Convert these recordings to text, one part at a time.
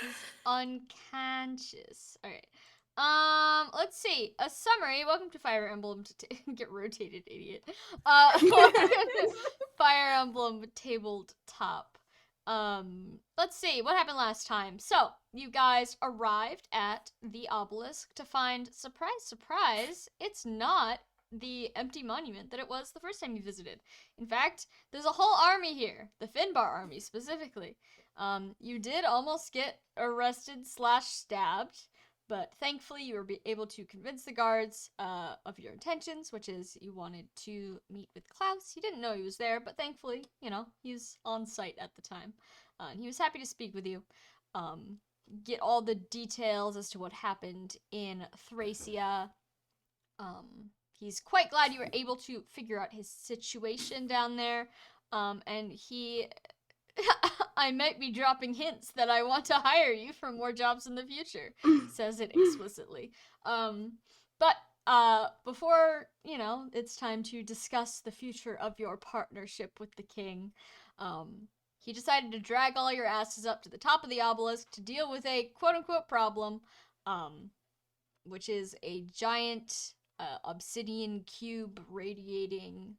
He's unconscious. All right. Let's see. A summary. Welcome to Fire Emblem. Get rotated, idiot. Welcome to Fire Emblem Tabletop. Let's see what happened last time. So you guys arrived at the obelisk to find, surprise, surprise, it's not the empty monument that it was the first time you visited. In fact, there's a whole army here, the Finbar army specifically. You did almost get arrested / stabbed, but thankfully you were able to convince the guards of your intentions, which is you wanted to meet with Klaus. You didn't know he was there, but thankfully, he was on site at the time. And he was happy to speak with you. Get all the details as to what happened in Thracia. He's quite glad you were able to figure out his situation down there. And he... I might be dropping hints that I want to hire you for more jobs in the future. Says it explicitly. But before, it's time to discuss the future of your partnership with the king, he decided to drag all your asses up to the top of the obelisk to deal with a quote-unquote problem, which is a giant obsidian cube radiating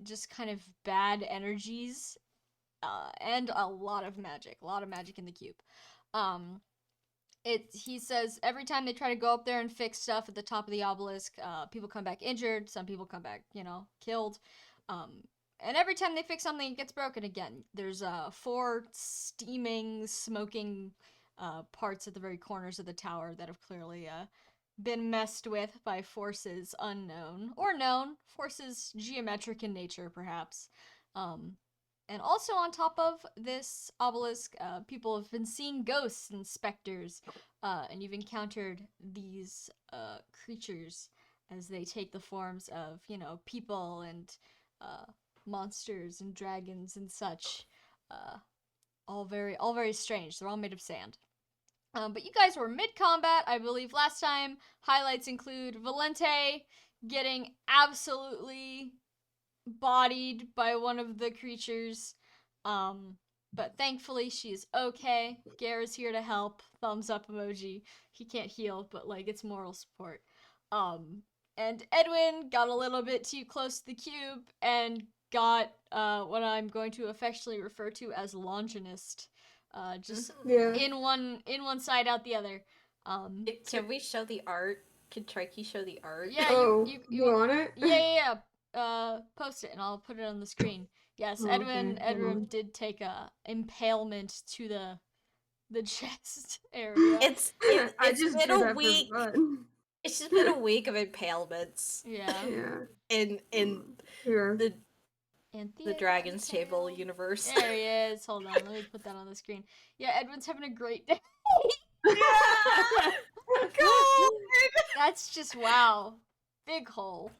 just kind of bad energies, and a lot of magic in the cube. He says every time they try to go up there and fix stuff at the top of the obelisk, people come back injured, some people come back, killed. And every time they fix something, it gets broken again. There's 4 steaming, smoking parts at the very corners of the tower that have clearly been messed with by forces unknown, or known, forces geometric in nature, perhaps. And also on top of this obelisk, people have been seeing ghosts and specters, and you've encountered these creatures as they take the forms of, people and monsters and dragons and such. All very strange. They're all made of sand. But you guys were mid-combat, I believe, last time. Highlights include Valente getting absolutely bodied by one of the creatures, but thankfully she's okay. Gara's here to help. Thumbs up emoji. He can't heal, but it's moral support. And Edwin got a little bit too close to the cube and got what I'm going to affectionately refer to as Longinist. Just in one side, out the other. Can we show the art? Can Trikey show the art? Yeah, you want it? Yeah. Post it and I'll put it on the screen. Yes, Edwin did take a impalement to the chest area. It's been a week. It's just been a week of impalements. Yeah. In the Dragon's Table universe. There he is. Hold on, let me put that on the screen. Yeah, Edwin's having a great day. Yeah! God! That's just wow. Big hole.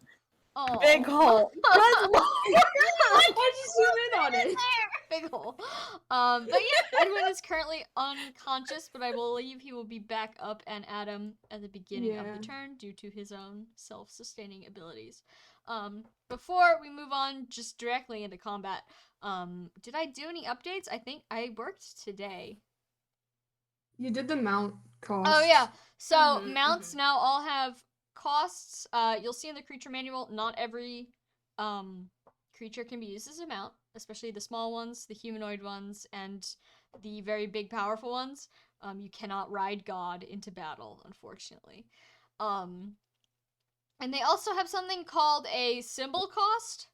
Oh. Big hole. Why'd you zoom in on it? Big hole. But yeah, Edwin is currently unconscious, but I believe he will be back up and at him at the beginning of the turn due to his own self-sustaining abilities. Before we move on just directly into combat, did I do any updates? I think I worked today. You did the mount cost. Oh yeah. So mounts now all have costs. You'll see in the creature manual, not every creature can be used as a mount, especially the small ones, the humanoid ones, and the very big powerful ones. You cannot ride God into battle, unfortunately. And they also have something called a symbol cost.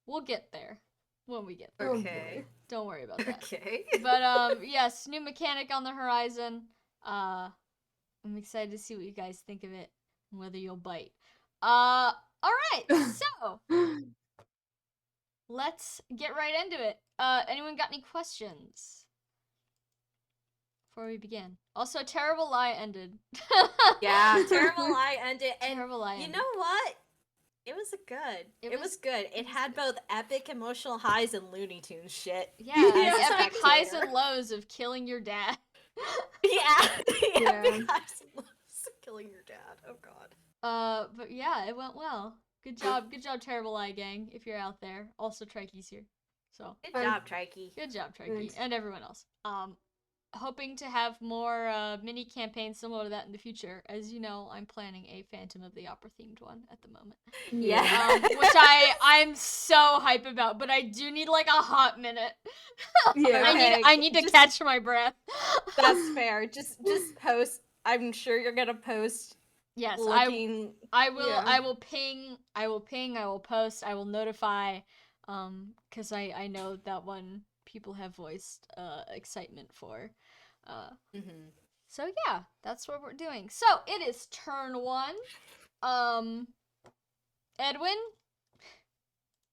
We'll get there when we get there. Okay. Don't worry about that. Okay. But yes, new mechanic on the horizon. I'm excited to see what you guys think of it and whether you'll bite. All right. So let's get right into it. Anyone got any questions before we begin? Also, Terrible Lie ended. Yeah, Terrible Lie ended. And Terrible Lie ended. You know what? It was good. It was good. It had both epic emotional highs and Looney Tunes shit. Yeah, the epic highs and lows of killing your dad. Yeah. Epic highs and lows of killing your dad. Oh god. But yeah, it went well. Good job, Terrible Lie gang, if you're out there. Also, Trikey's here. So good job, Trikey. Good job, Trikey, and everyone else. hoping to have more mini campaigns similar to that in the future. As you know, I'm planning a Phantom of the Opera themed one at the moment. Yeah. Which I'm so hype about, but I do need like a hot minute. Yeah. Okay, I need to just- catch my breath. That's fair. Just post. I'm sure you're gonna post. Yes, Looking. I will. Yeah. I will ping. I will ping. I will post. I will notify. Because I know that one people have voiced excitement for. Mhm. So yeah, that's what we're doing. So it is turn 1. Edwin.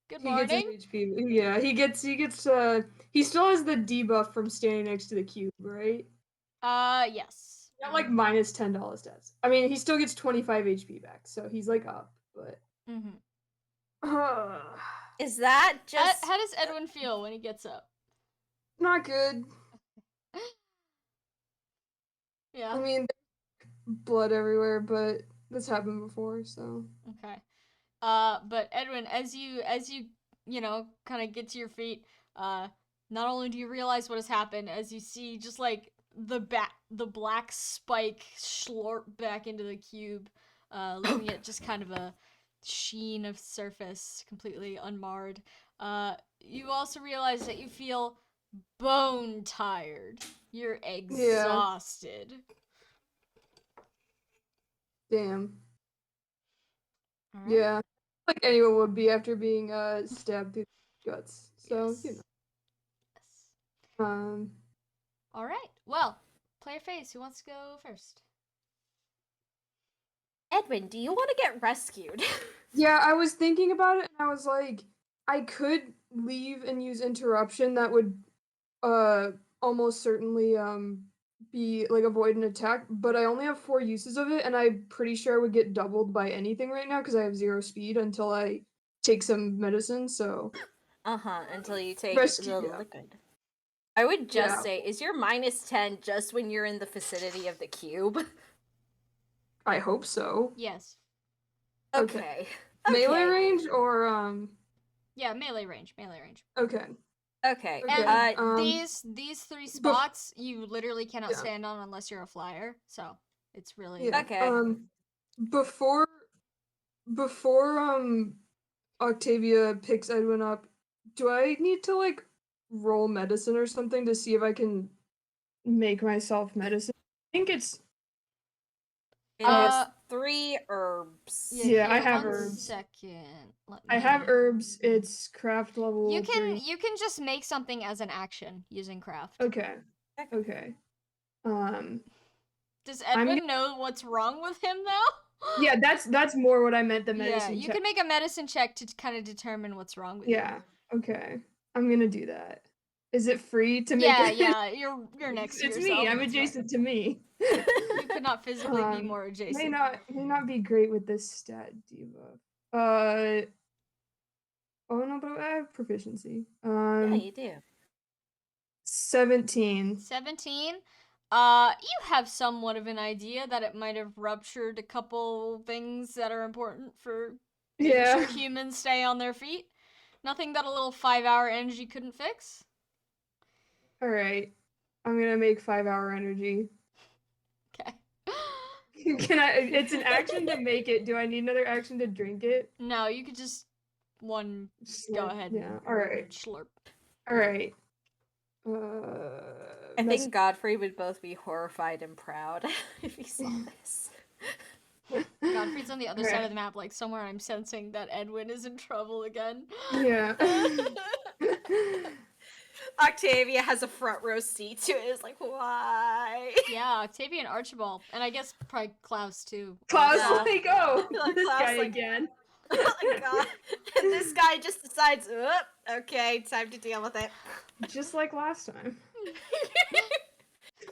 Good He gets his morning. HP. Yeah, he gets he still has the debuff from standing next to the cube, right? Yes. Not like minus $10 stats. I mean, he still gets 25 HP back, so he's like up, but Mm-hmm. Is that just? How does Edwin feel when he gets up? not good. Yeah. I mean, blood everywhere, but this happened before, so. Okay. But Edwin, as you kind of get to your feet, not only do you realize what has happened, as you see just like the black spike slurp back into the cube, leaving it just kind of a sheen of surface, completely unmarred. You also realize that you feel bone tired. You're exhausted. Damn. All right. Yeah. Like anyone would be after being stabbed through the guts. So, Yes. you know. Yes. All right. Well, player phase. Who wants to go first? Edwin, do you want to get rescued? Yeah, I was thinking about it and I was like, I could leave and use interruption that would almost certainly be like avoid an attack, but I only have 4 uses of it and I'm pretty sure I would get doubled by anything right now because I have 0 speed until I take some medicine, so Until you take Rescue, the yeah. liquid. I would just Yeah. say, is your minus 10 just when you're in the vicinity of the cube? I hope so. Yes. Okay. Melee Okay. range or Yeah, melee range. Melee range. okay. Okay. And Um, these 3 spots you literally cannot yeah. stand on unless you're a flyer. So it's really Yeah. Okay. Before Octavia picks Edwin up, do I need to like roll medicine or something to see if I can make myself medicine? I think it's It Uh, is 3 herbs. Yeah, I here, have one herbs. second. Let I have me- herbs. It's craft level You 3. can just make something as an action using craft. Okay. Okay. Does I'm Edwin know what's wrong with him though? Yeah, that's more what I meant. The Yeah, medicine you check. can make a medicine check to kind of determine what's wrong with Yeah. Okay. I'm gonna do that. Is it free to you. make Yeah, it? yeah, you're next to It's yourself. me. I'm it's fine. adjacent to me. You could not physically be more May adjacent. not be great with this stat debuff. Oh no, but I have proficiency. Yeah, you do. 17. 17. You have somewhat of an idea that it might have ruptured a couple things that are important for making Yeah. sure humans stay on their feet. Nothing that a little 5-hour energy couldn't fix. All right. I'm gonna make 5-hour energy. Okay. Can I? It's an action to make it. Do I need another action to drink it? No, you could just go Slurp. ahead Yeah. and All right. slurp. All right. I think Godfrey would both be horrified and proud if he saw this. Godfrey's on the other side Alright. of the map, like somewhere I'm sensing that Edwin is in trouble again. Yeah. Octavia has a front row seat to it. It's like, why? Yeah, Octavia and Archibald. And I guess probably Klaus too. Klaus, Yeah. like, oh, Like, this Klaus, guy like- again. Oh my god. And this guy just decides, okay, time to deal with it. Just like last time.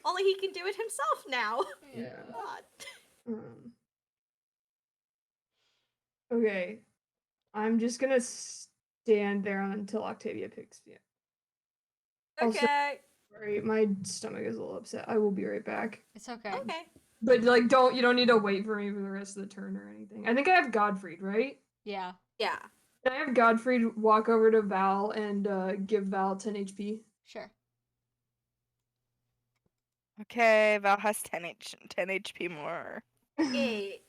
Only he can do it himself now. Yeah. God. Okay. I'm just gonna stand there until Octavia picks me up. Also- Okay. Sorry, my stomach is a little upset. I will be right back. It's okay. Okay. But like, you don't need to wait for me for the rest of the turn or anything. I think I have Godfried, right? Yeah. Yeah. Can I have Godfried walk over to Val and give Val 10 HP? Sure. Okay, Val has 10 HP more. Yay.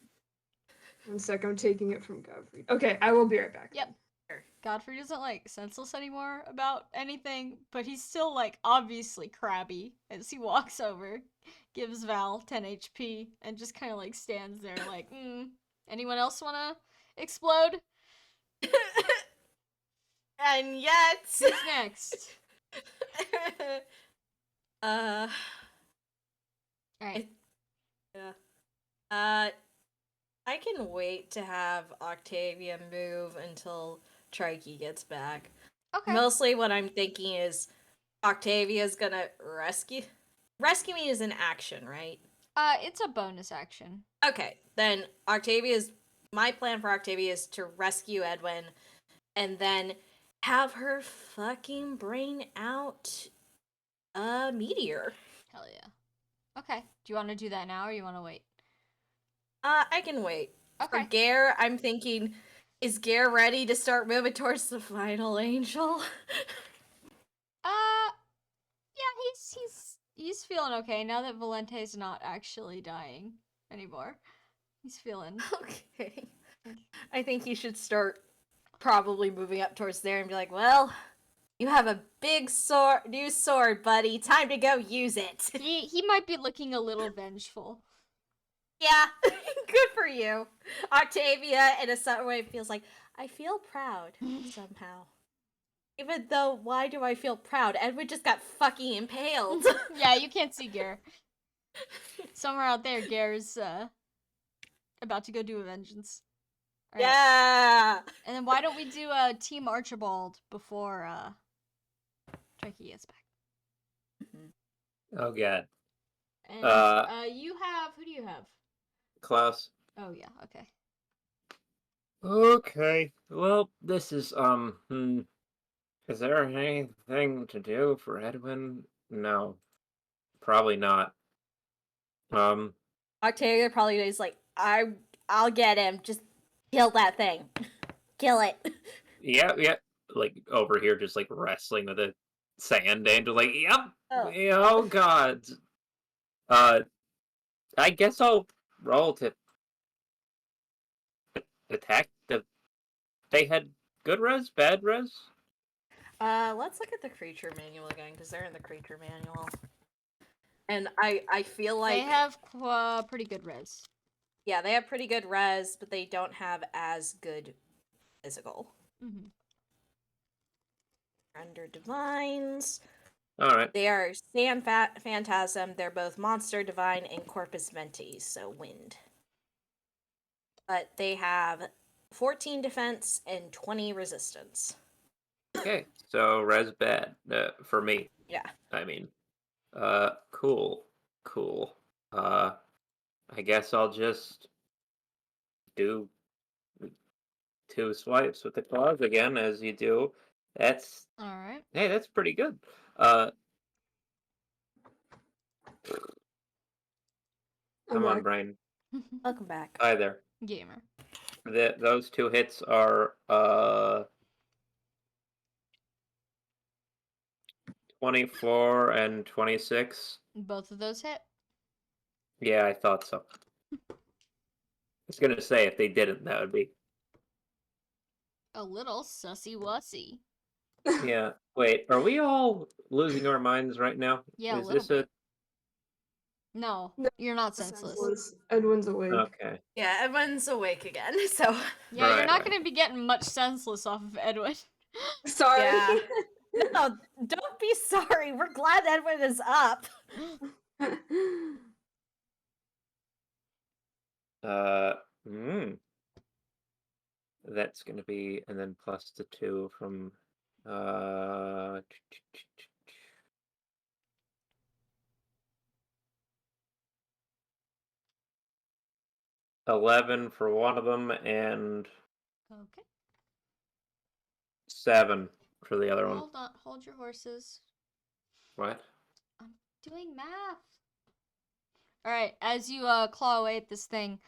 1 sec, I'm taking it from Godfrey. Okay, I will be right back. Yep. Godfrey doesn't like senseless anymore about anything, but he's still like obviously crabby as he walks over, gives Val 10 HP, and just kind of like stands there like, anyone else wanna explode? And yet. Who's next? uh. Alright. Yeah. I can wait to have Octavia move until Trikey gets back. Okay. Mostly what I'm thinking is Octavia's gonna rescue. Rescuing is an action, right? It's a bonus action. Okay, then my plan for Octavia is to rescue Edwin and then have her fucking brain out a meteor. Hell yeah. Okay. Do you want to do that now or you want to wait? I can wait. Okay. For Gare, I'm thinking, is Gare ready to start moving towards the final angel? Yeah, he's feeling okay now that Valente's not actually dying anymore. He's feeling Okay. I think he should start probably moving up towards there and be like, well, you have a big new sword, buddy. Time to go use it. he might be looking a little vengeful. Yeah, good for you. Octavia, in a certain way, feels like, I feel proud somehow. Even though, why do I feel proud? Edward just got fucking impaled. Yeah, you can't see Gare. Somewhere out there, Gare's about to go do a vengeance. All right. Yeah. And then why don't we do a Team Archibald before Trikey gets back? Oh god. And you have who do you have? Klaus. Oh yeah, okay. Okay. Well, this is is there anything to do for Edwin? No. Probably not. Octavia probably is like, I'll get him. Just kill that thing. Kill it. Yeah. Like over here just like wrestling with the sand and just like, yep. Oh. Oh god. I guess I'll roll to attack they had good res, bad res? Let's look at the creature manual again, because they're in the creature manual. And I feel like They have pretty good res. yeah, they have pretty good res, but they don't have as good physical. Mm-hmm. Under divines, Alright. they are sand phantasm. They're both monster, divine, and corpus mentis, so wind. But they have 14 defense and 20 resistance. Okay, so res bad for me. Yeah. I mean, cool. I guess I'll just do 2 swipes with the claws again, as you do. That's All right. hey, that's pretty good. I'm Come on, back. Brian. Welcome back. Hi there. Gamer. Those 2 hits are 24 and 26. Both of those hit. Yeah, I thought so. I was gonna say if they didn't, that would be. A little sussy wussy. Yeah. Wait, are we all losing our minds right now? Yeah, a Is little this bit. No, No, you're not senseless. Edwin's awake. Okay. Yeah, everyone's awake again, so Yeah, you're Right, not right. gonna be getting much senseless off of Edwin. Sorry. yeah. No, don't be sorry. We're glad Edwin is up. That's gonna be, and then plus the 2 from 11 for one of them and Okay. 7 for the other one. Hold on. Hold your horses. What? I'm doing math. All right. As you claw away at this thing,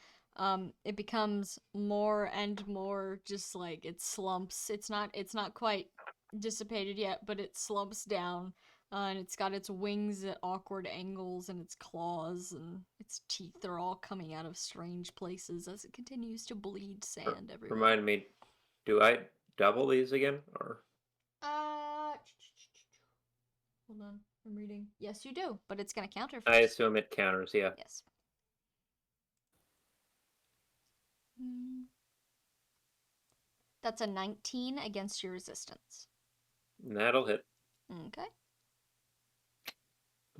it becomes more and more just like it slumps. It's not quite dissipated yet, but it slumps down. And it's got its wings at awkward angles and its claws and its teeth are all coming out of strange places as it continues to bleed sand everywhere. Remind me, do I double these again, or? Hold on, I'm reading. Yes, you do, but it's gonna counter I first. assume it counters, yeah. Yes. That's a 19 against your resistance. That'll hit. Okay.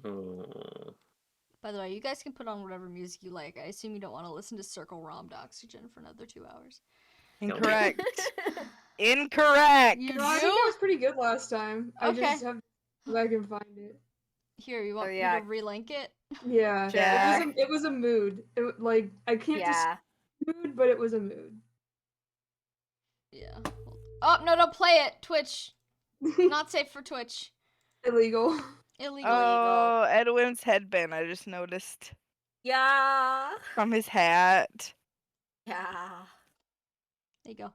Hmm. By the way, you guys can put on whatever music you like. I assume you don't want to listen to Circle Rommed Oxygen for another 2 hours. Incorrect. Incorrect. You No, I think it do? was pretty good last time. I Okay. just have to go back and find it. Here, you want yeah. me to relink it? Yeah, Jack. it was a mood. Like I can't Yeah. describe mood, but it was a mood. Yeah. Oh, no, don't play it. Twitch. Not safe for Twitch. Illegal. Illegal. Oh, Edwin's headband. I just noticed Yeah. from his hat. Yeah. There you go.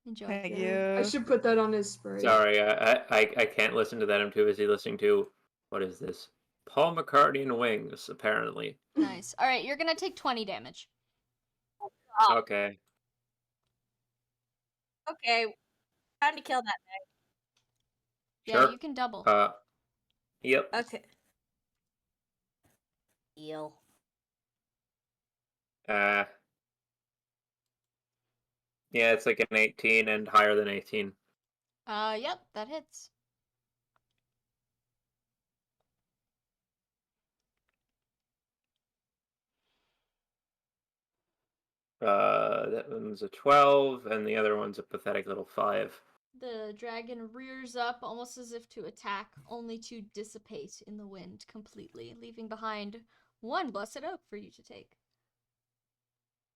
Enjoy. Thank Yeah. I you. should put that on his spray. Sorry, I can't listen to that. I'm too busy listening to, what is this? Paul McCartney and Wings, apparently. Nice. Alright, you're gonna take 20 damage. Okay. Okay. Time to kill that Yeah, Sure. you can double. Yep. thing. Okay. Heal. Yeah, it's like an 18 and higher than 18. Yep, that hits. That one's a 12, and the other one's a pathetic little 5. The dragon rears up almost as if to attack, only to dissipate in the wind completely, leaving behind one blessed oak for you to take.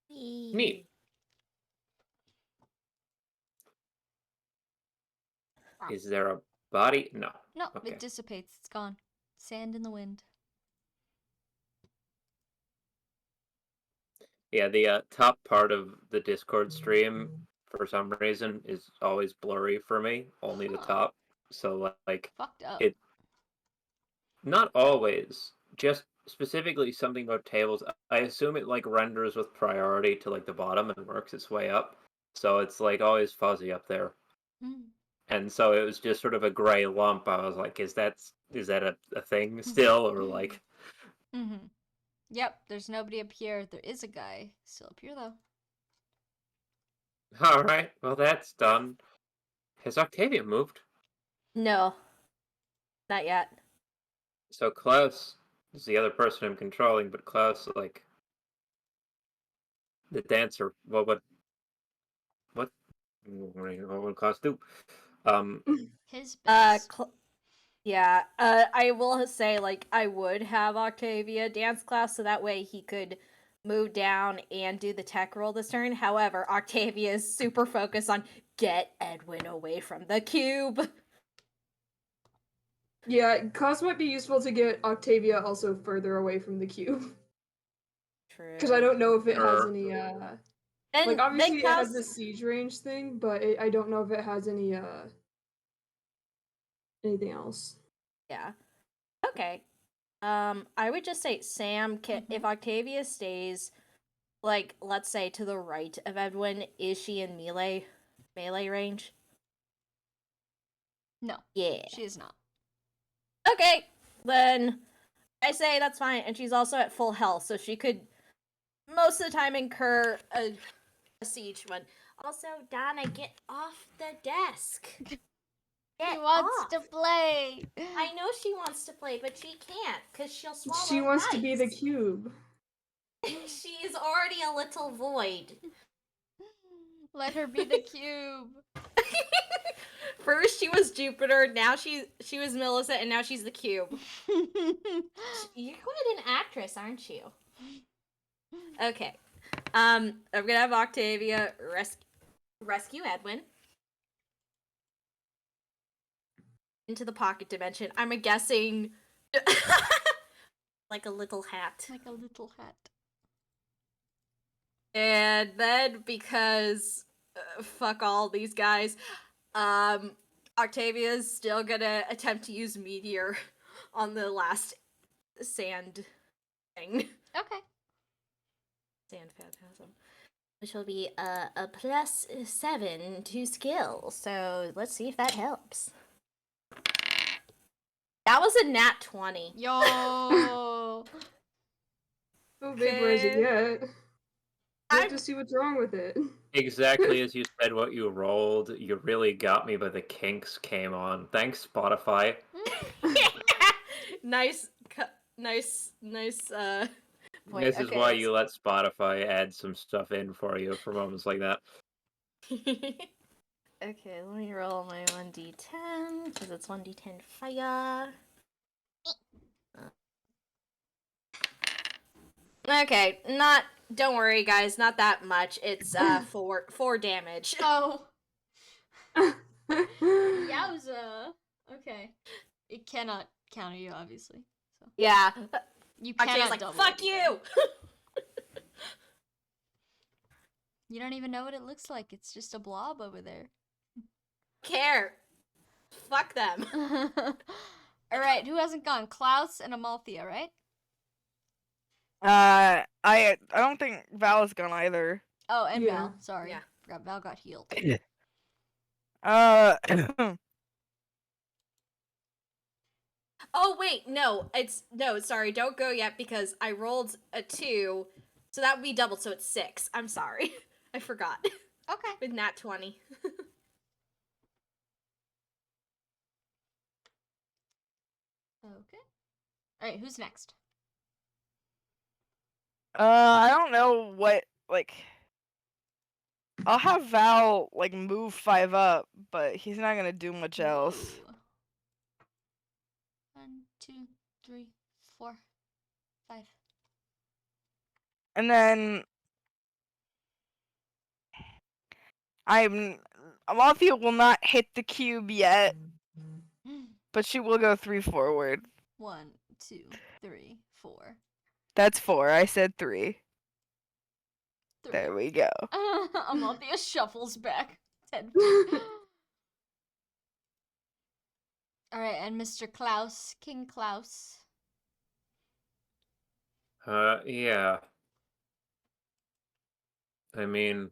Neat. Is there a body? No. No, Okay. it dissipates. It's gone. Sand in the wind. Yeah, the top part of the Discord stream, for some reason, is always blurry for me. Only the Huh. top. So, like, Fucked up. it. Not always. Just specifically something about tables. I assume it, like, renders with priority to, like, the bottom and works its way up. So it's, like, always fuzzy up there. Mm. And so it was just sort of a gray lump. I was like, is that a thing still, or like? Mm-hmm. Yep, there's nobody up here. There is a guy still up here, though. All right, well that's done. Has Octavia moved? No. Not yet. So Klaus is the other person I'm controlling, but Klaus, like, the dancer. What would Klaus do? His best. Yeah. I will say, like, I would have Octavia dance class so that way he could move down and do the tech roll this turn. However, Octavia is super focused on get Edwin away from the cube. Yeah, cost might be useful to get Octavia also further away from the cube. True. Because I don't know if it has Sure. any And like obviously it has Klaus- the siege range thing, but I don't know if it has any anything else. Yeah. Okay. I would just say Sam can if Octavia stays, like, let's say to the right of Edwin, is she in melee range? No, Yeah. she is not. Okay, then I say that's fine, and she's also at full health, so she could most of the time incur a siege one. Also, Donna, get off the desk. Get He wants off. to play. I know she wants to play, but she can't because she'll swallow. She wants to be the dice. cube. She is already a little void. Let her be the cube. First she was Jupiter, now she was Millicent, and now she's the cube. You're quite an actress, aren't you? Okay. I'm gonna have Octavia rescue Edwin into the pocket dimension. I'm guessing like a little hat. Like a little hat. And then because fuck all these guys, Octavia's still gonna attempt to use Meteor on the last sand thing. Okay. Sand phantasm. Which will be a +7 to skill. So let's see if that helps. That was a nat 20. Yo. No vaporize it Okay. yet. I have I'm- to see what's wrong with it. Exactly as you said what you rolled, you really got me, but the kinks came on. Thanks, Spotify. nice, point. This is Okay, why let's- you let Spotify add some stuff in for you for moments like that. Okay, let me roll my 1d10, because it's 1d10 fire. Okay, don't worry guys, not that much. It's 4 damage. Oh. Yowza. Okay. It cannot counter you, obviously. So Yeah. you Octavia's cannot like, double. fuck it. you! You don't even know what it looks like. It's just a blob over there. Care. Fuck them. All right, who hasn't gone? Klaus and Amalthea, right? I don't think Val's gone either. Oh, and Yeah. Val. Sorry. Yeah. Forgot Val got healed. Uh, Oh wait, no, sorry, don't go yet because I rolled a 2, so that would be doubled, so it's 6. I'm sorry. I forgot. Okay. With nat 20. Okay. All right, who's next? I don't know what, like, I'll have Val, like, move 5 up, but he's not gonna do much else. Whoa. 1, 2, 3, 4, 5. And then Amalthea will not hit the cube yet, but she will go 3 forward. 1, 2, 3, 4. That's 4. I said 3. 3. There we go. Amalthea shuffles back 10 feet. All right, and Mr. Klaus, King Klaus. Yeah. I mean,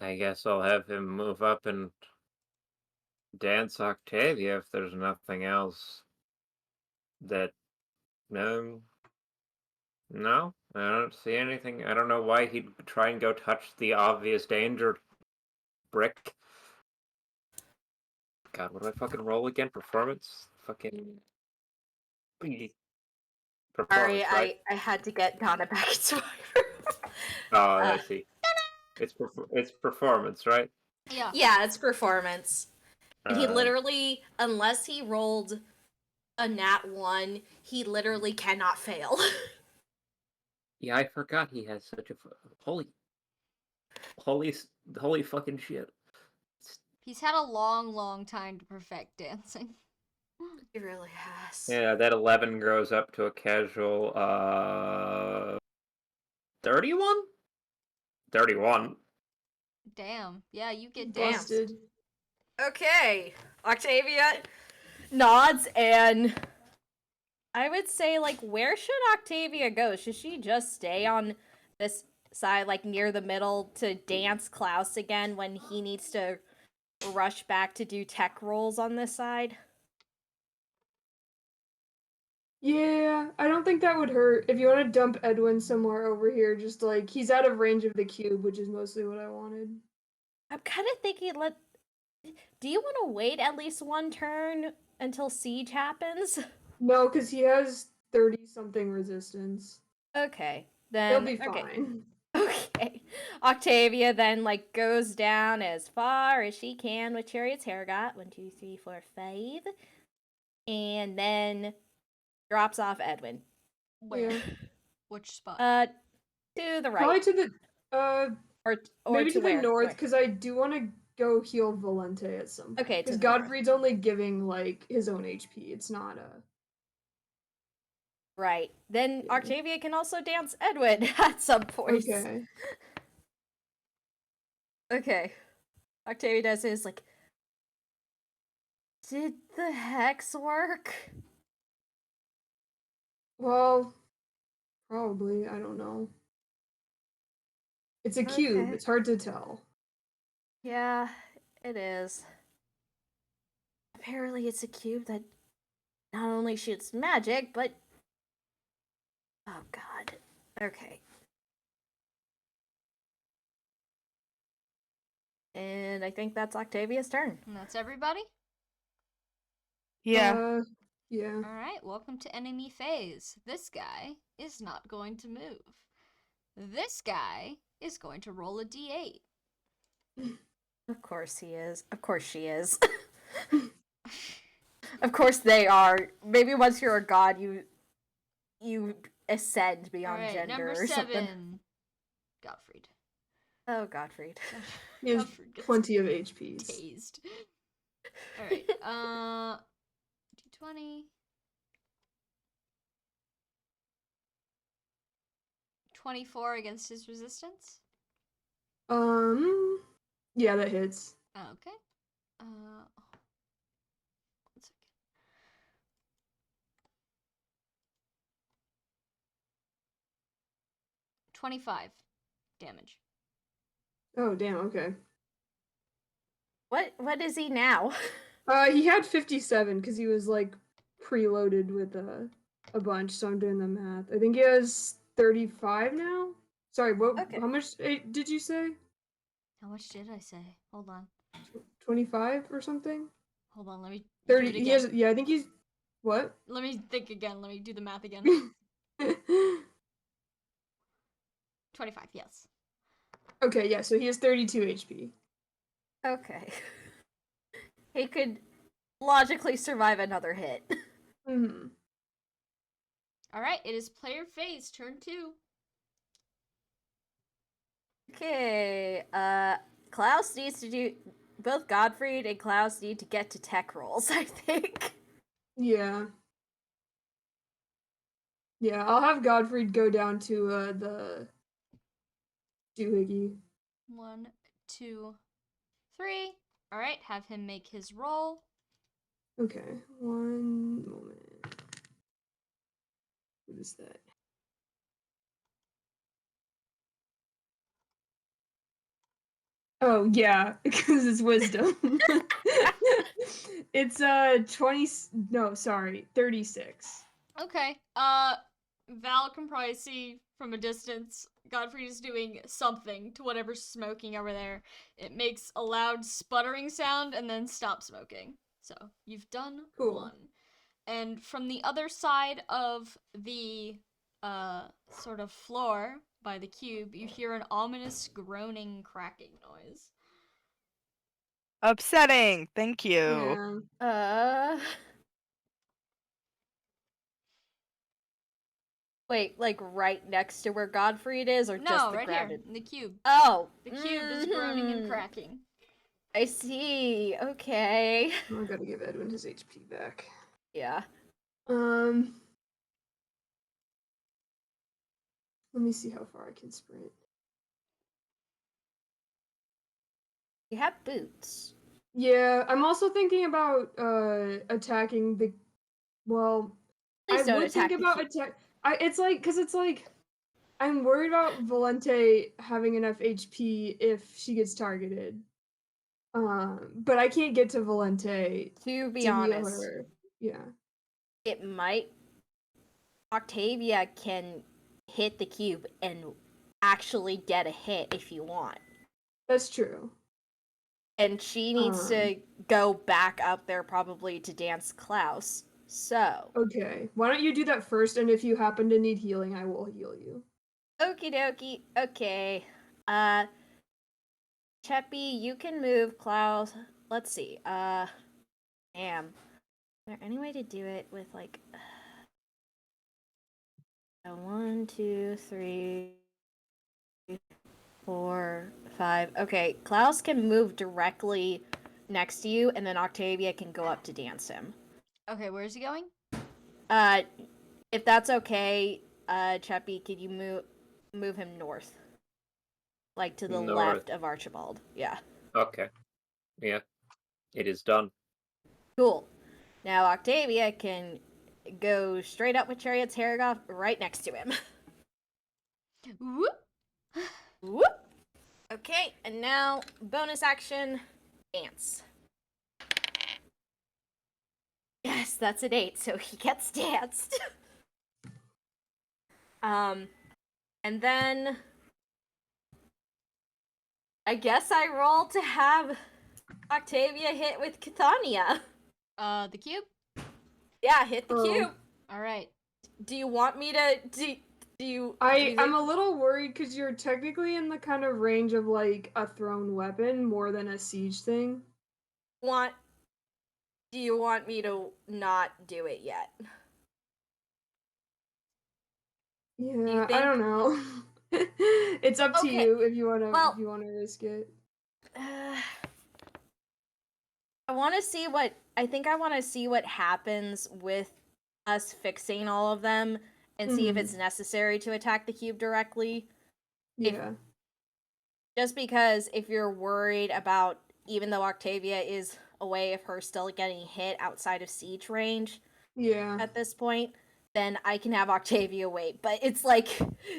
I guess I'll have him move up and dance Octavia if there's nothing else that. No. No, I don't see anything. I don't know why he'd try and go touch the obvious danger brick. God, what do I fucking roll again? Performance? Fucking. Sorry, Performance, right? I had to get Donna back in Survivor. Oh, I see. It's performance, right? Yeah. Yeah, it's performance. And he Uh, literally, unless he rolled a nat 1, he literally cannot fail. Yeah, I forgot he has such a holy fucking shit. He's had a long, long time to perfect dancing. He really has. Yeah, that 11 grows up to a casual 31? 31. Damn. Yeah, you get Damn. danced. Busted. Okay, Octavia nods and I would say, like, where should Octavia go? Should she just stay on this side, like, near the middle to dance Klaus again when he needs to rush back to do tech rolls on this side? Yeah, I don't think that would hurt. If you want to dump Edwin somewhere over here, just like he's out of range of the cube, which is mostly what I wanted. I'm kind of thinking, do you want to wait at least one turn until siege happens? No, because he has 30 something resistance. Okay, He'll then be okay. fine. Okay. Octavia then, like, goes down as far as she can with Chariot's hair got. 1, 2, 3, 4, 5. And then drops off Edwin. Where? Yeah. Which spot? To the Probably right. to the Or maybe to the where? north, Where? because I do want to go heal Valente at some point. Okay, to because the north. Godfrey's only giving like his own HP. It's not a Right. Then Yeah. Octavia can also dance Edwin at some point. okay. Okay. Octavia does his, like, Did the hex work? Well, probably. I don't know. It's a cube. Okay. It's hard to tell. Yeah, it is. Apparently, it's a cube that not only shoots magic, but. Oh, God. Okay. And I think that's Octavia's turn. And that's everybody? Yeah. Yeah. Alright, welcome to enemy phase. This guy is not going to move. This guy is going to roll a d8. Of course he is. Of course she is. Of course they are. Maybe once you're a god, you ascend beyond Alright, gender number or 7. something. Gottfried. Oh, Gottfried. He has Gottfried gets plenty of HPs. tased. Alright, d20. 24 against his resistance. Yeah, that hits. Okay. One second. 25 damage. Oh, damn, okay. What is he now? He had 57 because he was like preloaded with a bunch, so I'm doing the math. I think he has 35 now. Sorry, what? Okay. How much did you say? How much did I say? Hold on. 25 or something? Hold on, let me 30. do it He again. has. Yeah, I think he's. What? Let me think again. Let me do the math again. 25, yes. Okay, yeah. So he has 32 HP. Okay. He could logically survive another hit. Mm-hmm. Alright, it is player phase, turn 2. Okay, Klaus needs to do. Both Godfried and Klaus need to get to tech rolls, I think. Yeah. Yeah, I'll have Godfried go down to the doohickey. 1, 2, 3. Alright, have him make his roll. Okay, one moment. What is that? Oh yeah, because it's wisdom. It's 20. No, sorry, 36. Okay. Val can probably see from a distance. Godfrey is doing something to whatever's smoking over there. It makes a loud sputtering sound and then stops smoking. So you've done Cool. 1. And from the other side of the sort of floor by the cube, you hear an ominous groaning, cracking noise. Upsetting. Thank you. Yeah. Wait, like right next to where Godfried is, or No, just the right grounded? here, in the cube. Oh, The cube is groaning and cracking. I see. Okay. I gotta give Edwin his HP back. Yeah. Let me see how far I can sprint. You have boots. Yeah, I'm also thinking about attacking the. Well, Please I don't would attack think the about cube. attack. It's like I'm worried about Valente having enough HP if she gets targeted. But I can't get to Valente To be to heal honest, her. Yeah. it might. Octavia can hit the cube and actually get a hit if you want. That's true. And she needs to go back up there probably to dance Klaus. So. Okay. Why don't you do that first, and if you happen to need healing, I will heal you. Okie dokie. Okay. Cheppy, you can move Klaus. Let's see. Damn. Is there any way to do it with like 1, 2, 3, 4, 5. Okay, Klaus can move directly next to you, and then Octavia can go up to dance him. Okay, where's he going? If that's okay, Cheppy, could you move him north? Like to the North. left of Archibald. Yeah. Okay. Yeah. It is done. Cool. Now Octavia can go straight up with Chariot's Harrigoff right next to him. Whoop. Whoop. Okay, and now bonus action, dance. Yes, that's an 8, so he gets danced. And then I guess I roll to have Octavia hit with Cathania. The cube. Yeah, hit the Oh. cube. All right. Do you want me to do you I'm a little worried because you're technically in the kind of range of like a thrown weapon more than a siege thing. do you want me to not do it yet? Yeah, I think- don't know. It's up to Okay, you if you wanna well- risk it. I want to see what happens with us fixing all of them and see if Mhm. it's necessary to attack the cube directly. Yeah. Just because if you're worried about, even though Octavia is away, if her still getting hit outside of siege range Yeah. at this point, then I can have Octavia wait. But it's like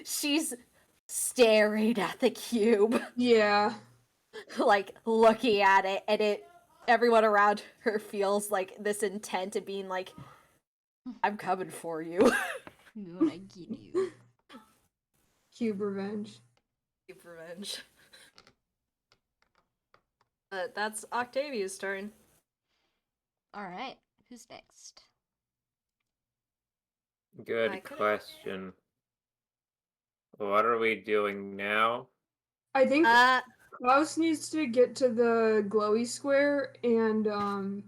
she's staring at the cube, Yeah. like looking at it, and everyone around her feels like this intent of being like, I'm coming for you. I'm gonna get you. Cube revenge. Cube revenge. But that's Octavia's turn. All right. Who's next? I Good could've- question. What are we doing now? I think Uh, Klaus needs to get to the glowy square, and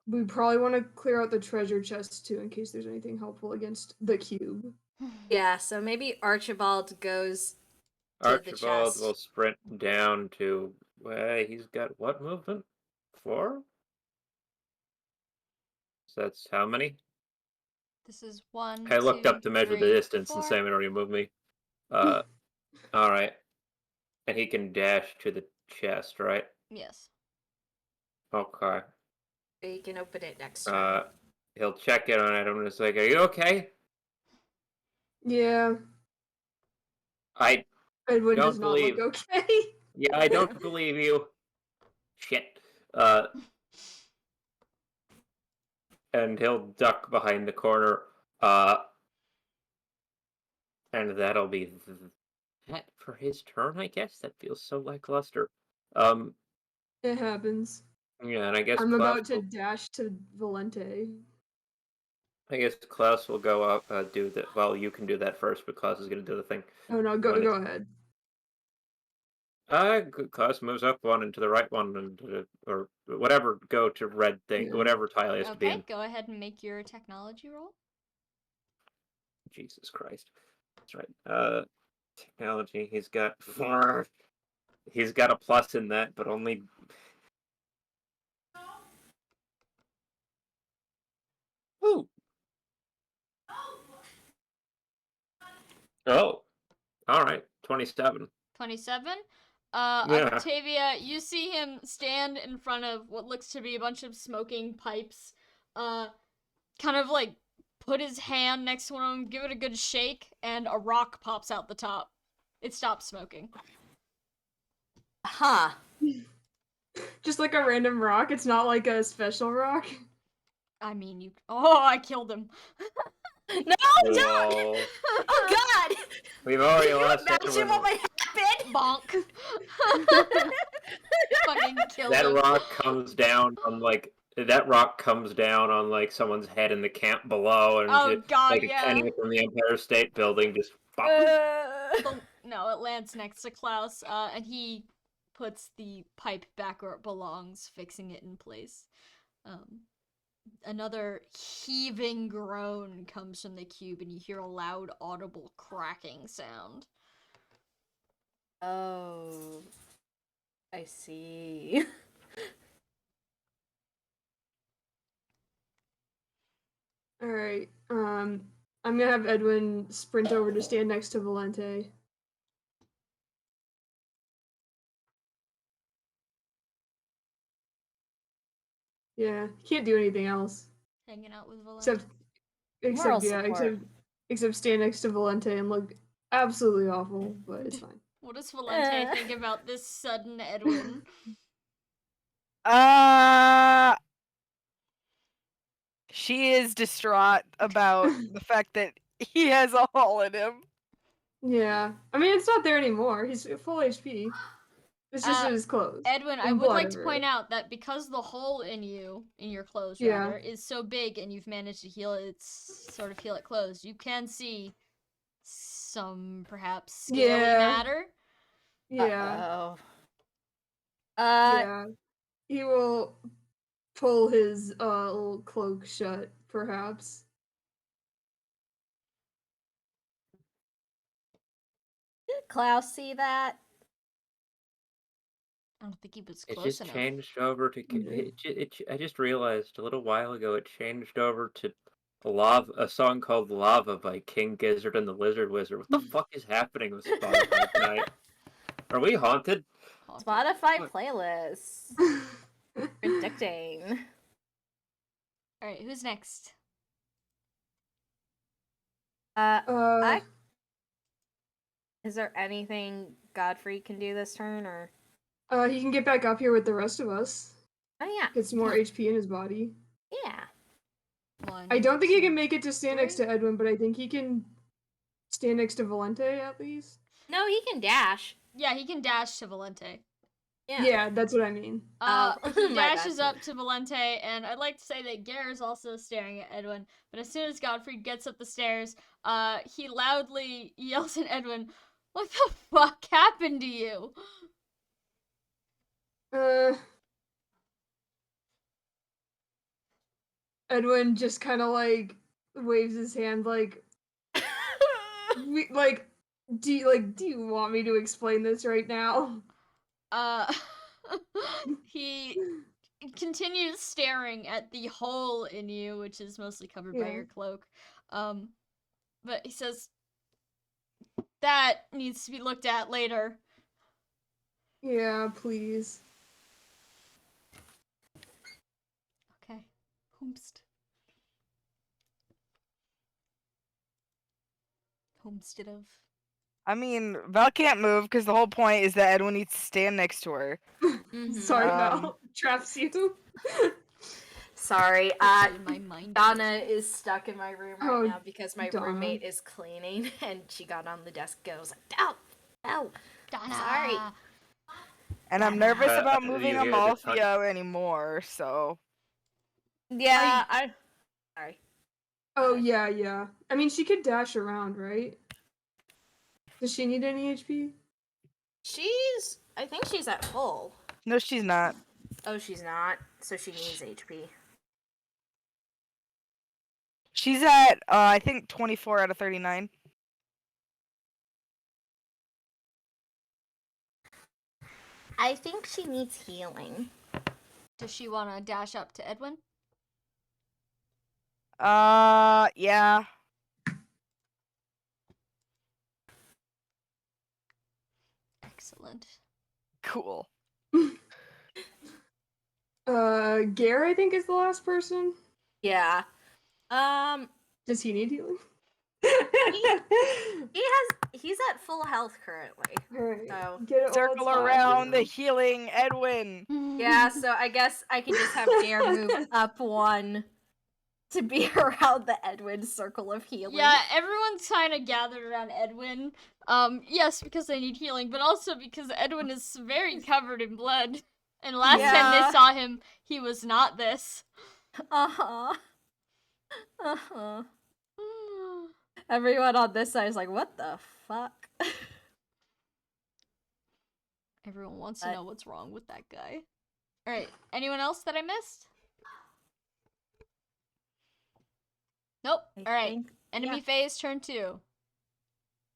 we probably want to clear out the treasure chest too, in case there's anything helpful against the cube. yeah, so maybe Archibald goes to the Archibald chest. will sprint down to he's got what movement? 4? So that's how many? This is 1. I looked 2, up to measure the 3, distance 4. and Simon already moved me. Alright. And he can dash to the chest, right? Yes. Okay. You can open it next turn. He'll check in on it and it's like, are you okay? Yeah. I Edwin Don't does not believe- look okay. Yeah, I don't believe you. Shit. And he'll duck behind the corner. And that'll be that for his turn, I guess. That feels so lackluster. It happens. Yeah, and I guess I'm Klaus about to will, dash to Valente. Klaus will go up. Do that. Well, you can do that first, but Klaus is gonna do the thing. Oh no, go When ahead. Klaus moves up one into the right one, and or whatever. Go to red thing, Yeah. whatever tile he has to be Okay, in. go ahead and make your technology roll. Jesus Christ. That's right. Technology. He's got 4. He's got a plus in that, but only. Ooh. Oh. All right. 27. 27. Yeah. Octavia, you see him stand in front of what looks to be a bunch of smoking pipes. Kind of like put his hand next to one of them, give it a good shake, and a rock pops out the top. It stops smoking. Huh. Just like a random rock. It's not like a special rock. I mean, you. Oh, I killed him. No, don't! Whoa. Oh god! We've already Can you lost imagine Edwin. what might happen? Bonk. Fucking kill That him. rock comes down on someone's head in the camp below, and Oh god, like a yeah. cannon from the Empire State Building just. Bop. No, it lands next to Klaus, and he puts the pipe back where it belongs, fixing it in place. Another heaving groan comes from the cube, and you hear a loud, audible cracking sound. Oh. I see. Alright. I'm gonna have Edwin sprint over to stand next to Valente. Yeah, can't do anything else Hanging out with Valente. except Moral yeah, support. except stand next to Valente and look absolutely awful, but it's fine. What does Valente think about this sudden Edwin? She is distraught about the fact that he has a hole in him. Yeah, I mean it's not there anymore. He's full HP. It's just in his clothes. Edwin, I and would blood like to everywhere. point out that because the hole in your clothes Yeah. rather, is so big and you've managed to heal it closed, you can see some perhaps scaly matter. Yeah. Uh-oh. Yeah. He will pull his little cloak shut, perhaps. Did Klaus see that? I don't think he was It close just enough. changed over to. I just realized a little while ago it changed over to a song called "Lava" by King Gizzard and the Lizard Wizard. What the fuck is happening with Spotify tonight? Are we haunted? Spotify What? playlists. Predicting. Alright, who's next? Is there anything Godfrey can do this turn, or? He can get back up here with the rest of us. Oh yeah. Get some more HP in his body. Yeah. I don't think he two, can make it to stand next three. to Edwin, but I think he can stand next to Valente at least. No, he can dash. Yeah, he can dash to Valente. Yeah, that's what I mean. He my dashes bad. up to Valente, and I'd like to say that Gare is also staring at Edwin. But as soon as Godfrey gets up the stairs, he loudly yells at Edwin, "What the fuck happened to you?" Edwin just kind of like waves his hand like, do you want me to explain this right now? He continues staring at the hole in you, which is mostly covered by Yeah. your cloak. But he says, "That needs to be looked at later." Yeah, please. Okay. Homestead. Homestead of. I mean, Val can't move because the whole point is that Edwin needs to stand next to her. Sorry, Um, Val. Traps you. Sorry. My mind. Donna is stuck in my room right Oh, now because my Donna. roommate is cleaning, and she got on the desk and was like, "No, Donna. sorry." And I'm nervous Uh, about do moving you hear the touch? Amalthea anymore, so. Yeah, sorry. Oh, yeah. I mean, she could dash around, right? Does she need any HP? I think she's at full. No, she's not. Oh, she's not. So she needs HP. She's at, I think 24 out of 39. I think she needs healing. Does she want to dash up to Edwin? Yeah. Excellent. Cool. Gare, I think, is the last person. Yeah. Does he need healing? He's at full health currently. Alright. So Get it while it's Circle hot. around the healing Edwin. yeah, so I guess I can just have Dare move up one to be around the Edwin circle of healing. Yeah, everyone's kind of gathered around Edwin. Yes, because they need healing, but also because Edwin is very covered in blood. And last time Yeah. they saw him, he was not this. Uh-huh. Everyone on this side is like, what the fuck? Everyone wants to know what's wrong with that guy. Alright, anyone else that I missed? Nope. Alright, enemy phase, turn 2.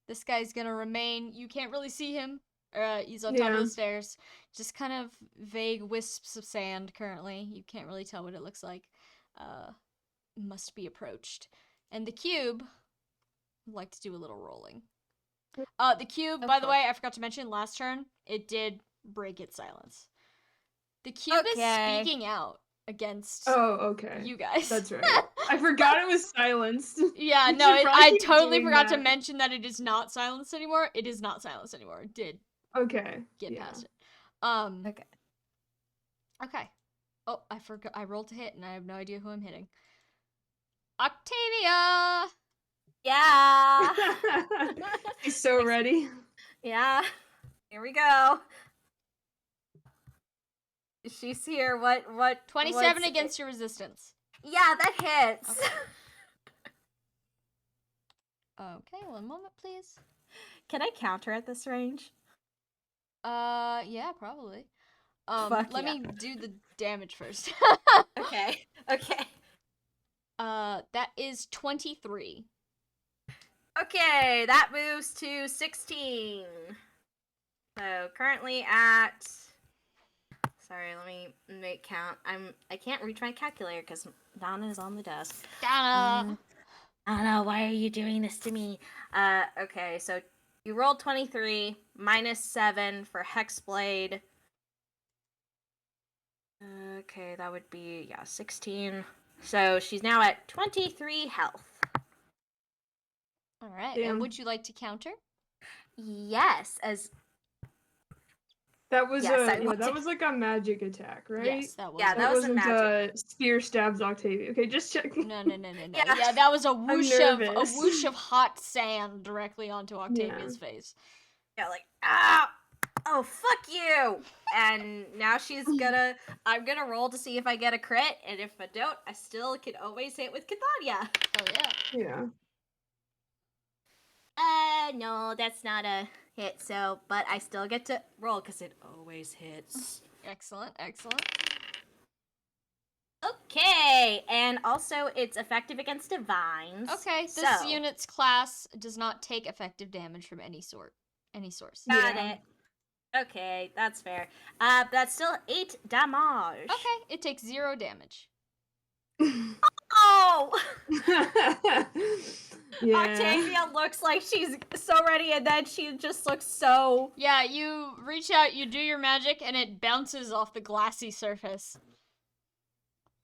This guy's gonna remain. You can't really see him. He's on top of the stairs. Just kind of vague wisps of sand currently. You can't really tell what it looks like. Must be approached. And the cube would like to do a little rolling. The cube, by the way, I forgot to mention last turn, it did break its silence. The cube is speaking out against Oh, okay. you guys. That's right. I forgot it was silenced. Yeah, You no, should probably I keep totally doing forgot to that. mention that it is not silenced anymore. It is not silenced anymore. It did Okay. get yeah. past it. Okay. Okay. Oh, I forgot. I rolled to hit, and I have no idea who I'm hitting. Octavia! Yeah. He's so ready. Yeah. Here we go. She's here. What 27 what's against your resistance. Yeah, that hits. Okay. Okay, one moment, please. Can I counter at this range? Yeah, probably. Fuck Let yeah. me do the damage first. Okay. Okay. That is 23. Okay, that moves to 16. So currently at sorry, let me make count. I can't reach my calculator because Donna is on the desk. Donna! Donna, why are you doing this to me? Okay, so you rolled 23 minus 7 for Hexblade. Okay, that would be 16. So she's now at 23 health. Alright, Damn. and would you like to counter? Yes, as That was Yes, I that want to- was like a magic attack, right? Yes, that was. Yeah, a- that was a wasn't magic. spear stabs Octavia. Okay, just checking. No. Yeah. Yeah, that was a nervous. whoosh of hot sand directly onto Octavia's face. Yeah, like oh fuck you! And now I'm gonna roll to see if I get a crit, and if I don't, I still can always hit with Cathania. Oh yeah. Yeah. No, that's not a hit. But I still get to roll because it always hits. Excellent. Okay, and also it's effective against divines. Okay, this so, unit's class does not take effective damage from any source. Got Yeah. it. Okay, that's fair. That's still 8 damage. Okay, it takes 0 damage. Oh! yeah. Octavia looks like she's so ready, and then she just looks so. Yeah, you reach out, you do your magic, and it bounces off the glassy surface.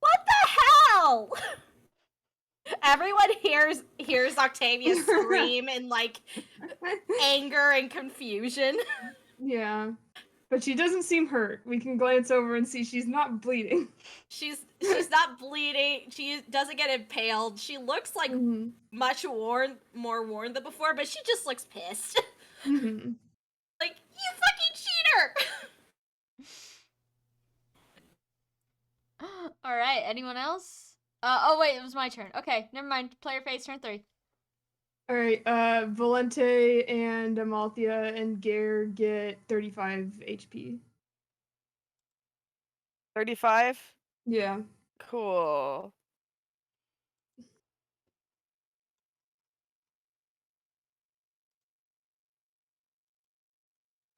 What the hell? Everyone hears Octavia scream in like anger and confusion. Yeah. But she doesn't seem hurt. We can glance over and see she's not bleeding. She's not bleeding. She doesn't get impaled. She looks like Mhm. much more worn than before, but she just looks pissed. Mhm. Like, you fucking cheater! Alright, anyone else? Oh wait, it was my turn. Okay, never mind. Player phase, turn 3. All right. Valente and Amalthea and Gare get 35 HP. 35? Yeah. Cool.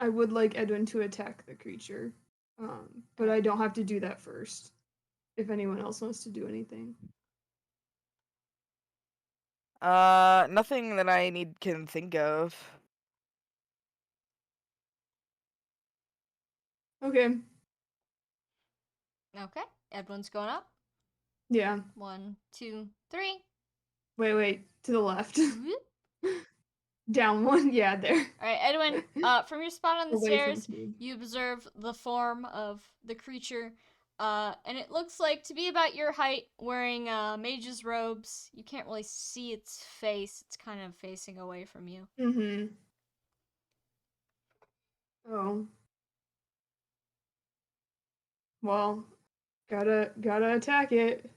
I would like Edwin to attack the creature, but I don't have to do that first. If anyone else wants to do anything. Nothing that I can think of. Okay. Okay, Edwin's going up. Yeah. 1, 2, 3. Wait. To the left. Whoop. Down one. Yeah, there. Alright, Edwin, from your spot on the Away from stairs, Teague. you observe the form of the creature, and it looks like to be about your height, wearing mage's robes. You can't really see its face. It's kind of facing away from you. Mm-hmm. Oh. Well, gotta attack it.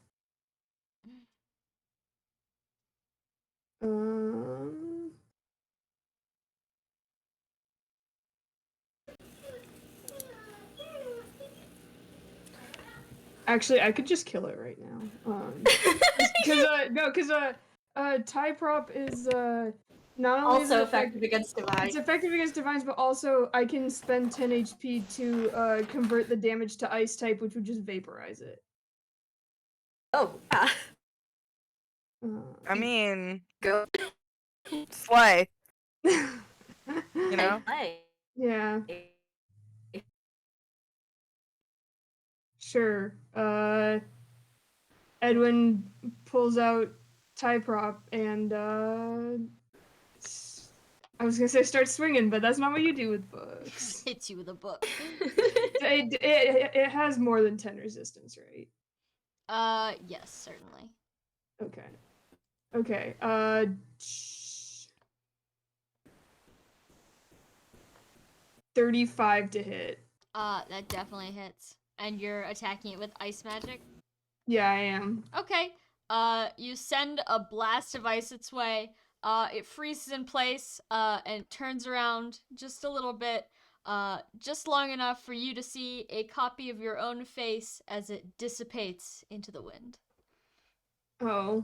Actually, I could just kill it right now. Because tie prop is not only is it Also effective against it's divine. effective against divines, but also I can spend 10 HP to convert the damage to ice type, which would just vaporize it. Oh, I mean, go. slay, you you know? Play. Yeah. Sure. Edwin pulls out tie prop and I was gonna say start swinging, but that's not what you do with books. Hits you with a book. It has more than 10 resistance, right? Yes, certainly. Okay. Okay. 35 to hit. That definitely hits. And you're attacking it with ice magic? Yeah, I am. Okay. You send a blast of ice its way. It freezes in place, and turns around just a little bit, just long enough for you to see a copy of your own face as it dissipates into the wind. Oh.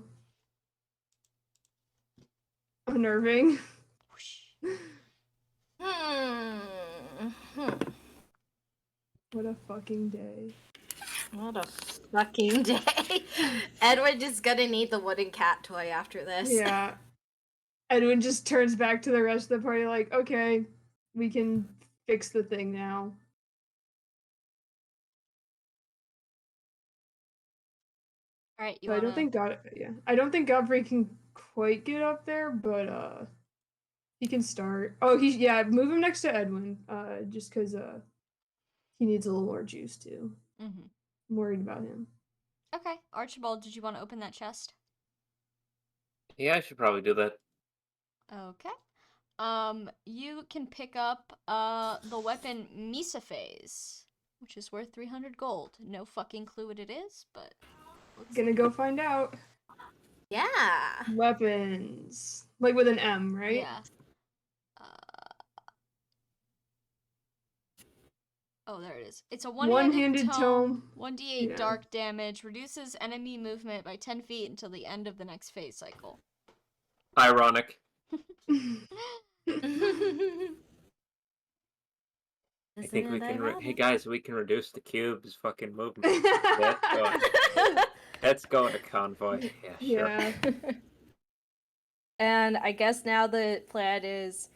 Unnerving. Whoosh. What a fucking day. What a fucking day. Edwin is gonna need the wooden cat toy after this. Yeah. Edwin just turns back to the rest of the party like, okay, we can fix the thing now. All right, you So wanna... I don't think Godfrey can quite get up there, but he can start. Oh, move him next to Edwin. Just because he needs a little more juice too. Mm-hmm. I'm worried about him. Okay, Archibald, did you want to open that chest? Yeah, I should probably do that. Okay. You can pick up the weapon Misaphase, which is worth 300 gold. No fucking clue what it is, but Gonna go find out. Yeah. Weapons. Like with an M, right? yeah. Oh, there it is. It's a one-handed tome, 1d8 Yeah. dark damage, reduces enemy movement by 10 feet until the end of the next phase cycle. Ironic. I think we can. Hey guys, we can reduce the cube's fucking movement. Let's go into convoy. Yeah, sure. Yeah. And I guess now the plan is,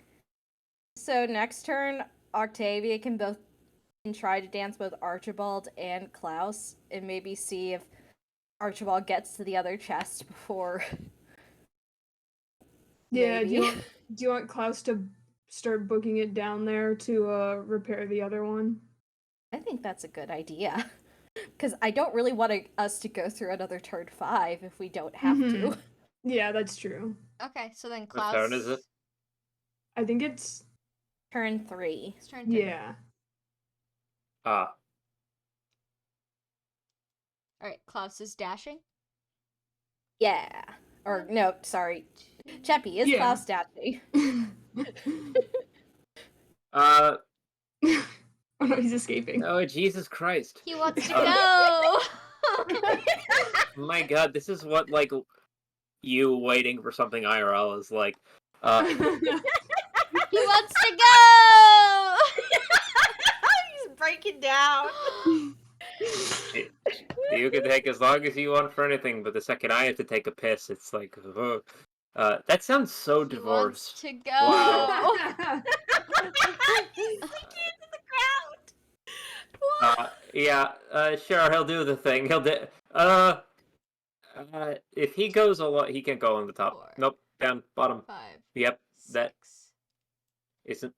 so next turn, Octavia can try to dance both Archibald and Klaus, and maybe see if Archibald gets to the other chest before. Yeah. Maybe. Do you want Klaus to start booking it down there to repair the other one? I think that's a good idea. Because I don't really want us to go through another turn 5 if we don't have to. Yeah, that's true. Okay, so then What Klaus... turn is it? I think it's Turn 3. It's turn 3. yeah. Ah. Alright, Klaus is dashing. Yeah. Or, no, sorry. Cheppy, is Klaus dashing? Oh no, he's escaping. Oh, Jesus Christ. He wants to go! My god, this is what, like, you waiting for something IRL is like. He wants to go! He's breaking down. You can take as long as you want for anything, but the second I have to take a piss, it's like, that sounds so He divorced. wants to go! Wow. He's sinking into the ground. Yeah, sure, he'll do the thing. He'll do. If he goes a lot, he can go on the top. 4, Nope, down, bottom. 5, Yep, 6. that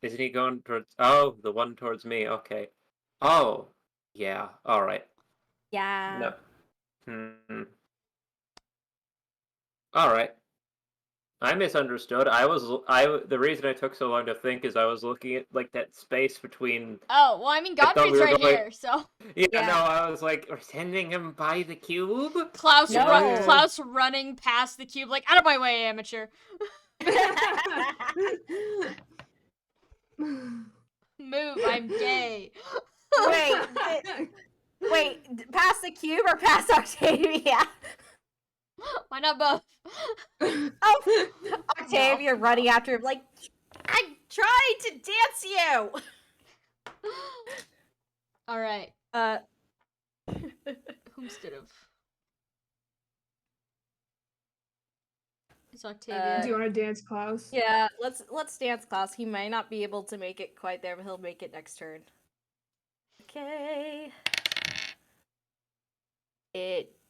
isn't he going towards? Oh, the one towards me. Okay. Oh, yeah. All right. Yeah. No. All right. I misunderstood. The reason I took so long to think is I was looking at like that space between. Oh, well, I mean, I thought Godfrey's we were right going- here, so... Yeah, Yeah. no, I was like, we're sending him by the cube. Klaus, No. Klaus running past the cube, like, out of my way, amateur. Move, I'm gay. Wait, past the cube or past Octavia? Why not both? Oh, Octavia running after him like, I'm trying to dance you! Alright. Whomstead of... It's Octavia. Do you want to dance, Klaus? Yeah, let's dance Klaus. He might not be able to make it quite there, but he'll make it next turn. Okay.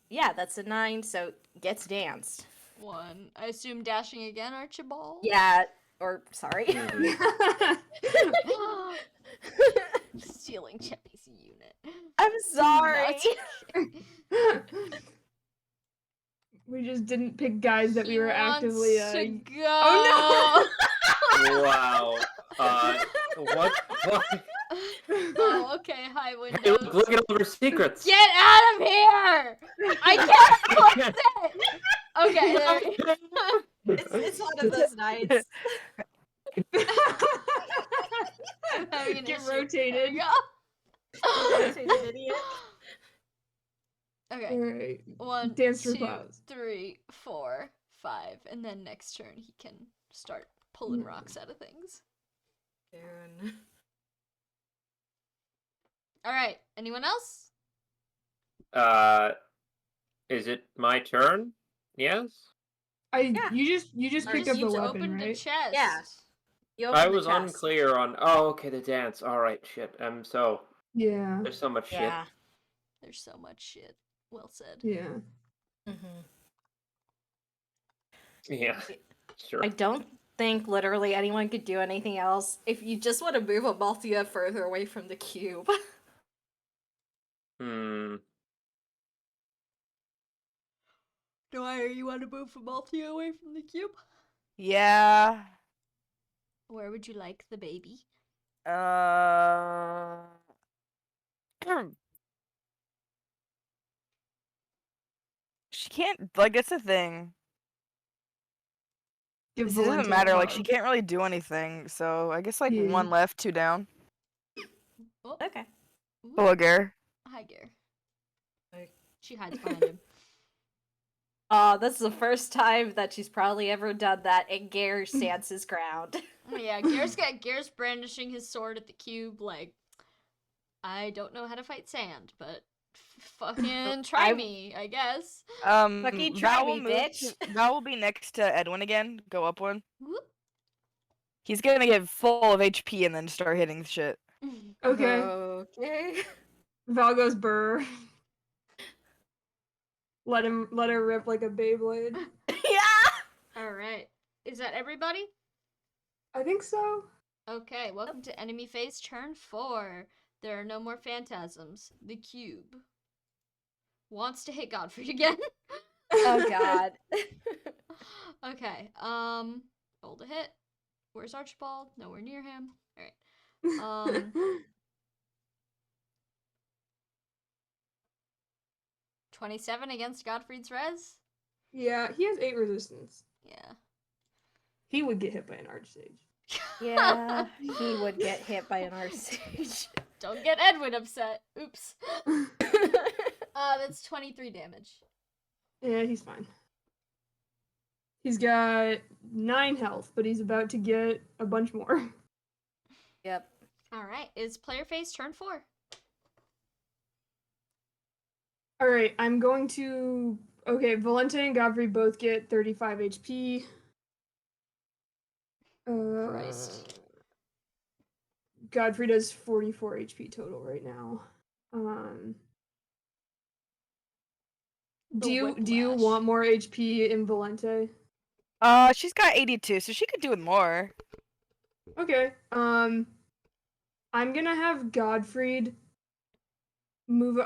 Yeah, that's a 9, so gets danced. 1. I assume dashing again, Archibald? Yeah, or sorry. Mhm. Stealing Chippy's unit. I'm No, sorry. it's okay. We just didn't pick guys that we He were wants actively. to go. Oh Wow. What? Oh, okay. Hi, Hey, Windows. look at all our secrets. Get out of here! I can't close it! Okay, there. It's one of those nights. I'm having an Get issue. There rotated. we go. Rotated idiot. Okay. Alright. 1, Dance for 2, applause. 3, 4, 5, and then next turn he can start pulling rocks out of things. Darn. All right. Anyone else? Is it my turn? Yes. You just Or picked just up the use it. weapon, Opened a right? chest. Yeah. You I open the was chest. unclear on. Oh, okay, the dance. All right, shit. So Yeah. there's so much Yeah. There's so much shit. Well said. Yeah. Mm-hmm. shit. Yeah. Sure. I don't think literally anyone could do anything else if you just want to move Amalthea further away from the cube. Hmm. Dwyer, you want to move Amalthea away from the cube? Yeah. Where would you like the baby? She can't, like, that's the thing. Give It doesn't Valente matter, a like, she hug. can't really do anything, so I guess, like, Yeah. 1 left, 2 down. Oh, Okay. ooh. Hello, Gare. Hi, Gare. Hi. She hides behind him. That's the first time that she's probably ever done that, and Gare stands his ground. Oh, yeah, Gare's brandishing his sword at the cube, like, I don't know how to fight sand, but fucking try me, I guess. Fucking try Val will me, move bitch. Val will be next to Edwin again. Go up 1. Whoop. He's gonna get full of HP and then start hitting shit. Okay. Okay. Val goes burr. Let her rip like a Beyblade. Yeah. All right. Is that everybody? I think so. Okay, welcome to enemy phase turn 4. There are no more phantasms. The cube wants to hit Godfrey again. Oh god. Okay, roll to hit. Where's Archibald? Nowhere near him. Alright. 27 against Godfrey's res? Yeah, he has 8 resistance. Yeah. He would get hit by an archsage. Yeah, he would get hit by an archsage. Don't get Edwin upset. Oops. That's 23 damage. Yeah, he's fine. He's got 9 health, but he's about to get a bunch more. Yep. Alright, is player phase turn 4? Alright, I'm going to... Okay, Valente and Godfrey both get 35 HP. Christ. Godfrey does 44 HP total right now. Do you whiplash. want more HP in Valente? She's got 82, so she could do with more. Okay. I'm gonna have Godfried move.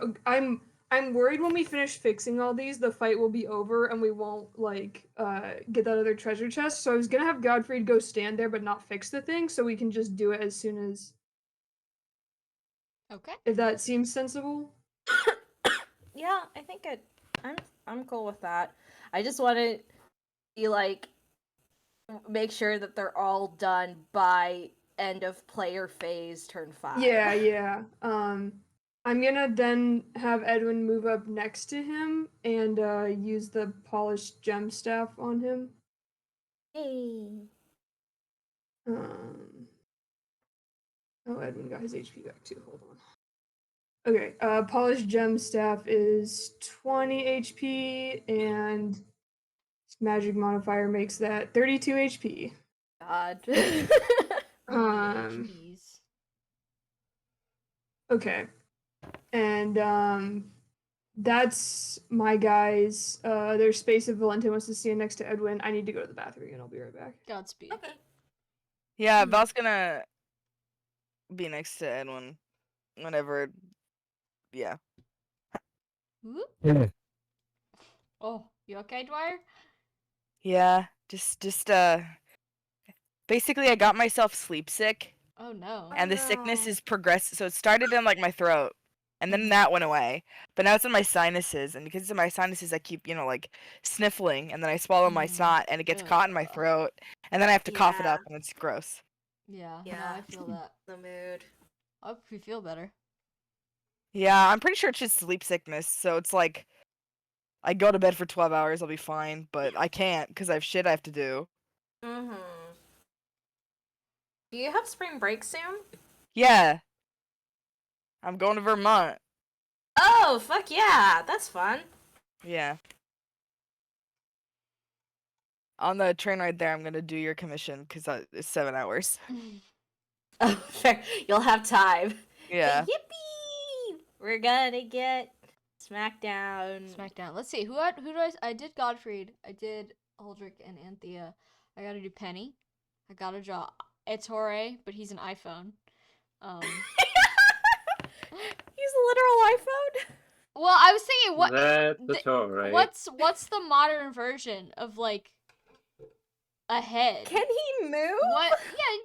I'm worried when we finish fixing all these, the fight will be over and we won't get that other treasure chest. So I was gonna have Godfried go stand there but not fix the thing, so we can just do it as soon as. Okay. If that seems sensible. Yeah, I think I'm cool with that. I just want to be like make sure that they're all done by end of player phase turn 5. Yeah. I'm gonna then have Edwin move up next to him and use the polished gem staff on him. Hey. Oh, Edwin got his HP back too. Hold on. Okay, polished gem staff is 20 HP, and magic modifier makes that 32 HP. God. Jeez. Okay. And That's my guys. There's space if Valentin wants to stand next to Edwin. I need to go to the bathroom and I'll be right back. Godspeed. Okay. Yeah, Hmm. Val's gonna be next to Edwin whenever. Yeah. Whoop. Oh, you okay, Dwyer? Yeah. Just basically I got myself sleep sick, Oh no. and the no. sickness is progressed. So it started in like my throat, and then Mhm. that went away. But now it's in my sinuses, and because of my sinuses, I keep like sniffling, and then I swallow my Mm. snot, and it gets caught in my Ugh. throat, and then I have to cough it Yeah. up, and it's gross. Yeah. No, Yeah. I feel that. The mood. I hope you feel better. Yeah, I'm pretty sure it's just sleep sickness. So it's like I go to bed for 12 hours, I'll be fine, but I can't because I have shit I have to do. Mm-hmm. Do you have spring break soon? Yeah. I'm going to Vermont. Oh, fuck yeah. That's fun. Yeah. On the train ride there, I'm gonna do your commission because it's 7 hours. Oh, fair. You'll have time. Yeah. Yippee! We're gonna get Smackdown. Smackdown. Let's see. Who do I did Godfried. I did Aldrich and Anthea. I gotta do Penny. I gotta draw Ettore, but he's an iPhone. He's a literal iPhone. Well, I was thinking what That's the tour, right? what's the modern version of like a head? Can he move? What? Yeah,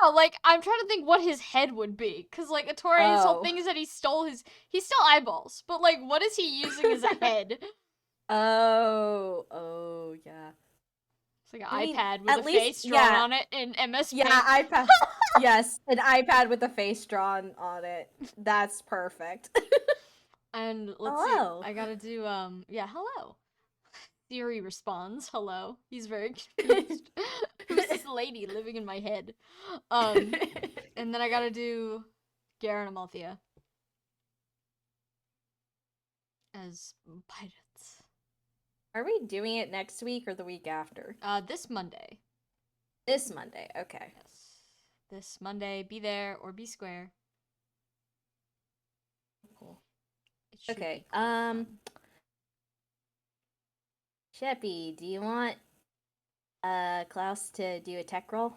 no. Like I'm trying to think what his head would be, cause like Ettore's whole Oh. thing is that he stole eyeballs, but like what is he using as a head? Oh, yeah. It's like an I mean, iPad with at a least- face drawn yeah. on it in MS Yeah, Paint. iPad. Yes, an iPad with a face drawn on it. That's perfect. And let's Hello. see. I gotta do yeah, hello. Siri responds, hello. He's very confused. Who's this lady living in my head? And then I gotta do Garen and Amalthea as pirates. Are we doing it next week or the week after? This Monday. This Monday. Okay. Yes. This Monday, be there or be square. Cool. It should be Okay. cool fun. Sheppy, do you want Klaus to do a tech roll?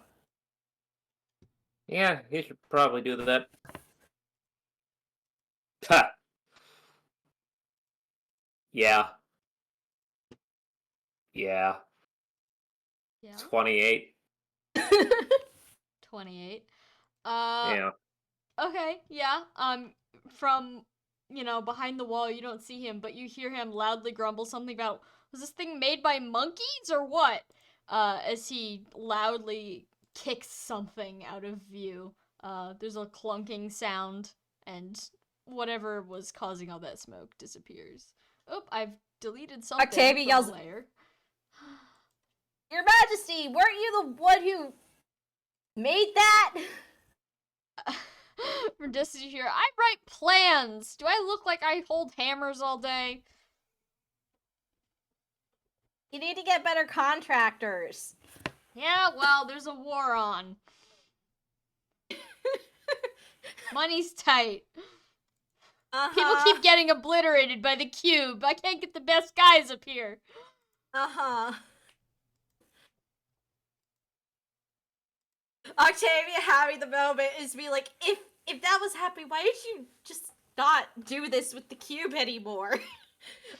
Yeah, he should probably do that. Ha! Yeah. Yeah. Yeah. 28. 28. Yeah. Okay, yeah. From behind the wall, you don't see him, but you hear him loudly grumble something about, was this thing made by monkeys or what? As he loudly kicks something out of view. There's a clunking sound, and whatever was causing all that smoke disappears. Oop, I've deleted something Octavia from yells- the layer. Your Majesty, weren't you the one who made that? From Destiny here, I write plans. Do I look like I hold hammers all day? You need to get better contractors. Yeah, well, there's a war on. Money's tight. People keep getting obliterated by the cube. I can't get the best guys up here. Octavia having the moment is be like, if that was happening, why did you just not do this with the cube anymore?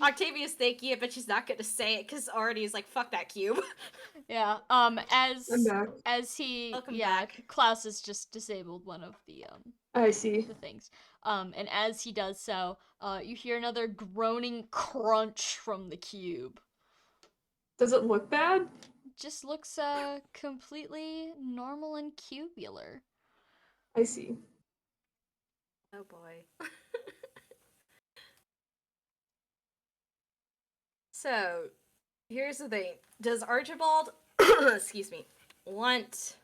Octavia's thinking it, but she's not gonna say it because already is like, fuck that cube. Yeah. I'm back. As he Welcome yeah, back. Klaus has just disabled one of the I see. the things. And as he does so, you hear another groaning crunch from the cube. Does it look bad? Just looks completely normal and cubular. I see. Oh boy. So, here's the thing. Does Archibald, excuse me, want...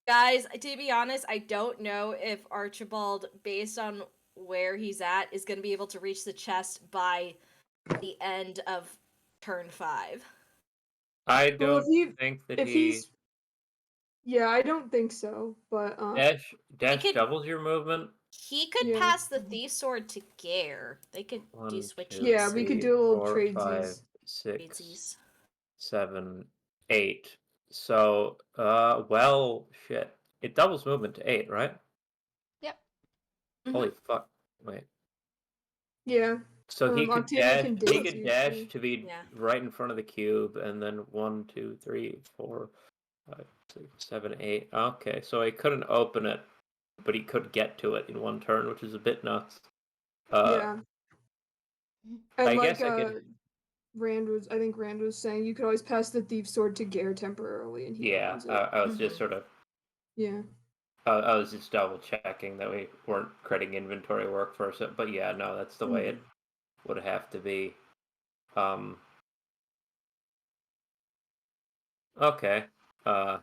Guys, to be honest, I don't know if Archibald, based on where he's at, is going to be able to reach the chest by the end of turn 5. I Well, don't think that if he's, yeah, I don't think so. But dash could- doubles your movement. He could Yeah. pass the thief sword to Gare. They could do 1, switch. 2, Yeah, we could 3, do a little 4, 5, tradesies. 6, Tradesies. 7, 8. So, well, shit. It doubles movement to 8, right? Yep. Holy fuck. Wait. Yeah. So he could Octavia dash. can He dance could you, dash too. to be Yeah. right in front of the cube, and then 1, 2, 3, 4, 5, 6, 7, 8. Okay, so he couldn't open it, but he could get to it in one turn, which is a bit nuts. Yeah. And I like guess I could. I think Rand was saying, you could always pass the thief sword to Gare temporarily, and he Yeah, owns it. I was just sort of. Yeah. I was just double checking that we weren't creating inventory work first, but yeah, no, that's the way it would have to be. Okay. I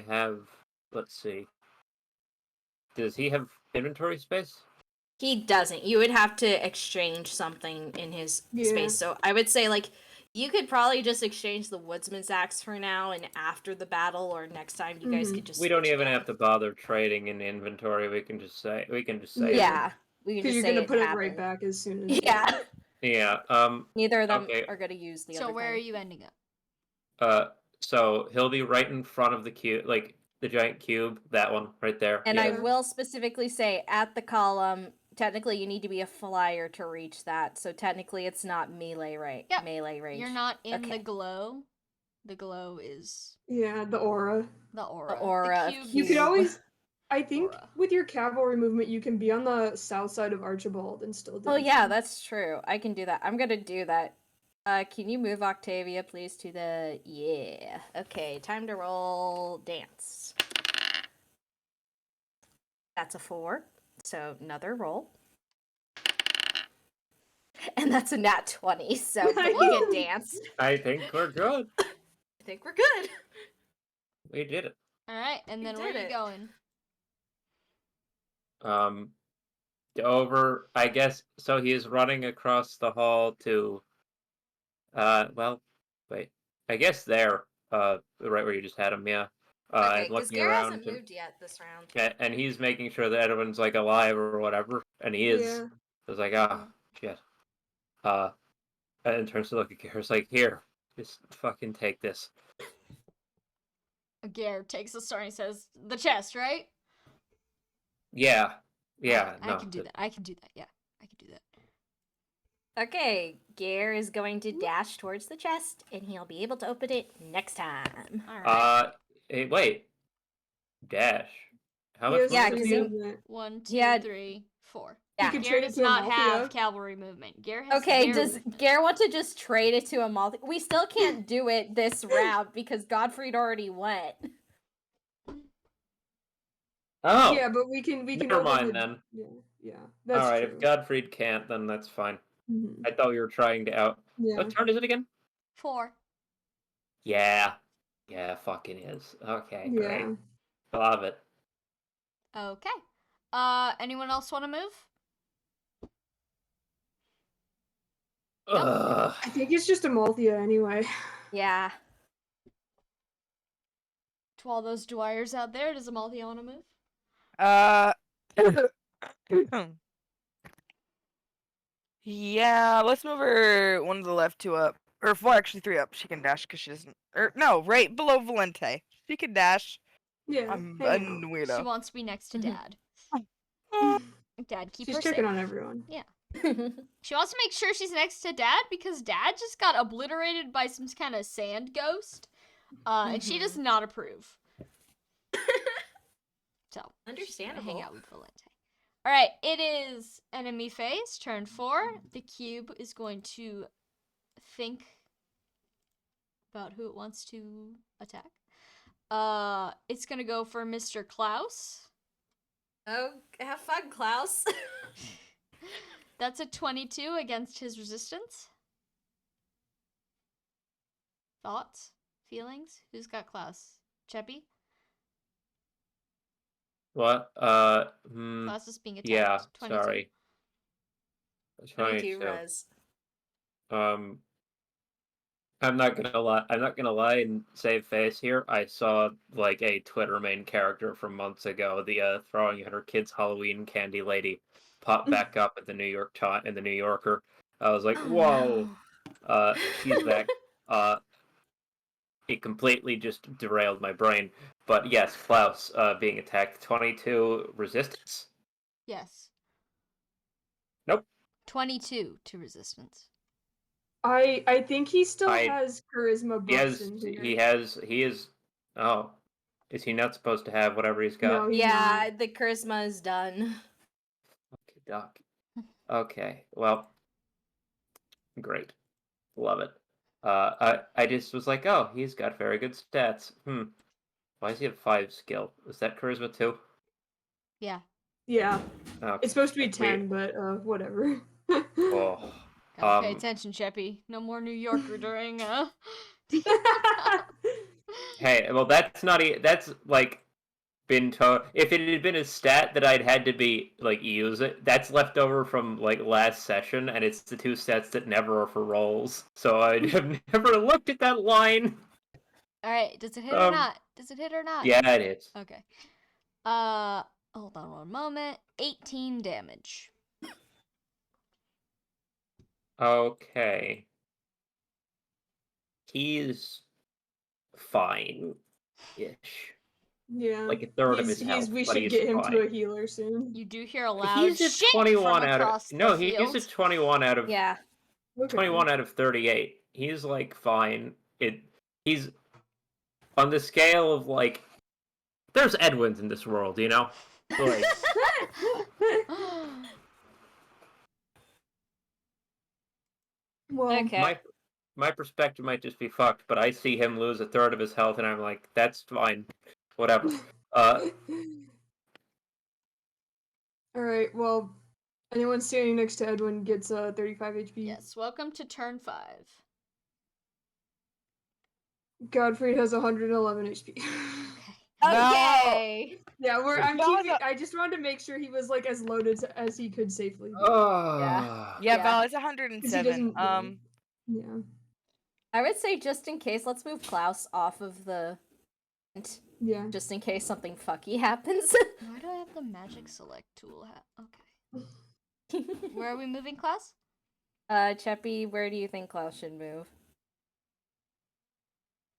have. Let's see. Does he have inventory space? He doesn't. You would have to exchange something in his Yeah. space. So I would say, like, you could probably just exchange the woodsman's axe for now, and after the battle or next time, you guys could just. We don't switch even again. have to bother trading in inventory. We can just say. We can just say. Yeah, we can Because just you're say gonna it put it happened. right back as soon as. Yeah. Yeah. Neither of them Okay. are going to use the So other where are thing. you ending up? So he'll be right in front of the cube, like the giant cube. That one right there. And yeah. I will specifically say at the column, technically you need to be a flyer to reach that. So technically it's not melee Yep. melee range. You're not in Okay. the glow. The glow is Yeah, the aura. the aura. The aura of cube. You could Cube. always. I think Aura. with your cavalry movement, you can be on the south side of Archibald and still do. Oh yeah, that's true. I can do that. I'm gonna do that. Can you move Octavia, please, to the... Yeah. Okay, time to roll dance. That's a 4. So another roll. And that's a nat 20, so but you get dance. I think we're good. I think we're good. We did it. All right, and You then where are did you it. going? Over. I guess so. He is running across the hall to. Well, wait. I guess there. Right where you just had him. Yeah. Okay, and because looking Gare around hasn't him. moved yet this round. And he's making sure that everyone's like alive or whatever, and he is. Yeah. It's like, ah, shit. And turns to look at Garrett's like, here, just fucking take this. Gare takes the star and he says, "The chest, right?" Yeah, yeah, I can do that. I can do that. Yeah, I can do that. Okay, Gare is going to dash towards the chest, and he'll be able to open it next time. All right. Hey, wait. Dash. How He much has Yeah, free because you- movement. 1, 2, Yeah. 3, 4. You Yeah. could Gare trade it does to not have Amalthea. cavalry movement. Gare has Okay, very- does Gare want to just trade it to Amalthea? We still can't do it this round because Godfried already went. Oh, Yeah, but we can. never open mind the- then. Yeah, that's All right, true. if Godfried can't, then that's fine. Mhm. I thought you were trying to out. Yeah. What turn is it again? 4. Yeah. Yeah, fucking is. Okay, Yeah. great. Love it. Okay. Anyone else want to move? Ugh. I think it's just Amalthea anyway. Yeah. To all those dwyers out there, does Amalthea want to move? Yeah, let's move her one to the left, 2 up. Or 4, actually 3 up. She can dash because she doesn't. Or no, right below Valente. She can dash. Yeah. I'm hang a out. She weirdo. wants to be next to Mhm. Dad. Dad, keep She's her checking safe. on everyone. She wants to make sure she's next to Dad because Dad just got obliterated by some kind of sand ghost. And she does not approve. So, Understandable. hang out with Valente. Alright, it is enemy phase, turn 4. The cube is going to think about who it wants to attack. It's gonna go for Mr. Klaus. Oh, have fun, Klaus. That's a 22 against his resistance. Thoughts? Feelings? Who's got Klaus? Cheppy? What? Klaus is being attacked. Yeah, 22. sorry. 22 22. res. I'm not gonna lie. I'm not gonna lie and save face here. I saw like a Twitter main character from months ago, the throwing her kids Halloween candy lady, pop back up at the in the New Yorker. I was like, Oh, whoa, no. she's back. It completely just derailed my brain. But yes, Klaus being attacked. 22 resistance. Yes. Nope. 22 to resistance. I think he still I- has charisma He buffs has. in here. He is. Oh, is he not supposed to have whatever he's got? No, he's Yeah, the charisma is done. Okay, Doc. Okay, well, great, love it. I just was like, oh, he's got very good stats. Why does he have 5 skill? Is that charisma too? Yeah. Yeah, Okay. it's supposed to be that's weird. 10, but whatever. Oh, Gotta pay attention, Sheppy. No more New Yorker during hey, well, that's not. That's like been if it had been a stat that I'd had to be like use it, that's left over from like last session, and it's the 2 stats that never are for rolls. So I have never looked at that line. All right, does it hit or not? Does it hit or not? Yeah, it is. Okay. Hold on one moment. 18 damage. Okay. He's fine-ish. Yeah, Like a third of his health, we but should he's get him fine. to a healer soon. You do hear a loud He's at shit 21 from out across of no. the field. He's at 21 out of Yeah. Okay. 21 out of 38. He's like fine. He's on the scale of like. There's Edwins in this world, you know. Like, Well, Okay. my perspective might just be fucked, but I see him lose a third of his health, and I'm like, that's fine, whatever. All right. Well, anyone standing next to Edwin gets 35 HP. Yes, welcome to turn 5. Godfrey has 111 HP. Okay. Yeah, I'm No, keeping. no. I just wanted to make sure he was like as loaded as he could safely. Be. Oh. Yeah, Yeah. Val, it's 'Cause he 107. doesn't. Yeah. I would say just in case, let's move Klaus off of the Yeah. just in case something fucky happens. Why do I have the magic select tool? Okay. Where are we moving, class? Cheppy, where do you think Klaus should move?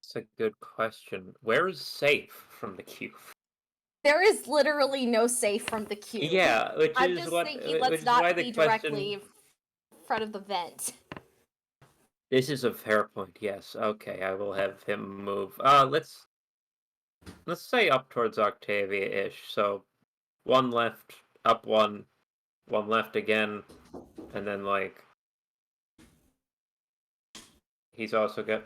That's a good question. Where is safe from the cube? There is literally no safe from the cube. Yeah, which I'm is just what. thinking, Which let's is not why be the question. directly in front of the vent. This is a fair point. Yes. Okay, I will have him move. Let's say up towards Octavia-ish. So, 1 left, up 1, 1 left again, and then like he's also got.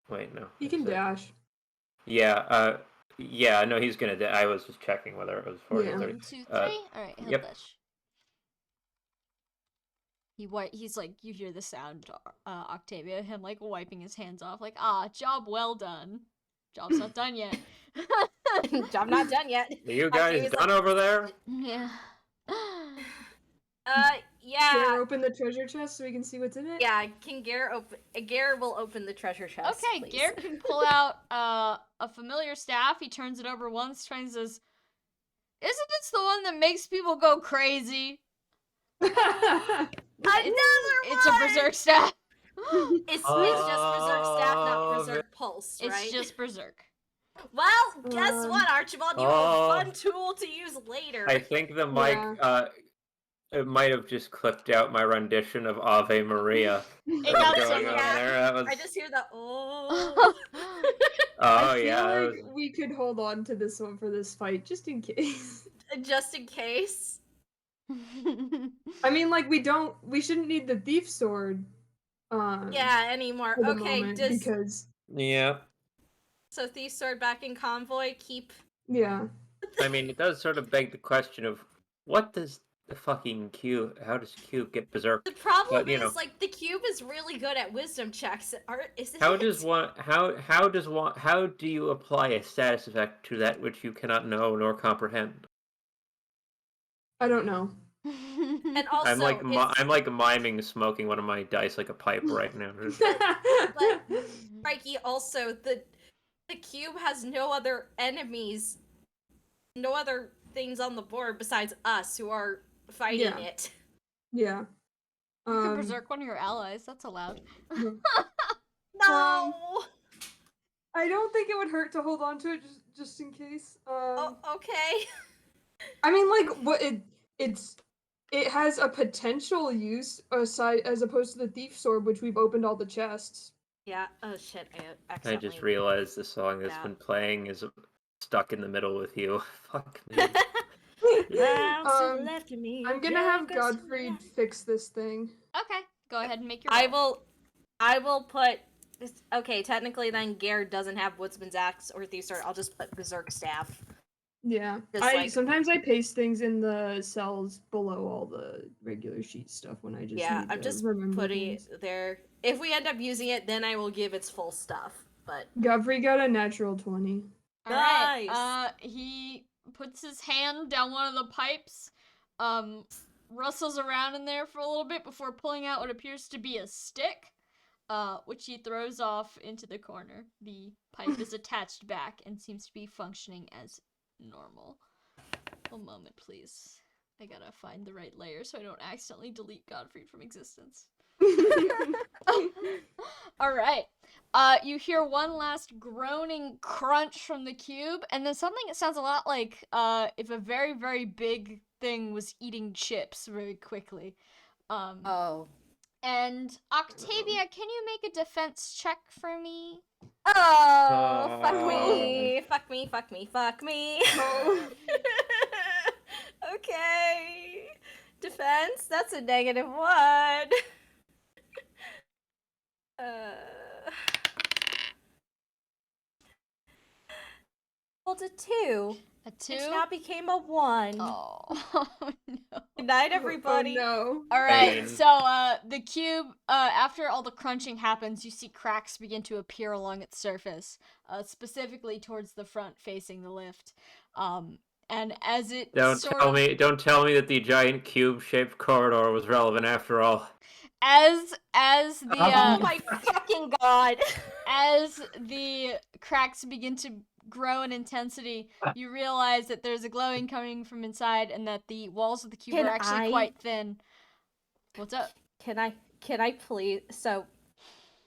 Wait, no. He can dash. Yeah. Yeah. No, he's gonna. I was just checking whether it was 40 Yeah. or 30. 1, 2, 3. All right, he'll yep. dash. He's like, you hear the sound, Octavia, him like wiping his hands off, like, job well done. Job's not done yet. Job not done yet. Are you guys Octavia's done like, over there? Yeah. Yeah. Can I open the treasure chest so we can see what's in it? Yeah, can Gare open? Gare will open the treasure chest. Okay, please. Garrett can pull out a familiar staff. He turns it over once, tries and says, "Isn't this the one that makes people go crazy?" It's a berserk staff. It's just berserk staff, not berserk pulse, right? It's just berserk. Well, guess what, Archibald? You have a fun tool to use later. I think the mic. It might have just clipped out my rendition of Ave Maria. It got Going some. on Yeah. there. That was... I just hear the Oh I feel yeah. like we could hold on to this one for this fight, just in case. just in case. I mean, like we shouldn't need the thief sword. Yeah, anymore. For the Okay, moment, does because Yeah. so thief sword back in convoy keep? yeah. I mean, it does sort of beg the question of what does the fucking cube? How does cube get berserk? The problem But, you is know. like the cube is really good at wisdom checks. Isn't How it? does one? How do you apply a status effect to that which you cannot know nor comprehend? I don't know. And also, I'm like it's- I'm like miming smoking one of my dice like a pipe right now. but Mikey, also the cube has no other enemies, no other things on the board besides us who are fighting Yeah. it. Yeah. You could berserk one of your allies. That's allowed. no. No. I don't think it would hurt to hold on to it just in case. Oh, okay. I mean, like, what it has a potential use aside as opposed to the thief sword, which we've opened all the chests. Yeah. Oh shit. I I accidentally. just realized the song that's Yeah. been playing is stuck in the middle with you. Fuck me. Left of me. I'm gonna have Godfrey fix this thing. Okay, go ahead and make your I roll. will put this. Okay, technically, then Gare doesn't have Woodsman's Axe or Thief Sword. I'll just put Berserk Staff. Yeah, Just sometimes I paste things in the cells below all the regular sheet stuff when I just need I'm to just remember putting things. it there. If we end up using it, then I will give its full stuff. But Godfrey got a natural 20. Alright, Nice. he puts his hand down one of the pipes, rustles around in there for a little bit before pulling out what appears to be a stick, which he throws off into the corner. The pipe is attached back and seems to be functioning as normal. One moment, please. I gotta find the right layer so I don't accidentally delete Godfrey from existence. Alright. You hear one last groaning crunch from the cube, and then something that sounds a lot like if a very, very big thing was eating chips very quickly. Oh. And Octavia, can you make a defense check for me? Oh, fuck Oh. me. Fuck me, fuck me, fuck me. Oh. Okay. Defense, that's a -1. Rolled a 2. A 2? Which now became a 1. Oh, no. Good night, everybody. Oh, All right, Pain. so the cube, after all the crunching happens, you see cracks begin to appear along its surface, specifically towards the front facing the lift. And as it Don't tell me that the giant cube-shaped corridor was relevant after all. as the Oh my fucking god. as the cracks begin to grow in intensity, you realize that there's a glowing coming from inside and that the walls of the cube Can are actually I- quite thin. What's up? Can I please? So,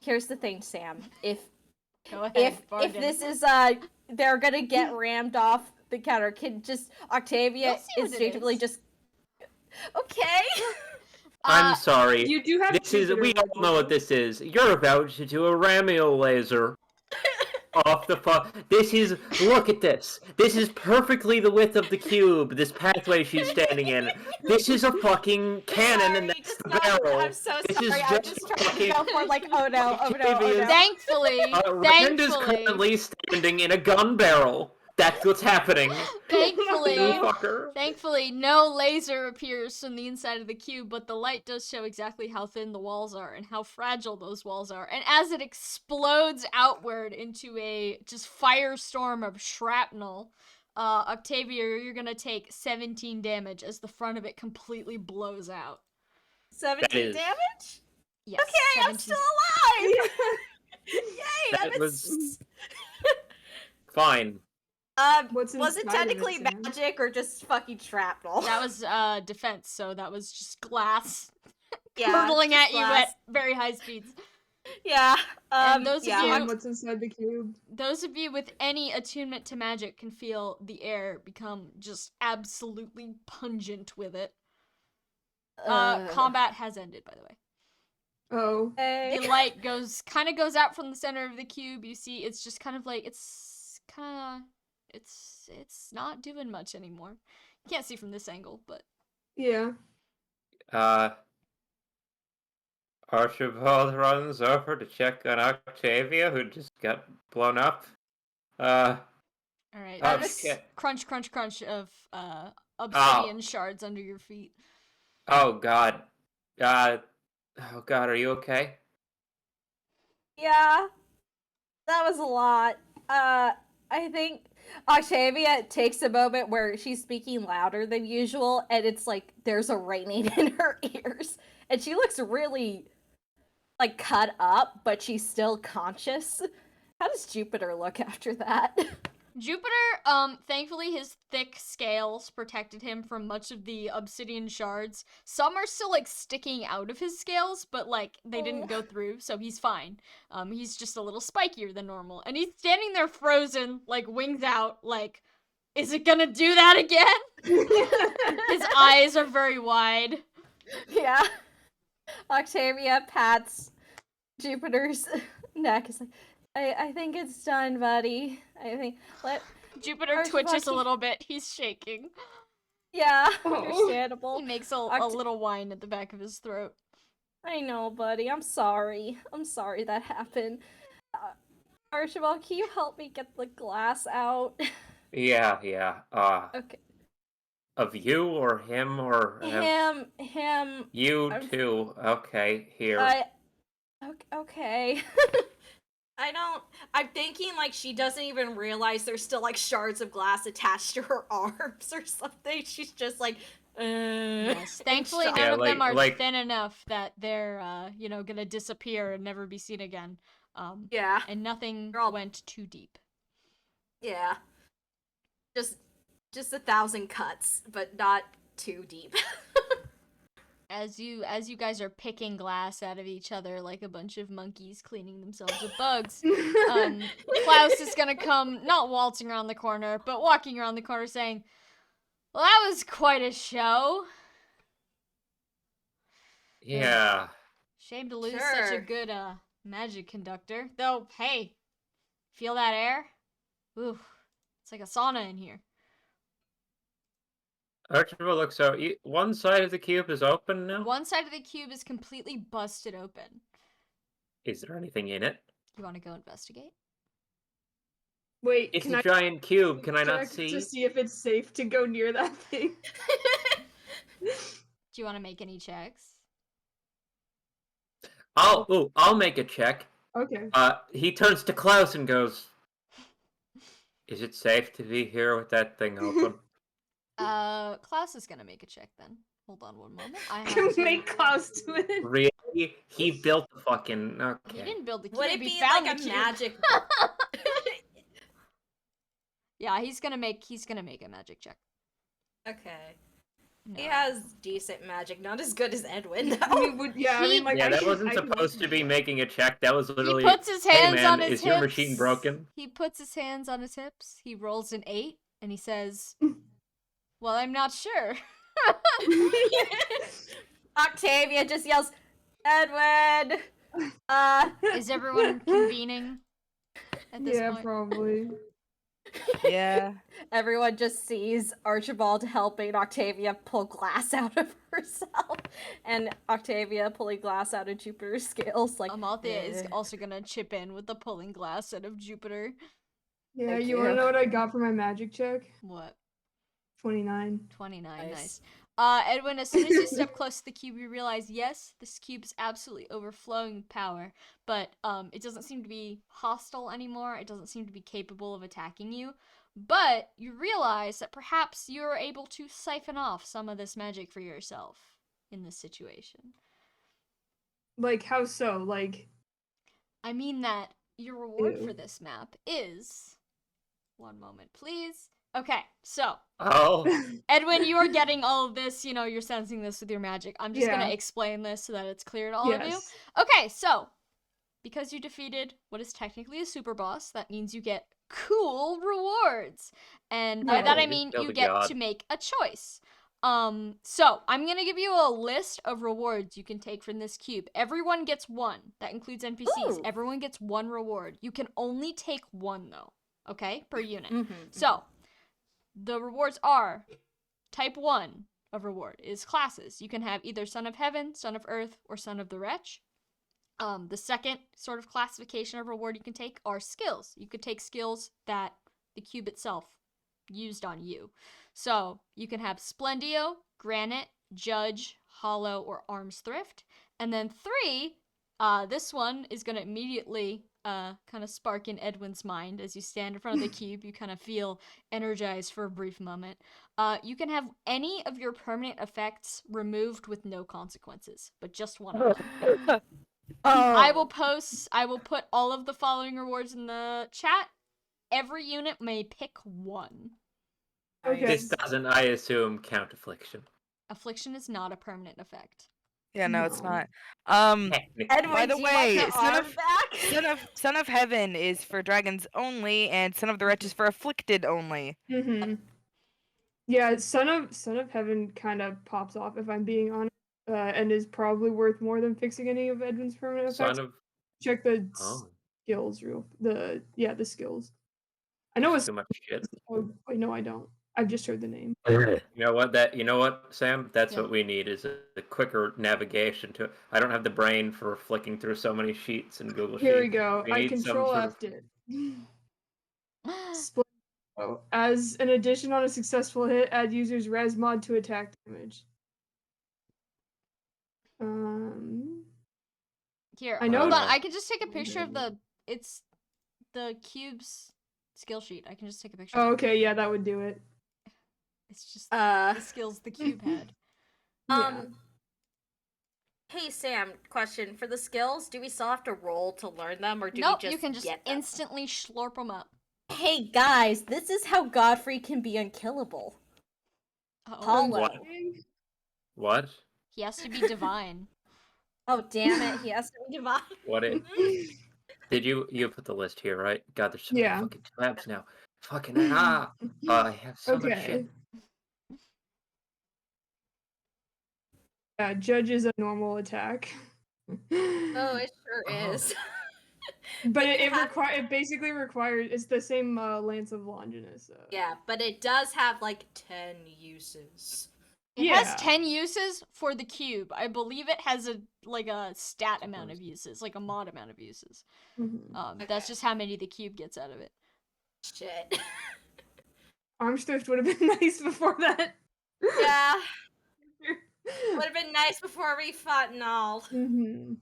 here's the thing, Sam. If Go ahead. if this is they're gonna get rammed off the counter, can just Octavia You'll see what it instinctively is. just okay. I'm sorry. you do have We Jupiter all know what this is. You're about to do a ramio laser. Off the look at this. This is perfectly the width of the cube, this pathway she's standing in. This is a fucking cannon, Sorry, and that's just the go- barrel. I'm so This sorry. is I'm just just trying to go fucking- for like oh no, oh no, oh Octavia's- no. Thankfully, Rand is currently standing in a gun barrel. That's what's happening. Thankfully, You fucker. Thankfully, no laser appears from the inside of the cube, but the light does show exactly how thin the walls are and how fragile those walls are. And as it explodes outward into a just firestorm of shrapnel, Octavia, you're gonna take 17 damage as the front of it completely blows out. 17 is- damage? Yes. Okay, I'm 17 still alive. Yay! That I'm was- Fine. What's was it inside of it, technically Sam? magic or just fucking shrapnel? That was defense, so that was just glass Yeah, hurtling just at you glass. at very high speeds. Yeah. And those of yeah. you- And what's inside the cube? Those of you with any attunement to magic can feel the air become just absolutely pungent with it. Combat has ended, by the way. Oh. Okay. The light goes out from the center of the cube. You see, it's just kind of like it's not doing much anymore. You can't see from this angle, but Yeah. Archibald runs over to check on Octavia, who just got blown up. all right. I'm That's just- crunch, crunch, crunch of obsidian shards under your feet. Oh God. Oh God, are you okay? Yeah. That was a lot. I think Octavia takes a moment where she's speaking louder than usual, and it's like there's a ringing in her ears, and she looks really like cut up, but she's still conscious. How does Jupiter look after that? Jupiter, thankfully his thick scales protected him from much of the obsidian shards. Some are still, like, sticking out of his scales, but, like, they didn't go through, so he's fine. He's just a little spikier than normal. And he's standing there frozen, like, wings out, like, is it gonna do that again? His eyes are very wide. Yeah. Octavia pats Jupiter's neck. It's like, I think it's done, buddy. I think Jupiter Archibald, twitches a little bit. He's shaking. yeah, Oh. understandable. He makes a little whine at the back of his throat. I know, buddy. I'm sorry. I'm sorry that happened. Archibald, can you help me get the glass out? Yeah. Okay. Of you or him or Him. you I'm- too. Okay, here. Okay. I'm thinking like she doesn't even realize there's still like shards of glass attached to her arms or something. She's just like, Yes. Thankfully, shock. none Yeah, of them are like- thin enough that they're, gonna disappear and never be seen again. Yeah. And nothing They're all- went too deep. Yeah. Just 1,000 cuts, but not too deep. As you guys are picking glass out of each other like a bunch of monkeys cleaning themselves with bugs, Klaus is gonna come, not waltzing around the corner, but walking around the corner saying, "Well, that was quite a show. Yeah. Shame to lose such a Sure. good, magic conductor. Though, hey, feel that air? Ooh, it's like a sauna in here." Archibald looks out. One side of the cube is open now. One side of the cube is completely busted open. Is there anything in it? You want to go investigate? Wait, It's can a I giant cube. Can I not check see? to see if it's safe to go near that thing? Do you want to make any checks? I'll make a check. Okay. He turns to Klaus and goes, "Is it safe to be here with that thing open?" Klaus is gonna make a check then. Hold on one moment. I have Can to... make Klaus do it. Really? He built the fucking. He Okay. didn't build the cube. Would it he be found like the a cube. magic? Yeah, he's gonna make a magic check. Okay. No. He has decent magic, not as good as Edwin. I mean, like, Yeah, I that can- wasn't I can supposed to be making a check. That was He literally. puts his Hey hands man, on his is hips. your machine broken? He puts his hands on his hips. He rolls an 8, and he says, "Well, I'm not sure." Octavia just yells, Edwin! Is everyone convening at this Yeah, point? probably. Yeah. Everyone just sees Archibald helping Octavia pull glass out of herself, and Octavia pulling glass out of Jupiter's scales. Like, Amalthea is "Eh." also gonna chip in with the pulling glass out of Jupiter. Yeah, Thank you wanna you. know what I got for my magic check? What? 29. 29, Nice. nice. Edwin, as soon as you step close to the cube, you realize, yes, this cube is absolutely overflowing with power, but it doesn't seem to be hostile anymore. It doesn't seem to be capable of attacking you. But you realize that perhaps you're able to siphon off some of this magic for yourself in this situation. Like, how so? Like, I mean that your reward Ew. for this map is... One moment, please. Okay, so... Oh. Edwin, you are getting all of this, you're sensing this with your magic. I'm just Yeah. gonna explain this so that it's clear to all of you. yes. Okay, so, because you defeated what is technically a super boss, that means you get cool rewards. And by Yeah. that I You mean killed you a get god. to make a choice. So, I'm gonna give you a list of rewards you can take from this cube. Everyone gets one. That includes NPCs. Ooh. Everyone gets one reward. You can only take one, though. Okay? Per unit. Mhm, So, the rewards are type 1 of reward is classes. You can have either Son of Heaven, Son of Earth, or Son of the Wretch. The second sort of classification of reward you can take are skills. You could take skills that the cube itself used on you. So you can have Splendio, Granite, Judge, Hollow, or Arms Thrift. And then 3, this one is going to immediately kind of spark in Edwin's mind as you stand in front of the cube. You kind of feel energized for a brief moment. You can have any of your permanent effects removed with no consequences, but just one of them. I Oh. will put all of the following rewards in the chat. Every unit may pick one. Okay. This doesn't, I assume, count affliction. Affliction is not a permanent effect. Yeah, no, it's No. not. Technically. Edwin, By the do you want way, your arm back? Son of Heaven is for dragons only, and Son of the Wretch is for afflicted only. Mm-hmm. Yeah, Son of Heaven kind of pops off if I'm being honest, and is probably worth more than fixing any of Edwin's permanent effects. Son of. Check the Oh, skills the skills. I know there's it's too much shit. oh wait, no, I don't. I've just heard the name. You know what? You know what, Sam? That's Yeah. what we need is a quicker navigation to. I don't have the brain for flicking through so many sheets in Google Here we Sheets. go. We I need some control sort of- F'd it. Split. Oh, as an addition on a successful hit, add user's res mod to attack damage. Here, I know- hold on. Uh, I can just take a picture of it's the cube's skill sheet. I can just take a picture. Oh, of it. okay, yeah, that would do it. It's just the skills the cube had. Yeah. Hey Sam, question for the skills. Do we still have to roll to learn them, or do Nope, we just you can just get them? instantly slurp them up. Hey guys, this is how Godfrey can be unkillable. Uh-oh. Hollow. What? What? He has to be divine. Oh damn it, he has to be divine. What it? Did you put the list here, right? God, there's so many Yeah. fucking tabs now. Fucking I have so much Okay. shit. Yeah, judge is a normal attack. Oh, it sure Oh. is. But Like, it basically requires it's the same Lance of Longinus. Yeah, but it does have like 10 uses. It Yeah. has 10 uses for the cube. I believe it has a stat amount of uses, like a mod amount of uses. Mhm. That's Okay. just how many the cube gets out of it. Shit. Armstrift would have been nice before that. Yeah, would have been nice before we fought Null. Mm-hmm.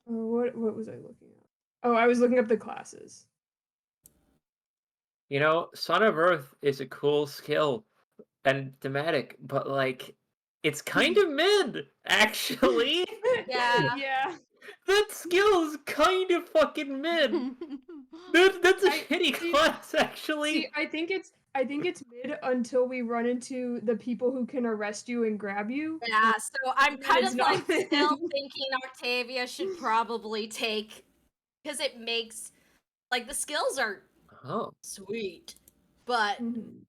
What was I looking at? Oh, I was looking up the classes. You know, Son of Earth is a cool skill and thematic, but like, it's kind of mid, actually. Yeah. Yeah. That skill is kind of fucking mid. That's a shitty see- class, actually. See, I think it's mid until we run into the people who can arrest you and grab you. Yeah, so I'm Then kind it's of like not. still thinking Octavia should probably take, because it makes, like, the skills are Oh, sweet, but Mhm.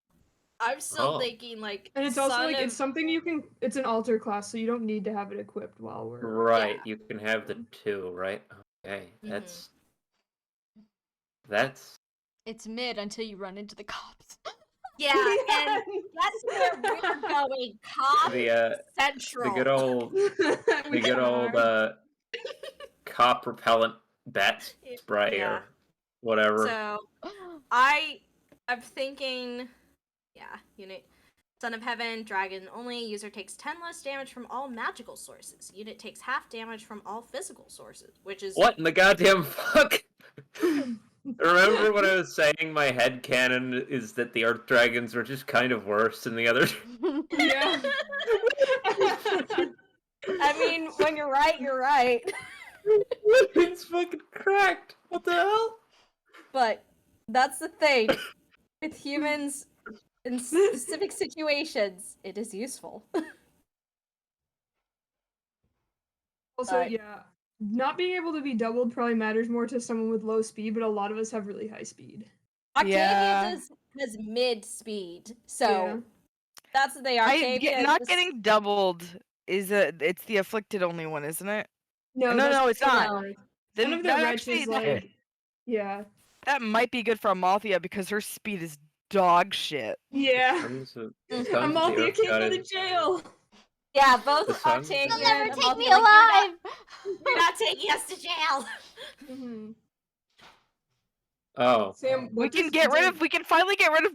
I'm still Oh. thinking like, And it's also Son like of... it's something you can. It's an alter class, so you don't need to have it equipped while we're. right. You can have the two, right? Okay, Mhm. that's It's mid until you run into the cops. Yeah, and that's where we're going. Cop the Central. good old We good old are. cop repellent bat spray Yeah. or whatever. So I'm thinking, yeah, unit Son of Heaven, dragon only. User takes 10 less damage from all magical sources. Unit takes half damage from all physical sources, which is What in the goddamn fuck? Remember when I was saying my headcanon is that the Earth Dragons are just kind of worse than the other? Yeah. I mean, when you're right, you're right. It's fucking cracked. What the hell? But that's the thing. With humans in specific situations, it is useful. Also, But- yeah, not being able to be doubled probably matters more to someone with low speed, but a lot of us have really high speed. Octavia Yeah. has mid speed, so Yeah. that's the thing. Octavia is Not just- getting doubled it's the afflicted only one, isn't it? No, No, that's no, it's not. One Then of the that wretches, actually like, yeah, that might be good for Amalthea because her speed is dog shit. yeah. Sons of Amalthea Earth can't go to Goddess. jail. Yeah, both The sun- Octavia You'll and never take Amalthea me are like, alive. You're not taking us to jail. Mhm. Oh, Sam, We what can does- we can finally get rid of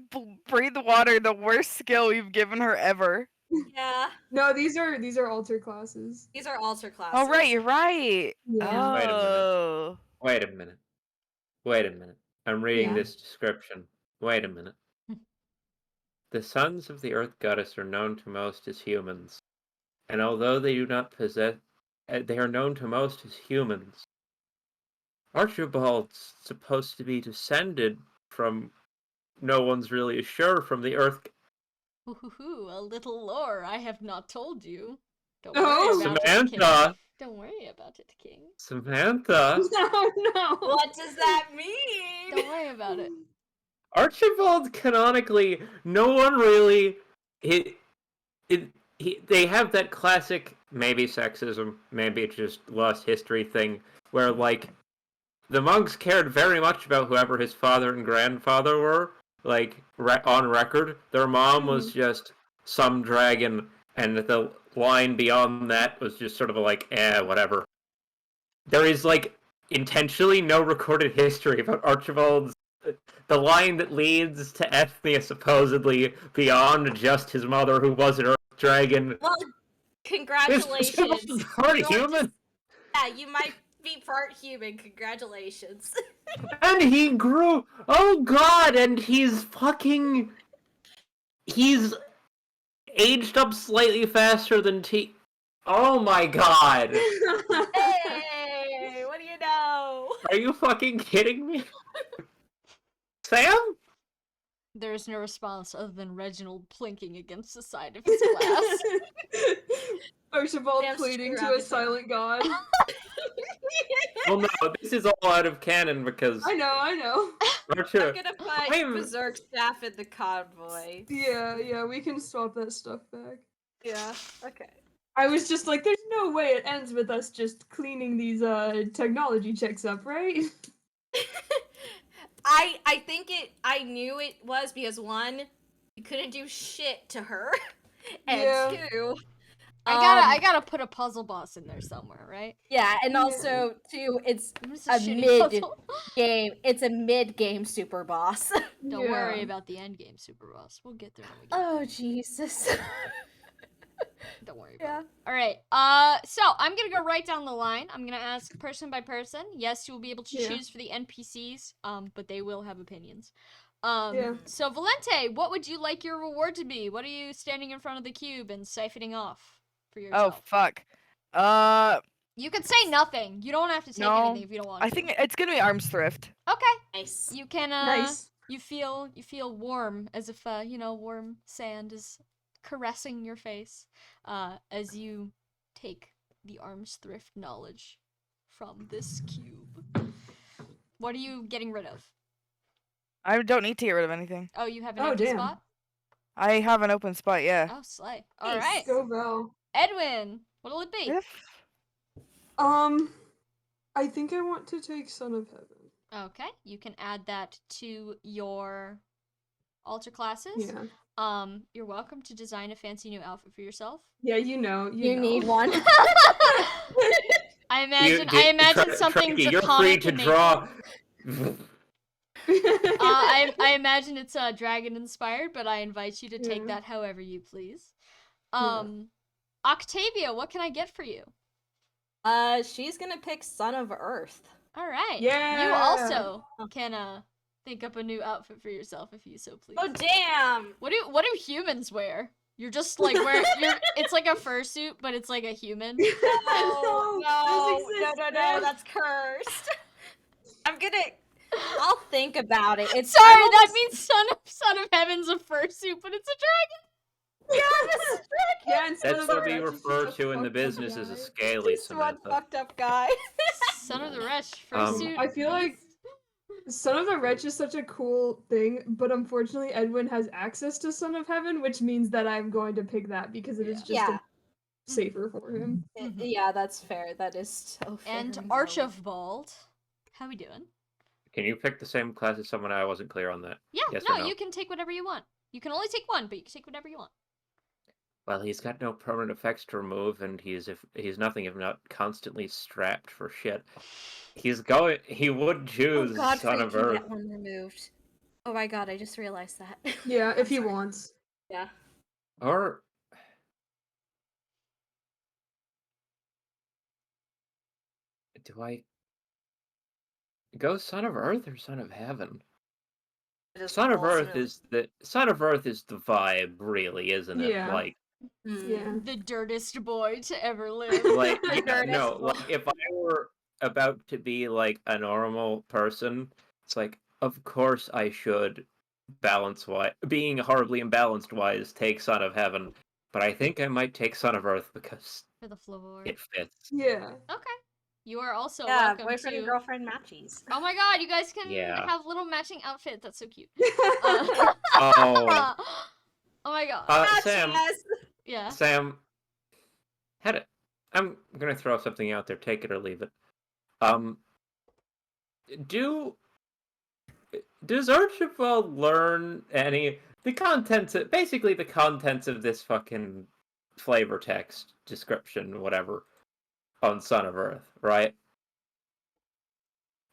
Breathe the Water, the worst skill we've given her ever. Yeah, No, these are alter classes. these are alter classes. Oh right, you're right. Yeah. Wait a minute. Oh. wait a minute. Wait a minute. I'm reading Yeah. this description. Wait a minute. The sons of the Earth Goddess are known to most as humans, and although they do not possess they are known to most as humans. Archibald's supposed to be descended from, no one's really sure, from the Earth. Ooh, a little lore I have not told you. Don't Oh. worry about it, King. Samantha! Don't worry about it, King. Samantha! No. What does that mean? Don't worry about it. Archibald, canonically, no one really. They have that classic, maybe sexism, maybe it's just lost history thing, where, like, the monks cared very much about whoever his father and grandfather were. Like, on record, their mom was just some dragon, and the line beyond that was just sort of like, whatever. There is, like, intentionally no recorded history about Archibald's. The line that leads to Ethnia supposedly beyond just his mother, who was an Earth dragon. Well, congratulations. Part You're human. Yeah, you might be part human. Congratulations. And he grew. Oh god, and he's aged up slightly faster than T. Oh my god. Hey, what do you know? Are you fucking kidding me? Sam? There's no response other than Reginald plinking against the side of his glass. Archibald Sam's pleading true to a avatar. silent god. Well, no, this is all out of canon because I know. I'm Archer. gonna put I'm- Berserk staff in the convoy. Yeah, we can swap that stuff back. Yeah. Okay. I was just like, there's no way it ends with us just cleaning these technology checks up, right? I think I knew it was because one, you couldn't do shit to her, and Yeah. two, I gotta put a puzzle boss in there somewhere, right? yeah, and Yeah. also two, it's It was a shitty mid puzzle. game. It's a mid game super boss. Don't worry about the end game, Super Boss. We'll get there when we get Oh Jesus. there. Don't worry about Yeah. it. Alright, so I'm gonna go right down the line. I'm gonna ask person by person. Yes, you will be able to Yeah. choose for the NPCs, but they will have opinions. Yeah. So Valente, what would you like your reward to be? What are you standing in front of the cube and siphoning off for Oh yourself? fuck. You can say nothing. You don't have to take No, anything if you don't want I to. think it's gonna be arms thrift. Okay. Nice. You can Nice. you feel warm as if warm sand is caressing your face as you take the arms thrift knowledge from this cube. What are you getting rid of? I don't need to get rid of anything. Oh, you have an Oh, empty damn. spot? I have an open spot, yeah. Oh, slay. All Nice. right. Go Val. Edwin, what'll it be? I think I want to take Son of Heaven. Okay, you can add that to your altar classes. Yeah. You're welcome to design a fancy new outfit for yourself. Yeah, you know. You need one. I imagine something Tricky, draconic you're free to in draw. nature. I imagine it's dragon inspired, but I invite you to take Yeah. that however you please. Yeah. Octavia, what can I get for you? She's gonna pick Son of Earth. All right. Yeah. You also can think up a new outfit for yourself if you so please. Oh damn! What do humans wear? You're just like it's like a fursuit, but it's like a human. No, those exist, no, man. that's cursed. I'll think about it. It's Sorry, I'm that almost- means son of heaven's a fursuit, but it's a Yeah, this is Yeah, and Son That's of what we Wretch is just refer a to in the fucked up business as a guy. scaly just one Samantha. fucked up guy. son of the wretch Um, fursuit. I feel like Son of the Wretch is such a cool thing, but unfortunately Edwin has access to Son of Heaven, which means that I'm going to pick that because it is just Yeah. safer for him. Mhm. Yeah, that's fair. That is so fair. And and Archibald, how we doing? Can you pick the same class as someone? I wasn't clear on that. Yeah, Yes no, or no? you can take whatever you want. You can only take one, but you can take whatever you want. Well, he's got no permanent effects to remove, and he's nothing if not constantly strapped for shit. He would Oh choose god, Son Freak of can Earth. get one removed. Oh my god, I just realized that. Yeah, if I'm he sorry. wants. Yeah. Or do I go Son of Earth or Son of Heaven? It is Son of Earth ultimately- is the vibe, really, isn't it? Yeah. Like Yeah. The dirtest boy to ever live. Like, yeah, Nerdist no, boy. like if I were about to be like a normal person, it's like, of course I should being horribly imbalanced wise take Son of Heaven, but I think I might take Son of Earth because For the floor. it fits. Yeah. Okay. You are also Yeah, welcome boyfriend to. and girlfriend matchies. Oh my god, you guys can Yeah. have little matching outfits. That's so cute. Oh, Oh my god. Sam, Matchies! Yeah. Sam, I'm gonna throw something out there. Take it or leave it. Do Does Archibald learn basically the contents of this fucking flavor text description, whatever, on Son of Earth, right?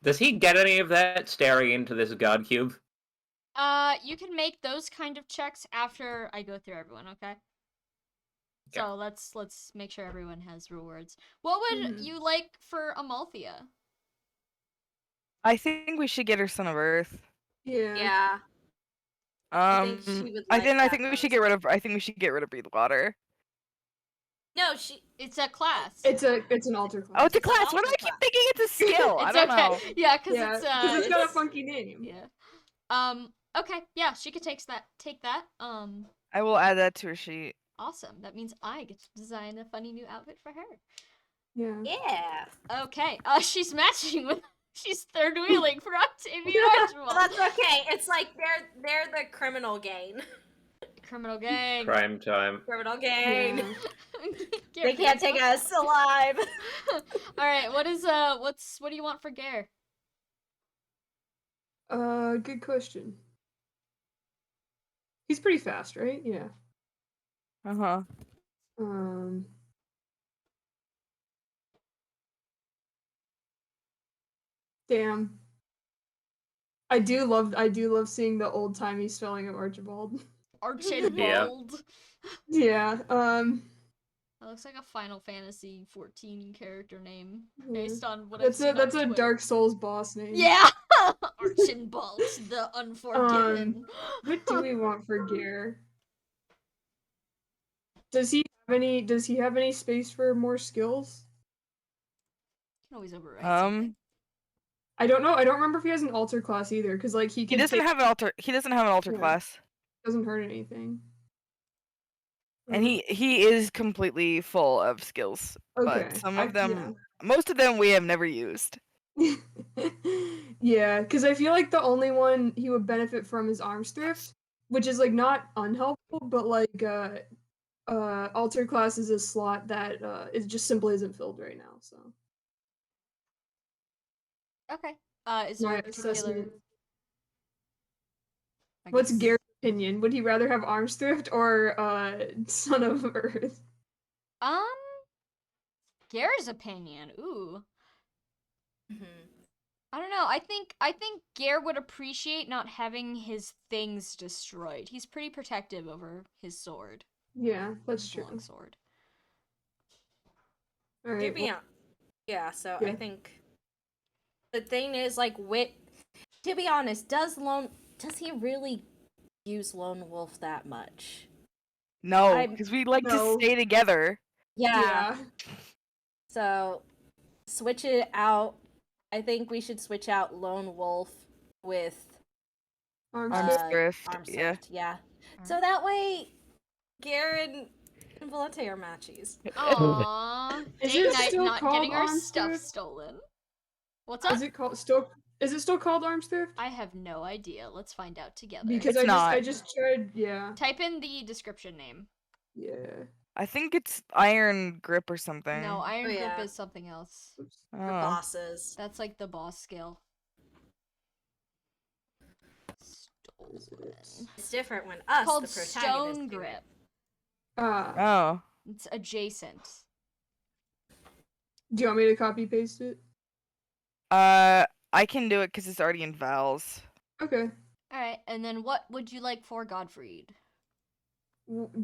Does he get any of that staring into this god cube? You can make those kind of checks after I go through everyone, okay? So let's make sure everyone has rewards. What would Mhm. you like for Amalthea? I think we should get her Son of Earth. Yeah. Yeah. I think she would like I that think we most. should get rid of. I think we should get rid of Breathe Water. No, she. It's a class. It's an alter class. Oh, it's a It's an class. Why do I alter keep class. thinking it's a skill? I It's don't okay. know. Yeah, because Yeah, it's it's got a funky name. Yeah. Okay. Yeah, she could take that. I will add that to her sheet. Awesome. That means I get to design a funny new outfit for her. Yeah. Yeah. Okay. She's matching with. She's third wheeling for Octavia Well, Archibald. that's okay. It's like they're the criminal gang. Criminal gang. Crime time. Criminal gang. Yeah. They can't take us alive. All right. What do you want for Gare? Good question. He's pretty fast, right? Yeah. Uh-huh. Damn. I do love seeing the old timey spelling of Archibald. Archibald. Yeah. That looks like a Final Fantasy 14 character name Yeah. based on what I've That's seen on a Twitter. Dark Souls boss name. Yeah, Archibald the Unforgiven. What do we want for Gear? Does he have any space for more skills? Can always override something. I don't know. I don't remember if he has an alter class either, because like He doesn't have an alter. He doesn't have an alter Yeah. class, doesn't hurt anything. and he is completely full of skills. Okay. But some of them, most of them, we have never used. Yeah. Yeah, because I feel like the only one he would benefit from is Arms Thrift, which is like not unhelpful, but like alter class is a slot that it just simply isn't filled right now. So Okay. Is there my a particular? assessment. I What's guess- Gary's opinion? Would he rather have Arms Thrift or Son of Earth? Gare's opinion. Ooh. Mhm. I don't know. I think Gare would appreciate not having his things destroyed. He's pretty protective over his sword. Yeah, that's His true. long sword. All right. To be hon- yeah, so Yeah. I think the thing is like to be honest, does he really use Lone Wolf that much? No, I'm- because we like No. to stay together. Yeah. So switch it out. I think we should switch out Lone Wolf with Arms Arms Thrift. Thrift, Arm yeah. Thrift, yeah. So that way Garen and Volante are matchies. Aww. Is Date it night still not called getting our Arms stuff Thrift? stolen. What's up? Is it still called Arms Thrift? I have no idea. Let's find out together. Because It's I not. just tried. Yeah. Type in the description name. Yeah. I think it's Iron Grip or something. No, Iron Grip yeah. is something else. Oops. For Oh. bosses. That's like the boss skill. Stolen. It's different when us, Called the protagonist, Stone do it. Grip. Oh. It's adjacent. Do you want me to copy paste it? I can do it because it's already in Val's. Okay. Alright, and then what would you like for Godfried?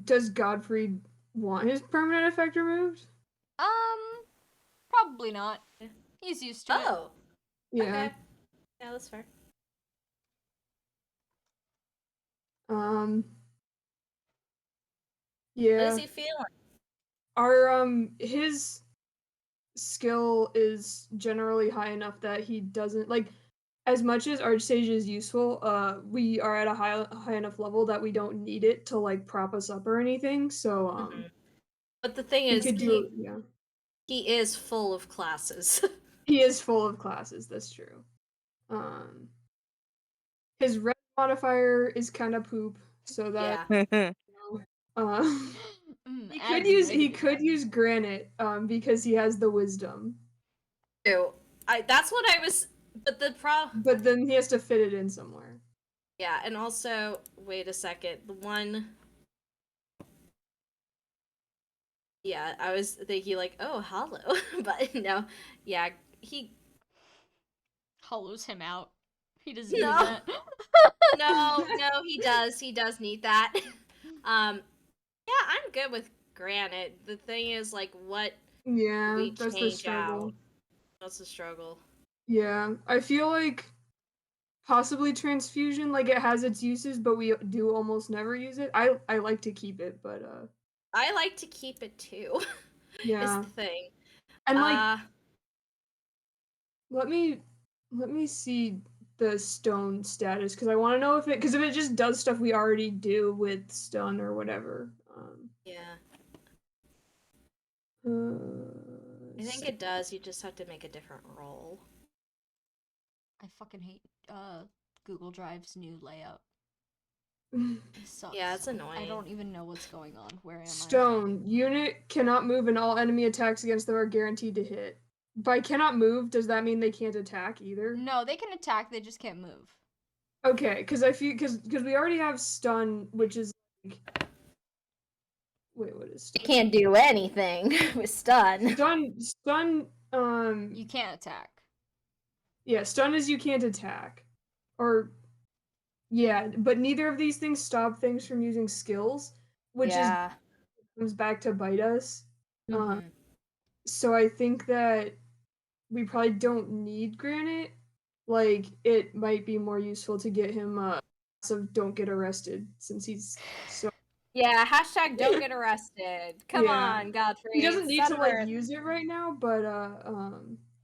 Does Godfrey want his permanent effect removed? Probably not. He's used to it. Oh. Yeah. Okay. Yeah, that's fair. Yeah. What is he feeling? Our his skill is generally high enough that he doesn't like as much as Archsage is useful, we are at a high enough level that we don't need it to like prop us up or anything. So But the thing he is, could do yeah. he is full of classes. He is full of classes, that's true. His red modifier is kind of poop, so that yeah. he could use granite because he has the wisdom. True. That's what I was. But the problem. But then he has to fit it in somewhere. Yeah, and also, wait a second. The one. Yeah, I was thinking like, oh, hollow, but no. Yeah, he. Hollows him out. He doesn't need No. that. No, he does. He does need that. Yeah, I'm good with granite. The thing is, like, what Yeah, we that's the change struggle. out. That's the struggle. Yeah, I feel like possibly transfusion, like it has its uses, but we do almost never use it. I like to keep it, but I like to keep it too. yeah. Is the thing. And like let me see the stone status because I want to know if it just does stuff we already do with stun or whatever. Yeah. I think So- it does. You just have to make a different roll. I fucking hate Google Drive's new layout. It sucks. Yeah, it's annoying. I don't even know what's going on. Where am I? Stone unit cannot move, and all enemy attacks against them are guaranteed to hit. By cannot move, does that mean they can't attack either? No, they can attack. They just can't move. Okay, because I feel because we already have stun, which is like wait, what is You stun? can't do anything with stun. Stun. You can't attack. Yeah, stun is you can't attack, or yeah, but neither of these things stop things from using skills, which comes back to bite us. Mhm. So I think that we probably don't need granite. Like it might be more useful to get him so don't get arrested since he's so Yeah, hashtag don't get arrested. Come Yeah. on, Godfrey. he doesn't need Son to of like Earth. use it right now, but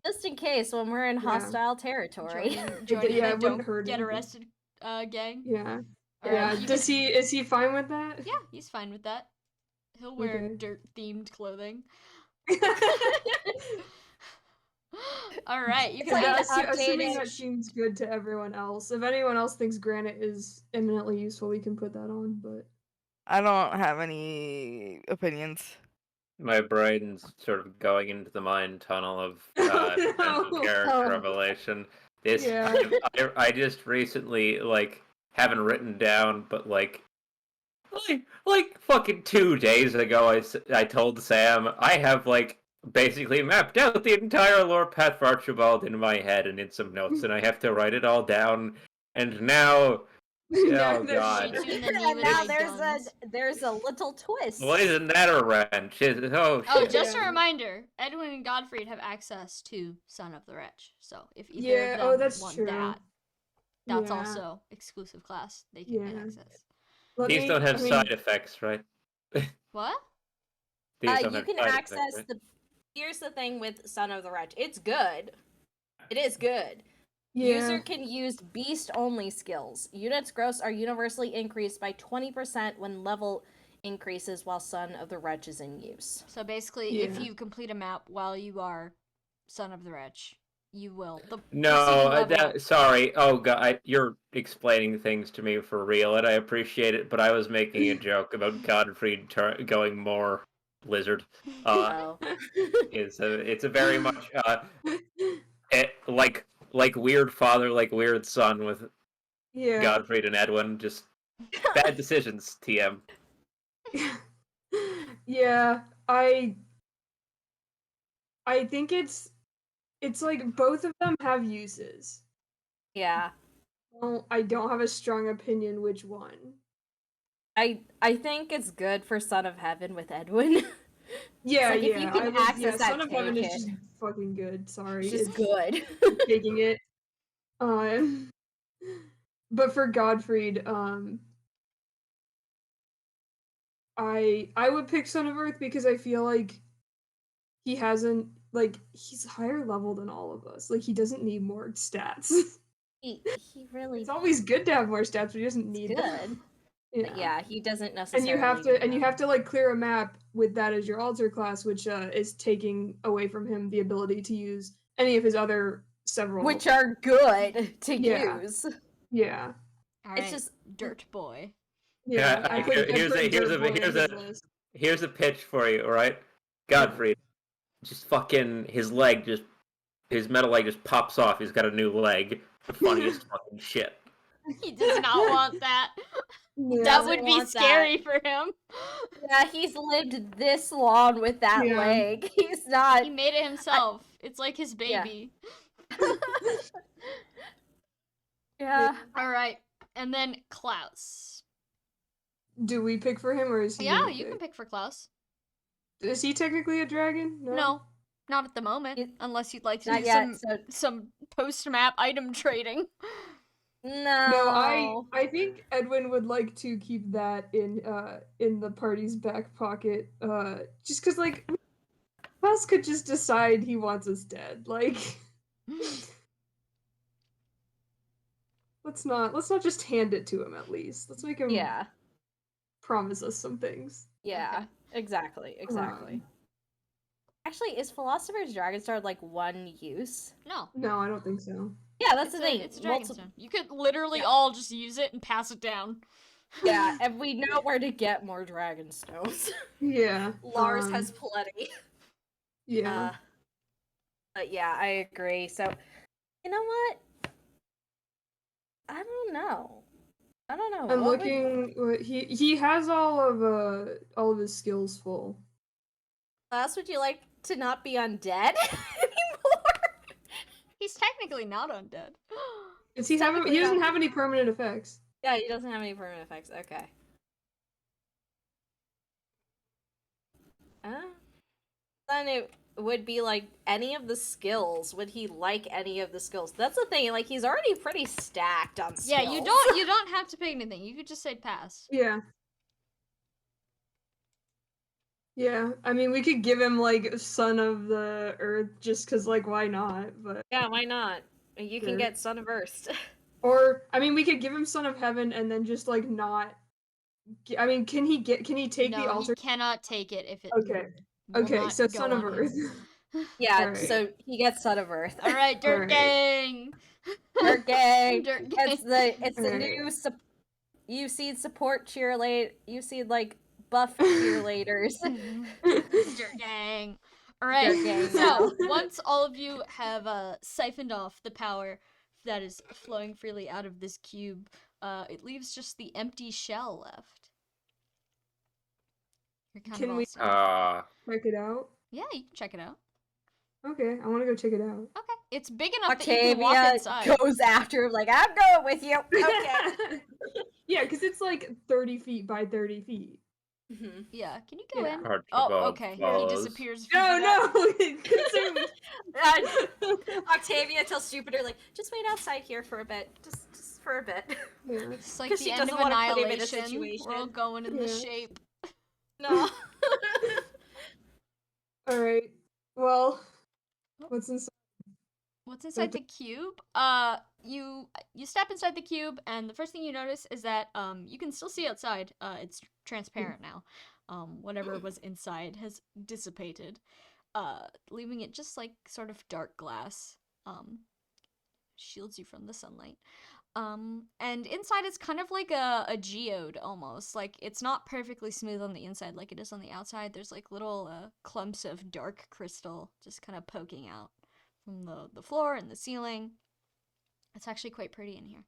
Just in case when we're in Yeah. hostile territory. Joining yeah, the it wouldn't don't hurt get anything. arrested gang. Yeah. All Yeah. right, you Is he fine with that? Yeah, he's fine with that. He'll wear Okay. dirt themed clothing. All right, you It's can like have an assuming updated- that seems good to everyone else. If anyone else thinks granite is eminently useful, we can put that on. But I don't have any opinions. My brain's sort of going into the mind tunnel of potential No. character Oh. revelation. This Yeah. I just recently like haven't written down, but like fucking 2 days ago, I told Sam I have like basically mapped out the entire lore path for Archibald in my head and in some notes, and I have to write it all down. And now, Yeah, oh there's- god, Stay tuned, then And now Guns. there's a little twist. well, isn't that a wrench? Oh, Shit. just a Yeah. reminder: Edwin and Godfried have access to Son of the Wretch. So if either Yeah, of them oh, that's want true. that's Yeah. also exclusive class they can Yeah. access. These don't have side effects, right? What? These don't You have can side access effects, right? the. Here's the thing with Son of the Wretch. It's good. It is good. Yeah. User can use beast-only skills. Units' gross are universally increased by 20% when level increases while Son of the Wretch is in use. So basically, if Yeah. you complete a map while you are Son of the Wretch, you will. The No, preceding level- sorry. Oh god, you're explaining things to me for real, and I appreciate it. But I was making a joke about Godfrey going more lizard. Oh. It's a very much like weird father, like weird son with Yeah. Godfrey and Edwin. Just bad decisions. TM. Yeah, I think it's like both of them have uses. Yeah. Well, I don't have a strong opinion which one. I think it's good for Son of Heaven with Edwin. Yeah, like, if yeah. you can I was, access yeah, that Son of Heaven is take just fucking good. Sorry, It's just it's good. taking it. But for Godfried, I would pick Son of Earth because I feel like he hasn't he's higher level than all of us. Like he doesn't need more stats. He really It's always good to have more stats, but he doesn't is need them. good. But yeah, he doesn't And necessarily. you have to like clear a map with that as your altar class, which is taking away from him the ability to use any of his other several, which are good to Yeah. use. Yeah. All right, It's just Dirt Boy. Yeah. I put here's Dirt Boy on his list. here's a pitch for you, all right? Godfrey, just fucking his metal leg just pops off. He's got a new leg. The funniest fucking shit. He does not want that. Yeah. That would be want scary for him. Yeah, he's lived this long with that Yeah. leg. He's not. He made it himself. It's like his Yeah. baby. Yeah. All right, and then Klaus. Do we pick for him or is he? Yeah, gonna you can pick? pick for Klaus. Is he technically a dragon? No, not at the moment, It- unless you'd like to Not do yet. So some post-map item trading. no. No, I think Edwin would like to keep that in the party's back pocket. Just because like Klaus could just decide he wants us dead. Like let's not just hand it to him at least. Let's make him Yeah. promise us some things. Yeah. Okay. Exactly. Actually, is Philosopher's Dragonstar like one use? No, No, I don't think so. Yeah, that's the it's thing. it's a Dragonstone. You could literally Yeah. all just use it and pass it down. Yeah, and we know where to get more Dragonstones. Yeah. Lars has plenty. Yeah. But yeah, I agree. So, you know what? I don't know. I'm What would- looking. He has all of his skills full. Klaus, would you like to not be undead anymore? He's technically not undead. Does he have? He Technically doesn't not. have any permanent effects. Yeah, he doesn't have any permanent effects. Okay. Then it would be like any of the skills. Would he like any of the skills? That's the thing. Like he's already pretty stacked on skills. Yeah, you don't have to pick anything. You could just say pass. Yeah. Yeah, I mean, we could give him like Son of the Earth just because, like, why not? But Yeah, why not? You can Sure. get Son of Earth. or I mean, we could give him Son of Heaven and then just like not. I mean, can he take No, the altar? he cannot take it if it. Okay. will Okay, not so go Son of on him. Earth. Yeah, Alright. so he gets Son of Earth. All right, Dirt Alright. Gang. Dirt gang. Dirt It's the Alright. new you see support cheerlead. You see like buff cheerleaders. Dirt Gang. All right. Dirt gang. So once all of you have siphoned off the power that is flowing freely out of this cube, it leaves just the empty shell left. You're kind Can of we- all set. Check it out. Yeah, you can check it out. Okay, I want to go check it out. Okay, it's big enough that you can walk Octavia inside. goes after him like I'm going with you. Okay. Yeah, because it's like 30 feet by 30 feet. Mhm. Yeah, can you go Yeah. in? Hard to Oh, go okay. He follows. disappears. if you No, do that. no. Octavia tells Jupiter like just wait outside here for a bit. Just for a bit. Yeah. It's like 'Cause the she end doesn't of wanna put him in a Annihilation. situation. We're all going in the Yeah. shape. No. All right. Well, what's inside? What's inside the cube? You step inside the cube, and the first thing you notice is that you can still see outside. It's transparent now. Whatever was inside has dissipated, leaving it just like sort of dark glass. Shields you from the sunlight. And inside it's kind of like a geode almost. Like it's not perfectly smooth on the inside like it is on the outside. There's like little clumps of dark crystal just kind of poking out from the floor and the ceiling. It's actually quite pretty in here.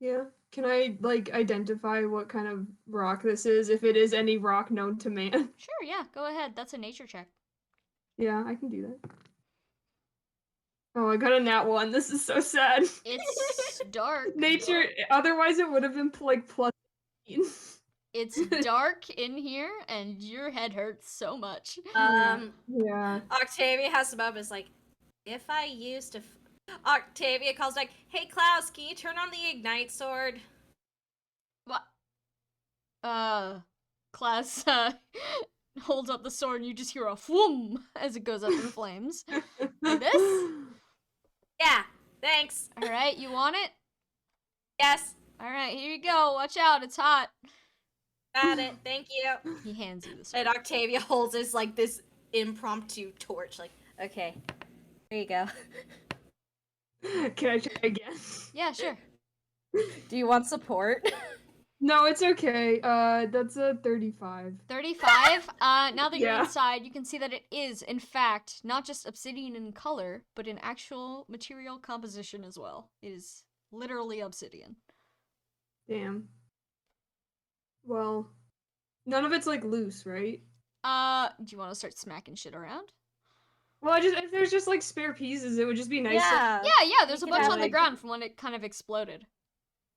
Yeah. Can I like identify what kind of rock this is? If it is any rock known to man? Sure, yeah, go ahead. That's a nature check. Yeah, I can do that. Oh, I got a nat 1. This is so sad. It's dark. Nature. Otherwise, it would have been like plus 18. It's dark in here, and your head hurts so much. Yeah. Octavia has some moments like, if I used to. Octavia calls like, "Hey Klaus, can you turn on the ignite sword?" What? class holds up the sword and you just hear a whoom as it goes up in flames. Like this? Yeah, thanks. Alright, you want it? Yes, Alright, here you go. Watch out, it's hot. got it. Thank you. He hands you the sword. And Octavia holds this like this impromptu torch. Like, okay, here you go. Can I try again? Yeah, sure. Do you want support? No, it's okay. That's a 35. 35. Now that you're Yeah. inside, you can see that it is, in fact, not just obsidian in color, but in actual material composition as well. It is literally obsidian. Damn. Well, none of it's like loose, right? Do you want to start smacking shit around? Well, if there's just like spare pieces, it would just be nice. Yeah. Yeah, there's a can bunch have, on the like- ground from when it kind of exploded.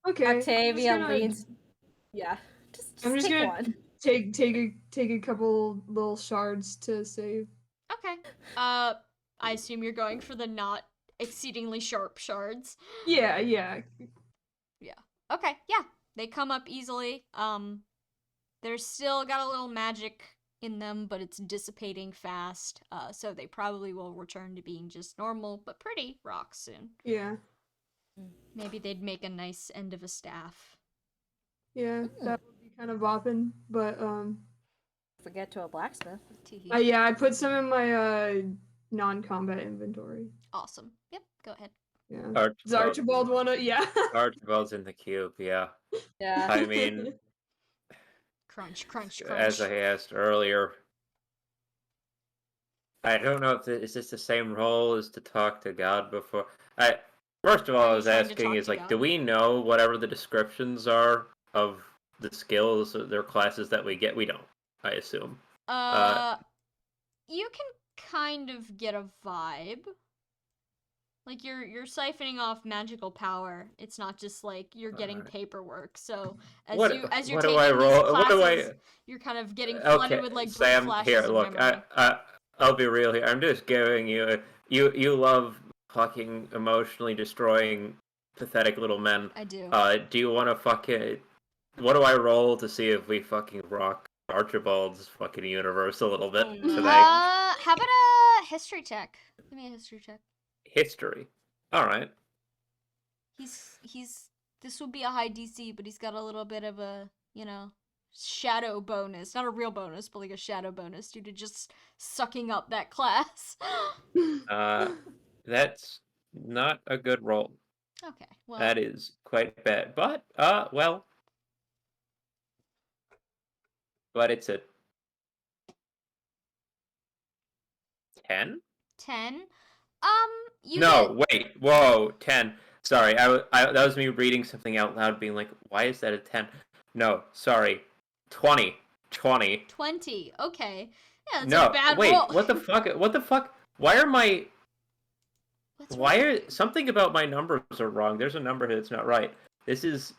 Okay. I'm Octavia just gonna leans. Yeah. Just I'm just take gonna- one. take a couple little shards to save. Okay. I assume you're going for the not exceedingly sharp shards. Yeah. Okay, yeah. They come up easily. They're still got a little magic in them, but it's dissipating fast. So they probably will return to being just normal, but pretty rocks soon. Yeah. Maybe they'd make a nice end of a staff. Yeah. That would be kind of bopping, but Forget to a blacksmith. Teehee. yeah, I put some in my non-combat inventory. Awesome. Yep, go ahead. Yeah. Does Archibald wanna? Yeah. Archibald's in the cube, yeah. Yeah. I mean, Crunch, crunch, as crunch. I asked earlier, I don't know if is this the same role as to talk to God before. First of all, I was Trying to asking talk is to like, God? do we know whatever the descriptions are of the skills or their classes that we get? We don't, I assume. You can kind of get a vibe. Like you're siphoning off magical power. It's not just like you're getting Alright. paperwork. So as What- you're what taking do I these roll- what do I- classes, you're kind of getting flooded with like brief Sam, flashes here, of look, memory. I'll be real here. I'm just giving you, you love fucking emotionally destroying pathetic little men. I do. Do you want to fucking, what do I roll to see if we fucking rock Archibald's fucking universe a little bit today? How about a history check? Give me a history check. History. Alright. He's this would be a high DC, but he's got a little bit of a, shadow bonus. Not a real bonus, but like a shadow bonus due to just sucking up that class. That's not a good roll. Okay. Well, That is quite bad. But, well. But it's a 10? 10. You No, wait. Whoa, 10. Sorry, that was me reading something out loud being like, why is that a 10? No, sorry. 20. 20. 20. Okay. Yeah, that's No, a bad wait, roll. what the fuck? What the fuck? Why are my... What's Why wrong? are... Something about my numbers are wrong. There's a number here that's not right. This is...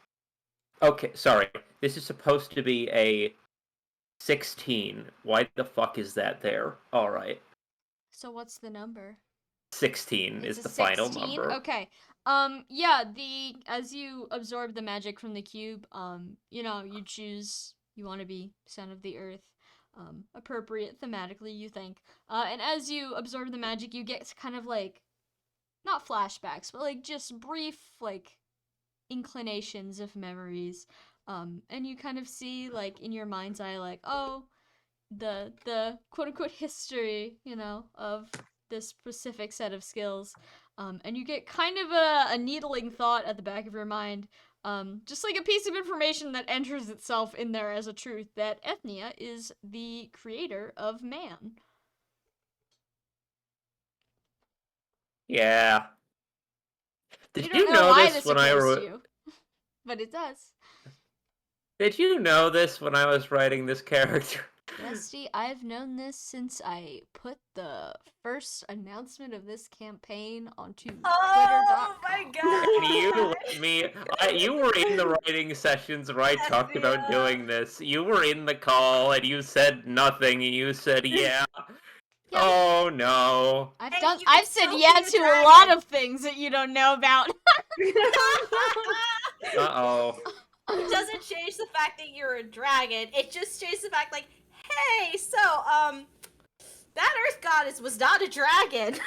Okay, sorry. This is supposed to be a 16. Why the fuck is that there? Alright. So what's the number? 16 It's is a the final 16? number. Okay. Yeah, as you absorb the magic from the cube, you choose you want to be son of the earth. Appropriate thematically, you think. And as you absorb the magic, you get kind of like not flashbacks, but like just brief like inclinations of memories. And you kind of see like in your mind's eye like, oh, the quote unquote history, of this specific set of skills. And you get kind of a needling thought at the back of your mind, just like a piece of information that enters itself in there as a truth, that Ethnia is the creator of man. Yeah. You Did don't you know know why this this when I occurs wrote... to you, but it does. Did you know this when I was writing this character? Rusty, I've known this since I put the first announcement of this campaign onto Oh my Twitter.com. god! You were in the writing sessions where I talked about doing this. You were in the call and you said nothing and you said yeah. Yeah. Oh no. I've Hey, done. you can I've said still yeah be a to a dragon. lot of things that you don't know about. Uh-oh. Doesn't change the fact that you're a dragon. It just changed the fact, like, hey, so, that earth goddess was not a dragon.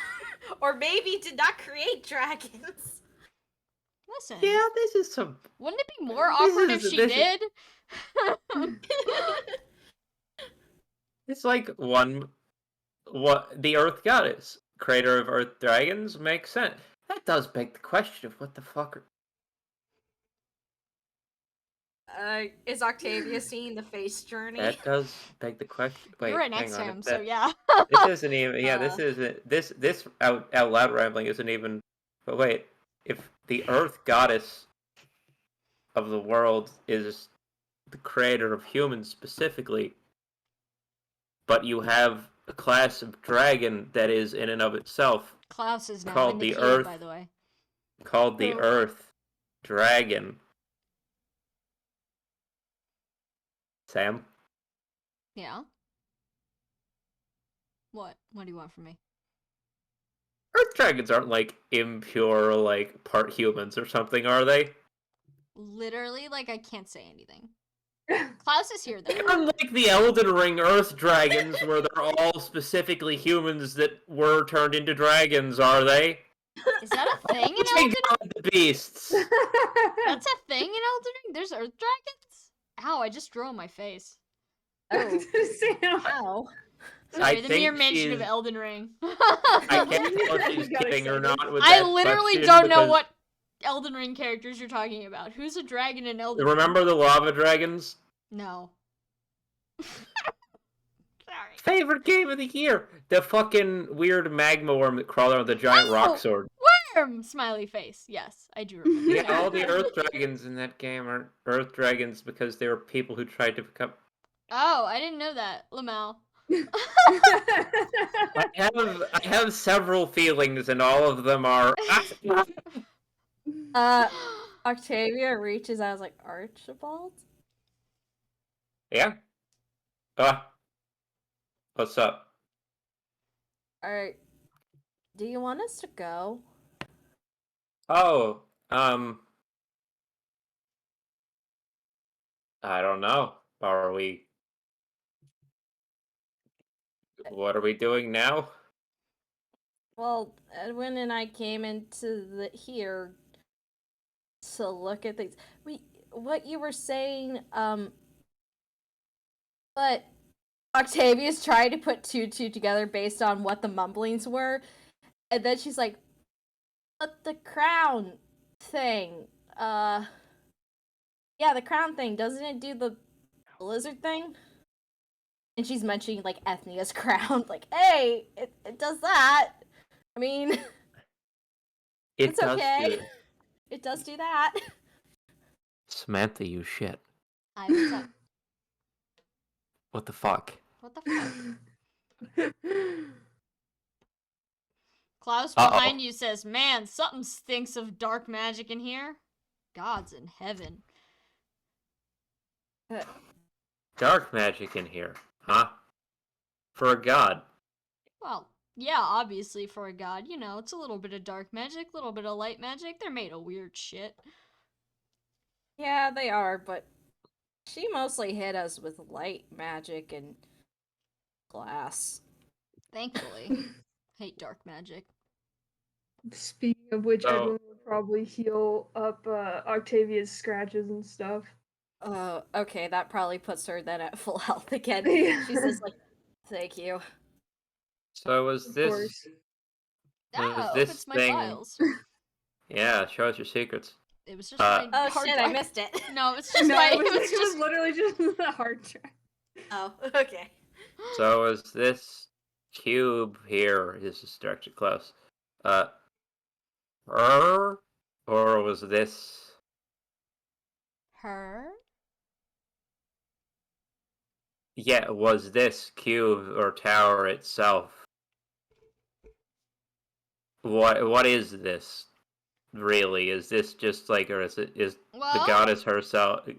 Or maybe did not create dragons. Listen. Yeah, this is some. Wouldn't it be more This awkward if is- she this is- did? It's like what the Earth Goddess, creator of Earth Dragons, makes sense. That does beg the question of what the fuck. Is Octavia seeing the face journey? That does beg the question. Wait, You're right hang next to on. him, if so that- yeah. This isn't even. Yeah, this Uh. isn't. This out loud rambling isn't even. But wait, if the Earth Goddess of the world is the creator of humans specifically, but you have a class of dragon that is in and of itself Klaus is now Called in the the cave, Earth. by the way. called the Oh. Earth Dragon. Sam? Yeah. What? What do you want from me? Earth dragons aren't like impure, like part humans or something, are they? Literally, like, I can't say anything. Klaus is here, though. Unlike the Elden Ring Earth dragons, where they're all specifically humans that were turned into dragons, are they? Is that a thing in Take Elden on the beasts. That's a thing in Elden Ring? There's earth dragons? Ow, I just drew on my face. Oh, Sam. wow. Sorry, I the think mere mention of she's- Elden Ring. I can't tell if she's Got kidding or excited. not with I that literally question, don't know because- what Elden Ring characters you're talking about. Who's a dragon in Elden Ring? Remember the lava dragons? No. Sorry. Favorite game of the year. The fucking weird magma worm that crawled around with a giant Oh! rock sword. Worm! Smiley face. Yes, I do remember. Yeah, that. all the Earth dragons in that game aren't Earth dragons because they were people who tried to become. Oh, I didn't know that. Lamau. I have several feelings, and all of them are. Octavia reaches out, like, Archibald? Yeah. What's up? Alright. Do you want us to go? Oh, I don't know. Are we? What are we doing now? Well, Edwin and I came into here to look at things. What you were saying, but Octavia's trying to put two together based on what the mumblings were, and then she's like, "But the crown thing, yeah, the crown thing, doesn't it do the lizard thing?" And she's mentioning like Ethnia's crown, like, "Hey, it does that. I mean, It it's does okay. do it. It does do that." Samantha, you shit. Hi, what's up? What the fuck? What the fuck? Klaus Uh-oh. behind you says, "Man, something stinks of dark magic in here. God's in heaven." Dark magic in here, huh? For a god. Well, yeah, obviously for a god, you know, it's a little bit of dark magic, a little bit of light magic. They're made of weird shit. Yeah, they are, but she mostly hit us with light magic and glass. Thankfully. Hate dark magic. Speaking of which, So- Edwin would probably heal up Octavia's scratches and stuff. Oh, okay, that probably puts her then at full health again. Yeah. She's just like, "Thank you." So was Of this? course. Ah, this opens my thing- files. Yeah, show us your secrets. It was just Uh, my Oh hard shit, I drive. missed it. No, it's just No, my. it was, It was just. literally just the hard drive. Oh, okay. So was this cube here? This is directed close. Her, or was this? Her? Yeah, was this cube or tower itself? What is this? Really, is this just like, or is the Well, goddess herself?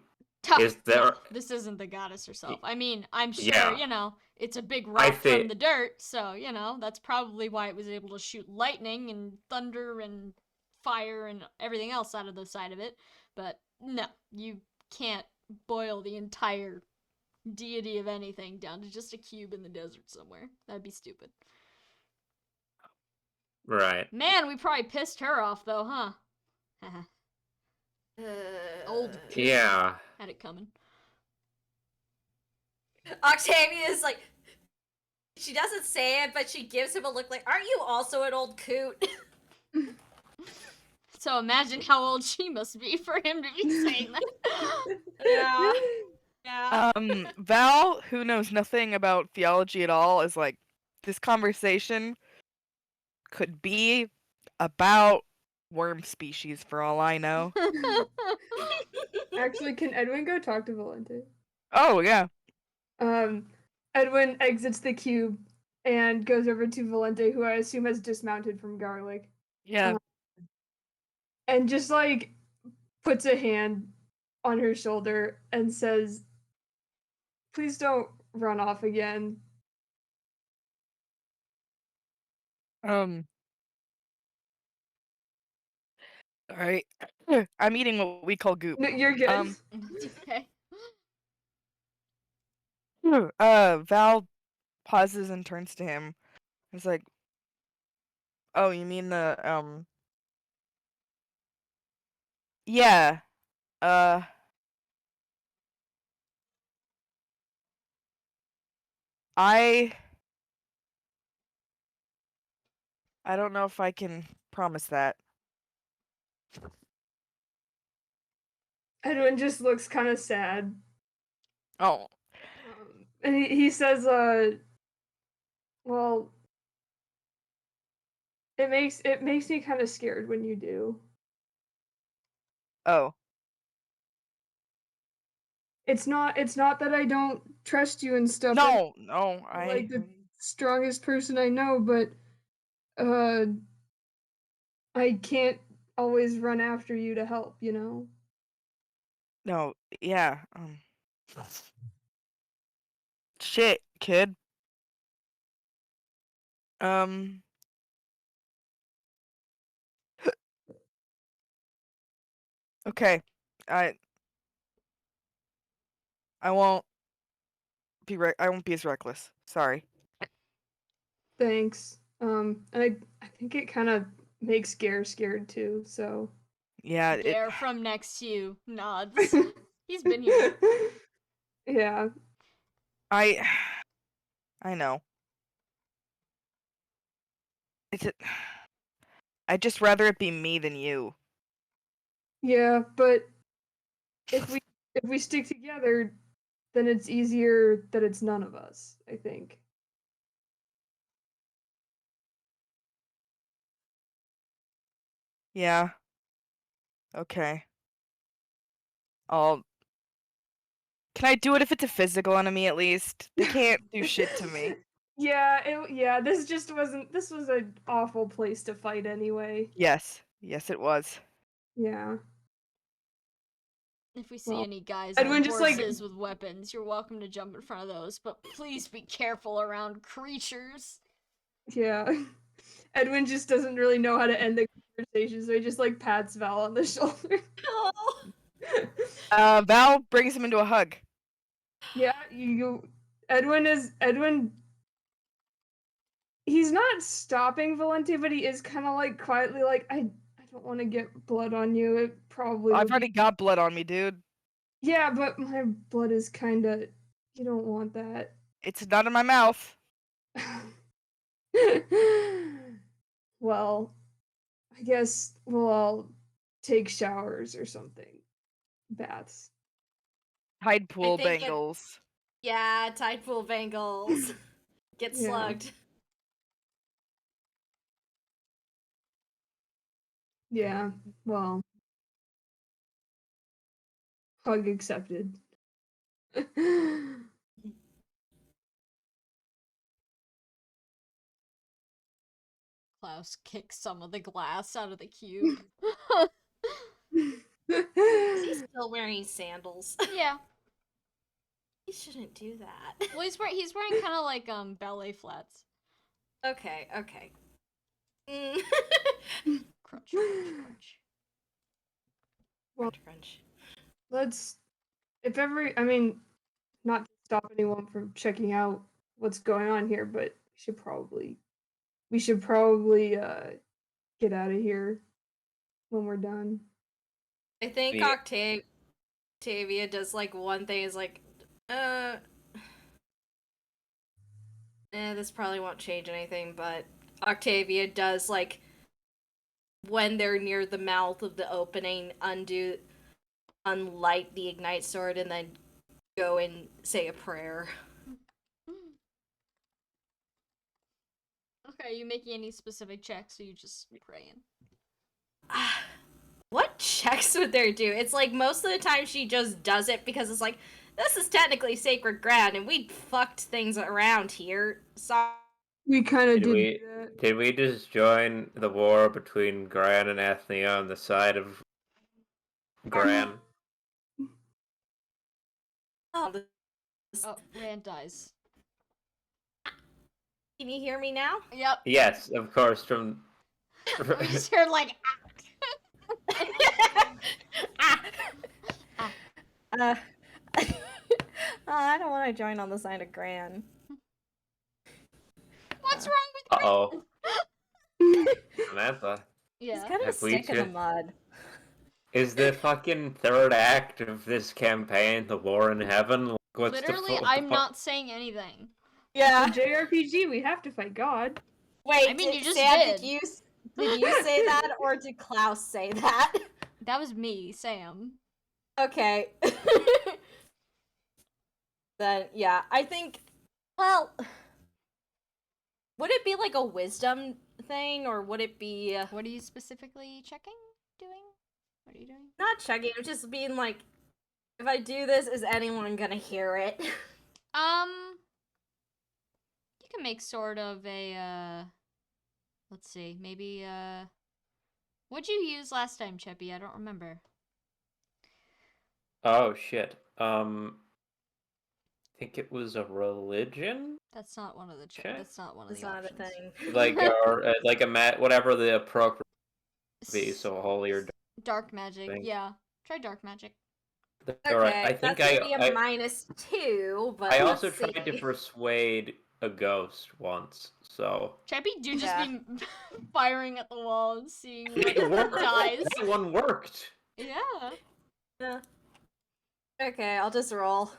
Is there? no, this isn't the goddess herself. I mean, I'm sure, Yeah. you know, it's a big I rock from thi- the dirt, so, you know, that's probably why it was able to shoot lightning and thunder and fire and everything else out of the side of it. But no, you can't boil the entire deity of anything down to just a cube in the desert somewhere. That'd be stupid. Right. Man, we probably pissed her off though, huh? Old coot. Yeah. Had it coming. Octavia's like, she doesn't say it, but she gives him a look like, aren't you also an old coot? So imagine how old she must be for him to be saying that. Yeah. Yeah. Val, who knows nothing about theology at all, is like, this conversation could be about worm species for all I know. Actually, can Edwin go talk to Valente? Oh, yeah. Edwin exits the cube and goes over to Valente, who I assume has dismounted from Garlic, Yeah. and just like puts a hand on her shoulder and says, "Please don't run off again." Alright. I'm eating what we call goop. No, you're good. Okay. Val pauses and turns to him. It's like, oh, you mean the, yeah, I don't know if I can promise that. Edwin just looks kind of sad. Oh, And he says, well, it makes me kind of scared when you do. oh, It's not that I don't trust you and stuff. no, You're like the strongest person I know, but I can't always run after you to help, you know? no, yeah, shit, kid. Okay, I won't I won't be as reckless. Sorry. Thanks. And I think it kind of makes Gare scared too, so. Yeah, it. Gare from next to you nods. He's been here. Yeah. I know. I'd just rather it be me than you. Yeah, but if we stick together, then it's easier that it's none of us, I think. Yeah. Okay. Can I do it if it's a physical enemy at least? They can't do shit to me. Yeah, this was an awful place to fight anyway. Yes, it was. Yeah. If we see Well, any guys Edwin on just, like- horses with weapons, you're welcome to jump in front of those, but please be careful around creatures. Yeah. Edwin just doesn't really know how to end the conversation, so he just like pats Val on the shoulder. Oh. Val brings him into a hug. Yeah, Edwin he's not stopping Valente, but he is kind of like quietly like, I don't want to get blood on you. It probably I've would already got blood on me, dude. Yeah, but my blood is kind of, you don't want that. It's not in my mouth. Well, I guess we'll all take showers or something. Baths. Tide pool think it- bangles. Yeah, tide pool bangles. Get Yeah. slugged. Yeah, well. Hug accepted. Klaus kicks some of the glass out of the cube. Is he still wearing sandals? Yeah. He shouldn't do that. Well, he's wearing kind of like ballet flats. Okay. Mm. Crunch. Well, Crunch. let's if ever, I mean, not to stop anyone from checking out what's going on here, but we should probably get out of here when we're done. I think Yeah. Octavia does like one thing is like, this probably won't change anything, but Octavia does like when they're near the mouth of the opening, unlight the ignite sword, and then go and say a prayer. Okay, are you making any specific checks, or you just praying? What checks would there do? It's like most of the time she just does it because it's like, this is technically sacred ground and we fucked things around here. So We kind of Did did we do that. did we just join the war between Gran and Ethnia on the side of Gran? oh, Oh, Rand dies. can you hear me now? Yep. Yes, of course. From We just heard like. Ah. I don't want to join on the side of Gran. What's wrong with Uh-oh. Samantha, He's Yeah. kind of Have we stick in the ju- mud. is the fucking third act of this campaign the war in heaven? Like, what's Literally, the I'm not saying anything. Yeah. For JRPG, we have to fight God. Wait, I mean, you just Sam, did. did you say that or did Klaus say that? That was me, Sam. Okay. Then yeah, I think. Well, would it be like a wisdom thing, or would it be What are you specifically checking? Doing? What are you doing? not checking? I'm just being like, if I do this, is anyone gonna hear it? You can make sort of a, let's see, maybe, what'd you use last time, Cheppy? I don't remember. Oh shit. I think it was a religion, That's not one of the Okay. that's not one of It's the not a options. thing. like or like a whatever the appropriate be. So holy or Dark magic, thing. yeah. Try dark magic. All right. Okay, I think that's gonna be a I -2, but I let's also tried to see. persuade a ghost once. So Cheppy do just Yeah. be firing at the wall and seeing what it worked. dies. That one worked. Yeah. Yeah. Okay, I'll just roll.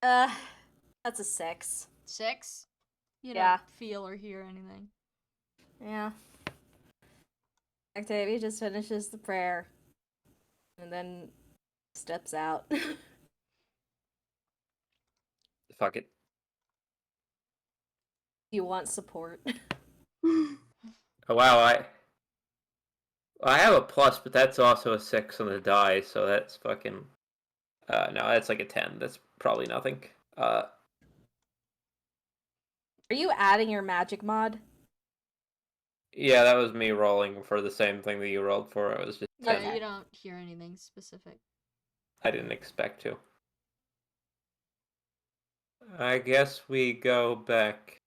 That's a 6. 6? You Yeah. don't feel or hear anything. Yeah. Octavia just finishes the prayer. And then steps out. Fuck it. You want support. Oh wow, I have a plus, but that's also a 6 on the die, so that's fucking no, that's like a 10. That's probably nothing. Are you adding your magic mod? Yeah, that was me rolling for the same thing that you rolled for. It was just Yeah, 10. Okay. you don't hear anything specific. I didn't expect to. I guess we go back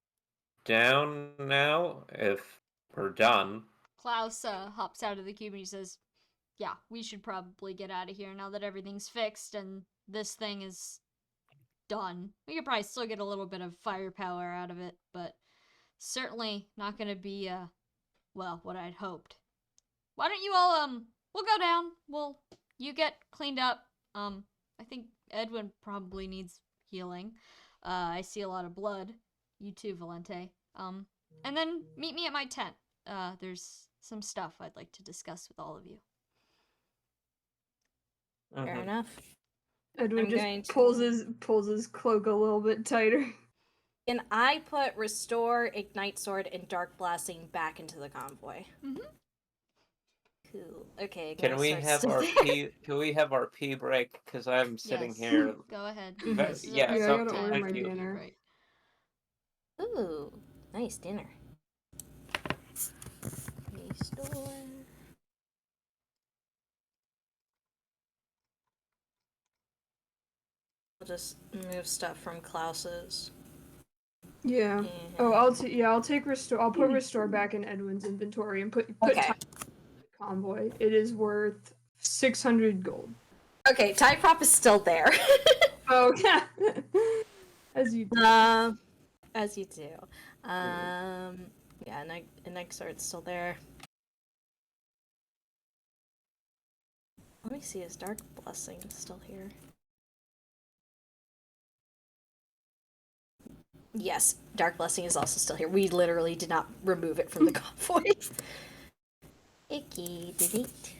down now if we're done. Klaus hops out of the cube and he says, yeah, we should probably get out of here now that everything's fixed and this thing is done. We could probably still get a little bit of firepower out of it, but certainly not gonna be, well, what I'd hoped. Why don't you all, we'll go down. You get cleaned up. I think Edwin probably needs healing. I see a lot of blood. You too, Valente. And then meet me at my tent. There's some stuff I'd like to discuss with all of you. Fair Mhm. enough. Edwin I'm just going to- pulls his cloak a little bit tighter. Can I put Restore, Ignite Sword, and Dark Blasting back into the convoy? Mhm. Cool. Okay. Can Ignite we Sword's have still our there. pee? Can we have our pee break? Because I'm sitting Yes. here. Go ahead. Ve- This is a yeah, perfect I gotta so- order time my for you, dinner. right? Ooh, nice dinner. Restore. I'll just move stuff from Klaus's. Yeah. And... Oh, I'll take restore. I'll put restore back in Edwin's inventory and put Okay. time in the convoy. It is worth 600 gold. Okay, time prop is still there. Oh yeah. As you do. As you do. Yeah, and Exart's still there. Let me see, is Dark Blessing still here? Yes, Dark Blessing is also still here. We literally did not remove it from the convoy. Icky delete.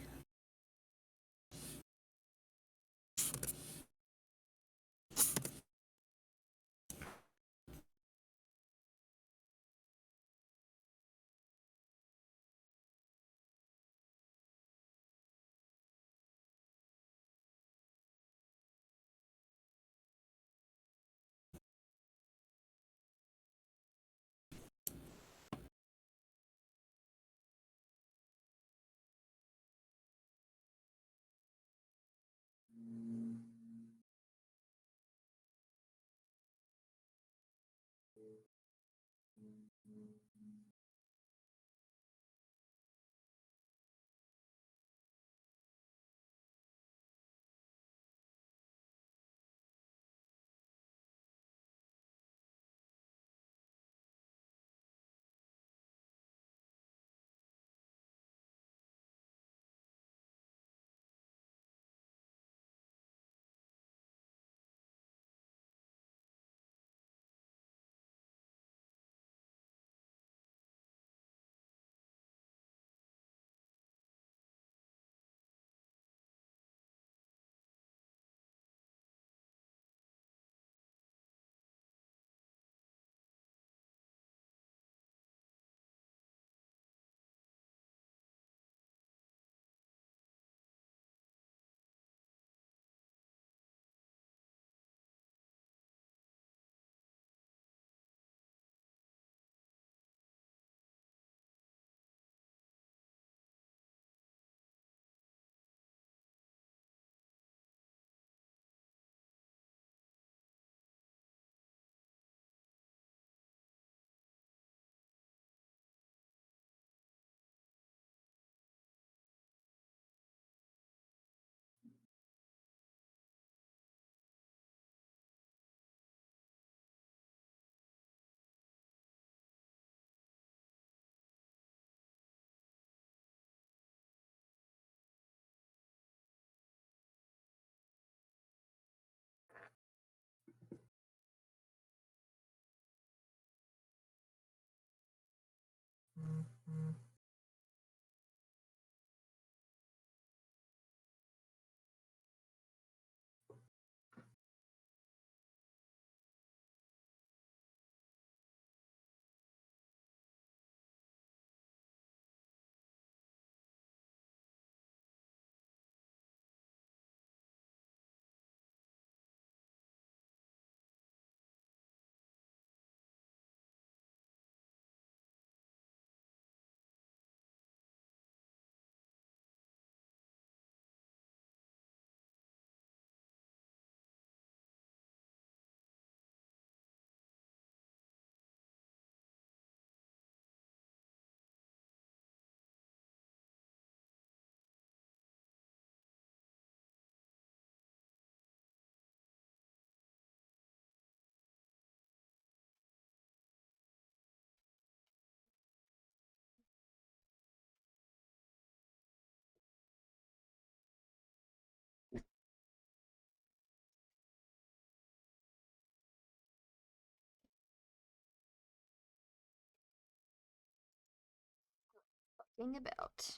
Thing about.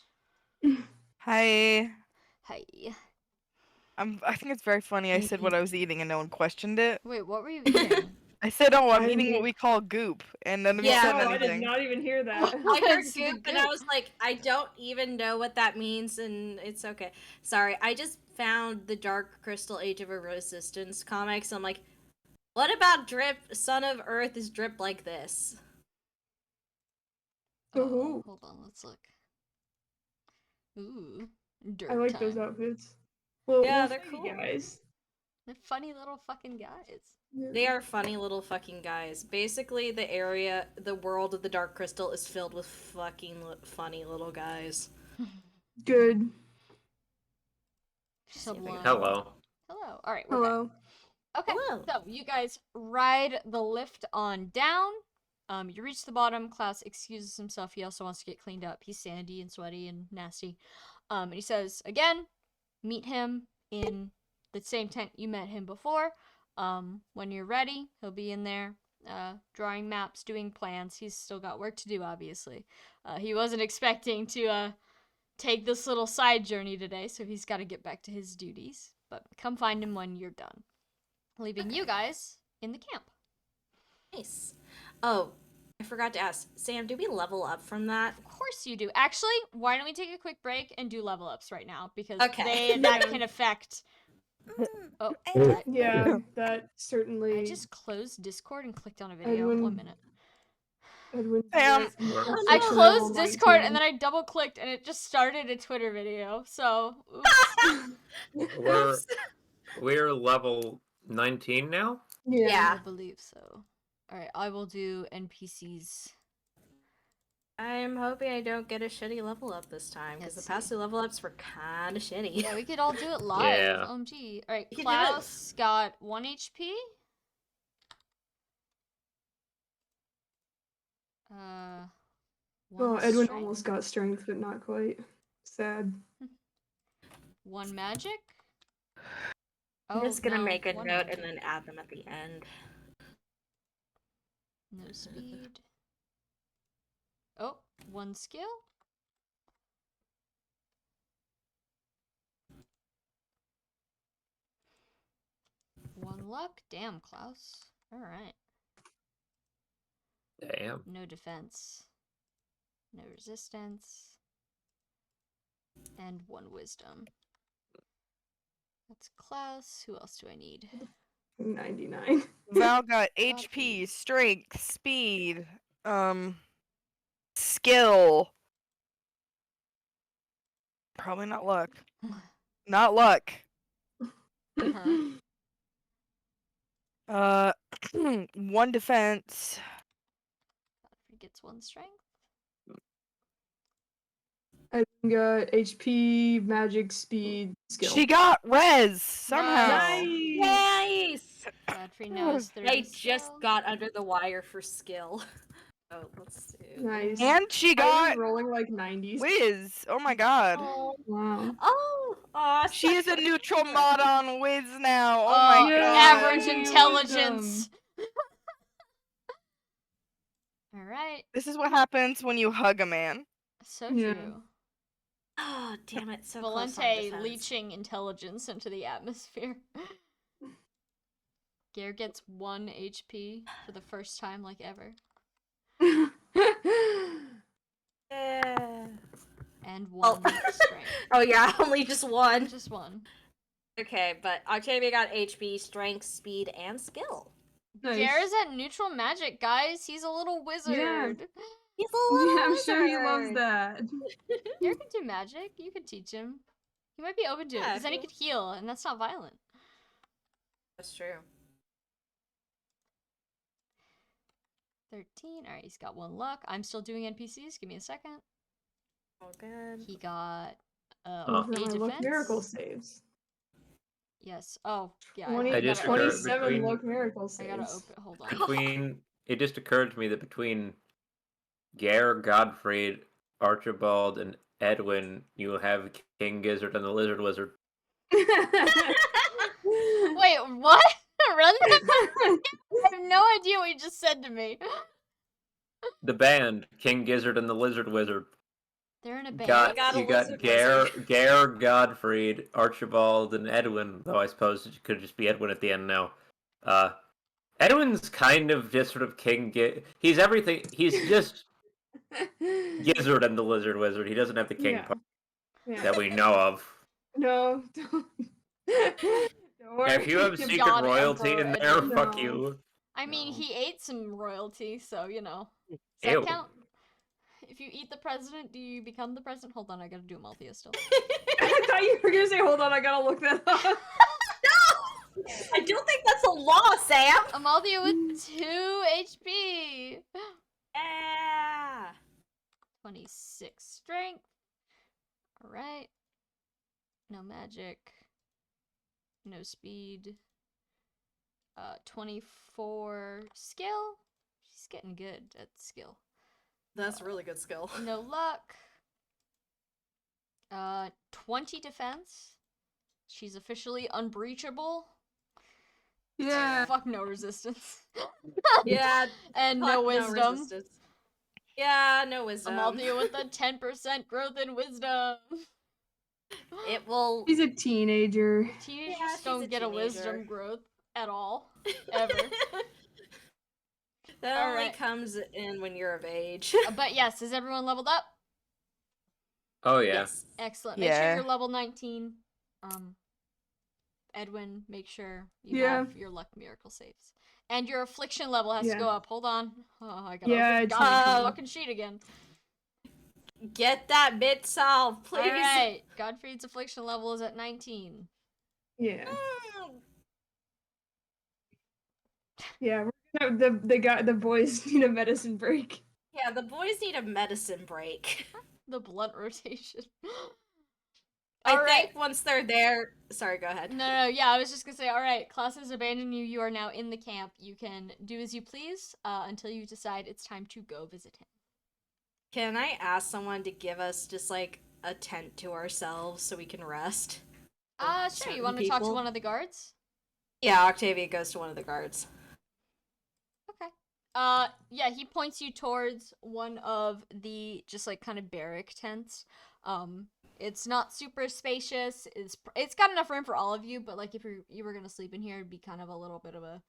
Hi. Hi. I think it's very funny. I said what I was eating and no one questioned it. Wait, what were you eating? I said, "Oh, I'm I eating didn't what hear- we call goop," and none of you Yeah. said Oh, I did anything. not even hear that. I heard What's the goop and I goop? was like, I don't even know what that means, and it's okay. Sorry, I just found the Dark Crystal Age of a Resistance comics. I'm like, what about Drip? Son of Earth is Drip like this? Ooh. Hold on, let's look. Ooh, dirt I like time. those outfits. Well, Yeah, they're funny cool. guys. They're funny little fucking guys. Yeah. They are funny little fucking guys. Basically, the world of the Dark Crystal is filled with fucking funny little guys. Good. Sublime. Hello. Hello. All right, we're back. Hello. Okay, Hello. so you guys ride the lift on down. You reach the bottom. Klaus excuses himself. He also wants to get cleaned up. He's sandy and sweaty and nasty. And he says, again, meet him in the same tent you met him before. When you're ready, he'll be in there, drawing maps, doing plans. He's still got work to do, obviously. He wasn't expecting to take this little side journey today, so he's got to get back to his duties. But come find him when you're done. Leaving you guys in the camp. Nice. Oh, I forgot to ask. Sam, do we level up from that? Of course you do. Actually, why don't we take a quick break and do level ups right now? Because Okay. that Yeah. can affect... Oh, And- what? Yeah, that I certainly. just closed Discord and clicked on a video. Edwin- 1 minute. Edwin. Sam. I no. closed Discord and then I double clicked and it just started a Twitter video. So, oops. We're level 19 now. Yeah. I believe so. Alright, I will do NPCs. I'm hoping I don't get a shitty level up this time, because the Let's past see. two level ups were kind of shitty. Yeah, we could all do it live. Yeah. OMG. Alright, We could do it. Klaus got 1 HP. Oh, 1 Edwin strength, almost got strength, but not quite. Sad. 1 magic. I'm just gonna no, make a 1 note magic. and then add them at the end. No speed. Oh, 1 skill. One luck. Damn, Klaus. Alright. Damn. No defense. No resistance. And 1 wisdom. That's Klaus. Who else do I need? 99. Val got Copy. HP, strength, speed, skill. Probably not luck. Not luck. Uh-huh. 1 defense. Godfrey gets 1 strength. Edwin got HP, magic, speed, skill. She got res somehow. Nice. Nice! Godfrey knows 30 I just skill. got under the wire for skill. Oh, let's do. Nice. And she I got was rolling like 90s. whiz. Oh my god. Oh, Wow. aw, She is a neutral mod on whiz now. Oh Oh, my yeah. god. average Wisdom. intelligence. Alright. This is what happens when you hug a man. So Yeah. true. Oh, damn it! So close on Valente defense. leeching intelligence into the atmosphere. Gare gets 1 HP for the first time like ever. Yeah. And 1 Oh. strength. Oh yeah, only just one. Just 1. Okay, but Octavia got HP, strength, speed, and skill. Nice. Gare's at neutral magic, guys. He's a little wizard. He's a little Yeah, I'm sure he loves wizard. that. Gare can do magic. You could teach him. He might be open to it, Yeah, because then he cool. could heal, and that's not violent. That's true. 13. Alright, he's got 1 luck. I'm still doing NPCs. Give me a second. All good. He got Oh. A Those are my luck defense. miracle saves. Yes. Oh, yeah. 20, I just gotta, occurred 27 between- luck miracle I saves. gotta open. Hold on. Between it just occurred to me that between Gare, Godfrey, Archibald, and Edwin, you have King Gizzard and the Lizard Wizard. Wait, what? Run that back? I have no idea what you just said to me. The band, King Gizzard and the Lizard Wizard. They're in a band. Got, got a you got lizard Gare, Godfrey, Archibald, and Edwin. Though I suppose it could just be Edwin at the end now. Edwin's kind of just sort of He's everything. He's just Gizzard and the Lizard Wizard. He doesn't have the king Yeah. part Yeah. that we know of. No, don't. Don't worry. If you have God secret royalty Emperor in there, Edwin. fuck No. you. I mean, No. he ate some royalty, so, you know. Does Ew. that count? If you eat the president, do you become the president? Hold on, I gotta do Malthea still. I thought you were gonna say, hold on, I gotta look that up. No! I don't think that's a law, Sam! Amalthea with 2 HP! Yeah! 26 strength. Alright. No magic. no speed. 24 skill. She's getting good at skill. That's really good skill. No luck. 20 defense. She's officially unbreachable. Yeah. Fuck no resistance. Yeah. And fuck no wisdom. resistance. Yeah, no wisdom. I'm all deal with the 10% growth in wisdom. It will. She's a teenager. Teenagers Yeah, she's don't a get a wisdom teenager. growth at all. Ever. That only Alright. comes in when you're of age. But yes, is everyone leveled up? Oh yeah. Yes. Excellent. Make sure Yeah. you're level 19. Edwin, make sure you Yeah. have your luck miracle saves. And your affliction level has to Yeah. go up. Hold on. Oh, I gotta Yeah, open it's Godfrey's Oh. fucking sheet again. Get that bit solved, please. Alright. Godfrey's affliction level is at 19. Yeah. Mm. Yeah, we're gonna the boys need a medicine break. Yeah, the boys need a medicine break. The blunt rotation. I Alright. think once they're there. Sorry, go ahead. No, yeah, I was just gonna say, alright, class has abandoned you. You are now in the camp. You can do as you please until you decide it's time to go visit him. Can I ask someone to give us just like a tent to ourselves so we can rest? Sure. You certain want to talk to people? one of the guards? Yeah, Octavia goes to one of the guards. Okay. Yeah, he points you towards one of the just like kind of barrack tents. It's not super spacious. It's got enough room for all of you, but like if you were gonna sleep in here, it'd be kind of a little bit of a,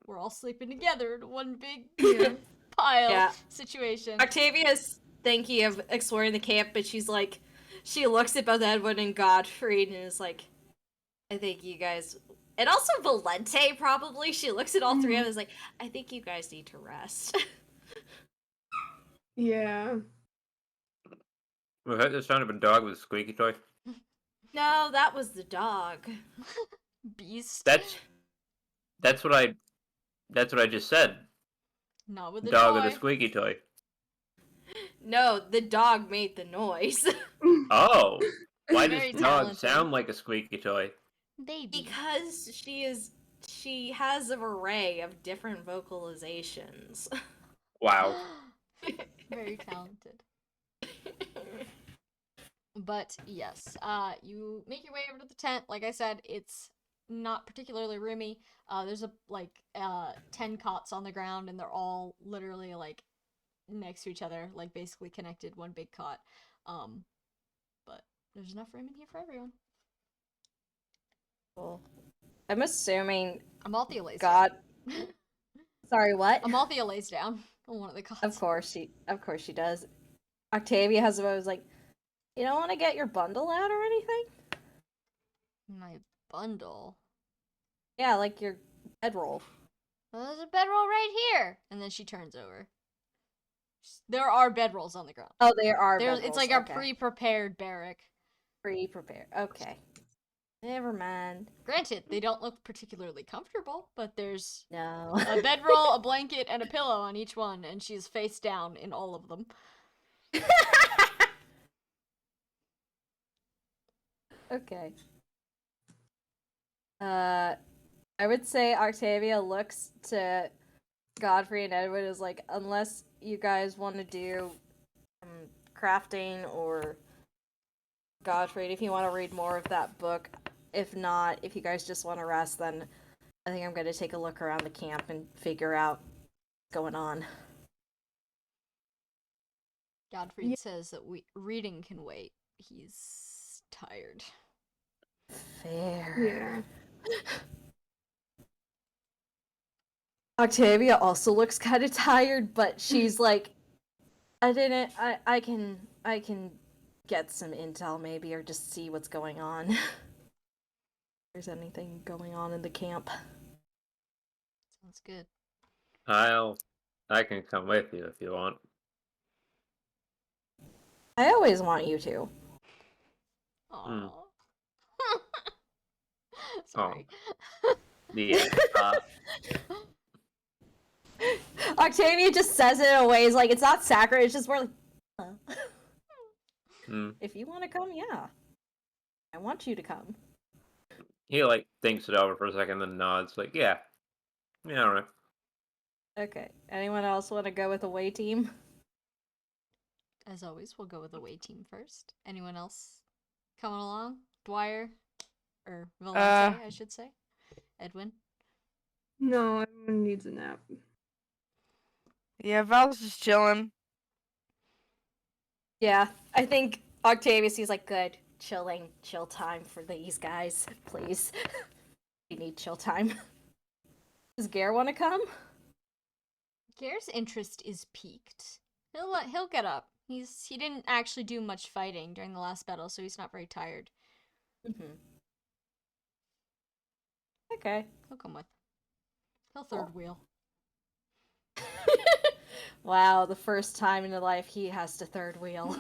we're all sleeping together in one big pile Yeah. situation. Octavia's thinking of exploring the camp, but she looks at both Edwin and Godfrey and is like, I think you guys, and also Valente probably. She looks at all three of them and is like, I think you guys need to rest. Yeah. We heard the sound of a dog with a squeaky toy. No, that was the dog. Beast. That's what I just said. Not with the Dog toy. with a squeaky toy. No, the dog made the noise. Oh, why Very does dog talented. sound like a squeaky toy? Baby. Because she has an array of different vocalizations. Wow. Very talented. But yes, you make your way over to the tent. Like I said, it's not particularly roomy. There's 10 cots on the ground, and they're all literally like next to each other, like basically connected, one big cot. But there's enough room in here for everyone. Cool. I'm assuming Amalthea lays God. down. Sorry, what? Amalthea lays down on one of the cots. Of course she does. Octavia has always like, you don't want to get your bundle out or anything? My bundle. Yeah, like your bedroll. Well, there's a bedroll right here. And then she turns over. There are bedrolls on the ground. Oh, there are. It's like a pre-prepared barrack. Pre-prepared. Okay. Never mind. Granted, they don't look particularly comfortable, but there's No. a bedroll, a blanket, and a pillow on each one, and she's face down in all of them. Okay. I would say Octavia looks to Godfrey and Edward as like, unless you guys want to do crafting, or Godfrey, if you want to read more of that book. If not, if you guys just want to rest, then I think I'm going to take a look around the camp and figure out what's going on. Godfrey says that reading can wait. He's tired. Fair. Yeah. Octavia also looks kind of tired, but she's like, I can get some intel maybe, or just see what's going on. If there's anything going on in the camp. Sounds good. I can come with you if you want. I always want you to. Aww. Oh. Sorry. Yeah. Octavia just says it in ways like it's not sacred, it's just more like, Hmm. if you want to come, yeah. I want you to come. He like thinks it over for a second, then nods. Like, yeah, all right. Okay. Anyone else want to go with away team? As always, we'll go with the away team first. Anyone else coming along? Dwyer? Or Valente, I should say. Edwin? No, everyone needs a nap. Yeah, Val's just chilling. Yeah, I think Octavius, he's like, good, chill time for these guys, please. We need chill time. Does Gare want to come? Gare's interest is peaked. He'll get up. He didn't actually do much fighting during the last battle, so he's not very tired. Mm-hmm. Okay. He'll come with. He'll third wheel. Wow, the first time in his life he has to third wheel.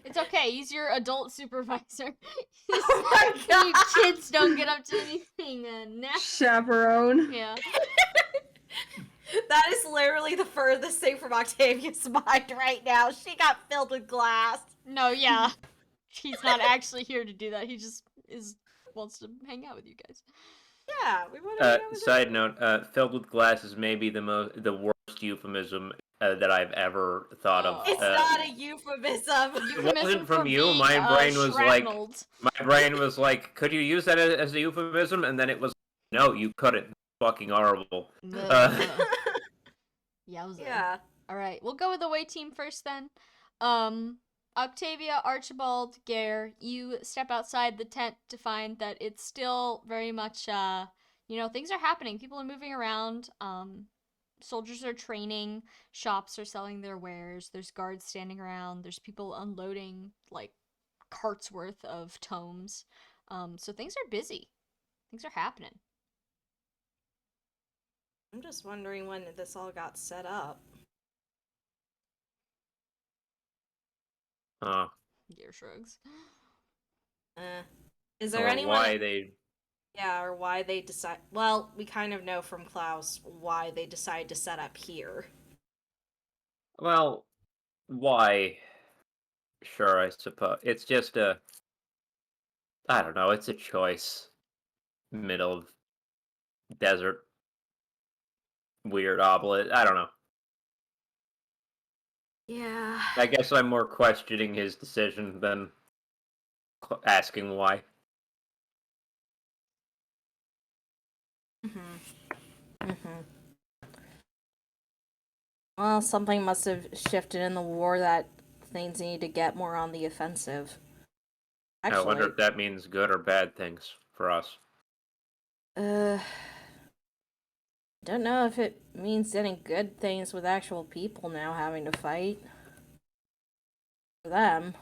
It's okay. He's your adult supervisor. Oh my You God. kids don't get up to anything Chaperone. Yeah. That is literally the furthest thing from Octavius' mind right now. She got filled with glass. No, yeah. He's not actually here to do that. He just wants to hang out with you guys. Yeah, we want to hang out with Side him. note: filled with glass is maybe the worst euphemism that I've ever thought of. It's not a euphemism. It wasn't from for you. being, My brain was shrapneled. my brain was like, could you use that as a euphemism? And then it was, no, you couldn't. Fucking horrible. Yowza. Yeah. Alright, we'll go with the away team first then. Octavia, Archibald, Gare, you step outside the tent to find that it's still very much, things are happening. People are moving around. Soldiers are training. Shops are selling their wares. There's guards standing around. There's people unloading, like, carts worth of tomes. So things are busy. Things are happening. I'm just wondering when this all got set up. Gare shrugs. Is there Or anyone? why they? Yeah, or why they decide. Well, we kind of know from Klaus why they decide to set up here. Well, why? Sure, I suppose it's just I don't know. It's a choice. Middle of desert. Weird obelisk. I don't know. Yeah. I guess I'm more questioning his decision than asking why. Well, something must have shifted in the war that things need to get more on the offensive. Actually, I wonder if that means good or bad things for us. I don't know if it means any good things with actual people now having to fight. For them.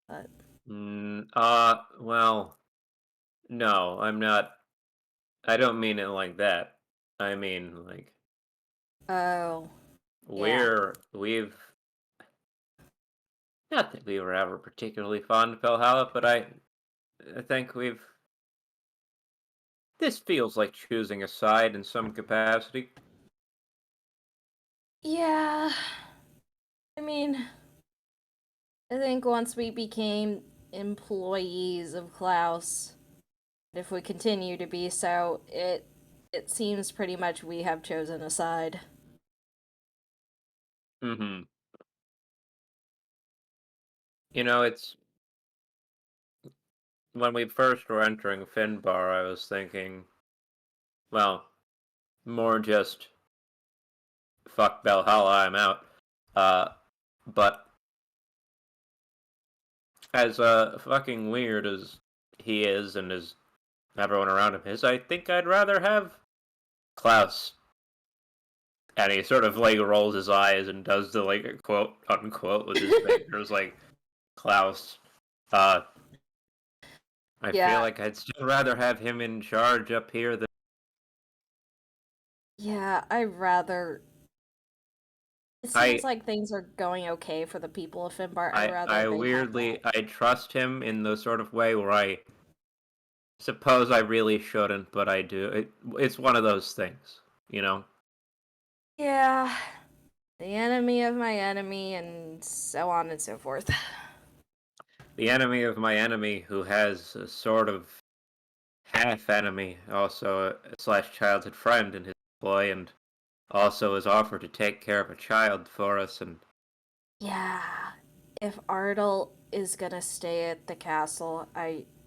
But Well, no, I'm not. I don't mean it like that. I mean, like, oh. we've not that we were ever particularly fond of Valhalla, but I think this feels like choosing a side in some capacity. Yeah. I mean, I think once we became employees of Klaus, if we continue to be so, it seems pretty much we have chosen a side. Mm-hmm. You know, it's when we first were entering Finbar, I was thinking, well, more just fuck Valhalla, I'm out. But as fucking weird as he is and as everyone around him is, I think I'd rather have Klaus. And he sort of like rolls his eyes and does the like quote unquote with his fingers, like Klaus. I Yeah. feel like I'd still rather have him in charge up here than. Yeah, I'd rather. It seems like things are going okay for the people of Finbar. I'd rather I they weirdly have that. I trust him in the sort of way where I suppose I really shouldn't, but I do. It's one of those things, you know. Yeah. The enemy of my enemy, and so on and so forth. The enemy of my enemy, who has a sort of half enemy, also slash childhood friend in his employ, and also has offered to take care of a child for us. And Yeah. If Ardal is gonna stay at the castle,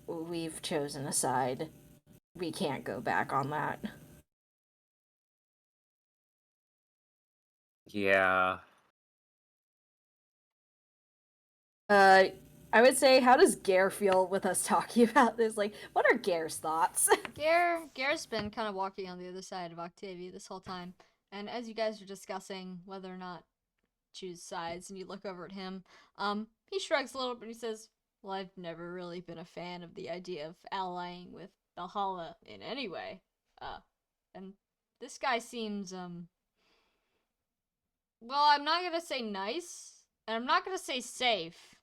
we've chosen a side. We can't go back on that. yeah, I would say, how does Gare feel with us talking about this? Like, what are Gare's thoughts? Gare's been kind of walking on the other side of Octavia this whole time, and as you guys are discussing whether or not choose sides, and you look over at him, he shrugs a little bit and he says, "Well, I've never really been a fan of the idea of allying with Valhalla in any way. And this guy seems, well, I'm not gonna say nice, and I'm not gonna say safe,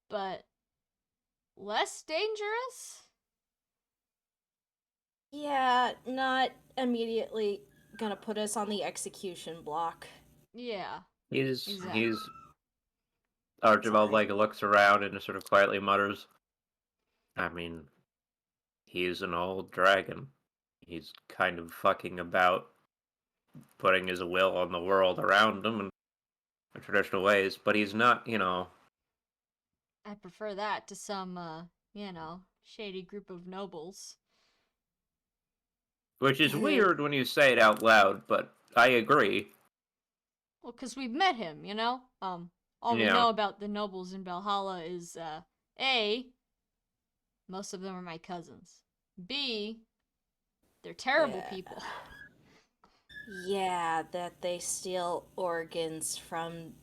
but less dangerous?" Yeah, not immediately gonna put us on the execution block. Yeah, he's exactly. Archibald Sorry. looks around and sort of quietly mutters, "I mean, he's an old dragon. He's kind of fucking about putting his will on the world around him in traditional ways, but he's not, I prefer that to some, shady group of nobles. which is weird when you say it out loud, but I agree. Well, 'cause we've met him, all we Yeah. know about the nobles in Valhalla is, A, most of them are my cousins. B, they're terrible Yeah. people. Yeah, that they steal organs from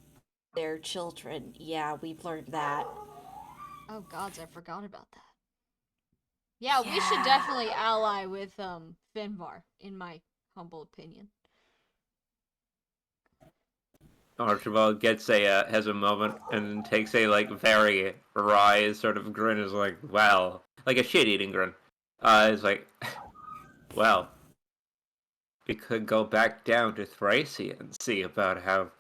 their children. Yeah, we've learned that. Oh gods, I forgot about that. Yeah, we should Yeah. definitely ally with, Finvar, in my humble opinion. Archibald has a moment and then takes a very wry sort of grin, is like, well, like a shit-eating grin. Is like, well, we could go back down to Thracia and see about how.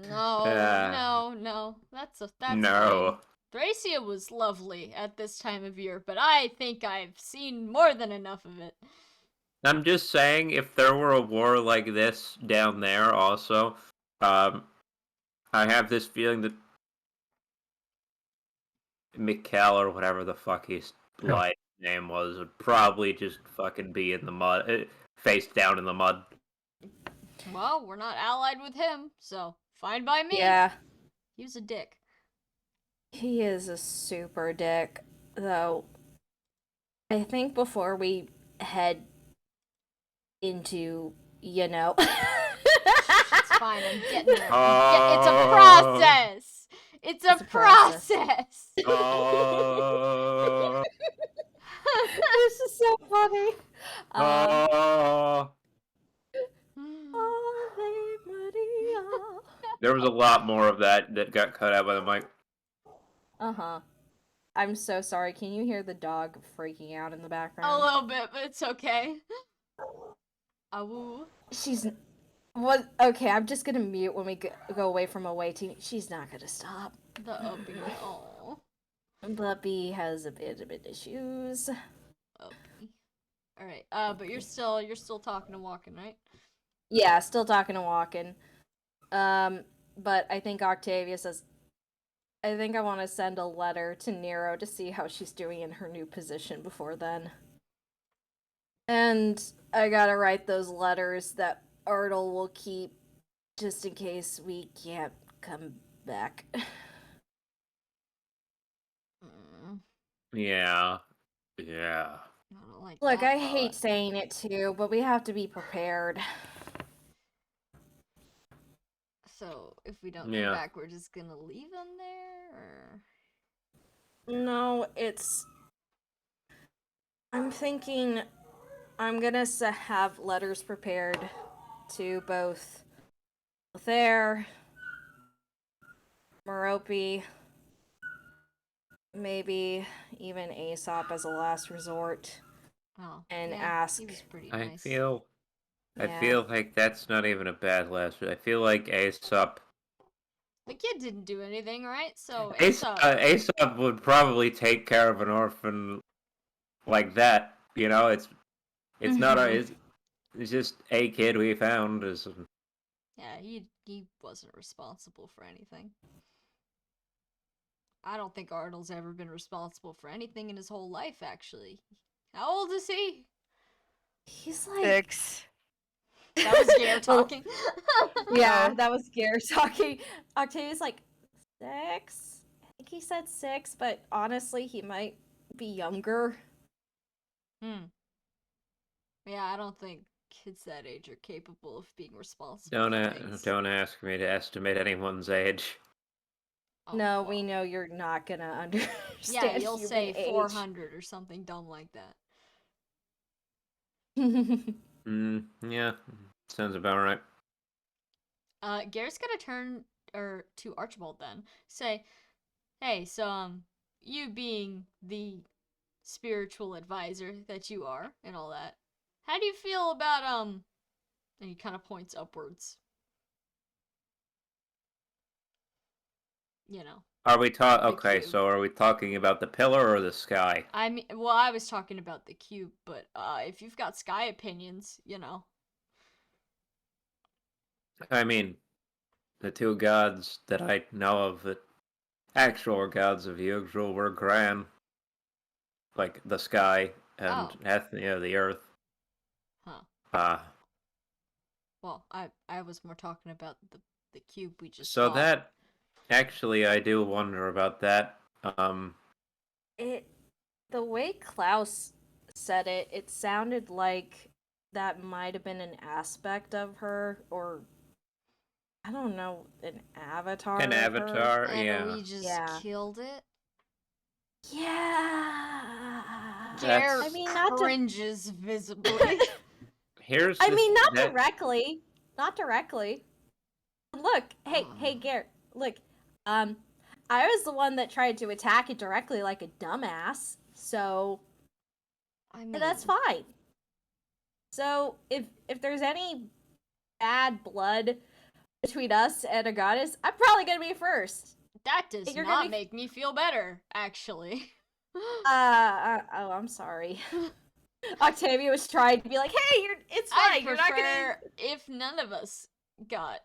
No. That's fine. No. Thracia was lovely at this time of year, but I think I've seen more than enough of it. I'm just saying, if there were a war like this down there, also, I have this feeling that Mikkel or whatever the fuck his life name was would probably just fucking be in the mud, face down in the mud. Well, we're not allied with him, so fine by me. Yeah, He was a dick. he is a super dick, though. I think before we head into, It's fine, I'm getting there. Oh. It's a process. It's a process. Oh. This is so funny. Oh. Ave Maria. There was a lot more of that got cut out by the mic. Uh-huh. I'm so sorry. Can you hear the dog freaking out in the A background? little bit, but it's okay. Awoo. She's... What? Okay, I'm just gonna mute when we go away from away team. She's not gonna stop. The uppy. Oh. Buppy has a bit of issues. Uppy. Alright, but you're still talking and walking, right? Yeah, still talking and walking. But I think Octavia says, I think I want to send a letter to Nero to see how she's doing in her new position before then. And I gotta write those letters that Ardal will keep just in case we can't come back. Mm, Yeah. I don't like Look, that I thought. hate saying it too, but we have to be prepared. So, if we don't Yeah. come back, we're just gonna leave them there, or... No, it's... I'm thinking I'm gonna have letters prepared to both Lothair, Merope, maybe even Aesop as a last resort, Oh, and yeah, ask... he was pretty I nice. feel like that's not even a bad last. I feel like Aesop The kid didn't do anything, right? So Aesop would probably take care of an orphan like that. You know, it's not a it's just a kid we found. Yeah, he wasn't responsible for anything. I don't think Arnold's ever been responsible for anything in his whole life, actually. How old is he? He's like 6. That was Gare Well, talking. yeah, No. that was Gare talking. Octavia's like 6. I think he said 6, but honestly, he might be younger. Yeah, I don't think kids that age are capable of being responsible Don't for things. don't ask me to estimate anyone's age. Oh, No, well. we know you're not gonna understand Yeah, you'll human say age. 400 or something dumb like that. Yeah, sounds about right. Gare's gonna turn to Archibald then. Say, hey, so you being the spiritual advisor that you are and all that, how do you feel about and he kind of points upwards. You know. Are we The okay, cube. so are we talking about the pillar or the sky? I mean, well, I was talking about the cube, but if you've got sky opinions, you know. I mean, the two gods that I know of, the actual gods of Jugdral, were Gran, like the sky, and Oh. Ethnia, the earth. Huh. Well, I was more talking about the cube we just So fought. that actually, I do wonder about that. The way Klaus said it, it sounded like that might have been an aspect of her, or I don't know, an avatar. An of her. avatar, And yeah. we just Yeah. killed it. Yeah. Gare I mean, not to. cringes visibly. Here's I mean, not that- directly. Not directly. Look, hey, Garrett. Look, I was the one that tried to attack it directly like a dumbass. So I mean, that's fine. So if there's any bad blood between us and a goddess, I'm probably gonna be first. that does You're not gonna be- make me feel better, actually. Oh, I'm sorry. Octavia was trying to be like, hey, it's fine. I'd You're not gonna. prefer if none of us got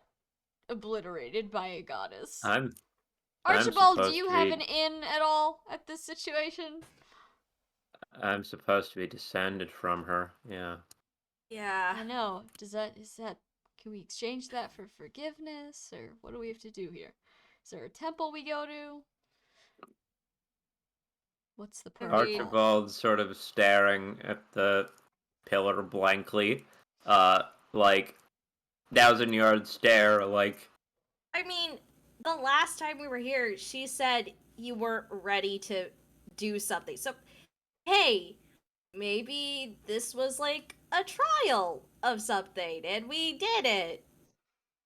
obliterated by a goddess. I'm Archibald, do supposed you to have be- an in at all at this situation? I'm supposed to be descended from her. Yeah. Yeah. I know. Is that can we exchange that for forgiveness, or what do we have to do here? Is there a temple we go to? What's the protocol? Archibald's sort of staring at the pillar blankly, like 1,000-yard stare, like. I mean, the last time we were here, she said you weren't ready to do something. So, hey, maybe this was like a trial of something and we did it.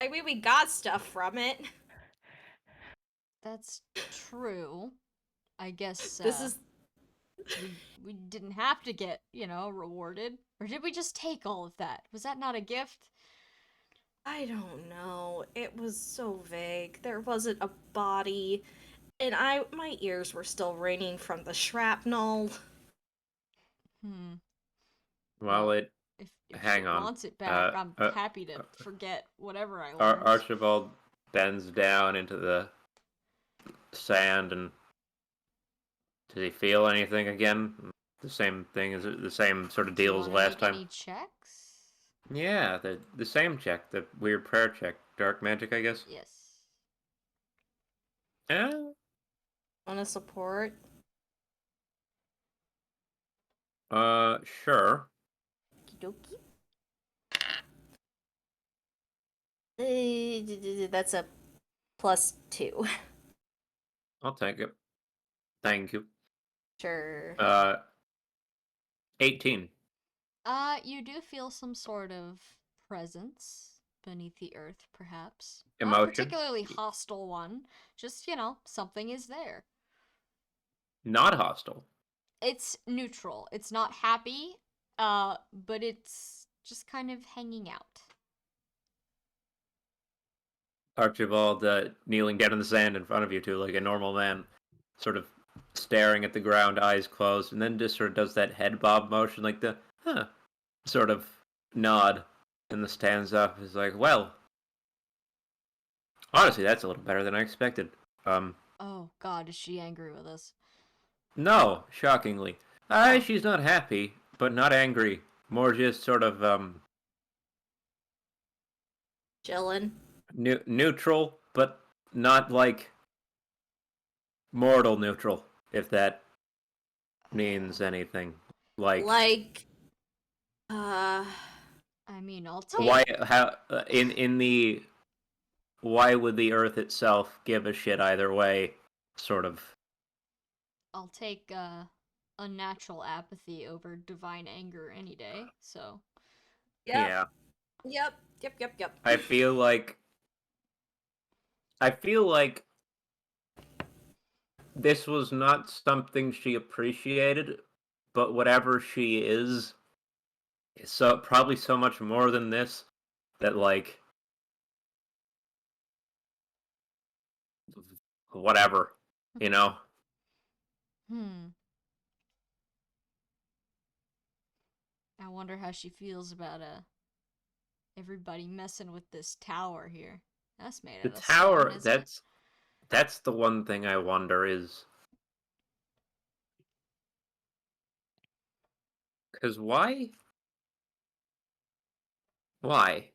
I mean, we got stuff from it. That's true. I guess This is. we didn't have to get, rewarded. Or did we just take all of that? Was that not a gift? I don't know. It was so vague. There wasn't a body. And my ears were still ringing from the shrapnel. Well, it. If Hang she on. wants it back, I'm happy to forget whatever I learned. Archibald bends down into the sand, and does he feel anything again? The same thing as the same sort of Do you deal as wanna last make time. Any checks? Yeah, the same check, the weird prayer check, dark magic, I guess. Yes. Yeah. Want to support? Sure. Okie dokie. That's a +2. I'll take it. Thank you. Sure. 18. You do feel some sort of presence beneath the earth, perhaps. Not a Emotion? particularly hostile one. Just, something is there. Not hostile. It's neutral. It's not happy, but it's just kind of hanging out. Archibald kneeling down in the sand in front of you two like a normal man, sort of staring at the ground, eyes closed, and then just sort of does that head bob motion, like the sort of nod, and then stands up. Is like, well, honestly, that's a little better than I expected. Oh God, is she angry with us? No, shockingly, she's not happy, but not angry. More just sort of Chillin'. neutral, but not like mortal neutral, if that means anything. Like, I mean, I'll take. Why? How? In the why would the Earth itself give a shit either way? Sort of. I'll take unnatural apathy over divine anger any day. So. yep, Yeah. yep. I feel like this was not something she appreciated, but whatever she is so probably so much more than this that like whatever, you know. I wonder how she feels about everybody messing with this tower here. That's made The out of tower, stone, isn't it? that's the one thing I wonder is because why Why?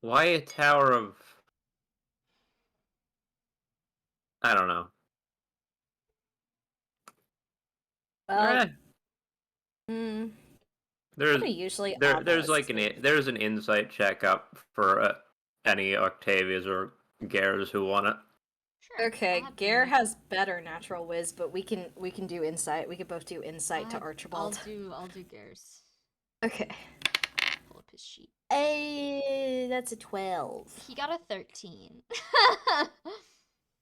why a tower of I don't know. Well, Eh, there's usually there's almost. like there's an insight check up for any Octavias or Gares who want it. Sure. Okay, I'll have Gare to- has better natural whiz, but we can do insight. We could both do insight to I'll Archibald. I'll do Gares. Okay. Pull up his sheet. That's a 12. He got a 13.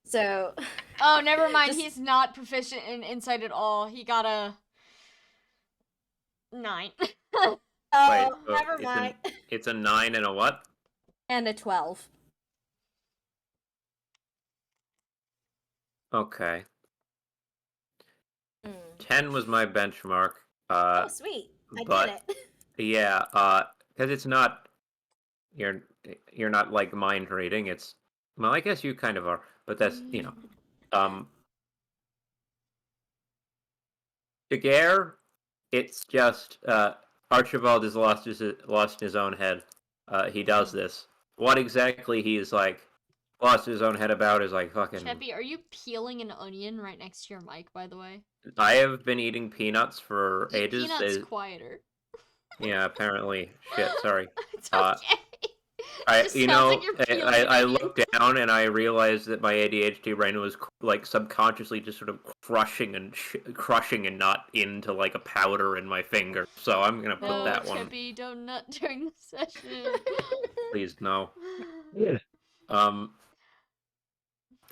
So. Oh, never mind. Just- He's not proficient in insight at all. He got a 9. Oh, Wait, so never mind. It's a 9 and a what? And a 12. Okay. Mm. 10 was my benchmark. Oh, sweet. I but- did it. Yeah, because it's not you're not like mind reading. It's well, I guess you kind of are, but that's Daguerre, it's just Archibald has lost his own head. He does this. What exactly he's like lost his own head about is like fucking. Cheppy, are you peeling an onion right next to your mic, by the way? I have been eating peanuts for Eat ages. peanuts quieter. Yeah, apparently. Shit, sorry. It's okay. I just sounds like you're peeling an I onion. looked down and I realized that my ADHD brain was like subconsciously just sort of crushing and not into like a powder in my finger. So I'm gonna put No, that one. Cheppy, don't nut during the session. Please no. That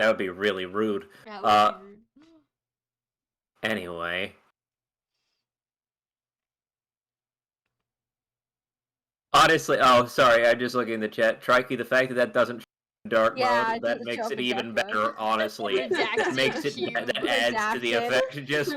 would be really rude. That would be rude. Anyway. Honestly, oh, sorry, I'm just looking in the chat. Trikey, the fact that doesn't dark Yeah, mode, that doesn't makes show it up in even dark better, mode. honestly. Redacted Makes it, cube. that adds to the Redacted. effect. Just,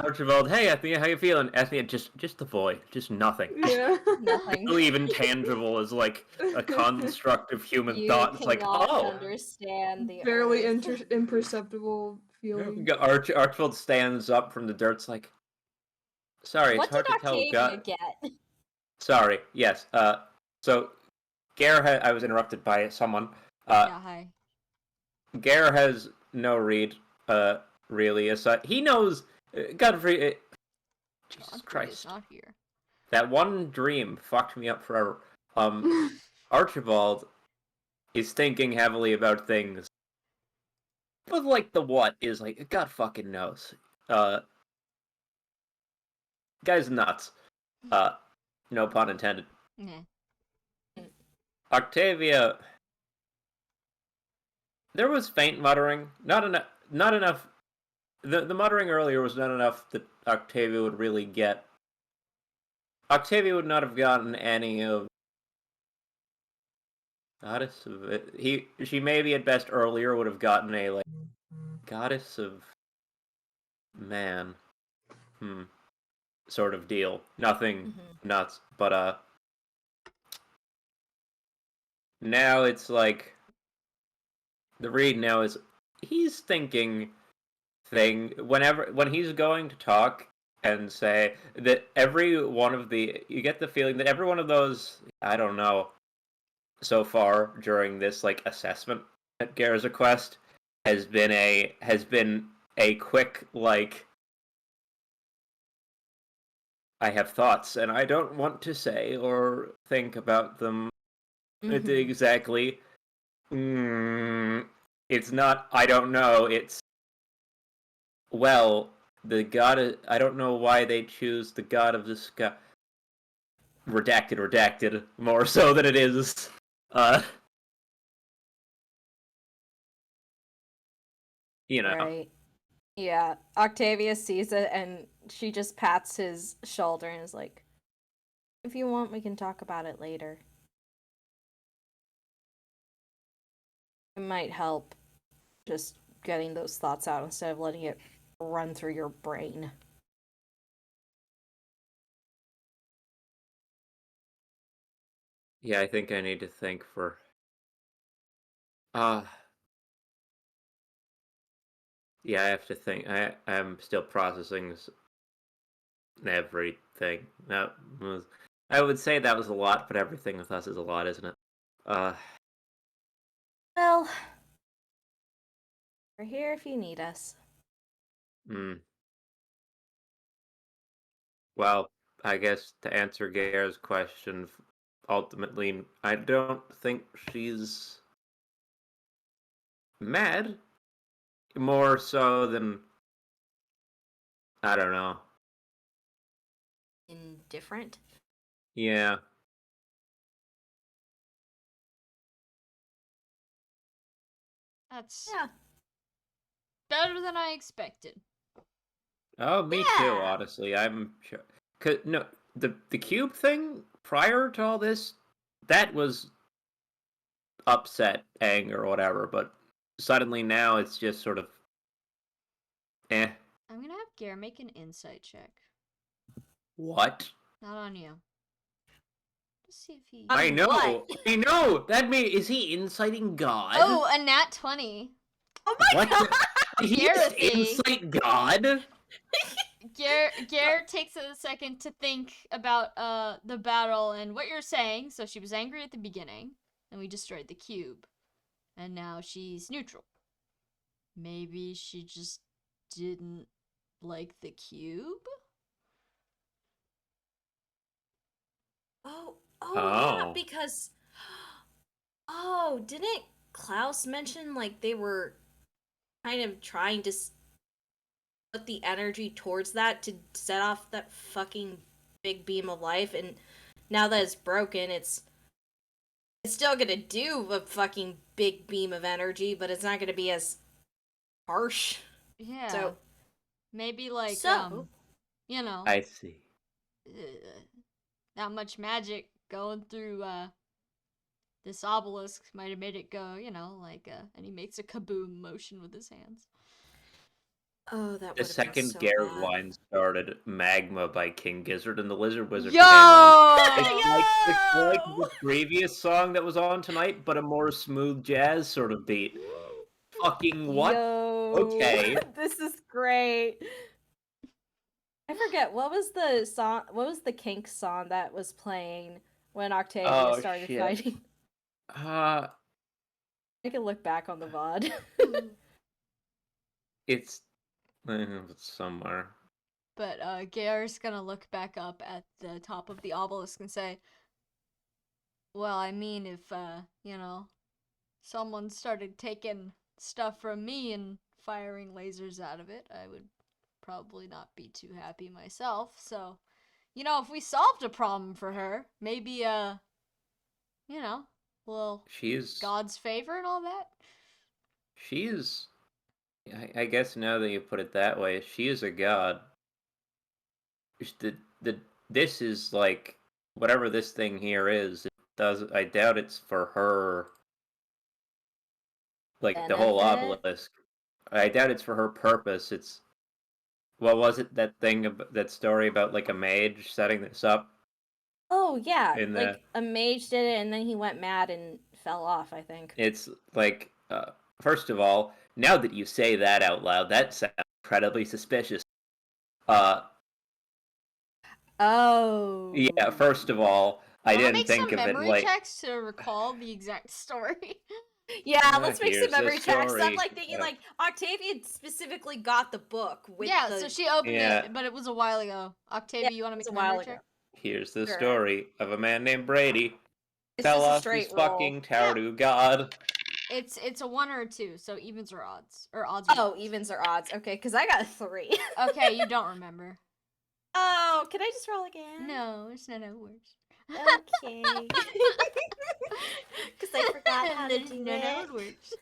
Archibald, hey, Ethnia, how you feeling? Ethnia, just the void, just nothing. Yeah. Nothing. Really even tangible as, like, a construct of human You thought. It's like, cannot oh! understand the Barely earth. imperceptible feeling. Archibald stands up from the dirt, it's like, sorry, What it's hard did to tell Octavia get? Sorry, yes. So, Gare I was interrupted by someone. Yeah, hi. Gare has no read, really. He knows, Godfrey, Jesus Godfrey is Christ. not here. That one dream fucked me up forever. Archibald is thinking heavily about things. But, like, the what is, like, God fucking knows. Guy's nuts. No pun intended. Yeah. Octavia, there was faint muttering. Not enough. The muttering earlier was not enough that Octavia would really get. Octavia would not have gotten any of Goddess of she maybe at best earlier would have gotten a like goddess of man, sort of deal. Nothing nuts, but now it's like the read now is he's thinking when he's going to talk and say that every one of you get the feeling that every one of those, I don't know, so far during this like assessment at Garza Quest has been a quick like I have thoughts and I don't want to say or think about them exactly. It's not I don't know, it's well, the god I don't know why they choose the god of the sky. Redacted, more so than it is. You know. Right. Yeah. Octavia sees it and she just pats his shoulder and is like, if you want, we can talk about it later. It might help just getting those thoughts out instead of letting it run through your brain. Yeah, I think I need to think for yeah, I have to think. I'm still processing everything. I would say that was a lot, but everything with us is a lot, isn't it? Well, we're here if you need us. Well, I guess to answer Gare's question, ultimately, I don't think she's mad. More so than I don't know. Indifferent? Yeah. That's Yeah. better than I expected. Oh, me too. Honestly, I'm sure. Cause no, the cube thing prior to all this, that was upset, anger, or whatever. But suddenly now it's just sort of, eh. I'm gonna have Gare make an insight check. What? Not on you. Let's see if he. I know. What? I know. That means is he inciting God? Oh, a nat 20. Oh my What? god! He's Gareth-y. incite God? Gare takes a second to think about the battle and what you're saying. So she was angry at the beginning, and we destroyed the cube, and now she's neutral. Maybe she just didn't like the cube. Oh, Oh. yeah, because oh, didn't Klaus mention like they were kind of trying to put the energy towards that to set off that fucking big beam of life, and now that it's broken, it's still gonna do a fucking big beam of energy, but it's not gonna be as harsh. Yeah. So maybe like you know, I see. not much magic going through this obelisk might have made it go, you know, like and he makes a kaboom motion with his hands. oh, that The would have been second so Gare's bad. line started, Magma by King Gizzard and the Lizard Wizard Yo! came on. It's Yo! like the previous song that was on tonight, but a more smooth jazz sort of beat. Fucking what? Yo, Okay. this is great. I forget what was the song. What was the Kink song that was playing when Octavia Oh, started shit. fighting? Uh, I can look back on the VOD. it's somewhere. But Gare's gonna look back up at the top of the obelisk and say, well, I mean, if, you know, someone started taking stuff from me and firing lasers out of it, I would probably not be too happy myself. So, you know, if we solved a problem for her, maybe, you know, well, She's God's favor and all that. she's I guess now that you put it that way, she is a god. The this is like whatever this thing here is. I doubt it's for her. Like the whole Benefit? obelisk. I doubt it's for her purpose. It's what was it that story about like a mage setting this up Oh yeah, in the like a mage did it, and then he went mad and fell off. I think. it's like first of all, now that you say that out loud, that sounds incredibly suspicious. Uh Oh. yeah, first of all, I Wanna didn't make think some of it memory like checks to recall the exact story? Yeah, let's make some here's the memory checks. I'm story. like thinking, like Octavia specifically got the book with Yeah, the. so she opened Yeah. it, but it was a while ago. Octavia, Yeah, you want to it was make a a while memory ago. check? Here's the Sure. story of a man named Brady. It's Fell just a off straight his roll. fucking tower to God. It's a 1 or a 2, so evens or odds. Or odds or Oh, ends. evens or odds. Okay, because I got a 3. Okay, you don't remember. Oh, can I just roll again? No, it's not how it works. Okay. Because I forgot how to That's do not how it. it works.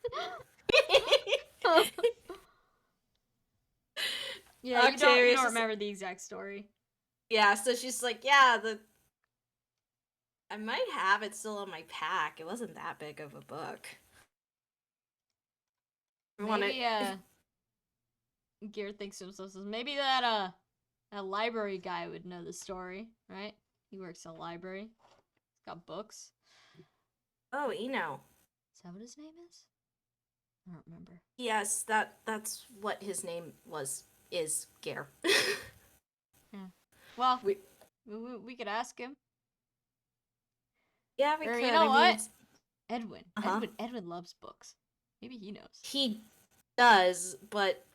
Yeah, you Octavia's don't just- remember the exact story. Yeah, so she's like, yeah, I might have it still in my pack. It wasn't that big of a book. Maybe Gear thinks to himself, maybe that library guy would know the story, right? He works in a library. He's got books. Oh, Eno. Is that what his name is? I don't remember. Yes, that's what his name is Gare. Well, We- we could ask him. Yeah, we Or could. you know I mean, what? it's- Edwin. Uh-huh. Edwin loves books. Maybe he knows. he does, but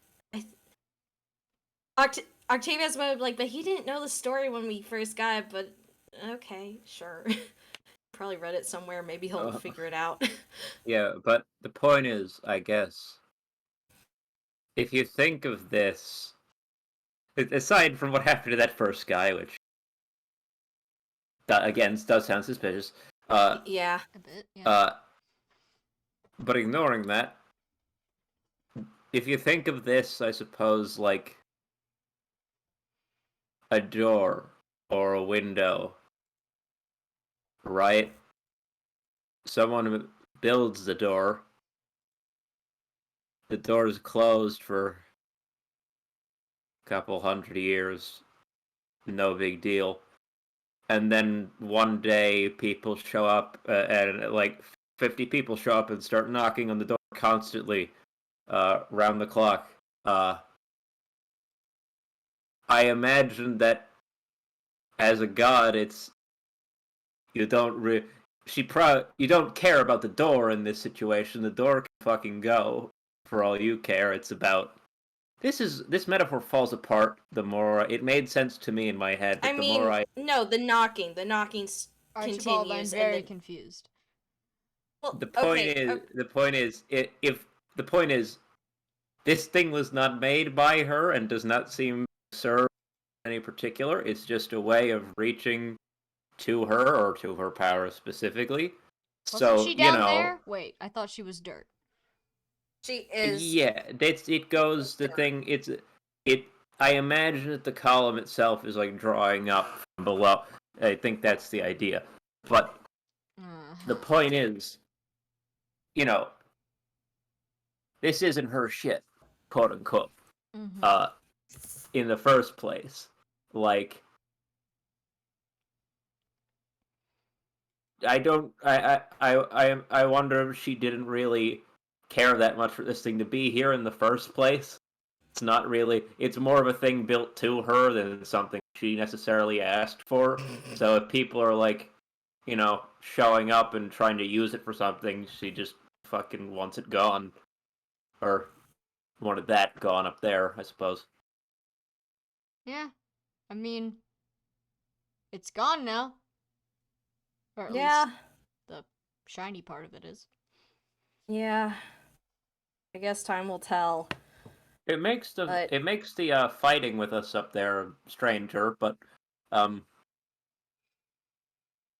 Octavia's mode like, but he didn't know the story when we first got it. But okay, sure. Probably read it somewhere. Maybe he'll figure it out. Yeah, but the point is, I guess, if you think of this, aside from what happened to that first guy, which again does sound suspicious, Yeah. A bit, yeah. But ignoring that, if you think of this, I suppose, like a door or a window, right? Someone builds the door. The door is closed for a couple hundred years. No big deal. And then one day people show up and like 50 people show up and start knocking on the door constantly round the clock. I imagine that as a god, it's you don't you don't care about the door in this situation. The door can fucking go for all you care. It's about this metaphor falls apart the more it made sense to me in my head. But I the mean, more I no, the knocking Archibald, I'm continues, very and confused. well, the point okay, is the point is if the point is this thing was not made by her and does not seem to serve any particular. It's just a way of reaching to her or to her power specifically. Wasn't So she you down know, there? Wait, I thought she was dirt. she is. yeah, it goes the thing. It. I imagine that the column itself is like drawing up from below. I think that's the idea. But the point is, you know, this isn't her shit, quote unquote. Mhm. In the first place, like I wonder if she didn't really care that much for this thing to be here in the first place. It's not really. It's more of a thing built to her than something she necessarily asked for. So if people are like, you know, showing up and trying to use it for something, she just fucking wants it gone, or wanted that gone up there, I suppose. Yeah. I mean, it's gone now. Or at Yeah, least the shiny part of it is. yeah. I guess time will tell. It makes the But- fighting with us up there stranger, but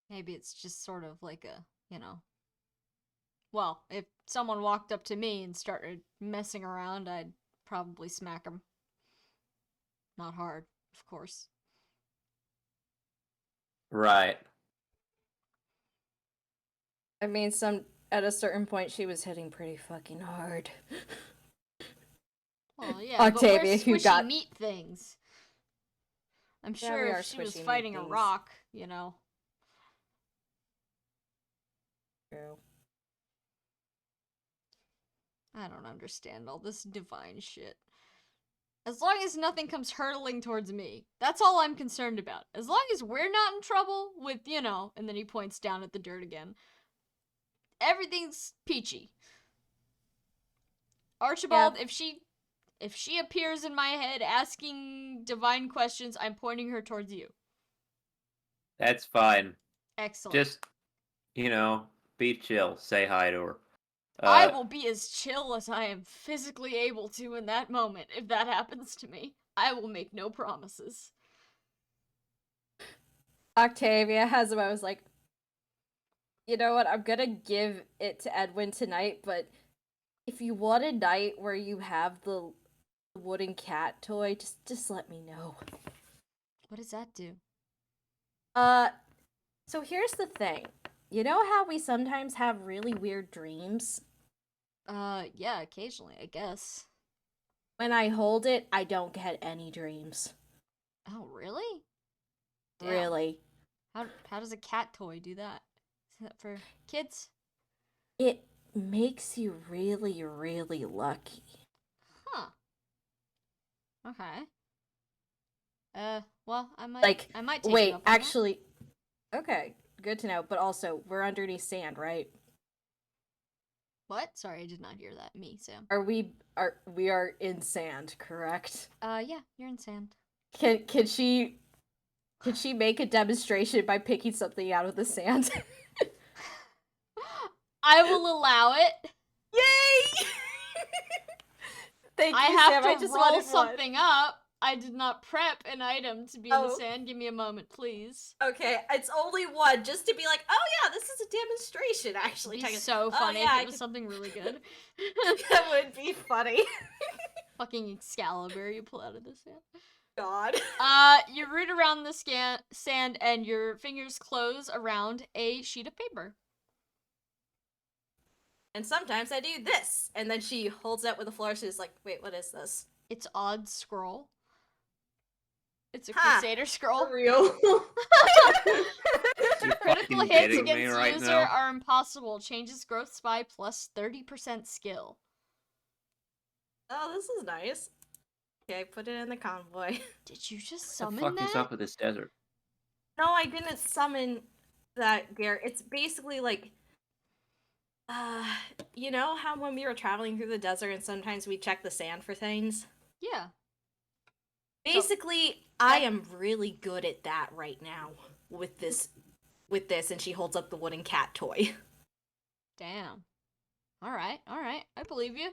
Maybe it's just sort of like a, well, if someone walked up to me and started messing around, I'd probably smack them. Not hard, of course. right. I mean, at a certain point, she was hitting pretty fucking hard. Well, yeah, but we're Octavia, who squishy got- meat things. I'm Yeah, sure we if are she was squishy meat fighting a things. rock, you know. True. I don't understand all this divine shit. As long as nothing comes hurtling towards me, that's all I'm concerned about. As long as we're not in trouble with, you know, and then he points down at the dirt again. Everything's peachy. Archibald, if she appears in my head asking divine questions, I'm pointing her towards you. That's fine. Excellent. Just, be chill. Say hi to her. I will be as chill as I am physically able to in that moment. If that happens to me, I will make no promises. Octavia has him. I was like, you know what? I'm gonna give it to Edwin tonight, but if you want a night where you have the wooden cat toy, just let me know. What does that do? So here's the thing. You know how we sometimes have really weird dreams? Yeah, occasionally, I guess. When I hold it, I don't get any dreams. Oh, really? Damn. Really. How does a cat toy do that? Is that for kids? It makes you really, really lucky. Huh. Okay. Well, I might Like, take you wait, up on that. actually, okay, good to know. But also, we're underneath sand, right? What? Sorry, I did not hear that. Me, Sam. We are in sand, correct? Yeah, you're in sand. Can she make a demonstration by picking something out of the sand? I will allow it. Yay! Thank you, I have Sam. to I just roll wanted something up. I did not prep an item to be in the Oh. sand. Give me a moment, please. one. Okay, it's only one, just to be like, oh yeah, this is a demonstration. It'd Actually, be Technically. so Oh, funny yeah, if I it was could- something really good. that would be funny. Fucking Excalibur you pull out of the sand. God. You root around the sand and your fingers close around a sheet of paper. And sometimes I do this, and then she holds it with the floor. She's like, "Wait, what is this?" It's odd scroll. It's a Ha! Crusader scroll. For real. You Critical fucking hits kidding me against right user now? are impossible. Changes growth by plus 30% skill. Oh, this is nice. Okay, put it in the convoy. Did you just The summon fuck is that? up with this desert? No, I didn't summon that, Garrett. It's basically like, you know how when we were traveling through the desert and sometimes we check the sand for things? Yeah. Basically, I am really good at that right now with this, and she holds up the wooden cat toy. Damn. All right. I believe you.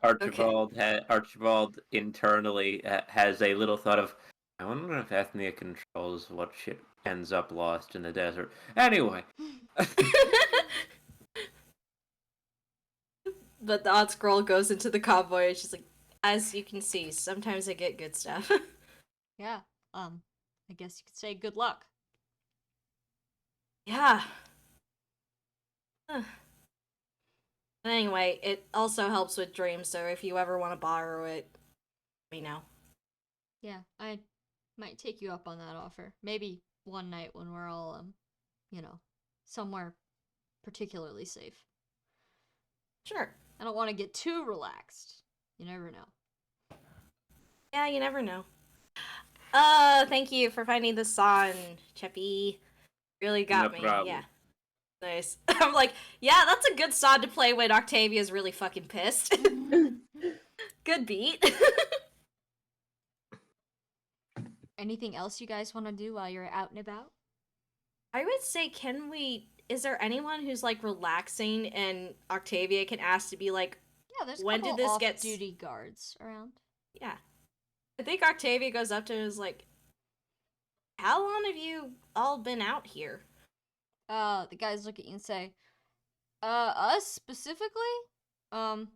Archibald internally has a little thought of, I wonder if Ethnia controls what shit ends up lost in the desert. Anyway. But the odd scroll goes into the convoy and she's like, as you can see, sometimes I get good stuff. Yeah. I guess you could say good luck. Yeah. Anyway, it also helps with dreams, so if you ever want to borrow it, let me know. Yeah, I might take you up on that offer. Maybe one night when we're all, somewhere particularly safe. Sure. I don't want to get too relaxed. You never know. Yeah, you never know. Thank you for finding the song, Cheppy. Really got No me. problem. Yeah. Nice. I'm like, yeah, that's a good song to play when Octavia's really fucking pissed. Good beat. Anything else you guys want to do while you're out and about? I would say, is there anyone who's like relaxing and Octavia can ask to be like, Yeah, there's a when couple did this off-duty guards around. yeah. I think Octavia goes up to him and is like, how long have you all been out here? The guys look at you and say, us specifically? Couple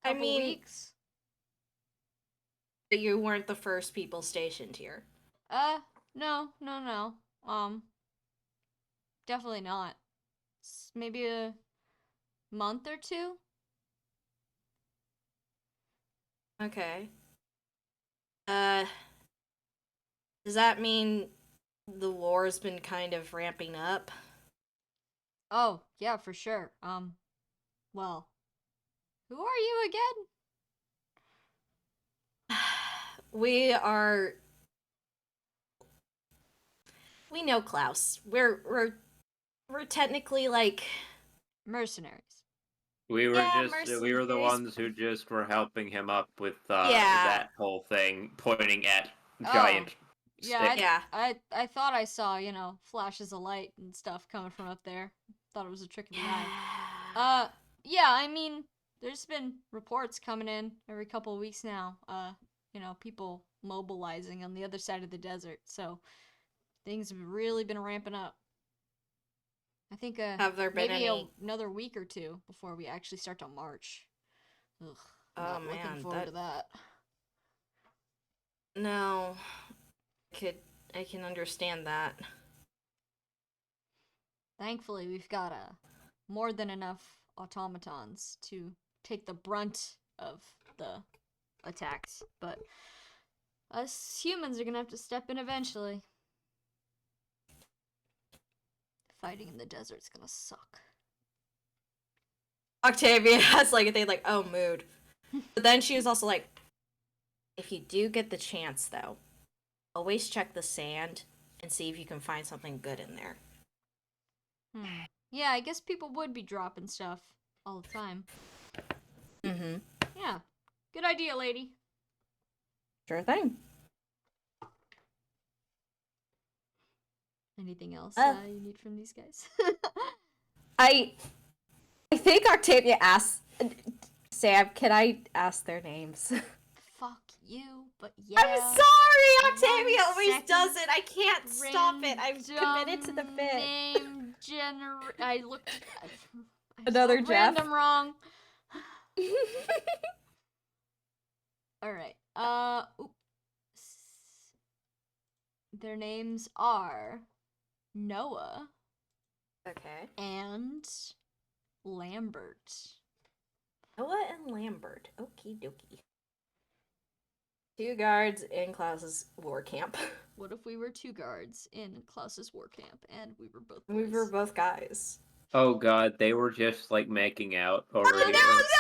I mean, weeks? you weren't the first people stationed here. No. Definitely not. maybe a month or two. Okay. Does that mean the war's been kind of ramping up? Oh, yeah, for sure. Well, who are you again? We are. We know Klaus. We're technically like. Mercenaries. We were Yeah, we were the mercenaries. ones who just were helping him up with Yeah. that whole thing, pointing at Oh, giant Yeah, stick. Yeah. I thought I saw, flashes of light and stuff coming from up there. Thought it was a trick of the eye. Yeah, I mean, there's been reports coming in every couple of weeks now. People mobilizing on the other side of the desert. So things have really been ramping up. I think Have there been maybe any? another week or two before we actually start to march. Ugh, Oh not looking man, forward to that. No. I can understand that. Thankfully, we've got more than enough automatons to take the brunt of the attacks, but us humans are gonna have to step in eventually. Fighting in the desert's gonna suck. Octavia has like a thing like, oh, mood. But then she was also like, if you do get the chance, though, always check the sand and see if you can find something good in there. Yeah, I guess people would be dropping stuff all the time. Mm-hmm. Yeah, good idea, lady. Sure thing. Anything else you need from these guys? I think Octavia asked Sam, can I ask their names? Fuck you, but yeah. I'm sorry, Octavia 1 always second. does it. I can't stop it. I'm committed to the Random bit. Name I looked. I Another spelled Jeff? Random wrong. All right. Oops. Their names are Noah Okay. and Lambert. Noah and Lambert. Okie dokie. 2 guards in Klaus's war camp. What if we were 2 guards in Klaus's war camp and we were both We were boys? both guys. Oh god, they were just like making out over Oh, here. no,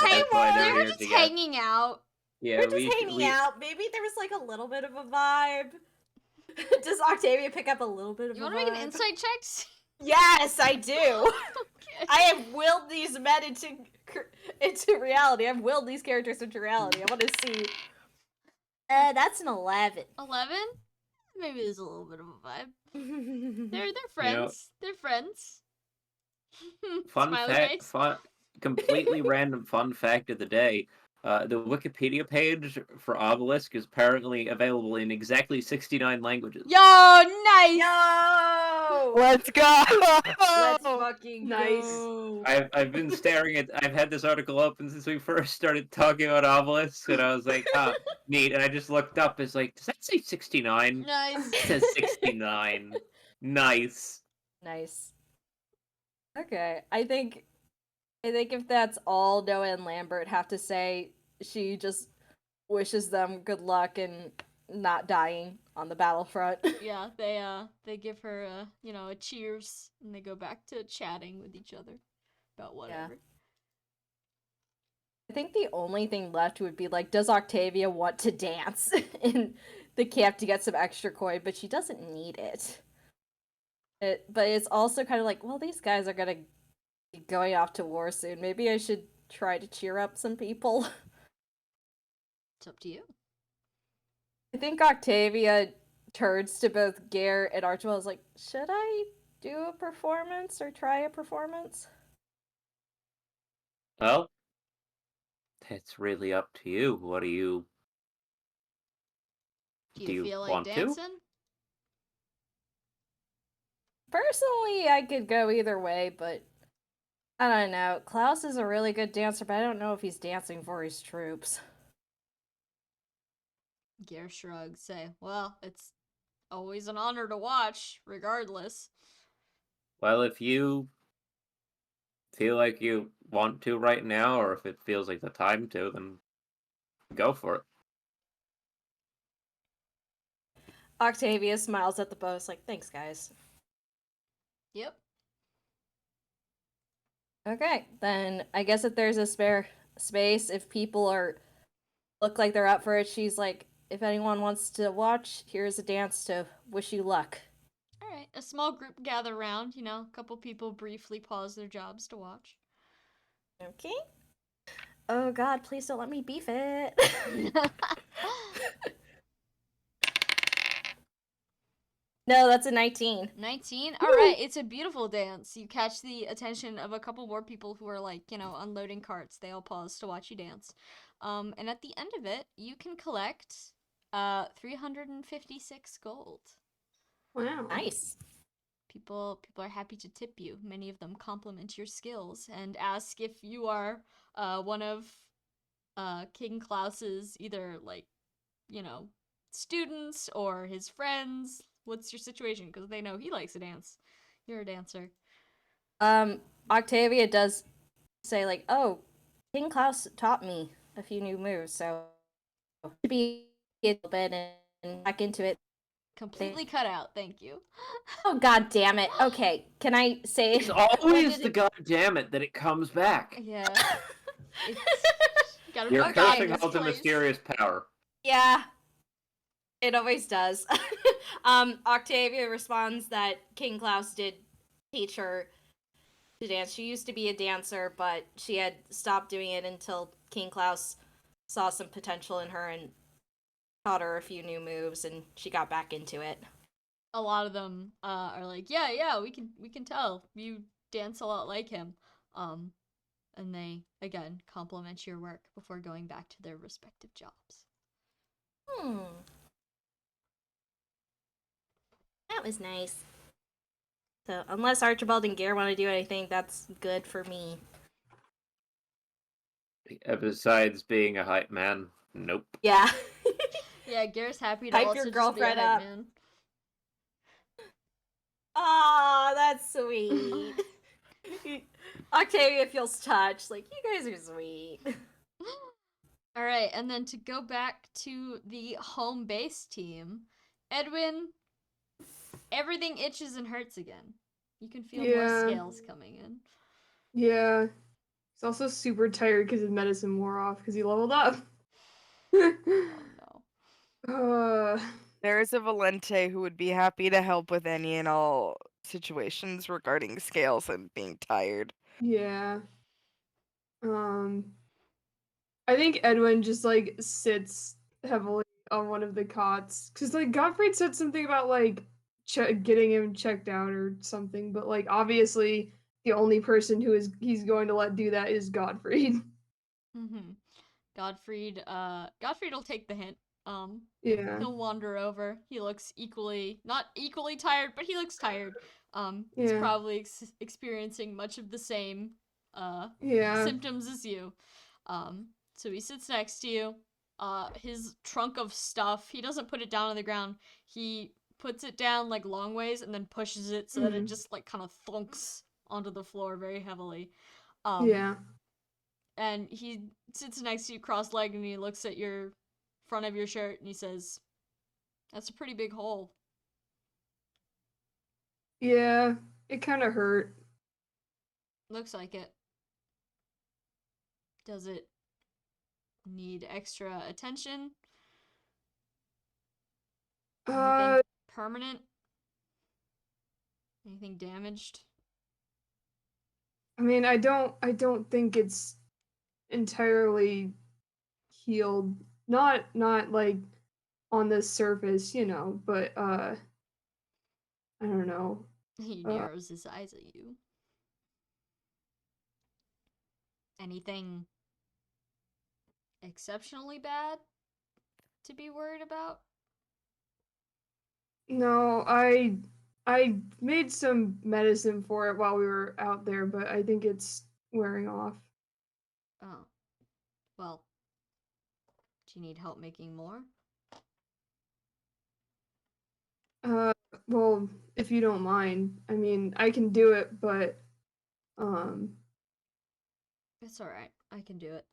they That's why were! they're They were here just together. hanging out. Yeah, We're just hanging out. Maybe there was like a little bit of a vibe. Does Octavia pick up a little bit of You a want vibe? to make an insight check? Yes, I do. Okay. I have willed these men into reality. I've willed these characters into reality. I want to see. That's an 11. 11? Maybe there's a little bit of a vibe. They're You friends. know, They're friends. fun Smiley fact, face. completely random fun fact of the day. The Wikipedia page for Obelisk is apparently available in exactly 69 languages. Yo, nice. Yo! Let's go! Let's fucking Nice. go. I've been staring at. I've had this article open since we first started talking about Obelisk, and I was like, ah, neat. And I just looked up. It's like, does that say 69? Nice. It says 69. Nice. Nice. Okay, I think if that's all Noah and Lambert have to say, she just wishes them good luck and not dying on the battlefront. Yeah, they give her a cheers and they go back to chatting with each other about whatever. I think the only thing left would be like, does Octavia want to dance in the camp to get some extra coin? But she doesn't need it. But it's also kind of like, well, these guys are gonna be going off to war soon. Maybe I should try to cheer up some people. It's up to you. I think Octavia turns to both Gare and Archibald is like, should I do a performance or try a performance? Well, it's really up to you. What do you Do you feel like want to? dancing? Personally, I could go either way, but I don't know. Klaus is a really good dancer, but I don't know if he's dancing for his troops. Gare shrugs, say, well, it's always an honor to watch, regardless. Well, if you feel like you want to right now, or if it feels like the time to, then go for it. Octavia smiles at the boss, like, thanks, guys. Yep. Okay, then I guess if there's a spare space, if people look like they're up for it, she's like, if anyone wants to watch, here's a dance to wish you luck. All right. A small group gather around. You know, a couple people briefly pause their jobs to watch. Okay. Oh god, please don't let me beef it. No, that's a 19. 19. All right, it's a beautiful dance. You catch the attention of a couple more people who are like, you know, unloading carts. They all pause to watch you dance. And at the end of it, you can collect 356 gold. Wow. Nice. People are happy to tip you. Many of them compliment your skills and ask if you are one of King Klaus's either like, you know, students or his friends. What's your situation? Because they know he likes to dance. You're a dancer. Octavia does say like, oh, King Klaus taught me a few new moves, so to be a little bit and back into it. Completely cut out. Thank you. Oh god damn it. Okay, can I say It's always did the it- goddamn it that it comes back. Yeah. It's gotta Your be cursing this holds a place. mysterious power. Yeah. It always does. Octavia responds that King Klaus did teach her to dance. She used to be a dancer, but she had stopped doing it until King Klaus saw some potential in her and taught her a few new moves, and she got back into it. A lot of them are like, yeah, we can tell you dance a lot like him. And they again compliment your work before going back to their respective jobs. That was nice. So, unless Archibald and Gare want to do anything, that's good for me. Besides being a hype man, nope. Yeah. Yeah, Gare's happy to Hype also your just girlfriend be a hype up. man. Aw, that's sweet. Octavia feels touched. Like, you guys are sweet. All right, and then to go back to the home base team, Edwin, everything itches and hurts again. You can feel more Yeah. scales coming in. Yeah. He's also super tired because his medicine wore off because he leveled up. Oh no. There is a Valente who would be happy to help with any and all situations regarding scales and being tired. Yeah. I think Edwin just like sits heavily on one of the cots because like Gottfried said something about like getting him checked out or something, but like obviously the only person he's going to let do that is Gottfried. Mm-hmm. Gottfried will take the hint. Yeah. He'll wander over. He looks not equally tired, but he looks tired. He's Yeah. probably experiencing much of the same Yeah. symptoms as you. So he sits next to you. His trunk of stuff, he doesn't put it down on the ground. He puts it down like long ways and then pushes it so that it just like kind of thunks onto the floor very heavily. Yeah. And he sits next to you cross-legged and he looks at your front of your shirt and he says, "That's a pretty big hole." Yeah. It kind of hurt. Looks like it. Does it need extra attention? Anything permanent? Anything damaged? I mean, I don't think it's entirely healed. Not like on the surface, you know, but I don't know. He narrows his eyes at you. Anything exceptionally bad to be worried about? No, I made some medicine for it while we were out there, but I think it's wearing off. Oh. Well, do you need help making more? Well, if you don't mind. I mean, I can do it, but um It's alright. I can do it.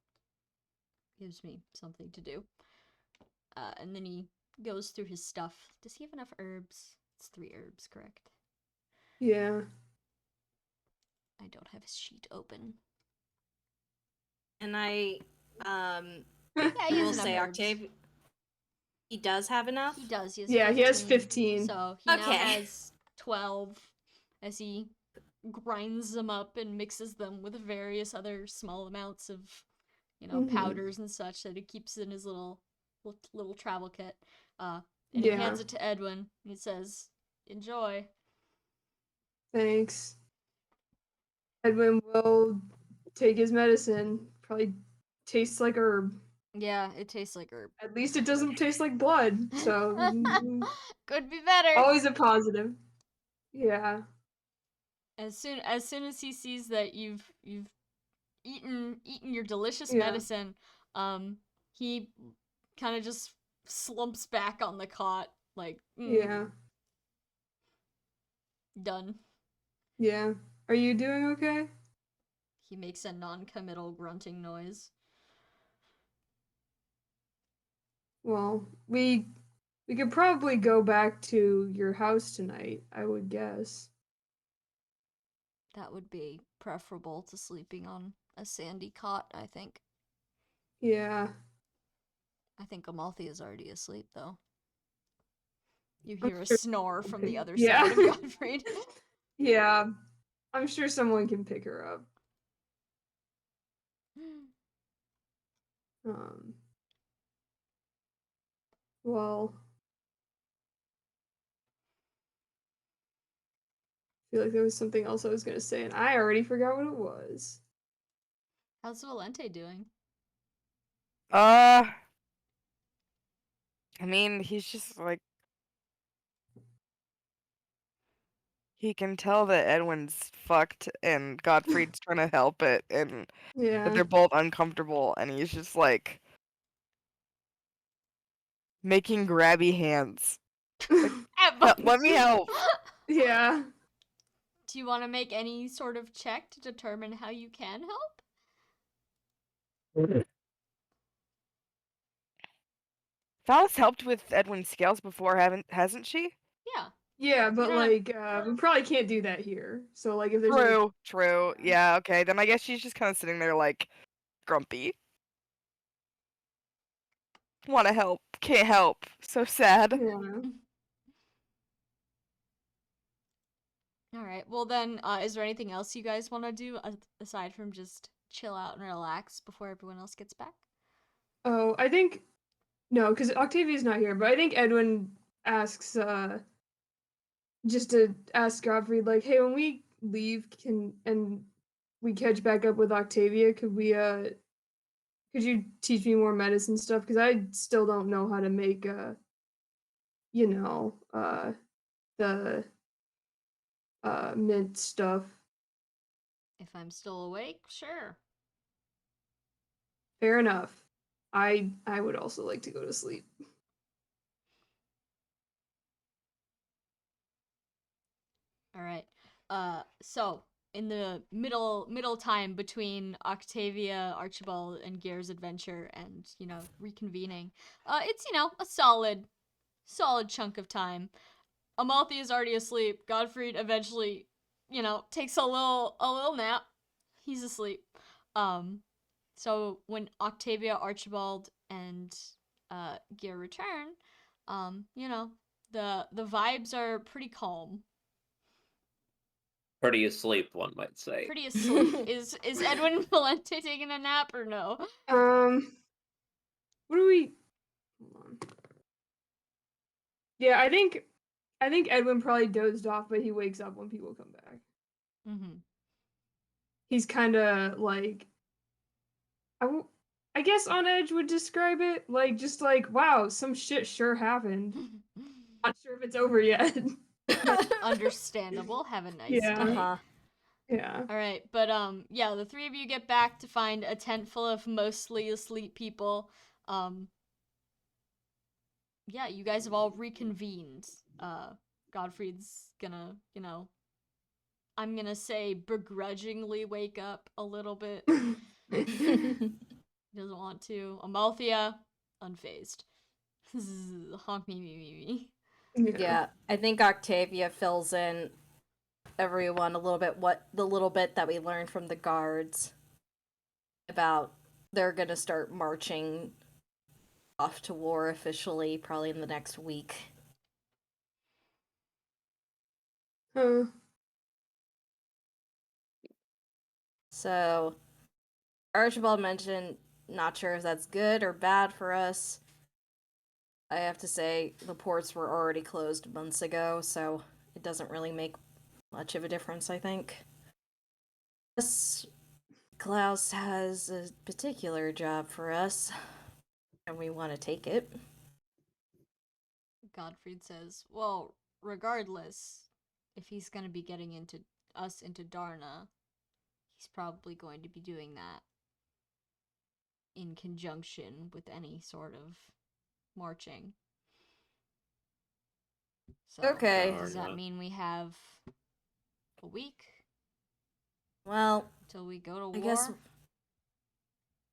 Gives me something to do. And then he goes through his stuff. Does he have enough herbs? It's 3 herbs, correct? Yeah. I don't have his sheet open. And I Yeah, he has will enough say, herbs. Octave, he does have enough? He does. He has Yeah, 15. he has 15. So he now Okay. has 12 as he grinds them up and mixes them with various other small amounts of, Mhm. powders and such that he keeps in his little travel kit. And he Yeah. hands it to Edwin. And he says, "Enjoy." Thanks. Edwin will take his medicine. Probably tastes like herb. Yeah, it tastes like herb. At least it doesn't taste like blood. So Could be better. always a positive. Yeah. As soon as he sees that you've eaten your delicious Yeah. medicine, he kind of just slumps back on the cot, like, Yeah. done. Yeah. Are you doing okay? He makes a non-committal grunting noise. Well, we could probably go back to your house tonight, I would guess. That would be preferable to sleeping on a sandy cot, I think. Yeah. I think Amalthea is already asleep, though. You I'm hear a sure snore from the other yeah. side of Godfrey. Yeah. I'm sure someone can pick her up. Well, I feel like there was something else I was gonna say, and I already forgot what it was. How's Valente doing? I mean, he's just like he can tell that Edwin's fucked and Godfrey's trying to help it, and that Yeah. they're both uncomfortable, and he's just like making grabby hands. Let me help. Yeah. Do you want to make any sort of check to determine how you can help? Phallus helped with Edwin's scales before, hasn't she? Yeah. Yeah, but don't have- like we probably can't do that here. So like if there's any- True. Yeah, okay. Then I guess she's just kind of sitting there like grumpy. Want to help, can't help. So sad. Yeah. All right. Well, then, is there anything else you guys want to do aside from just chill out and relax before everyone else gets back? Oh, I think no, because Octavia's not here, but I think Edwin asks just to ask Godfrey, like, hey, when we leave and we catch back up with Octavia, could you teach me more medicine stuff? Because I still don't know how to make the mint stuff. If I'm still awake, sure. Fair enough. I would also like to go to sleep. All right. So in the middle time between Octavia, Archibald, and Gear's adventure and reconvening, it's a solid chunk of time. Amalthea is already asleep. Godfrey eventually, takes a little nap. He's asleep. So when Octavia, Archibald, and Gear return, the vibes are pretty calm. Pretty asleep, one might say. Pretty asleep. Is Edwin Valente taking a nap or no? What do we? Hold on. Yeah, I think Edwin probably dozed off, but he wakes up when people come back. Mm-hmm. He's kind of like, I guess on edge would describe it, like just like, wow, some shit sure happened. Not sure if it's over yet. Understandable. Have a nice Yeah. night. Uh-huh. Yeah. All right, but yeah, the 3 of you get back to find a tent full of mostly asleep people. Yeah, you guys have all reconvened. Godfrey's gonna, I'm gonna say begrudgingly wake up a little bit. He doesn't want to. Amalthea, unfazed. Honk me. Yeah, I think Octavia fills in everyone a little bit the little bit that we learned from the guards about they're gonna start marching off to war officially probably in the next week. Huh. So Archibald mentioned not sure if that's good or bad for us. I have to say the ports were already closed months ago, so it doesn't really make much of a difference, I think. Yes, Klaus has a particular job for us, and we want to take it. Gottfried says, well, regardless, if he's gonna be getting into Darna, he's probably going to be doing that in conjunction with any sort of marching. So, Okay. does that Darna. mean we have a week Well, until we go to war?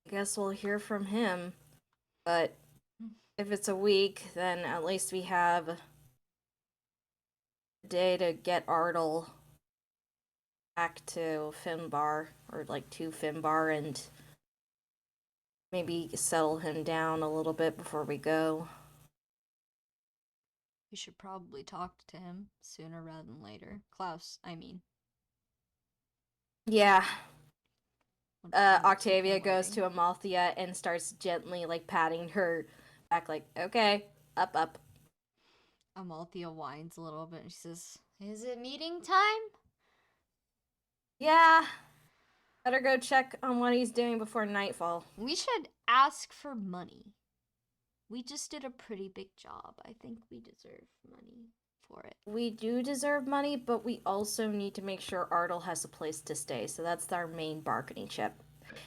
I guess we'll hear from him. But if it's a week, then at least we have a day to get Ardle back to Finbar, or like to Finbar, and maybe settle him down a little bit before we go. We should probably talk to him sooner rather than later. Klaus, I mean. Yeah. Wouldn't wanna keep Octavia him goes waiting. to Amalthea and starts gently like patting her back, like, okay, up. Amalthea whines a little bit and she says, is it meeting time? Yeah. Better go check on what he's doing before nightfall. We should ask for money. We just did a pretty big job. I think we deserve money for it. We do deserve money, but we also need to make sure Ardle has a place to stay. So that's our main bargaining chip.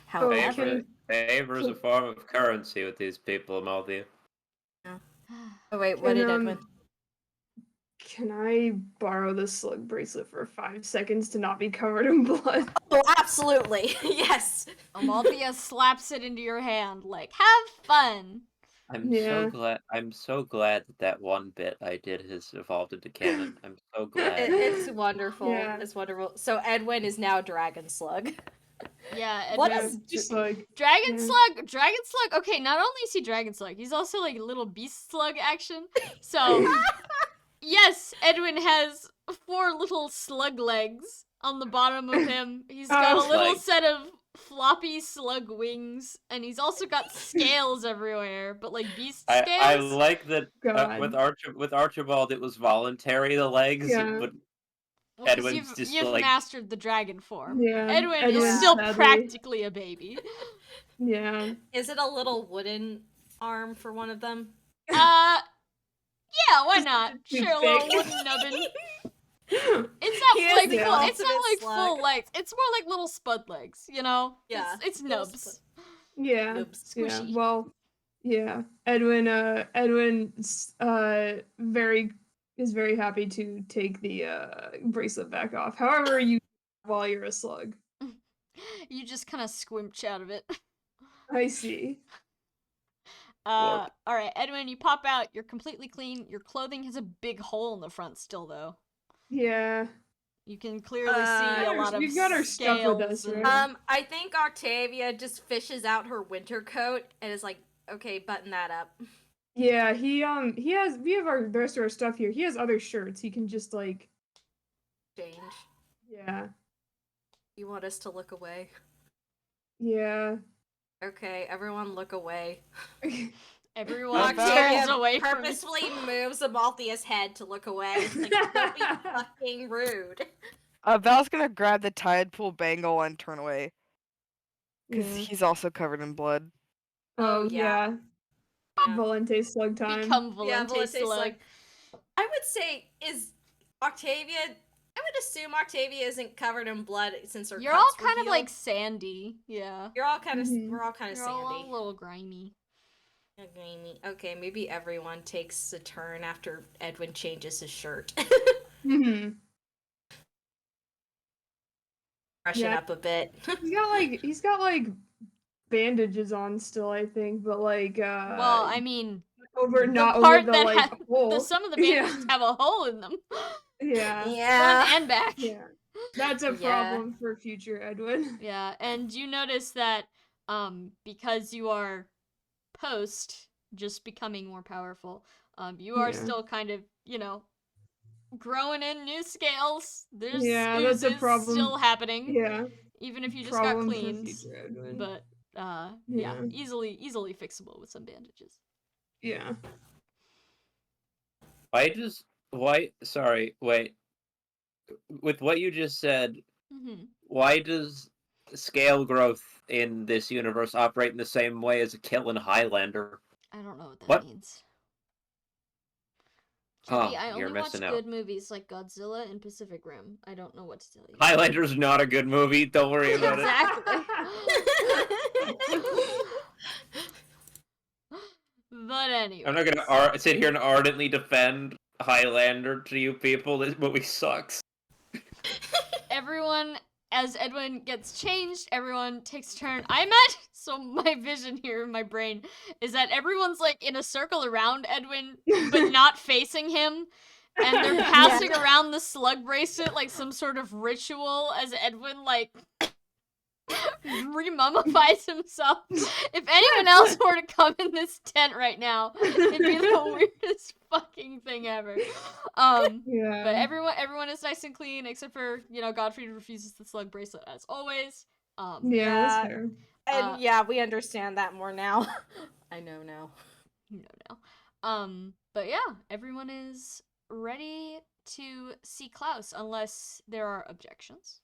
However, Favor is a form of currency with these people, Amalthea. oh wait, what did Edwin? Can I borrow the slug bracelet for 5 seconds to not be covered in blood? Oh, absolutely, yes. Amalthea slaps it into your hand, like, have fun. I'm so glad that one bit I did has evolved into canon. I'm so glad. It's wonderful. Yeah. It's wonderful. So Edwin is now Dragon Slug. Yeah, What Yeah, is just like Dragon yeah. Slug. Okay, not only is he Dragon Slug, he's also like little beast slug action. So, yes, Edwin has 4 little slug legs on the bottom of him. He's got a little Like- set of floppy slug wings, and he's also got scales everywhere, but like beast scales. I like that God. with Archibald it was voluntary, the legs, Yeah. but Well, 'cause Edwin's just you've like- mastered the dragon form. Yeah, Edwin is Edwin, still sadly. practically a baby. Yeah. Is it a little wooden arm for one of them? Yeah, why Just not? too Sure, a little thick. wooden nubbin. It's He not is like the full. It's ultimate not like slug. full legs. It's more like little spud legs. You know? Yeah, It's little nubs. Yeah. Noobs. Yeah. Squishy. Well, yeah. Edwin is very happy to take the bracelet back off. However, you while you're a slug. You just kind of squinch out of it. I see. Warp. All right, Edwin, you pop out. You're completely clean. Your clothing has a big hole in the front still, though. Yeah. You can clearly see a lot of we've got our stuff with us, scales and- right? I think Octavia just fishes out her winter coat and is like, okay, button that up. Yeah, we have the rest of our stuff here. He has other shirts. He can just like Change. yeah. You want us to look away? Yeah. Okay, everyone look away. Everyone Octavia turns away from purposefully moves Amalthea's head to look away. Like, don't be fucking rude. Val's gonna grab the tide pool bangle and turn away because Yeah. he's also covered in blood. Oh yeah. yeah. Yeah. Volante slug time. Become Yeah, Volante Volante's slug. like, I would say, is Octavia... I would assume Octavia isn't covered in blood since her You're all cuts were kind of healed. like sandy. Yeah. You're all kind of... Mhm. We're all kind of You're all sandy. a little grimy. Okay, maybe everyone takes a turn after Edwin changes his shirt. Mm-hmm. Freshen Yeah. up a bit. He's got like bandages on still, I think, but like Well, I mean, over the not over part the that like hole. some of the Yeah. bandages have a hole in them, Yeah. front Yeah. and back. Yeah. That's a Yeah. problem for future Edwin. Yeah, and you notice that because you are post just becoming more powerful, you are Yeah. still kind of, growing in new scales. There's Yeah, that's a oozes problem. still happening, Yeah. even if you just got Problem for cleaned. future Edwin. But yeah, Yeah. easily fixable with some bandages. Yeah. Sorry, wait. With what you just said, Mm-hmm. why does scale growth in this universe operate in the same way as a kill in Highlander? I don't know what that What? means. Oh, Chippy, I you're only watch missing out. good movies like Godzilla and Pacific Rim. I don't know what to tell you. Highlander's not a good movie. Don't worry about Exactly. But anyway. I'm not gonna sit here and ardently defend Highlander to you people. This movie sucks. Everyone, as Edwin gets changed, everyone takes a turn. So my vision here in my brain is that everyone's like in a circle around Edwin, but not facing him. And they're passing around the slug bracelet like some sort of ritual as Edwin like remummifies himself. If anyone else were to come in this tent right now, it'd be the weirdest fucking thing ever. Yeah. But everyone is nice and clean except for, Godfrey refuses the slug bracelet as always. Yeah, that's fair. And we understand that more now. I know now. You know now. But yeah, everyone is ready to see Klaus unless there are objections.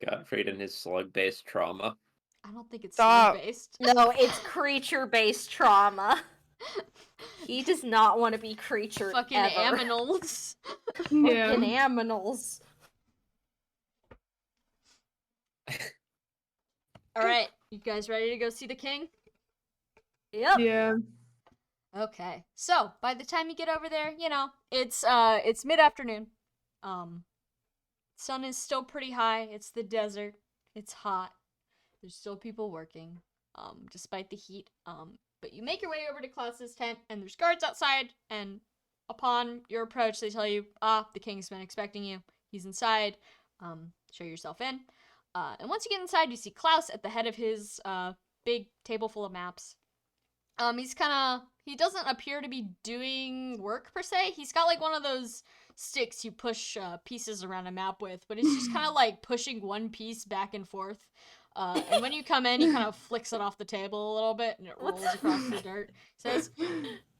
Gottfried and his slug-based trauma. I don't think it's Stop. slug-based. No, it's creature-based trauma. He does not want to be creature Fucking ever. aminals. Yeah. Fucking aminals. Alright, you guys ready to go see the king? Yep. Yeah. Okay. So, by the time you get over there, it's mid-afternoon. Sun is still pretty high. It's the desert. It's hot. There's still people working, despite the heat. But you make your way over to Klaus's tent, and there's guards outside, and upon your approach, they tell you, the king's been expecting you. He's inside. Show yourself in. And once you get inside, you see Klaus at the head of his big table full of maps. He doesn't appear to be doing work per se. He's got like one of those sticks you push pieces around a map with, but it's just kind of like pushing one piece back and forth. And when you come in, he kind of flicks it off the table a little bit and it rolls across the dirt. Says, I was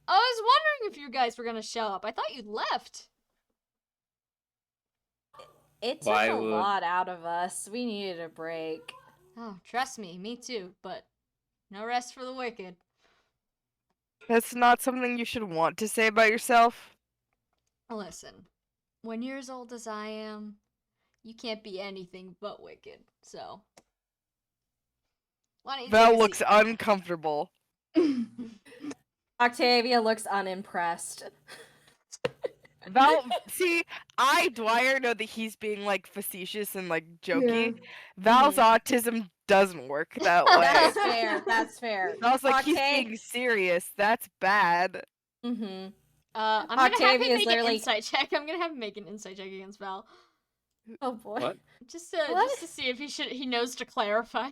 wondering if you guys were going to show up. I thought you'd left. It took a lot out of us. We needed a break. Oh, trust me too, but no rest for the wicked. That's not something you should want to say about yourself. Listen, when you're as old as I am, you can't be anything but wicked, so. Why don't you Val take a looks seat? uncomfortable. Octavia looks unimpressed. Val, see, Dwyer, know that he's being like facetious and like jokey. Yeah. Val's autism doesn't work that way. That's fair. That's fair. Val's like, he's being serious. That's bad. Mm-hmm. I'm gonna have him Octavia's make literally- an insight check. I'm gonna have him make an insight check against Val, Oh boy. What? just What? to see if he knows to clarify.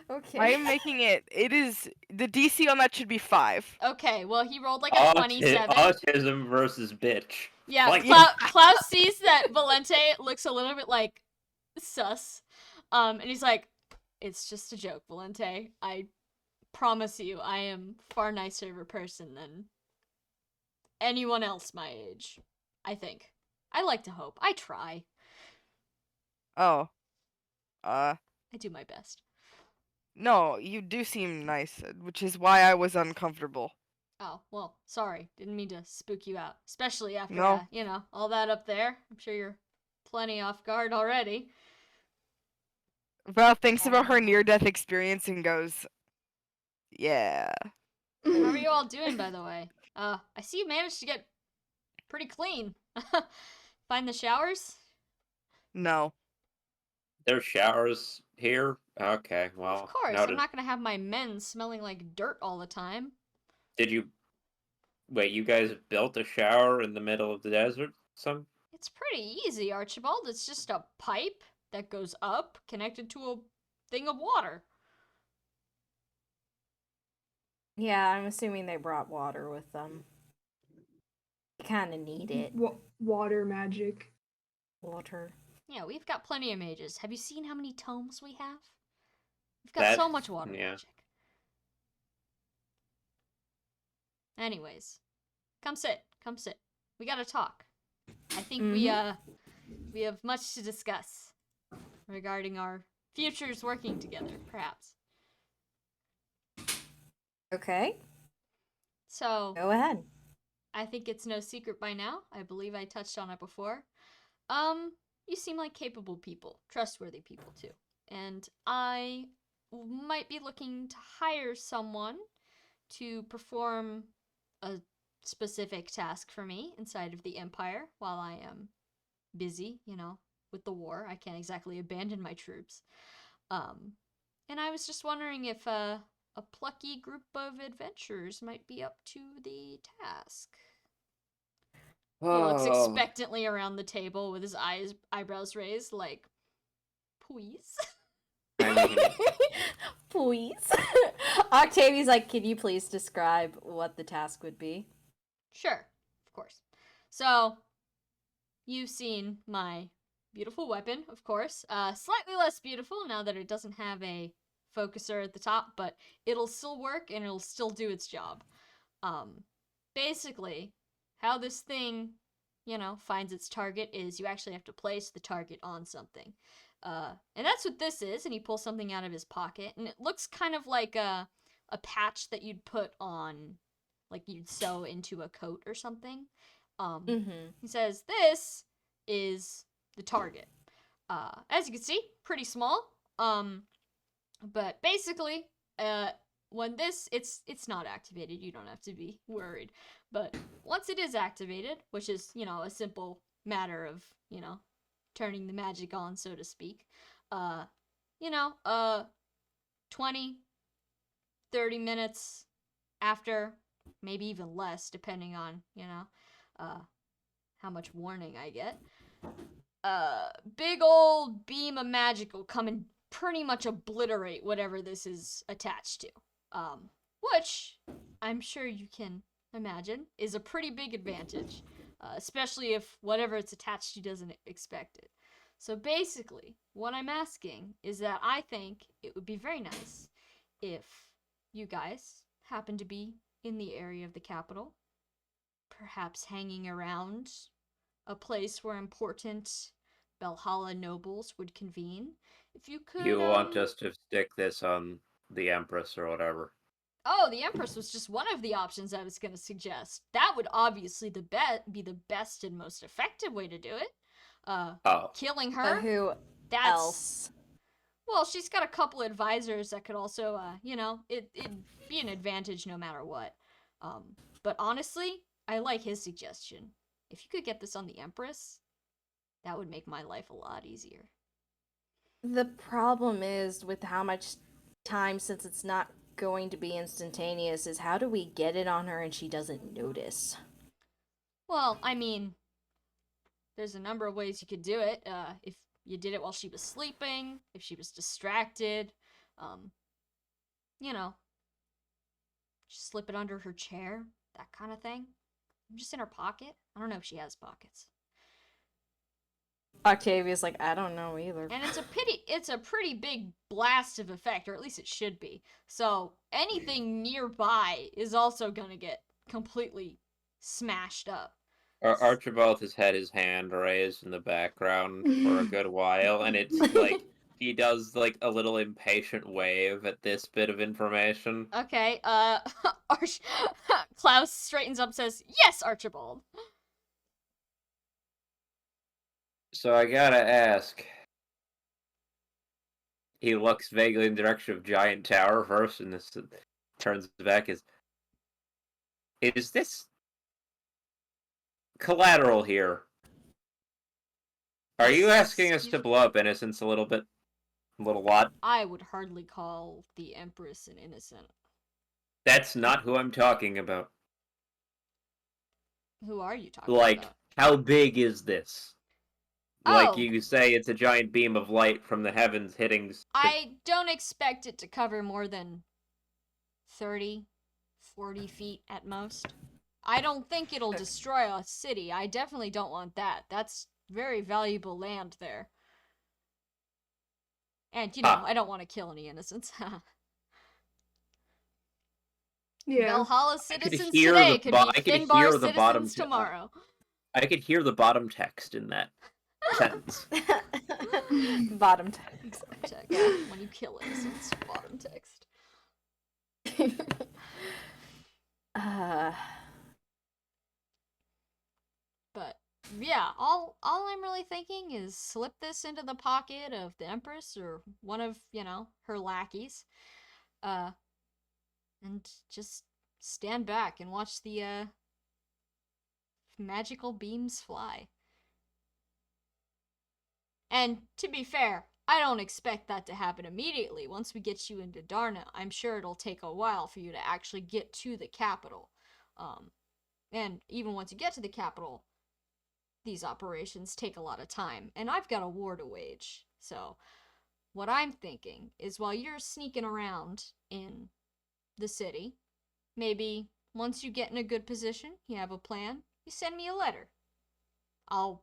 Okay. I am making it. It is the DC on that should be 5. Okay, well he rolled like a 27. Autism versus bitch. Yeah, Like- Klaus sees that Valente looks a little bit like sus, and he's like, "It's just a joke, Valente. I promise you, I am far nicer of a person than anyone else my age. I think. I like to hope. I try. Oh. I do my best." No, you do seem nice, which is why I was uncomfortable. Oh, well, sorry. Didn't mean to spook you out. Especially after, No. all that up there. I'm sure you're plenty off guard already. Val thinks about her near-death experience and goes, yeah. How are you all doing, by the way? I see you managed to get pretty clean. Find the showers? No. There's showers here? Okay, well, Of course, I'm noted. not gonna have my men smelling like dirt all the time. Did you wait? You guys built a shower in the middle of the desert? It's pretty easy, Archibald. It's just a pipe that goes up, connected to a thing of water. Yeah, I'm assuming they brought water with them. Kind of need it. Water magic. Water. Yeah, we've got plenty of mages. Have you seen how many tomes we have? We've got so much water magic. Anyways, come sit. Come sit. We gotta talk. I think we have much to discuss regarding our futures working together, perhaps. Okay. So, Go ahead. I think it's no secret by now. I believe I touched on it before. You seem like capable people, trustworthy people too. And I might be looking to hire someone to perform a specific task for me inside of the Empire while I am busy, with the war. I can't exactly abandon my troops. And I was just wondering if a plucky group of adventurers might be up to the task. He looks expectantly around the table with his eyebrows raised, like, please? Please. Octavia's like, can you please describe what the task would be? Sure, of course. So, you've seen my beautiful weapon, of course. Slightly less beautiful now that it doesn't have a focuser at the top, but it'll still work and it'll still do its job. Basically, how this thing, finds its target is you actually have to place the target on something. And that's what this is, and he pulls something out of his pocket, and it looks kind of like a patch that you'd put on, like you'd sew into a coat or something. He says, this is the target. As you can see, pretty small. But basically, when it's not activated, you don't have to be worried. But once it is activated, which is, a simple matter of, turning the magic on, so to speak, 20, 30 minutes after, maybe even less, depending on, how much warning I get, big old beam of magic will come and pretty much obliterate whatever this is attached to. Which I'm sure you can imagine is a pretty big advantage, especially if whatever it's attached to doesn't expect it. So basically, what I'm asking is that I think it would be very nice if you guys happen to be in the area of the capital, perhaps hanging around a place where important Valhalla nobles would convene. If you could, You want us to stick this on the Empress or whatever? Oh, the Empress was just one of the options I was going to suggest. That would obviously be the best and most effective way to do it. Killing her. But who else? Well, she's got a couple advisors that could also, it'd be an advantage no matter what. But honestly, I like his suggestion. If you could get this on the Empress, that would make my life a lot easier. The problem is with how much time, since it's not going to be instantaneous, is how do we get it on her and she doesn't notice? Well, I mean, there's a number of ways you could do it. If you did it while she was sleeping, if she was distracted, just slip it under her chair, that kind of thing. Just in her pocket. I don't know if she has pockets. Octavia's like, I don't know either. And it's a pretty big blast of effect, or at least it should be. So anything nearby is also gonna get completely smashed up. Archibald has had his hand raised in the background for a good while, and it's like he does like a little impatient wave at this bit of information. Okay, Klaus straightens up and says, yes, Archibald. So I gotta ask. He looks vaguely in the direction of Giant Tower first, and this turns back. Is this collateral here? Are you asking us to blow up innocents a little bit? A little lot. I would hardly call the Empress an innocent. That's not who I'm talking about. Who are you talking Like, about? how big is this? Like Oh. you say, it's a giant beam of light from the heavens hitting. I don't expect it to cover more than 30, 40 feet at most. I don't think it'll destroy a city. I definitely don't want that. That's very valuable land there. And, you know, I don't want to kill any innocents. Yeah. Valhalla I could citizens hear today the could bo- be I could Finbar hear the bottom citizens tomorrow. I could hear the bottom text in that sentence. Bottom text. Check. Yeah, when you kill innocents, bottom text. But yeah, all I'm really thinking is slip this into the pocket of the Empress or one of, you know, her lackeys. And just stand back and watch the magical beams fly. And to be fair, I don't expect that to happen immediately. Once we get you into Darna, I'm sure it'll take a while for you to actually get to the capital. And even once you get to the capital, these operations take a lot of time, and I've got a war to wage. So, what I'm thinking is while you're sneaking around in the city, maybe once you get in a good position, you have a plan, you send me a letter. I'll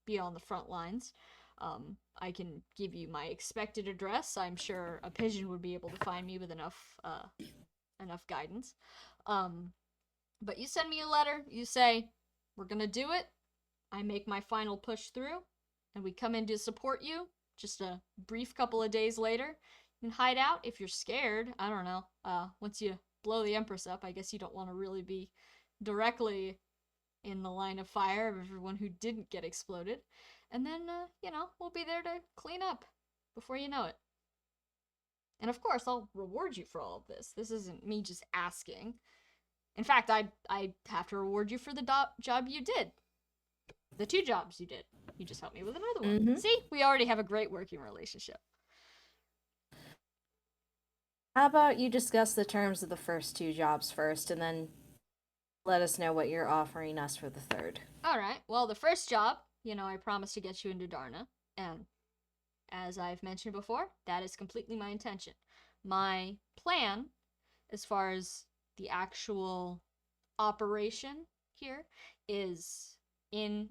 be on the front lines. I can give you my expected address. I'm sure a pigeon would be able to find me with enough guidance. But you send me a letter, you say, we're gonna do it. I make my final push through, and we come in to support you. Just a brief couple of days later, you can hide out if you're scared. I don't know. Once you blow the Empress up, I guess you don't want to really be directly in the line of fire of everyone who didn't get exploded. And then, you know, we'll be there to clean up before you know it. And of course, I'll reward you for all of this. This isn't me just asking. In fact, I have to reward you for the job you did. The 2 jobs you did. You just helped me with another one. Mm-hmm. See, we already have a great working relationship. How about you discuss the terms of the first 2 jobs first, and then let us know what you're offering us for the third. All right. Well, the first job, you know, I promised to get you into Darna, and as I've mentioned before, that is completely my intention. My plan, as far as the actual operation here, is in,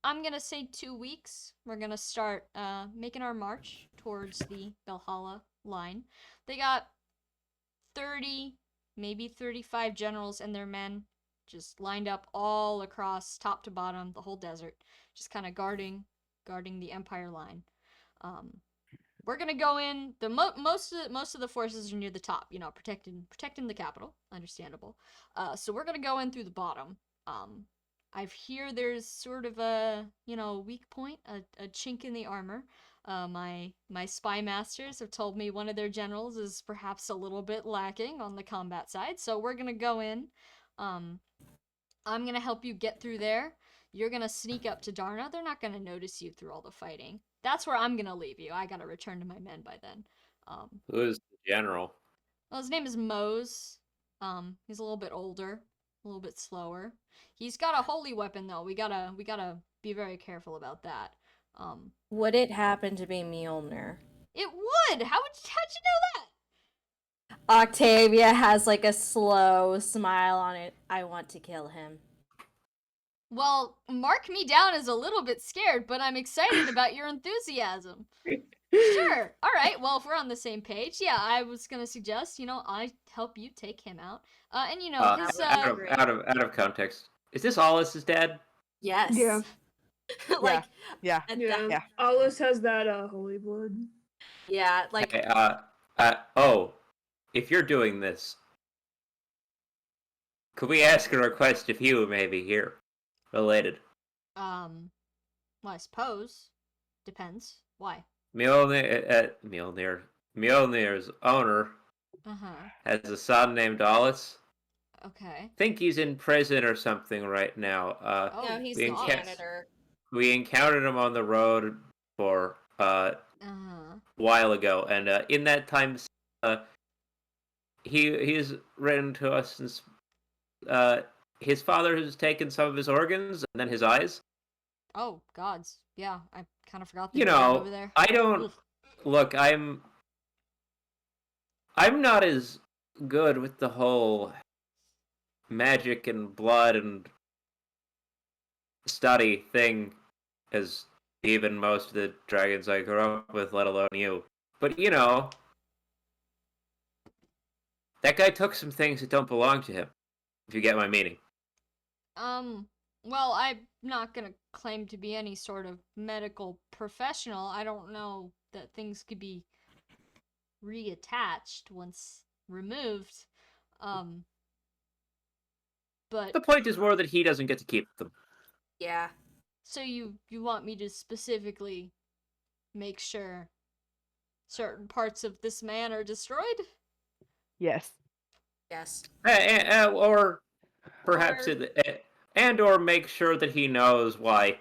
I'm gonna say 2 weeks, we're gonna start making our march towards the Valhalla line. They got 30, maybe 35 generals and their men just lined up all across top to bottom the whole desert, just kind of guarding the Empire line. We're gonna go in. The most of the forces are near the top, you know, protecting the capital. Understandable. So we're gonna go in through the bottom. I've hear there's sort of a, you know, weak point, a chink in the armor. My spy masters have told me one of their generals is perhaps a little bit lacking on the combat side. So we're gonna go in. I'm gonna help you get through there. You're gonna sneak up to Darna. They're not gonna notice you through all the fighting. That's where I'm gonna leave you. I gotta return to my men by then. Who is the general? Well, his name is Mose. He's a little bit older, a little bit slower. He's got a holy weapon though. We gotta be very careful about that. Would it happen to be Mjolnir? It would. How'd you know that? Octavia has like a slow smile on it. I want to kill him. Well, mark me down as a little bit scared, but I'm excited about your enthusiasm. Sure. All right. Well, if we're on the same page, yeah, I was gonna suggest, you know, I help you take him out. And you know, his out of context. Is this Alice's dad? Yes. Yeah. Like Yeah. Yeah. Alice has that holy blood. yeah, like Okay, if you're doing this, could we ask a request if you may be here? Related. well, I suppose depends. Why? Mjolnir's owner has a son named Alice. Okay. Think he's in prison or something right now. no, he's we the encountered- janitor. We encountered him on the road for while ago, and in that time, he's written to us since his father has taken some of his organs and then his eyes. Oh, gods. Yeah, I kind of forgot they You did that know, over there. I don't Ugh. look. I'm not as good with the whole magic and blood and study thing as even most of the dragons I grew up with, let alone you. But you know, that guy took some things that don't belong to him. If you get my meaning. Well, I'm not gonna claim to be any sort of medical professional. I don't know that things could be reattached once removed. Um, but The point is more that he doesn't get to keep them. Yeah. so you want me to specifically make sure certain parts of this man are destroyed? Yes. Yes. Or perhaps Or- or make sure that he knows why.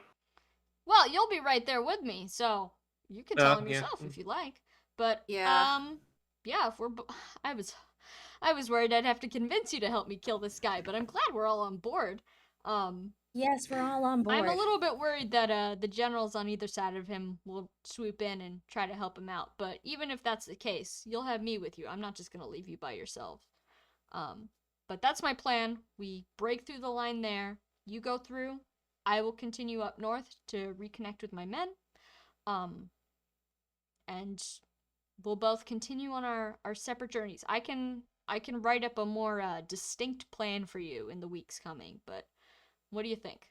Well, you'll be right there with me, so you can tell him Yeah. yourself if you like. But Yeah. yeah, if we're I was worried I'd have to convince you to help me kill this guy, but I'm glad we're all on board. Yes, we're all on board. I'm a little bit worried that the generals on either side of him will swoop in and try to help him out. But even if that's the case, you'll have me with you. I'm not just gonna leave you by yourself. But that's my plan. We break through the line there. You go through. I will continue up north to reconnect with my men. And we'll both continue on our separate journeys. I can write up a more distinct plan for you in the weeks coming. But what do you think?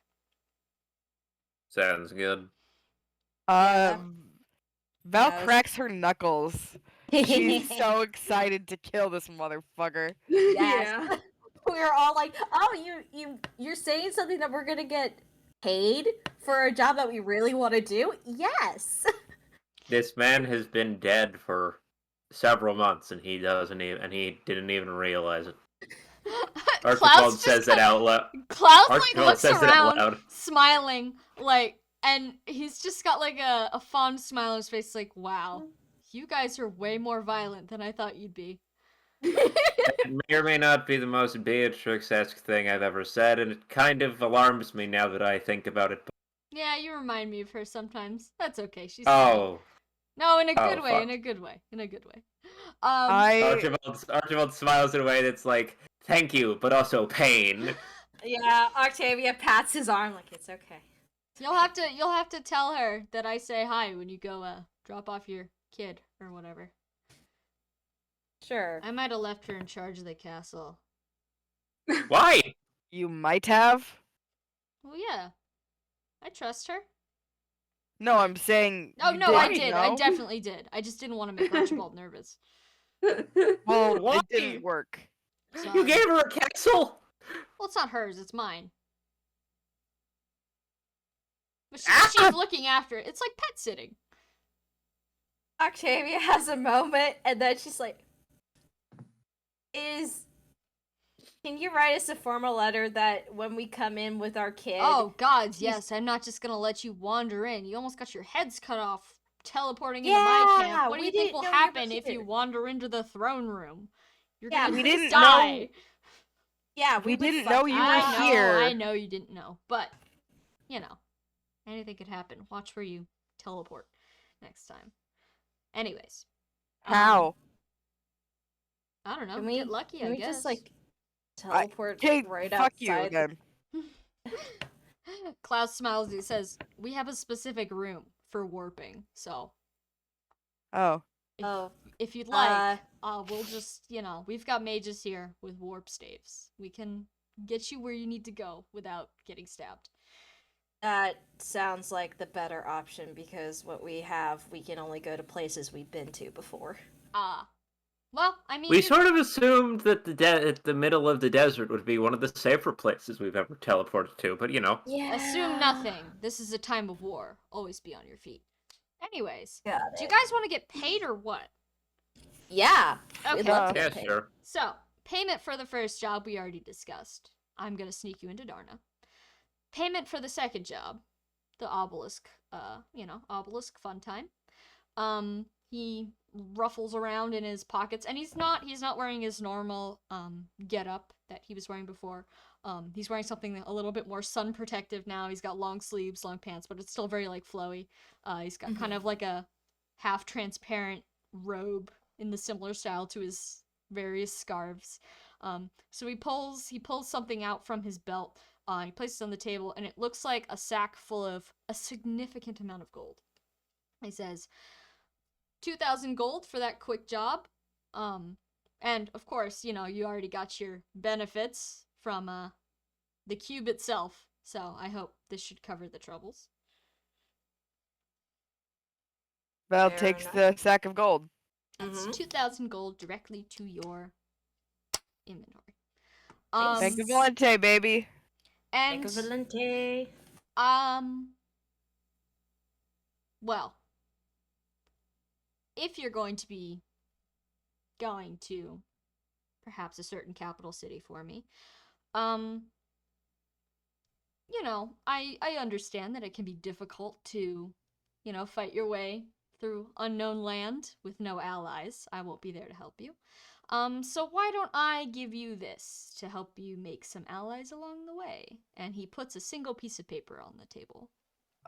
Sounds good. Yeah. Val Yes. cracks her knuckles. She's so excited to kill this motherfucker. Yes. Yeah. We were all like, "Oh, you're saying something that we're gonna get paid for a job that we really want to do?" Yes. This man has been dead for several months, and he didn't even realize it. Klaus Archibald just says that out loud. Klaus like Archibald looks says it out around, loud. smiling, like, and he's just got like a fond smile on his face, like, wow, you guys are way more violent than I thought you'd be. It may or may not be the most Beatrix-esque thing I've ever said, and it kind of alarms me now that I think about it. Yeah, you remind me of her sometimes. That's okay. She's sweet. Oh, No, in a Oh, good way. fuck. In a good way. In a good way. Archibald smiles in a way that's like, thank you, but also pain. Yeah, Octavia pats his arm like it's okay. You'll have to tell her that I say hi when you go drop off your kid or whatever. Sure. I might have left her in charge of the castle. Why? You might have. Well, yeah. I trust her. No, I'm saying. Oh you no, I didn't did. I know. definitely did. I just didn't want to make Archibald nervous. Well, Why? it didn't work. Sorry. You gave her a castle? Well, it's not hers. It's mine. But Ah! she's looking after it. It's like pet sitting. Octavia has a moment, and then she's like, can you write us a formal letter that when we come in with our kid? Oh, gods, yes. I'm not just gonna let you wander in. You almost got your heads cut off teleporting into my camp. Yeah, What do we you think didn't will know you were happen if you here. wander into the throne room? You're Yeah, gonna we didn't die. Yeah, We would didn't fuck know you were I know, here. I know you didn't know, but you know, anything could happen. Watch where you teleport next time. Anyways, How? I don't know. Can we Get lucky, Can I we guess. just like teleport Hey, right fuck you outside? again. Klaus smiles. He says, "We have a specific room for warping, so Oh. if you'd like, we'll just, we've got mages here with warp staves. We can get you where you need to go without getting stabbed." That sounds like the better option because what we have, we can only go to places we've been to before. Well, I mean, We sort of assumed that the middle of the desert would be one of the safer places we've ever teleported to, but you know. Yeah. assume nothing. This is a time of war. Always be on your feet. Anyways, Got do you it. guys want to get paid or what? Yeah. Okay. We'd love to Yeah, get paid. sure. So, payment for the first job we already discussed. I'm gonna sneak you into Darna. Payment for the second job, the obelisk, obelisk fun time. He ruffles around in his pockets, and he's not wearing his normal getup that he was wearing before. He's wearing something a little bit more sun protective now. He's got long sleeves, long pants, but it's still very like flowy. He's got kind of like a half transparent robe in the similar style to his various scarves. So he pulls something out from his belt. He places it on the table, and it looks like a sack full of a significant amount of gold. He says, 2,000 gold for that quick job. And of course, you already got your benefits from the cube itself. So I hope this should cover the troubles. Val Fair takes enough. the sack of gold. That's Mhm. 2,000 gold directly to your inventory. Nice. Thank you, Valente, baby. And Valente. well, if you're going to be going to perhaps a certain capital city for me, I understand that it can be difficult to, fight your way through unknown land with no allies. I won't be there to help you. So why don't I give you this to help you make some allies along the way? And he puts a single piece of paper on the table.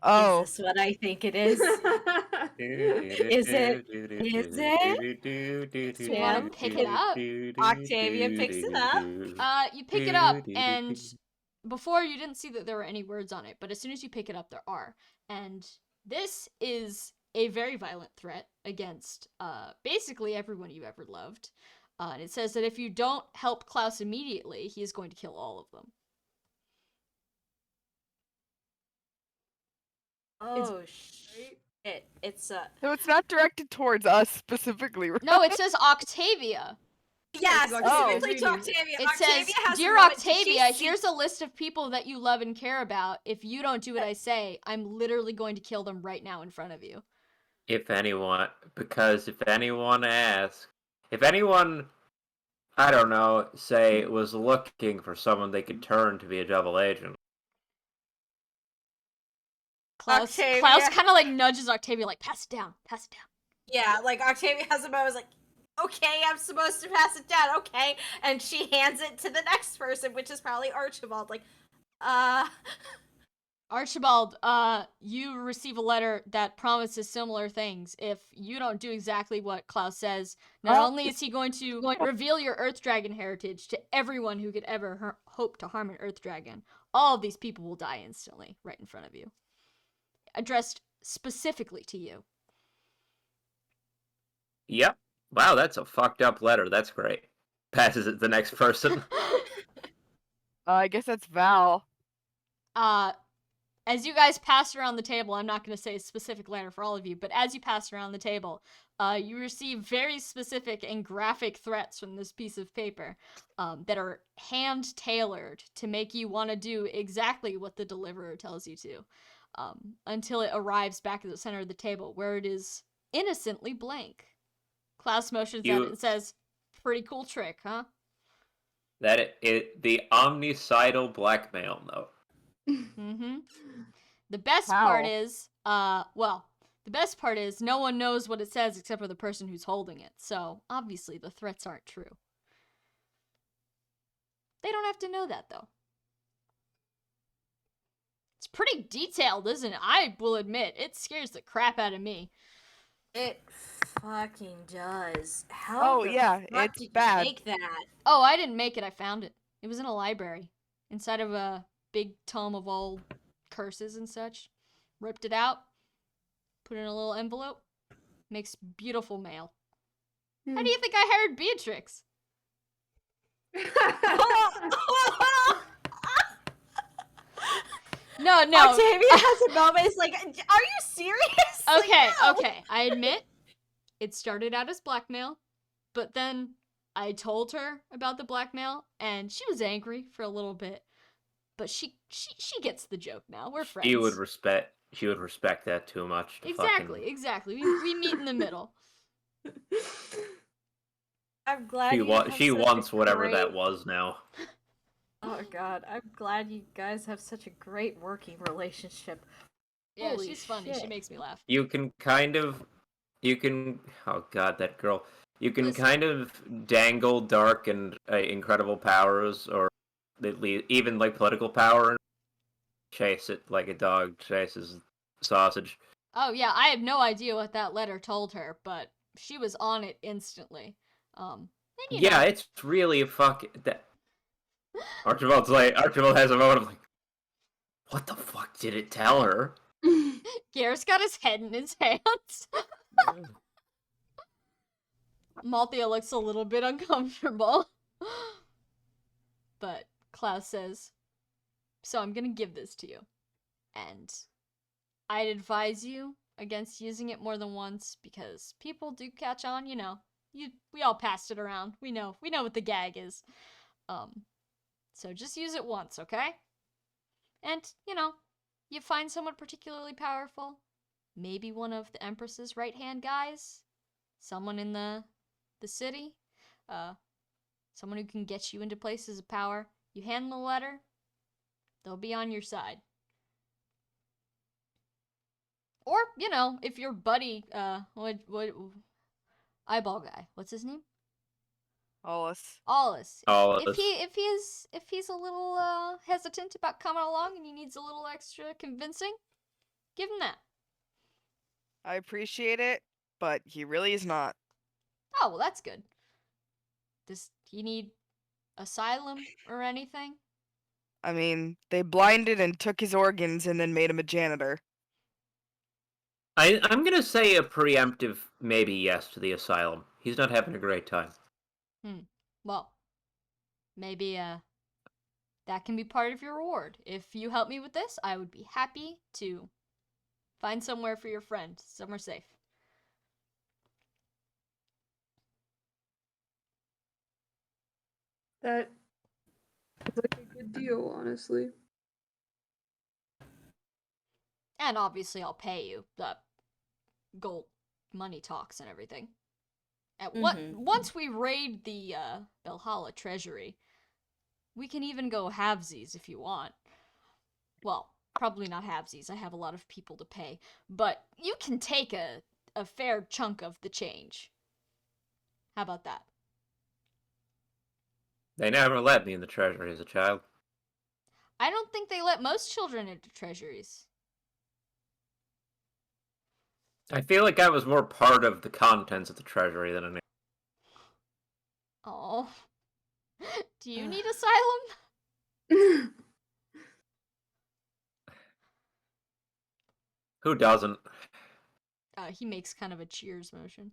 Oh, Is this what I think it is? Is it? So you want to pick it up? Octavia picks it up. You pick it up, and before you didn't see that there were any words on it, but as soon as you pick it up, there are. And this is a very violent threat against basically everyone you ever loved. And it says that if you don't help Klaus immediately, he is going to kill all of them. Oh shit! It's so it's not directed towards us specifically, right? No, it says Octavia. yeah, It's specifically Octavia. to Octavia. It Octavia says, has "Dear a moment. Did she Octavia, see- here's a list of people that you love and care about. If you don't do what I say, I'm literally going to kill them right now in front of you." If anyone asks, if anyone, I don't know, say was looking for someone they could turn to be a double agent. Klaus kind of like nudges Octavia, like, pass it down. Yeah, like Octavia has a moment. Like, okay, I'm supposed to pass it down. Okay, and she hands it to the next person, which is probably Archibald. Like, Archibald, you receive a letter that promises similar things. If you don't do exactly what Klaus says, not only is he going to reveal your Earth Dragon heritage to everyone who could ever hope to harm an Earth Dragon, all of these people will die instantly right in front of you. Addressed specifically to you. Yep. Wow, that's a fucked up letter. That's great. Passes it to the next person. I guess that's Val. As you guys pass around the table, I'm not going to say a specific letter for all of you, but as you pass around the table, you receive very specific and graphic threats from this piece of paper that are hand-tailored to make you want to do exactly what the deliverer tells you to, until it arrives back at the center of the table, where it is innocently blank. Klaus motions at it and says, "Pretty cool trick, huh?" The omnicidal blackmail note. Mm-hmm. The best part is, the best part is no one knows what it says except for the person who's holding it. So, obviously, the threats aren't true. They don't have to know that, though. It's pretty detailed, isn't it? I will admit, it scares the crap out of me. it fucking does. How? Oh, the yeah, fuck it's did you bad. make that? Oh, I didn't make it. I found it. It was in a library. Inside of a big tome of old curses and such. Ripped it out. Put it in a little envelope. Makes beautiful mail. How do you think I hired Beatrix? No. Octavia has a moment. It's like, are you serious? Okay, Like, no. okay. I admit it started out as blackmail, but then I told her about the blackmail, and she was angry for a little bit. But she gets the joke now. We're friends. She would respect that too much. Exactly. We meet in the middle. I'm glad She wants whatever that was now. Oh god, I'm glad you guys have such a great working relationship. Yeah, Holy she's funny. She shit. makes me laugh. You can kind of You can. Oh god, that girl. You can Listen. kind of dangle dark and incredible powers, or even like political power, and chase it like a dog chases sausage. Oh yeah, I have no idea what that letter told her, but she was on it instantly. And you Yeah, know, it's really a that. Archibald has a moment of like, what the fuck did it tell her? Garrett's got his head in his hands. Malthea looks a little bit uncomfortable. But Klaus says, so I'm gonna give this to you. And I'd advise you against using it more than once because people do catch on, you know. We all passed it around. We know what the gag is. So just use it once, okay? And, you know, you find someone particularly powerful, maybe one of the Empress's right-hand guys, someone in the city, someone who can get you into places of power. You hand them the letter, they'll be on your side. Or, you know, if your buddy, what eyeball guy, what's his name? Hollis. Allus. Allus. If he's a little hesitant about coming along and he needs a little extra convincing, give him that. I appreciate it, but he really is not. Oh, well, that's good. Does he need asylum or anything? I mean, they blinded and took his organs and then made him a janitor. I'm gonna say a preemptive maybe yes to the asylum. He's not having a great time. Well, maybe that can be part of your reward. If you help me with this, I would be happy to find somewhere for your friend, somewhere safe. That is like a good deal, honestly. And obviously I'll pay you the gold money talks and everything. At once we raid the Valhalla treasury, we can even go halvesies if you want. Well, probably not halvesies. I have a lot of people to pay, but you can take a fair chunk of the change. How about that? They never let me in the treasury as a child. I don't think they let most children into treasuries. I feel like I was more part of the contents of the treasury than anything. Oh. Do you need asylum? Who doesn't? He makes kind of a cheers motion.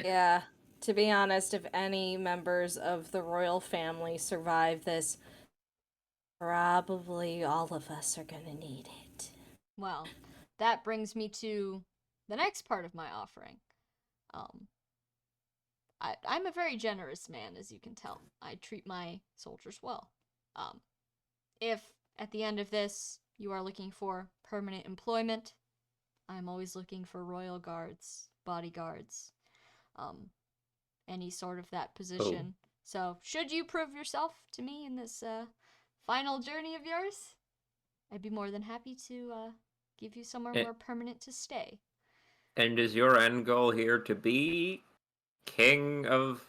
Yeah, to be honest, if any members of the royal family survive this, probably all of us are gonna need it. Well, that brings me to the next part of my offering. I'm a very generous man, as you can tell. I treat my soldiers well. If at the end of this you are looking for permanent employment, I'm always looking for royal guards, bodyguards, any sort of that position. Oh. So, should you prove yourself to me in this final journey of yours, I'd be more than happy to give you somewhere more permanent to stay. And is your end goal here to be king of...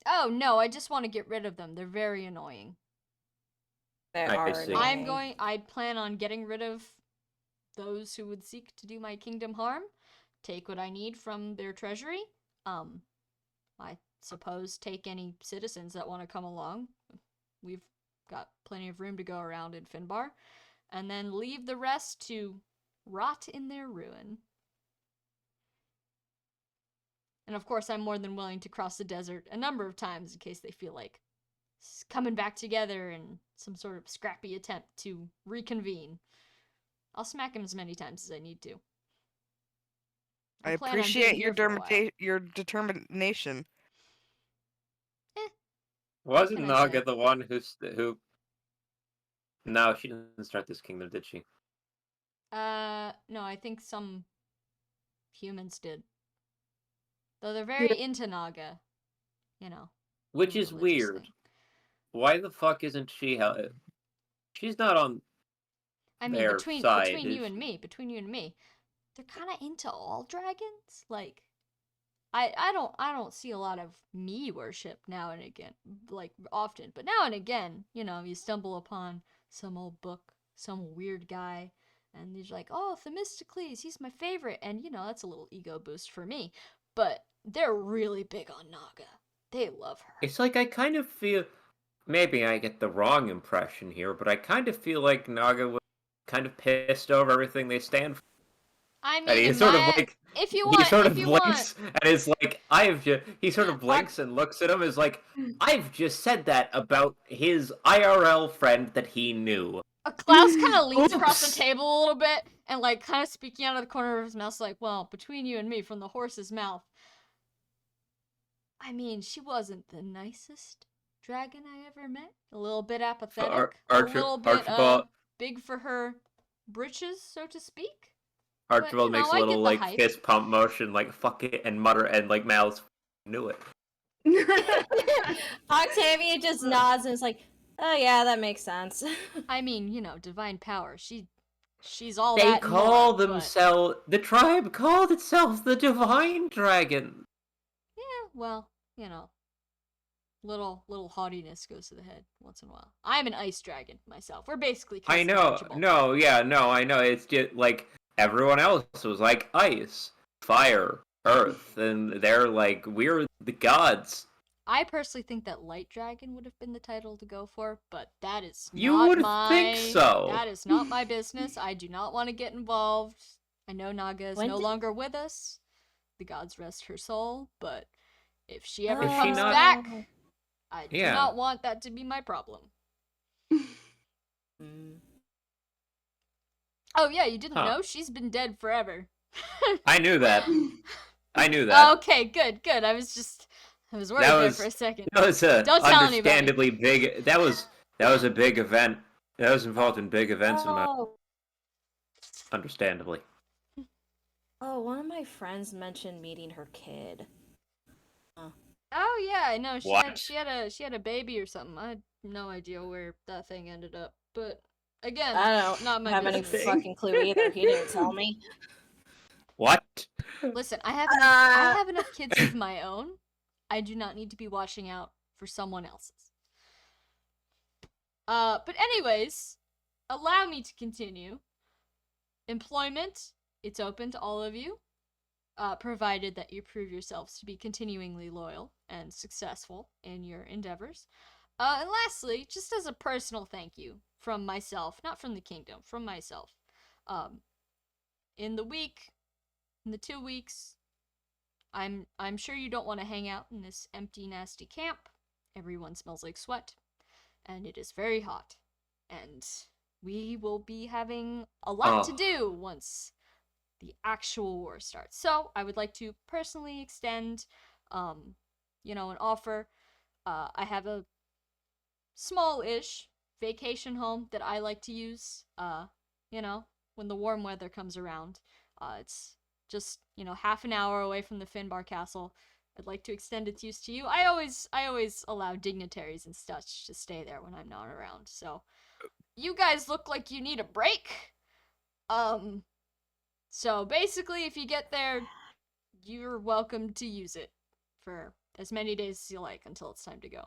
Oh, no, I just want to get rid of them. They're very annoying. They I are see. annoying. I plan on getting rid of those who would seek to do my kingdom harm, take what I need from their treasury. I suppose take any citizens that want to come along. We've got plenty of room to go around in Finbar. And then leave the rest to rot in their ruin. And of course, I'm more than willing to cross the desert a number of times in case they feel like coming back together in some sort of scrappy attempt to reconvene. I'll smack them as many times as I need to. I plan on being appreciate here for a while. your determination. Wasn't can I say? Naga the one who... No, she didn't start this kingdom, did she? No, I think some humans did. Though they're very into Naga, you know. Which the is religious weird. thing. Why the fuck isn't she... She's not on I mean, their between side, you is and me, between you and me, they're kind of into all dragons. Like, I don't see a lot of me worship now and again, like often, but now and again, you stumble upon some old book, some weird guy, and he's like, oh, Themistocles, he's my favorite, and that's a little ego boost for me. But they're really big on Naga. They love her. It's like I kind of feel maybe I get the wrong impression here, but I kind of feel like Naga was kind of pissed over everything they stand for. I And mean, he in sort of my- like if you he want, sort if of you blinks want, and is like, he sort of blinks and looks at him as like, I've just said that about his IRL friend that he knew. Klaus kind of leans across Oops. the table a little bit and like kind of speaking out of the corner of his mouth, like, well, between you and me, from the horse's mouth. I mean, she wasn't the nicest dragon I ever met. A little bit apathetic, a little bit Archibald big for her britches, so to speak. Archibald But, makes a I little get the like hype. fist pump motion, like fuck it, and mutter and like mouths knew it. Octavia just nods and is like, "Oh yeah, that makes sense." I mean, divine power. She's all They that and call more, but- themselves the tribe called itself the Divine Dragon. Yeah, well, little haughtiness goes to the head once in a while. I'm an ice dragon myself. We're basically I cousins, know, Archibald. no, I know. It's just like everyone else was like ice, fire, earth, and they're like we're the gods. I personally think that light dragon would have been the title to go for, but that is You not would my. think so. That is not my business. I do not want to get involved. I know Naga is When no did- longer with us. The gods rest her soul, but if she ever Is she comes not- back, I do Yeah. not want that to be my problem. Mm. Oh yeah, you didn't Huh. know? She's been dead forever. I knew that. I knew that. Okay, good. I was worried That there was- for a second. That was a Don't tell anybody. understandably big. That was a big event. That was involved in big events in my Oh, understandably. one of my friends mentioned meeting her kid. Oh yeah, I know. What? She had a baby or something. I had no idea where that thing ended up. But again, I don't not my have any business. fucking clue either. He didn't tell me. What? Listen, I have enough kids of my own. I do not need to be watching out for someone else's. But anyways, allow me to continue. Employment, it's open to all of you, provided that you prove yourselves to be continuingly loyal and successful in your endeavors. And lastly, just as a personal thank you from myself, not from the kingdom, from myself, in the 2 weeks, I'm sure you don't want to hang out in this empty, nasty camp. Everyone smells like sweat, and it is very hot, and we will be having a lot to do once the actual war starts. So I would like to personally extend, an offer. I have a small-ish vacation home that I like to use, when the warm weather comes around. It's just, half an hour away from the Finbar Castle. I'd like to extend its use to you. I always allow dignitaries and such to stay there when I'm not around. So, you guys look like you need a break. So basically, if you get there, you're welcome to use it for as many days as you like until it's time to go.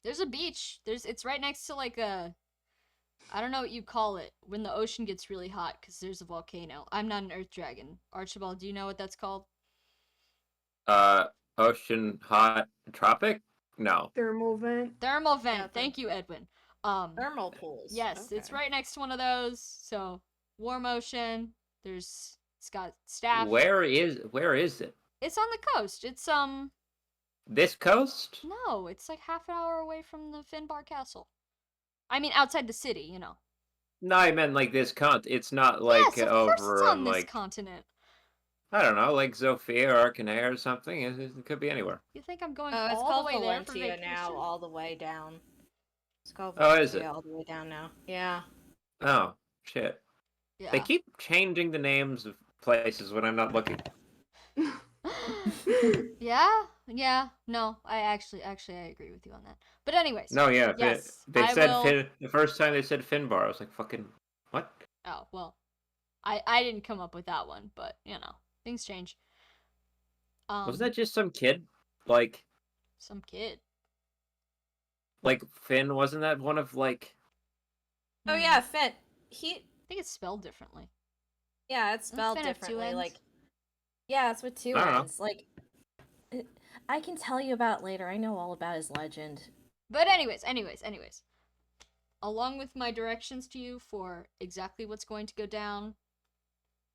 There's a beach. It's right next to like a, I don't know what you call it when the ocean gets really hot because there's a volcano. I'm not an earth dragon. Archibald, do you know what that's called? Ocean hot tropic? No. Thermal vent. Thermal vent. Yeah, Thank you, Edwin. Thermal pools. Yes, it's Okay. right next to one of those. So warm ocean. It's got staff. Where is it? It's on the coast. It's This coast? no, it's like half an hour away from the Finbar Castle. I mean, outside the city, No, I meant like this It's not like yes, of course over it's on on this like continent. I don't know, like Zofia or Arcanea or something. It could be anywhere. You think I'm going Oh, it's all called the way there for Valentia vacation? now, all the way down. It's called Oh, is Valentia it? all the way down now. Yeah. Oh, shit. Yeah. They keep changing the names of places when I'm not looking. Yeah. No, I actually I agree with you on that. But anyways. No, yeah. Yes, They I said will- the first time they said Finbar, I was like, fucking what? Oh well. I didn't come up with that one, but things change. Wasn't that just some kid? Like Some kid? Finn, wasn't that one of like Oh yeah, Finn. He. I think it's spelled differently. Yeah, it's Doesn't spelled Finn have two differently. ends? Like, yeah, it's with two I don't know. ends. Like, I can tell you about it later. I know all about his legend. But anyways. Along with my directions to you for exactly what's going to go down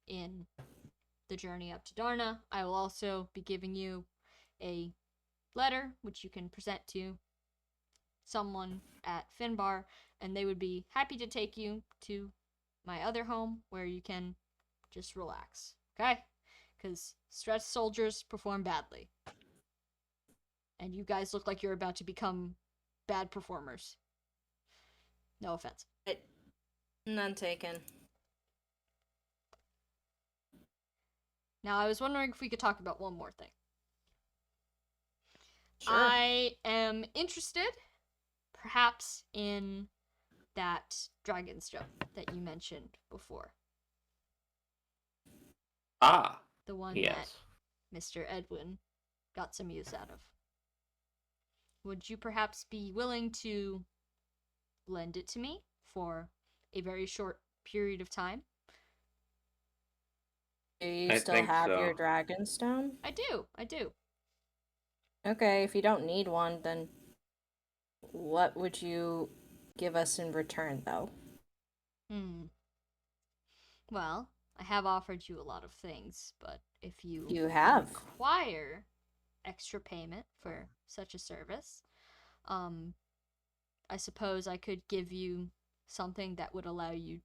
in the journey up to Darna, I will also be giving you a letter which you can present to someone at Finbar, and they would be happy to take you to my other home where you can just relax. Okay? Because stressed soldiers perform badly. And you guys look like you're about to become bad performers. No offense. None taken. Now, I was wondering if we could talk about one more thing. Sure. I am interested, perhaps, in that dragon's jump that you mentioned before. Ah, The one yes. that Mr. Edwin got some use out of. Would you perhaps be willing to lend it to me for a very short period of time? Do you I still think have so. your Dragonstone? I do. Okay, if you don't need one, then what would you give us in return, though? Well, I have offered you a lot of things, but if you You have. require extra payment for such a service, I suppose I could give you something that would allow you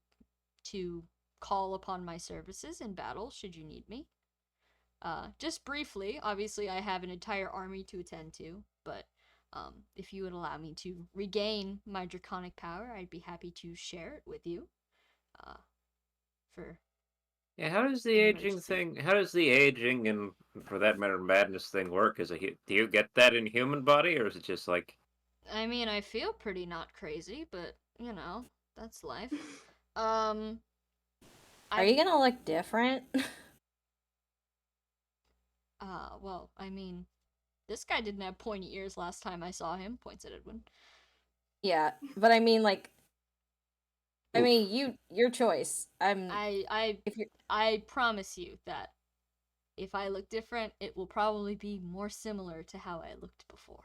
to call upon my services in battle should you need me. Just briefly, obviously I have an entire army to attend to, but if you would allow me to regain my draconic power, I'd be happy to share it with you. For Yeah, how does the aging and, for that matter, madness thing work? Do you get that in human body, or is it just like... I mean, I feel pretty not crazy, but that's life. Are you gonna look different? Well, I mean, this guy didn't have pointy ears last time I saw him. Points at Edwin. Yeah, but I mean, like, Oof. your choice. I promise you that if I look different, it will probably be more similar to how I looked before.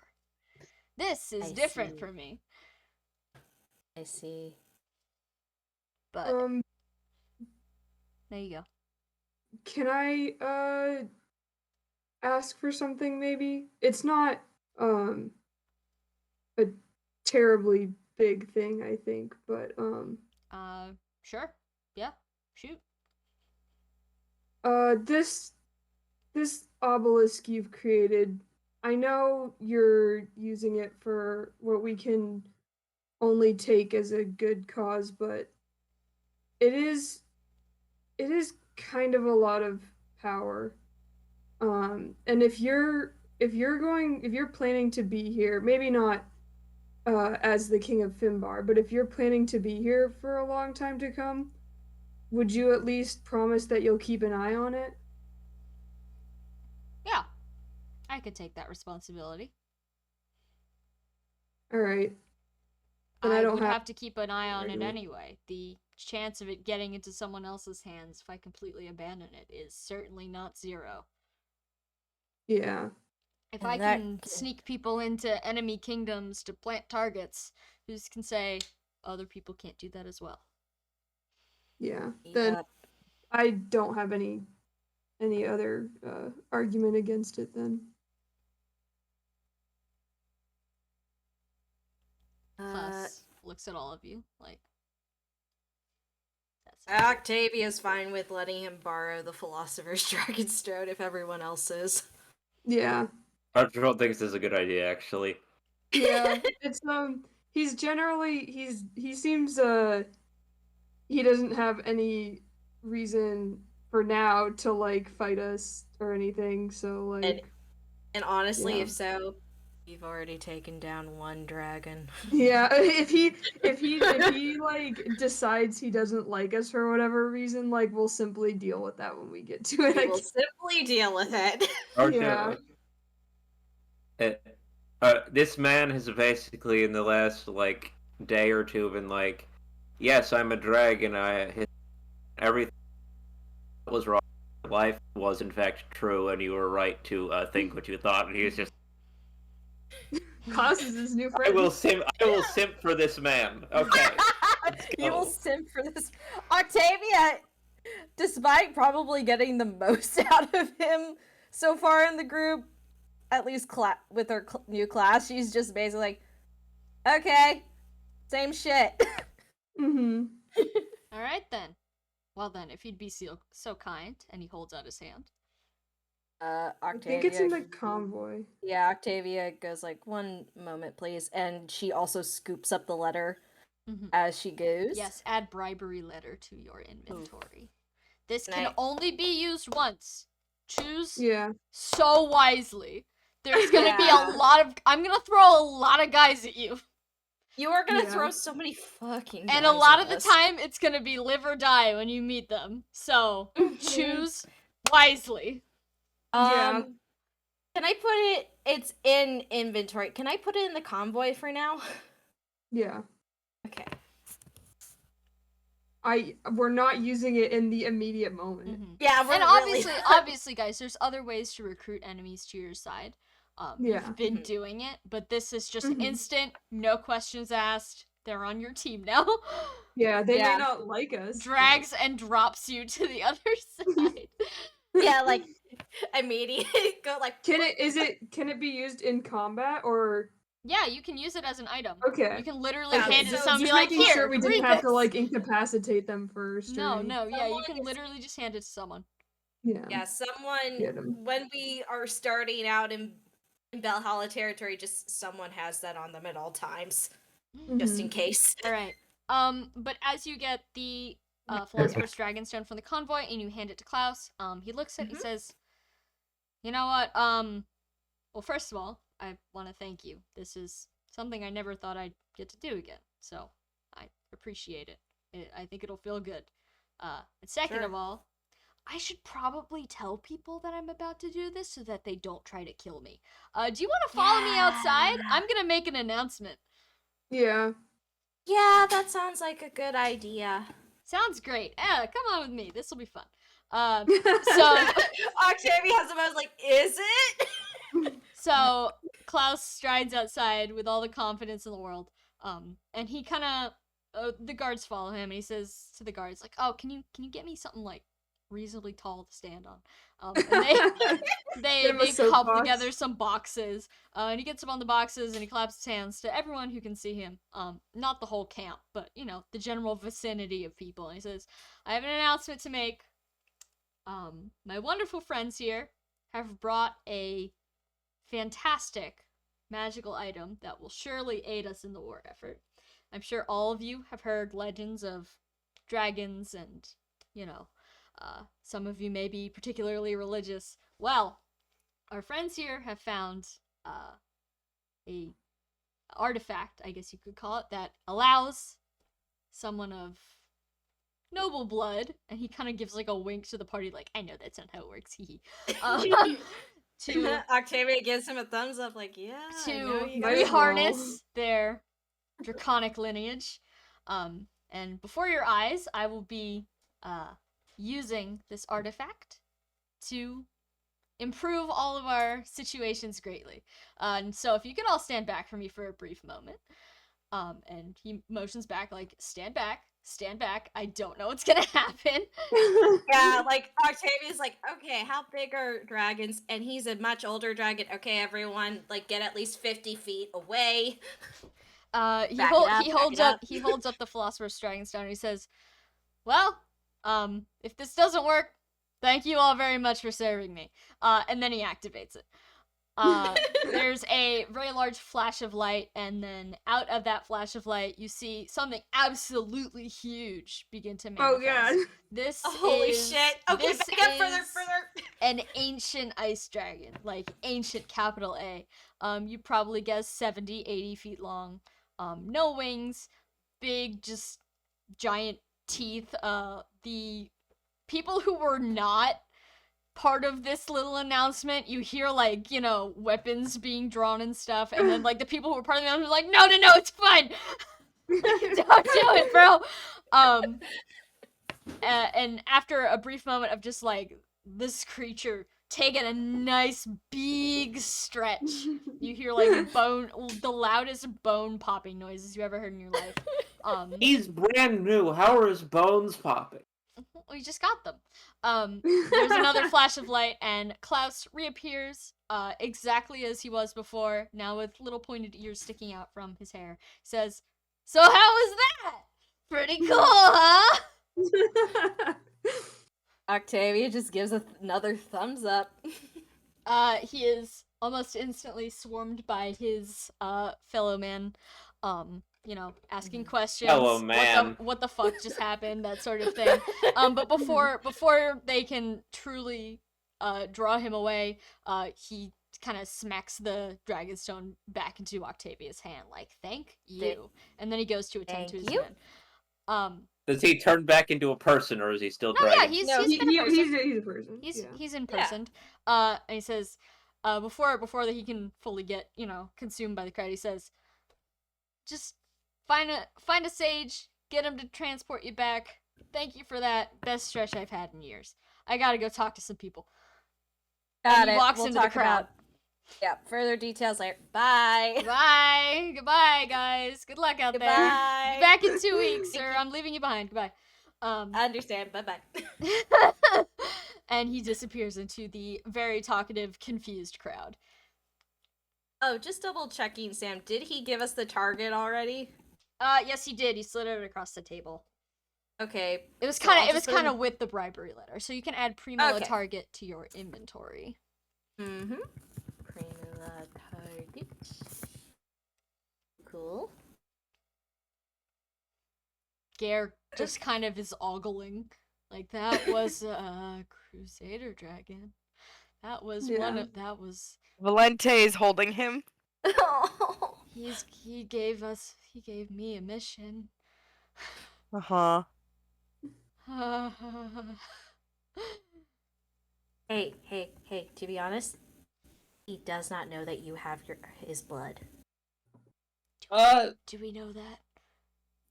This is different for me. I see. But there you go. Can I ask for something maybe? It's not a terribly big thing, I think, but Sure. Yeah. Shoot. This obelisk you've created, I know you're using it for what we can only take as a good cause, but it is kind of a lot of power. And if you're planning to be here, maybe not as the king of Finbar, but if you're planning to be here for a long time to come, would you at least promise that you'll keep an eye on it? Yeah. I could take that responsibility. All right. And I would have to keep an eye on it anyway. The chance of it getting into someone else's hands if I completely abandon it is certainly not zero. Yeah. If I can sneak people into enemy kingdoms to plant targets, who's can say other people can't do that as well? Yeah. Then I don't have any other argument against it then. Plus, looks at all of you like. Octavia's fine with letting him borrow the Philosopher's Dragonstone if everyone else is. Yeah. Archibald thinks this is a good idea, actually. Yeah, it's he's generally he seems he doesn't have any reason for now to like fight us or anything, so like and honestly, yeah. if so, You've already taken down one dragon. Yeah, if he like decides he doesn't like us for whatever reason, like we'll simply deal with that when we get to it. We I will guess. simply deal with it. Or Yeah. this man has basically in the last like day or two been like, yes, I'm a dragon. Everything was wrong. Life was in fact true, and you were right to think what you thought. And he was just, Klaus is his new I friend. will simp for this man. Okay. You will go. simp for this. Octavia, despite probably getting the most out of him so far in the group, at least with her new class, she's just basically like, okay, same shit. Mm-hmm. All right then. Well then, if you'd be so kind, and he holds out his hand. I Octavia. think it's in the convoy. Yeah, Octavia goes like, one moment, please, and she also scoops up the letter as she goes. Yes, add bribery letter to your inventory. This Can can I- only be used once. Choose Yeah. so wisely. There's gonna be Yeah. a lot of. I'm gonna throw a lot of guys at you, You are gonna Yeah. throw so many fucking and a guys lot at of the us. time it's gonna be live or die when you meet them. So choose wisely. Yeah. Can I put it? It's in inventory. Can I put it in the convoy for now? Yeah. Okay. We're not using it in the immediate moment. Yeah, we're And really... obviously, guys, there's other ways to recruit enemies to your side. Yeah. You've been Mhm. doing it, but this is just Mhm. instant, no questions asked. They're on your team now. Yeah, they Yeah. may not like us. but- Drags and drops you to the other side. Yeah, like immediate go like. Can it be used in combat or Yeah, you can use it as an item. okay? You can literally Yeah, hand it to so someone and be just like, making here, sure we didn't read have to this." like incapacitate them first. or No, anything. no, yeah, you Someone can is- literally just hand it to someone. Yeah. Yeah, someone Get 'em. when we are starting out in Valhalla territory, just someone has that on them at all times, just in Mhm. case. All right. But as you get the Philosopher's Dragonstone from the convoy and you hand it to Klaus, he looks at it, he says, "You know what? Well, first of all, I want to thank you. This is something I never thought I'd get to do again, so I appreciate it. I think it'll feel good. And second Sure. of all, I should probably tell people that I'm about to do this so that they don't try to kill me. Do you want to follow me outside? Yeah. I'm gonna make an announcement." Yeah. Yeah, that sounds like a good idea. Sounds great. Come on with me. This will be fun. So Octavia has the most like, is it? So Klaus strides outside with all the confidence in the world. And he kind of the guards follow him, and he says to the guards like, "Oh, can you get me something like reasonably tall to stand on?" And they Get him a couple soapbox. together some boxes. And he gets them on the boxes, and he claps his hands to everyone who can see him. Not the whole camp, but the general vicinity of people. And he says, "I have an announcement to make. My wonderful friends here have brought a fantastic magical item that will surely aid us in the war effort. I'm sure all of you have heard legends of dragons and, some of you may be particularly religious. Well, our friends here have found a artifact, I guess you could call it, that allows someone of noble blood," and he kind of gives like a wink to the party like, "I know that's not how it works, hee to Octavia gives him a thumbs up, like, yeah. I know to you Might as guys- well. reharness their draconic lineage. And before your eyes, I will be using this artifact to improve all of our situations greatly. And so if you could all stand back for me for a brief moment. And he motions back like, stand back. I don't know what's gonna happen." Yeah, like Octavia's like, okay, how big are dragons? And he's a much older dragon. Okay, everyone, like, get at least 50 feet away. He Back it holds up. up the Philosopher's Dragonstone and he says, "Well, if this doesn't work, thank you all very much for serving me." And then he activates it. There's a very large flash of light, and then out of that flash of light, you see something absolutely huge begin to manifest. Oh god. This Holy is, shit. Okay, this back up further, is further. an ancient ice dragon, like ancient capital A. You probably guess 70, 80 feet long. No wings, big, just giant teeth. The people who were not part of this little announcement, you hear like, you know, weapons being drawn and stuff, and then like the people who were part of the announcement are like, no, it's fine. Don't do it, bro. And after a brief moment of just like this creature taking a nice big stretch, you hear like the loudest bone popping noises you ever heard in your life. He's brand new. How are his bones popping? We just got them. There's another flash of light, and Klaus reappears exactly as he was before, now with little pointed ears sticking out from his hair. Says, "So how was that? Pretty cool, huh?" Octavia just gives another thumbs up. He is almost instantly swarmed by his fellow man, you know, asking questions. Fellow man. What the fuck just happened? That sort of thing. But before they can truly draw him away, he kind of smacks the dragonstone back into Octavia's hand, like, "Thank you," and then he goes to attend to his Thank men. Does he turn back into a person, or is he still No, yeah, dragon? he's No, been a person. he's a person. He's in Yeah. person. And he says, before that he can fully get, you know, consumed by the crowd, he says, "Just find a sage, get him to transport you back. Thank you for that. Best stretch I've had in years. I gotta go talk to some people." Got And he it. walks We'll into the talk crowd. Further details later. Bye. Bye. Goodbye, guys. Good luck out there. Goodbye. Be back in 2 weeks, or I'm leaving you behind. Goodbye. I understand. Bye-bye. And he disappears into the very talkative, confused crowd. Oh, just double checking, Sam. Did he give us the target already? Yes, he did. He slid it across the table. Okay. It was So kind I'll of just put in- with the bribery letter, so you can add Primo a Okay. target to your inventory. Mm-hmm. Primula target. Cool. Gare just kind of is ogling. Like, that was a Crusader dragon. That was Yeah. that was Valente is holding him. he gave me a mission. Uh-huh. Hey, to be honest, he does not know that you have his blood. Do we know that?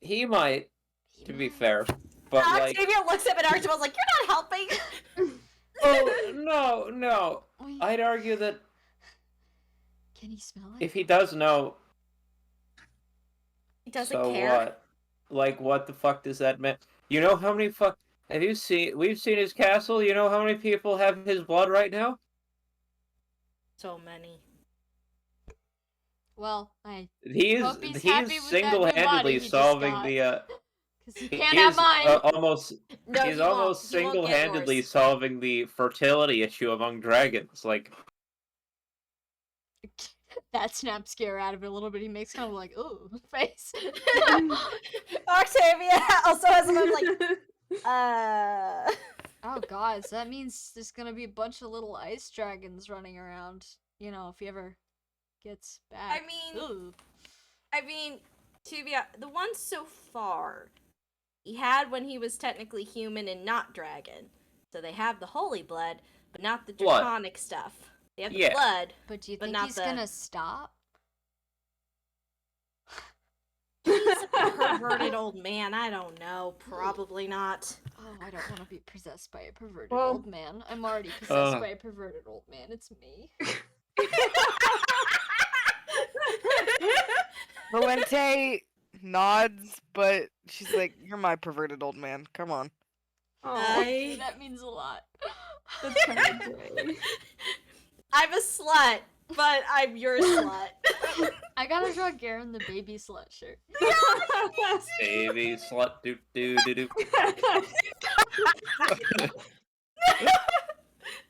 He might, He to be might. fair, but like, Octavia looks up at Archibald's like, "You're not helping!" oh no. Wait, I'd argue that can he smell it? if he does know, He doesn't so care. what? Like, what the fuck does that mean? You know how many have you seen? We've seen his castle. You know how many people have his blood right now? So many. Well, I He's hope he's happy with that new single-handedly body he just solving got. the because he he can't have is, mine. almost No, he's he won't. almost He won't get single-handedly yours. solving the fertility issue among dragons. Like, That snaps Scare out of it a little bit. He makes kind of like, ooh, face. Octavia also has a moment like, Oh, God, so that means there's gonna be a bunch of little ice dragons running around. You know, if he ever gets back. Ooh. I mean, to be the ones so far, he had when he was technically human and not dragon. So they have the holy blood, but not the Blood. draconic stuff. They have the Yeah. blood. But do you But think not he's the- gonna stop? He's a perverted old man. I don't know. Probably not. Oh, I don't want to be possessed by a perverted Well- old man. I'm already possessed Uh. by a perverted old man. It's me. Valente nods, but she's like, "You're my perverted old man. Come on." Oh, That means a lot. that's kind of gay. I'm a slut, but I'm your slut. I gotta draw Garen the baby slut shirt. baby slut, do do do do.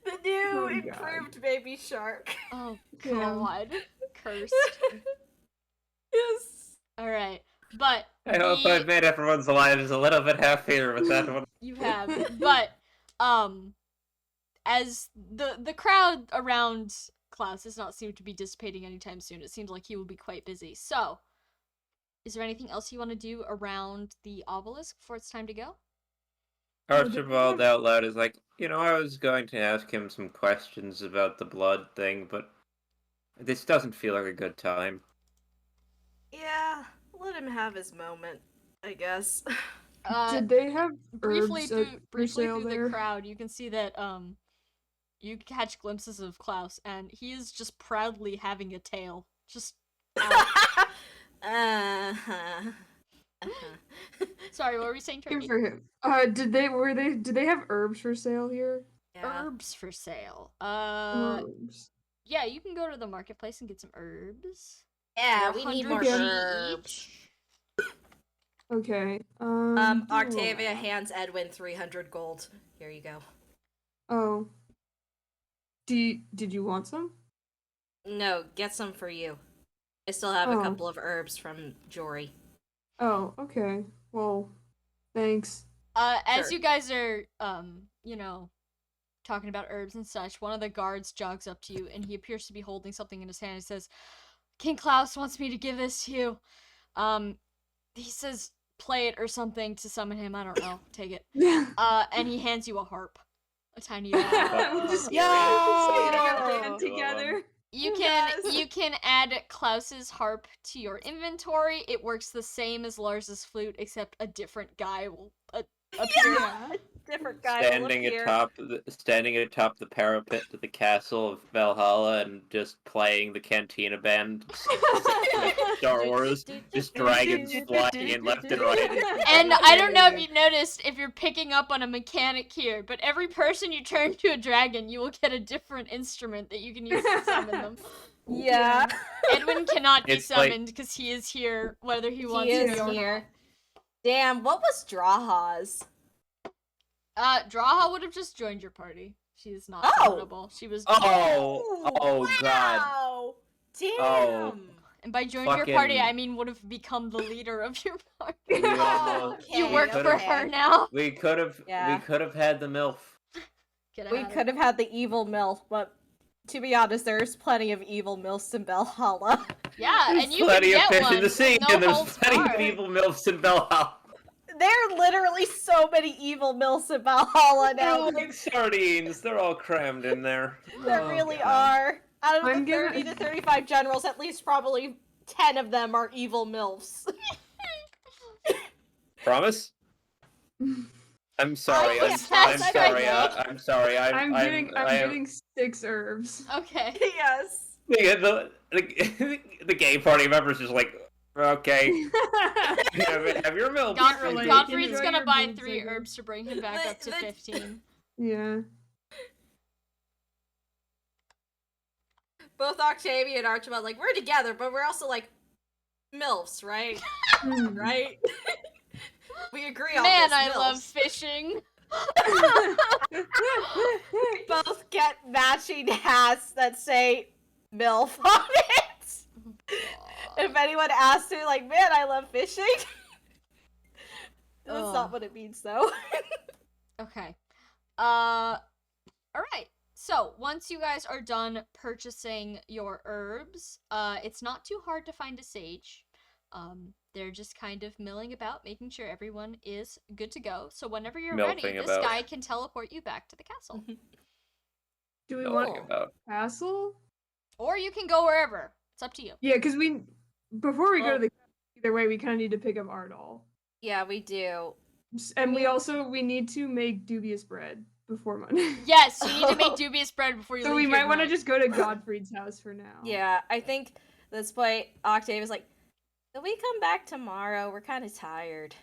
The new Oh, God. improved baby shark. Oh Yeah. god. Cursed. Yes. Alright. But I hope I've made everyone's lives a little bit happier with that one. you have. But as the crowd around Klaus does not seem to be dissipating anytime soon. It seems like he will be quite busy. So, is there anything else you want to do around the obelisk before it's time to go? Archibald out loud is like, I was going to ask him some questions about the blood thing, but this doesn't feel like a good time. Yeah, let him have his moment, I guess. Did they have briefly herbs through for sale the there? crowd, you can see that you catch glimpses of Klaus, and he is just proudly having a tail. Just out. Uh-huh. Sorry, what were you saying, Good Turkey? for him. Did they have herbs for sale here? Yeah. Herbs for sale. Herbs. Yeah, you can go to the marketplace and get some herbs. Yeah, They're we need more 100 herbs. each. Okay. Octavia hands Edwin 300 gold. Here you go. Oh. Did you want some? No, get some for you. I still have a Oh. couple of herbs from Jory. Oh, okay. Well, thanks. As Sure. you guys are, talking about herbs and such, one of the guards jogs up to you, and he appears to be holding something in his hand. He says, King Klaus wants me to give this to you. He says, play it or something to summon him. I don't know. Take it. And he hands you a harp. A tiny harp. Yo! Together. You Yes. can add Klaus's harp to your inventory. It works the same as Lars's flute, except a different guy will appear. Yeah. Different guy Standing will appear. atop the parapet to the castle of Valhalla and just playing the Cantina band, Star Wars, just dragons flying in left and right. And I don't know if you've noticed if you're picking up on a mechanic here, but every person you turn to a dragon, you will get a different instrument that you can use to summon them. Yeah. Edwin cannot be It's like- summoned because he is here, whether he He wants is to or here. Damn, what was Draha's? not. Draha would have just joined your party. She is not Oh. summonable. She was. Oh, God. Wow. Damn. Oh. And by joined your party, Fucking- I mean would have become the leader of your party. Oh, okay, You work for okay. her now. We could have had the MILF. Get We out. could have had the evil MILF, but to be honest, there's plenty of evil MILFs in Valhalla. Yeah, There's and you plenty can of get fish one. in the sea, no and there's holds plenty barred. of evil MILFs in Valhalla. There are literally so many evil MILFs in Valhalla now. They're like sardines. They're all crammed in there. There Oh, really God. are. Out of I'm the 30 gonna- to 35 generals, at least probably 10 of them are evil MILFs. Promise? I'm sorry. I I'm can't sorry. know. I'm sorry. I'm I getting am- 6 herbs. Okay. Yes. the gay party members just like, okay, have your milk. Godfrey, relate. Godfrey's Enjoy gonna your buy boobs, 3 I guess. herbs to bring him back up to 15. Yeah. Both Octavia and Archibald, like, we're together, but we're also, like, MILFs, right? Right? We agree on Man, this, I love MILFs. fishing. We both get matching hats that say MILF on it. If anyone asks me, like, man, I love fishing. That's Ugh. not what it means, though. Okay. Alright. So, once you guys are done purchasing your herbs, it's not too hard to find a sage. They're just kind of milling about, making sure everyone is good to go. So whenever you're ready, Milfing this about. guy can teleport you back to the castle. Do we Talking want about. castle? Or you can go wherever. It's up to you. Yeah, because before we go Well- to the either way, we kind of need to pick up our doll. Yeah, we do. And we need to make dubious bread before Monday. Yes, you need to make dubious bread before you So leave we here might want to tonight. just go to Godfried's house for now. Yeah, I think at this point, Octavia's like, can we come back tomorrow? We're kind of tired.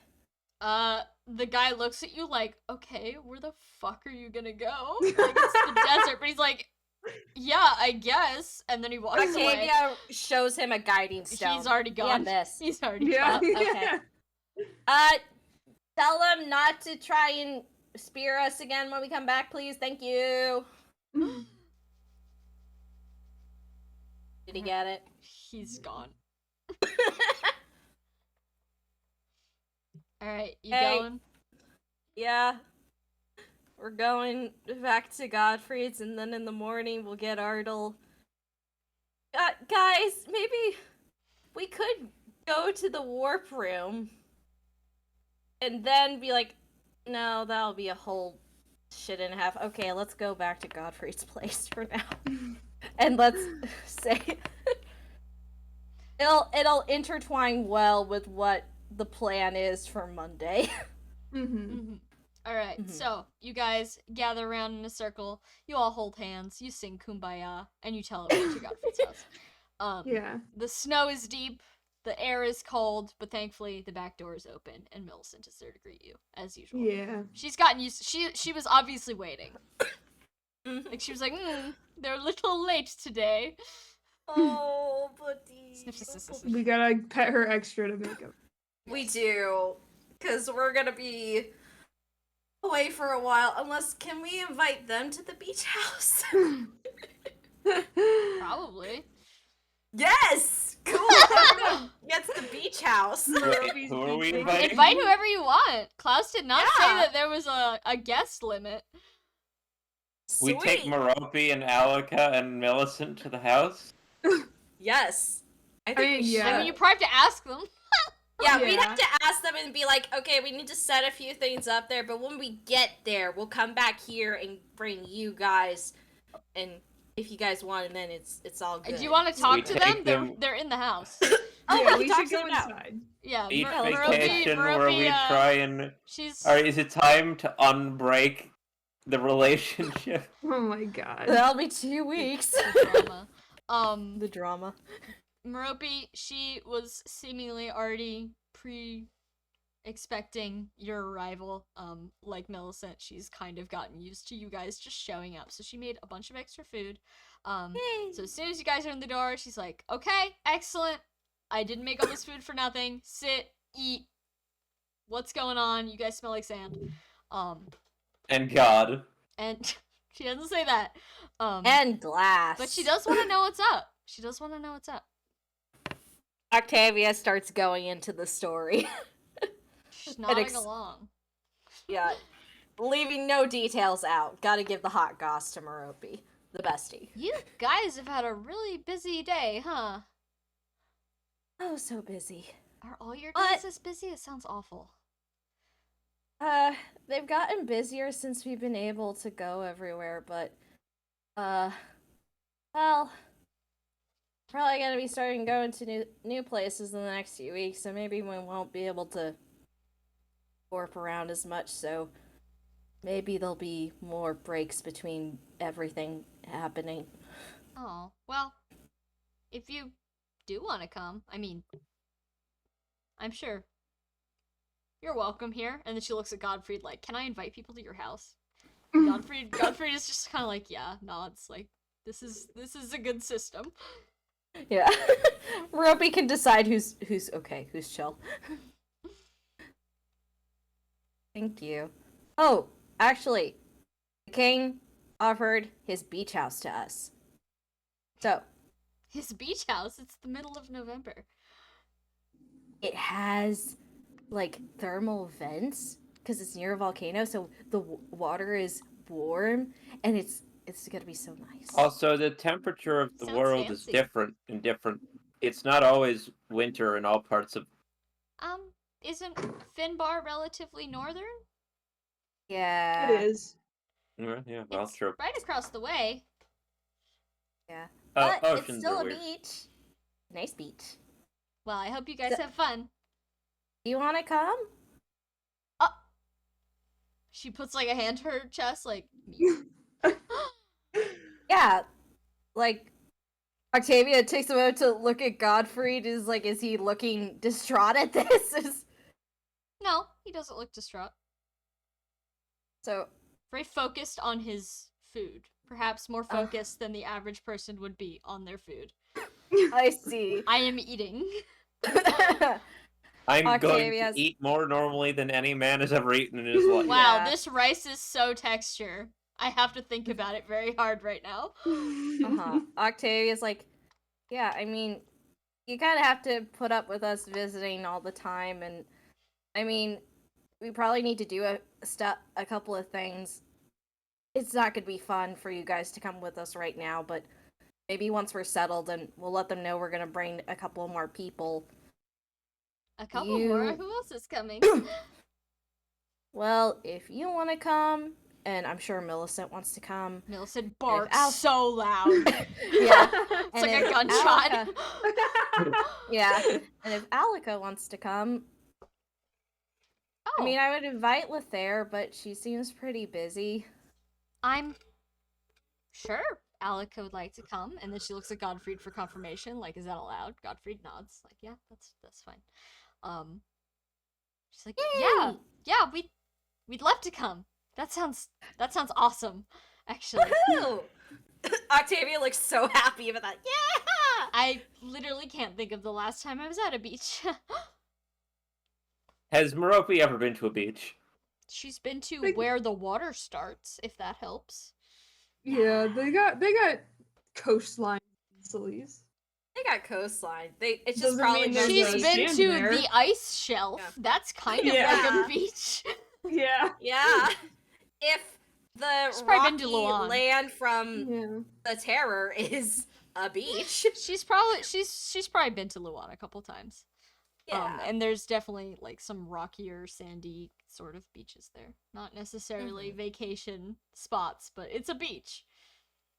The guy looks at you like, okay, where the fuck are you gonna go? Like, it's the desert. But he's like, yeah, I guess. And then he walks away. Octavia shows him a guiding stone. He's already Yeah, gone. this. He's already Yeah. gone. Okay. Tell them not to try and spear us again when we come back, please. Thank you. Did he get it? He's gone. Alright, you Hey. going? Yeah. We're going back to Godfrey's, and then in the morning we'll get Ardle. Guys, maybe we could go to the warp room and then be like, no, that'll be a whole shit and a half. Okay, let's go back to Godfrey's place for now. And let's say it'll intertwine well with what the plan is for Monday. Alright, so you guys gather around in a circle, you all hold hands, you sing Kumbaya, and you teleport to Godfrey's house. Yeah. The snow is deep, the air is cold, but thankfully the back door is open, and Millicent is there to greet you, as usual. Yeah. She's gotten used she was obviously waiting. Like, she was like, they're a little late today. Oh, buddy. Sniff, sniff, sniff, sniff. We gotta pet her extra to make up. We do, because we're gonna be away for a while. Unless, can we invite them to the beach house? Probably. Yes! Cool! Everyone gets the beach house. Wait, who are we inviting? Invite whoever you want. Klaus did not say Yeah. that there was a guest limit. We take Sweet. Merope and Alika and Millicent to the house? Yes. I think mean, we should. yeah. I mean, you probably have to ask them. Yeah, we'd Yeah. have to ask them and be like, okay, we need to set a few things up there, but when we get there, we'll come back here and bring you guys. And if you guys want, and then it's all good. Do you want to We talk to them? take They're them- they're in the house. Oh, yeah, we we talk should to go them now. inside. Yeah, Beach Merope- vacation where we Merope, try and... She's Or is it time to unbreak the relationship? Oh my god. That'll be 2 weeks. the drama. The drama. Merope, she was seemingly already expecting your arrival. Like Millicent, she's kind of gotten used to you guys just showing up. So she made a bunch of extra food. Yay. So as soon as you guys are in the door, she's like, okay, excellent. I didn't make all this food for nothing. Sit, eat. What's going on? You guys smell like sand. And God. And she doesn't say that. And glass. But she does want to know what's up. She does want to know what's up. Octavia starts going into the story. She's nodding along. Yeah. Leaving no details out. Gotta give the hot goss to Merope, the bestie. You guys have had a really busy day, huh? Oh, so busy. Are all your What? days this busy? It sounds awful. They've gotten busier since we've been able to go everywhere, but, well, probably gonna be starting going to new places in the next few weeks, so maybe we won't be able to warp around as much, so maybe there'll be more breaks between everything happening. Oh, well, if you do want to come, I mean, I'm sure you're welcome here. And then she looks at Godfrey like, can I invite people to your house? Godfrey is just kind of like, yeah, nods, like, this is a good system. Yeah. Merope can decide who's okay, who's chill. Thank you. Oh, actually, the king offered his beach house to us. So, His beach house, it's the middle of November. it has, like, thermal vents, because it's near a volcano, so the water is warm, and it's gonna be so nice. Also, the temperature of the Sounds world is fancy. different in different... It's not always winter in all parts of... Isn't Finbar relatively northern? Yeah. It is. Yeah, well, It's true. right across the way. Yeah. But it's Oceans still are a weird. beach. Nice beach. Well, I hope you guys So- have fun. Do you want to come? She puts like a hand to her chest, like, Yeah. Like, Octavia takes a moment to look at Godfrey. Is he looking distraught at this? no, he doesn't look distraught. So, Very focused on his food. Perhaps more focused than the average person would be on their food. I see. I am eating. I'm going Octavia's- to eat more normally than any man has ever eaten in his life. Wow, Yeah. this rice is so texture. I have to think about it very hard right now. Octavia's like, yeah, I mean, you kind of have to put up with us visiting all the time, and I mean, we probably need to do a couple of things. It's not gonna be fun for you guys to come with us right now, but maybe once we're settled, and we'll let them know we're gonna bring a couple more people. A couple more? Who else is coming? Well, if you want to come, and I'm sure Millicent wants to come. Millicent barks Al- so loud. Yeah. It's like if a gunshot. Yeah. And if Alika wants to come, Oh, I mean, I would invite Lethair, but she seems pretty busy. I'm sure Alika would like to come, and then she looks at Godfried for confirmation. Like, is that allowed? Godfried nods. Like, yeah, that's fine. She's like, Yay! yeah, we'd love to come. That sounds awesome, actually. Woo! Octavia looks so happy about that. Yeah! I literally can't think of the last time I was at a beach. Has Merope ever been to a beach? She's been to Like- where the water starts, if that helps. Yeah, they got coastline easilies. They got coastline. It's just Doesn't probably mean there's She's no been sand to there. the ice shelf. Yeah. That's kind of like Yeah. a beach. Yeah. Yeah. If the She's probably been rocky to Luan. land from Yeah. the Terror is a beach. She's probably been to Luan a couple times. Yeah. And there's definitely like some rockier, sandy sort of beaches there. Not necessarily vacation spots, but it's a beach.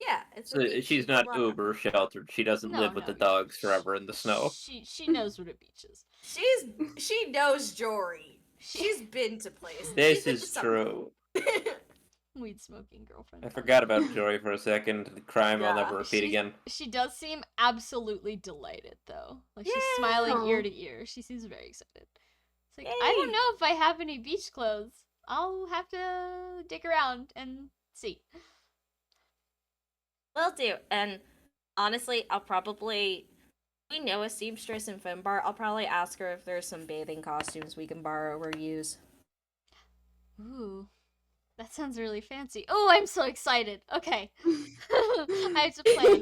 Yeah, it's a So beach. she's It's not a lot. uber sheltered. She doesn't No, live with no, the dogs forever in the snow. She knows what a beach is. She knows Jory. She's been to places. This She's been to is some- true. Weed smoking girlfriend. I forgot about Jory for a second. The crime I'll Yeah. never repeat again. She does seem absolutely delighted though. Like she's smiling ear to ear. She seems very excited. It's like, I don't Yay. know if I have any beach clothes. I'll have to dig around and see. Will do. And honestly, we know a seamstress in Finbar. I'll probably ask her if there's some bathing costumes we can borrow or use. Ooh. That sounds really fancy. Oh, I'm so excited. Okay. I have to plan.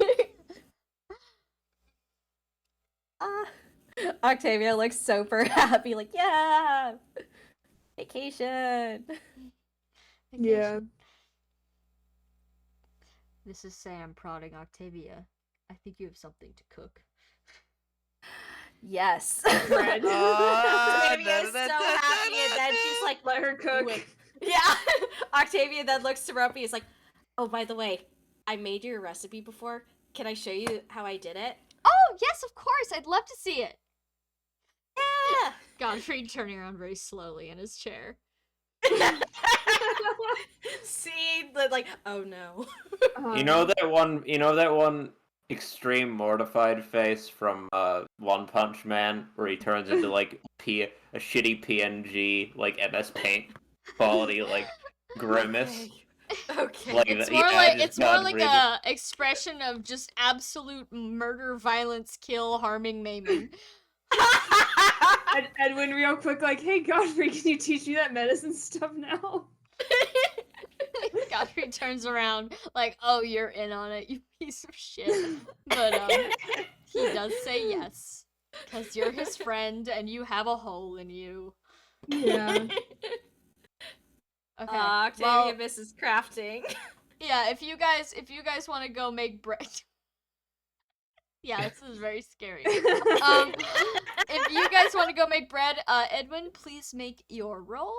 Octavia looks super happy, like, yeah! Vacation! Yeah. This is Sam prodding Octavia. I think you have something to cook. Yes. Bread. Octavia is so happy, and then she's like, Let her cook. wait. Yeah! Octavia then looks to Ropey and is like, oh, by the way, I made your recipe before. Can I show you how I did it? Oh, yes, of course. I'd love to see it. Yeah! Godfrey turning around very slowly in his chair. See, like, oh no. You know that one extreme mortified face from One Punch Man where he turns into like a shitty PNG like MS Paint quality like grimace. Okay. Like It's that- more yeah, like just it's more got like rid of- a expression of just absolute murder, violence, kill, harming, maiming. Edwin, real quick, like, hey Godfrey, can you teach me that medicine stuff now? Godfrey turns around like, "Oh, you're in on it, you piece of shit." But he does say yes because you're his friend and you have a hole in you. Yeah. Okay. Octavia well, misses crafting. yeah. If you guys want to go make bread. Yeah, this is very scary. If you guys want to go make bread, Edwin, please make your roll.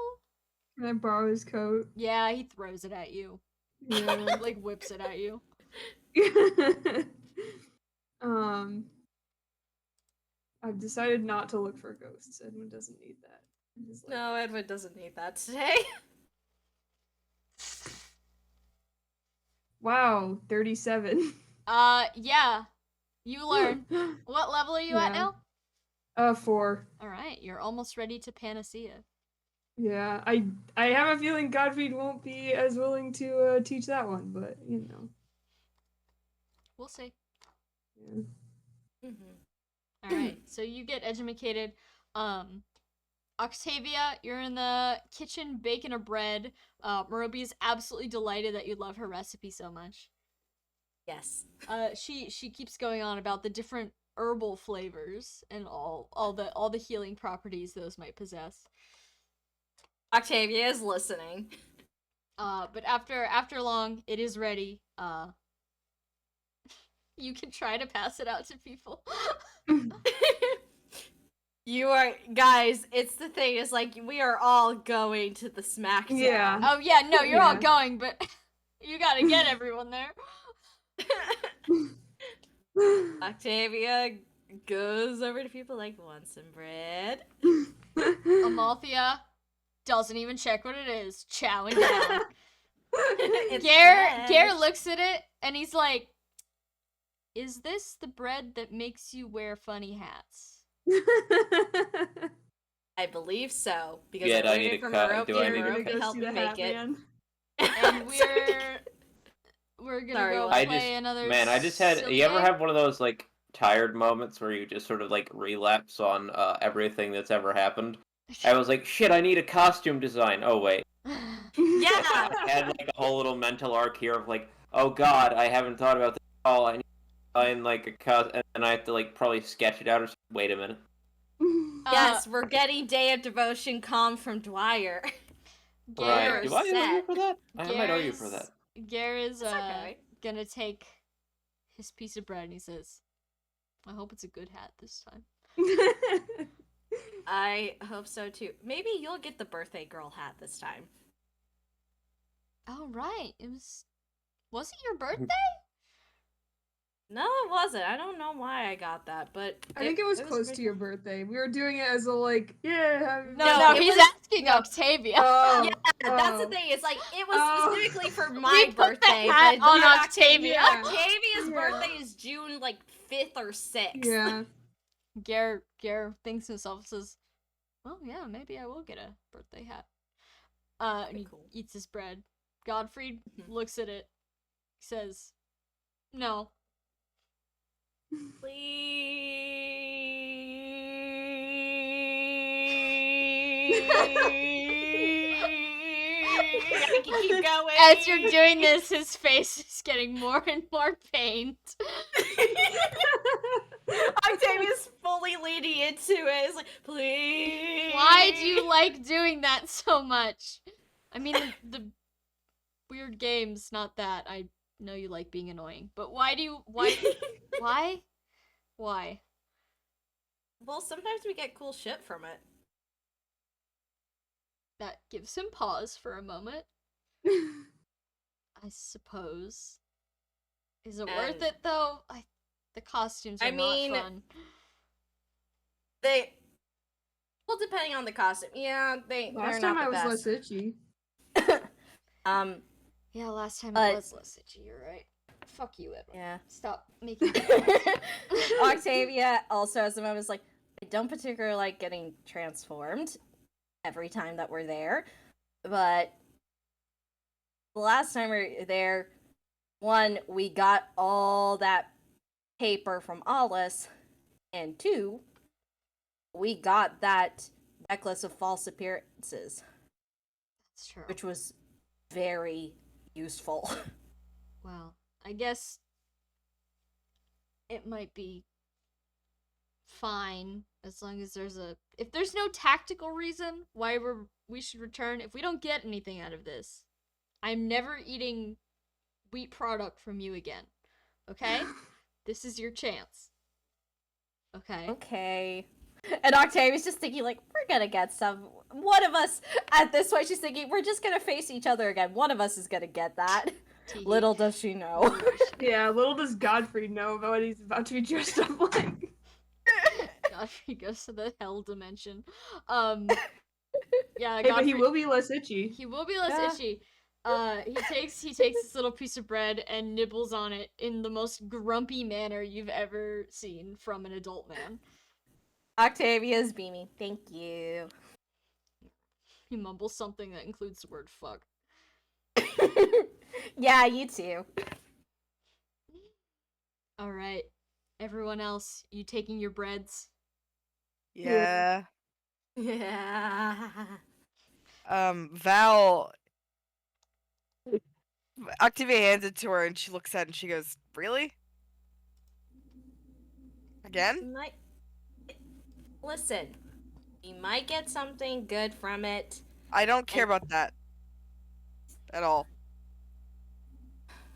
Can I borrow his coat? Yeah, he throws it at you. Yeah. Like whips it at you. I've decided not to look for ghosts. Edwin doesn't need that. He's like, No, Edwin doesn't need that today. wow, 37. Yeah. You learn. What level are you at Yeah. now? 4. Alright, you're almost ready to panacea. Yeah, I have a feeling Godfrey won't be as willing to teach that one, but you know. We'll see. Yeah. Mm-hmm. Alright, so you get edumacated. Octavia, you're in the kitchen baking a bread. Morobi is absolutely delighted that you love her recipe so much. Yes. She keeps going on about the different herbal flavors and all the healing properties those might possess. Octavia is listening. But after long, it is ready. You can try to pass it out to people. You are, guys, it's the thing, it's like, we are all going to the SmackDown. Yeah. Oh yeah, no, you're all Yeah. going, but you gotta get everyone there. Octavia goes over to people like, want some bread? Amalthea doesn't even check what it is, chowing down. It's Gare bread. looks at it and he's like, "Is this the bread that makes you wear funny hats?" I believe so, because Good, I I learned need it a from cut. Do I Merope, need and a- We're Merope gonna go helped see me the make Hat it. Man. And we're gonna Sorry, go what? I play just- another. Man, I just had. silly You ever game. have one of those like tired moments where you just sort of like relapse on everything that's ever happened? I was like, shit, I need a costume design. Oh wait, Yeah! I had like a whole little mental arc here of like, oh god, I haven't thought about this at all. I need to design like a costume, and then I have to like probably sketch it out or something. Wait a minute. Yes, we're getting Day of Devotion calm from Dwyer. Right? Gare Do I owe you set. for that? I might owe you for that. Gare is It's okay. gonna take his piece of bread and he says, "I hope it's a good hat this time." I hope so too. Maybe you'll get the birthday girl hat this time. Oh right, was it your birthday? No, it wasn't. I don't know why I got that, but I think it was close pretty to your cool. birthday. We were doing it as a like, yeah. happy No, No, it he's was- asking no. Octavia. Oh, Yeah, that's the oh. thing. It's like it was Oh. specifically for We my put the birthday. hat but on not Octavia. Yeah. Octavia's Yeah. birthday is June like 5th or 6th. Yeah. Gare thinks to himself and says, "Well, yeah, maybe I will get a birthday hat." And he Cool. eats his bread. Godfrey Mhm. looks at it, says, "No." I can keep going. As you're doing this, his face is getting more and more pained. Octavia's fully leaning into it. It's like, please. Why do you like doing that so much? I mean, the weird games, not that. I know you like being annoying, but why? Why? Why? Well, sometimes we get cool shit from it. That gives him pause for a moment. I suppose. Is it worth And- it though? The costumes are I mean, not fun. Well, depending on the costume. Yeah, they're Last not time I the was best. less itchy. Yeah, last time but- it was less itchy. You're right. Fuck you, Edwin. Yeah. Stop making. Octavia also has the moments like, I don't particularly like getting transformed every time that we're there, but the last time we were there, one, we got all that paper from Alice, and two, we got that necklace of false appearances, That's true. which was very useful. Well, I guess it might be fine as long as if there's no tactical reason why we should return. If we don't get anything out of this, I'm never eating wheat product from you again. Okay? This is your chance. Okay? Okay. And Octavia's just thinking, like, we're gonna get some. One of us, at this point, she's thinking, we're just gonna face each other again. One of us is gonna get that. Tee. Little does she know. Yeah, little does Godfrey know about what he's about to be dressed up like. Godfrey goes to the hell dimension. Yeah, Hey, but he Godfrey- will be less itchy. He will be less Yeah. itchy. He takes this little piece of bread and nibbles on it in the most grumpy manner you've ever seen from an adult man. Octavia's beaming. Thank you. He mumbles something that includes the word fuck. Yeah, you too. Alright. Everyone else, you taking your breads? Yeah. Yeah. Val. Octavia hands it to her and she looks at it and she goes, "Really? Again?" Might listen. You might get something good from it. I don't care about that at all.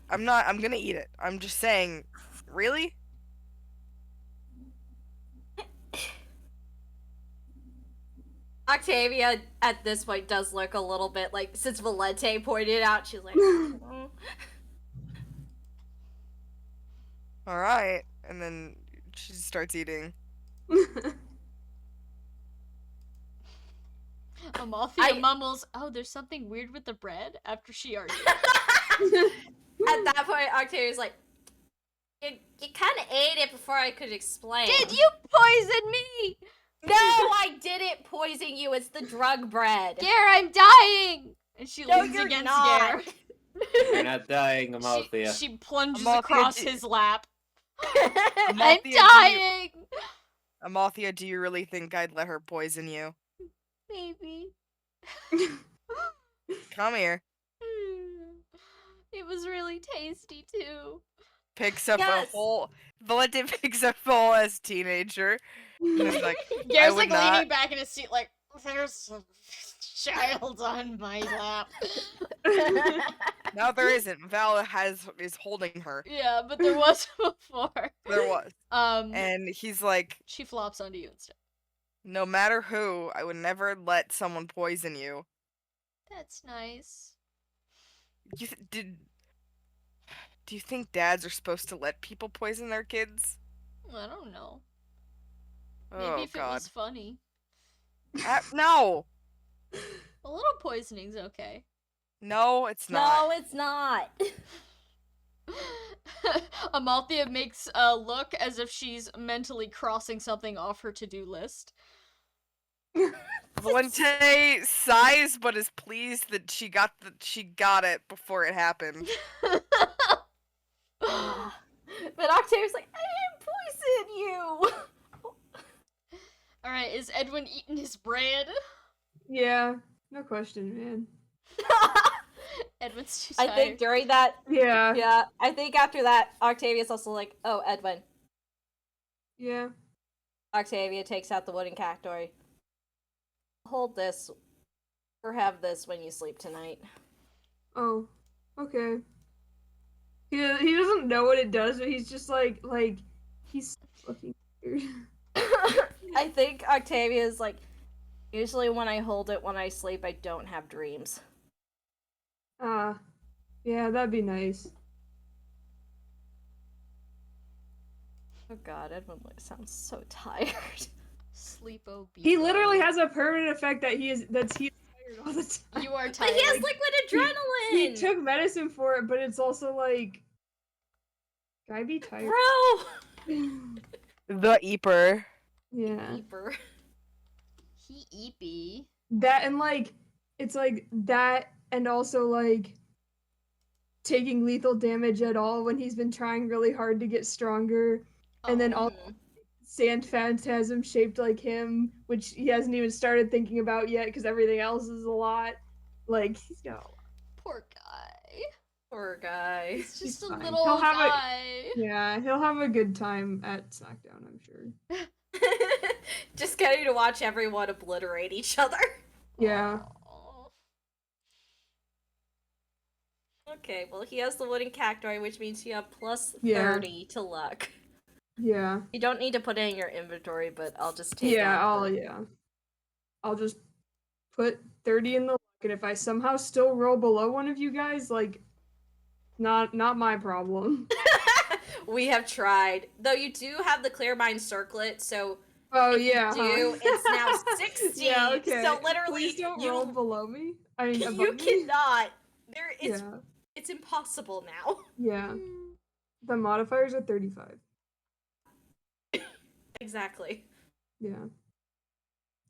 I'm gonna eat it. I'm just saying, really? Octavia at this point does look a little bit like, since Valente pointed out, she's like, "Mm." Alright. And then she starts eating. Amalthea mumbles, "Oh, there's something weird with the bread," after she argued. At that point, Octavia's like, you kind of ate it before I could explain. Did you poison me? No, I didn't poison you. It's the drug bread. Gare, I'm dying! And she No, leans you're against not. Gare. You're not dying, Amalthea. She plunges Amalthea, across his lap. I'm Amalthea, dying! Amalthea, do you really think I'd let her poison you? Maybe. Come here. It was really tasty too. Picks up Yes. a whole. Valente picks up a whole as teenager. And is like, Gare's would like leaning not. back in his seat, like, there's a child on my lap. No, there isn't. Val is holding her. Yeah, but there was before. There was. Um, And he's like, she flops onto you instead. no matter who, I would never let someone poison you. That's nice. Do you think dads are supposed to let people poison their kids? I don't know. Maybe Oh if it God. was funny. No. A little poisoning's okay. No, it's not. No, it's not. Amalthea makes a look as if she's mentally crossing something off her to-do list. Valente sighs but is pleased that she got it before it happened. But Octavia's like, I didn't poison you. Alright, is Edwin eating his bread? Yeah, no question, man. Edwin's too I tired. think during that, Yeah. yeah, I think after that, Octavia's also like, oh, Edwin. Yeah. Octavia takes out the wooden cactoid. Hold this, or have this when you sleep tonight. Oh, okay. He doesn't know what it does, but he's just like he's fucking weird. I think Octavia's like, usually when I hold it when I sleep, I don't have dreams. Yeah, that'd be nice. Oh God, Edwin sounds so tired. Sleep OB. He literally has a permanent effect that he's tired all the time. You are But tired. he has liquid adrenaline! He took medicine for it, but it's also like, can I be tired? Bro! The Eeper. Yeah. Keeper. He eepy. That and like, it's like that and also like taking lethal damage at all when he's been trying really hard to get stronger. And then all sand phantasm shaped like him, which he hasn't even started thinking about yet because everything else is a lot. Like, he's got a lot. Poor guy. Poor guy. He's just He's a fine. little He'll have guy. Yeah, he'll have a good time at SmackDown, I'm sure. Just getting to watch everyone obliterate each other. Yeah. Aw. Okay, well, he has the wooden cactoid, which means you have plus Yeah. 30 to luck. Yeah. You don't need to put it in your inventory, but I'll just take I'll just put 30 in the luck, and if I somehow still roll below one of you guys, like, not my problem. We have tried. Though you do have the clear mind circlet, so Oh if yeah. you do, it's now 60. Yeah, okay. So literally, Please don't roll below me. I mean, above you me. cannot. Yeah. It's impossible now. Yeah. The modifiers are 35. Exactly. Yeah.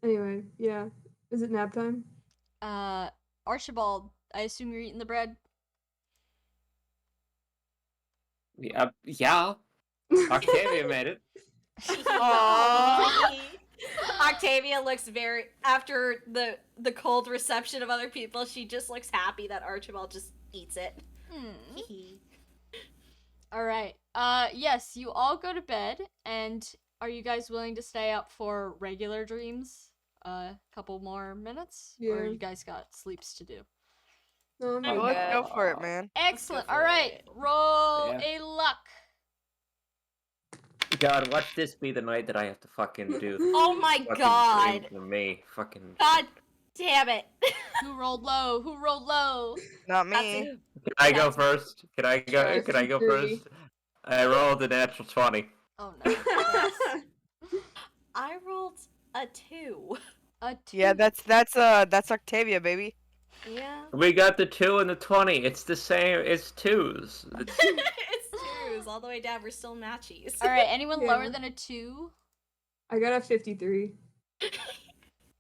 Anyway, yeah. Is it nap time? Archibald, I assume you're eating the bread? Yeah. Octavia made it. Aww. Octavia looks very after the cold reception of other people. She just looks happy that Archibald just eats it. All right. Yes, you all go to bed, and are you guys willing to stay up for regular dreams? A couple more minutes, or Yeah. you guys got sleeps to do? No, I'm I'm good. Let's go good. for it, man. Excellent. for All right, it. roll Yeah. a luck. God, watch this be the night that I have to fucking do. Oh my fucking god. dream for me. Fucking. God damn it. Who rolled low? Who rolled low? Not That's me. it. Can I go That's- first? Can I go? Sure. Can I go 53. first? I rolled a natural 20. Oh no. Yes. I rolled a 2. A two. Yeah, that's Octavia, baby. Yeah. We got the 2 and the 20. It's the same. It's 2s. It's 2s all the way down. We're still matchies. All right. Anyone Yeah. lower than a 2? I got a 53.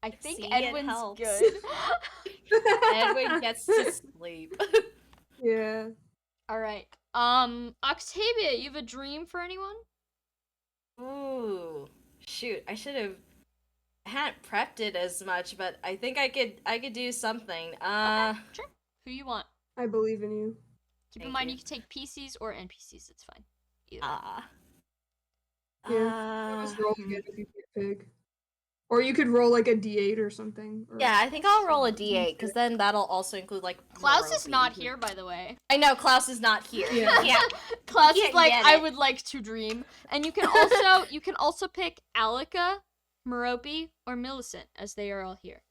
I think See, it Edwin's helps. good. Edwin gets to sleep. Yeah. All right. Octavia, you have a dream for anyone? Ooh. Shoot, I hadn't prepped it as much, but I think I could do something. Sure. Who you want? I believe in you. Keep in Thank mind you. you can take PCs or NPCs. It's fine. Either. Just roll again if you can't pick. Or you could roll like a D8 or something. Or... Yeah, I think I'll roll a d8 because then that'll also include like. Klaus is Merope. not here, by the way. I know Klaus is not here. Yeah. Yeah. Klaus is can't like, get I it. would like to dream. And you can also pick Alika, Merope, or Millicent, as they are all here.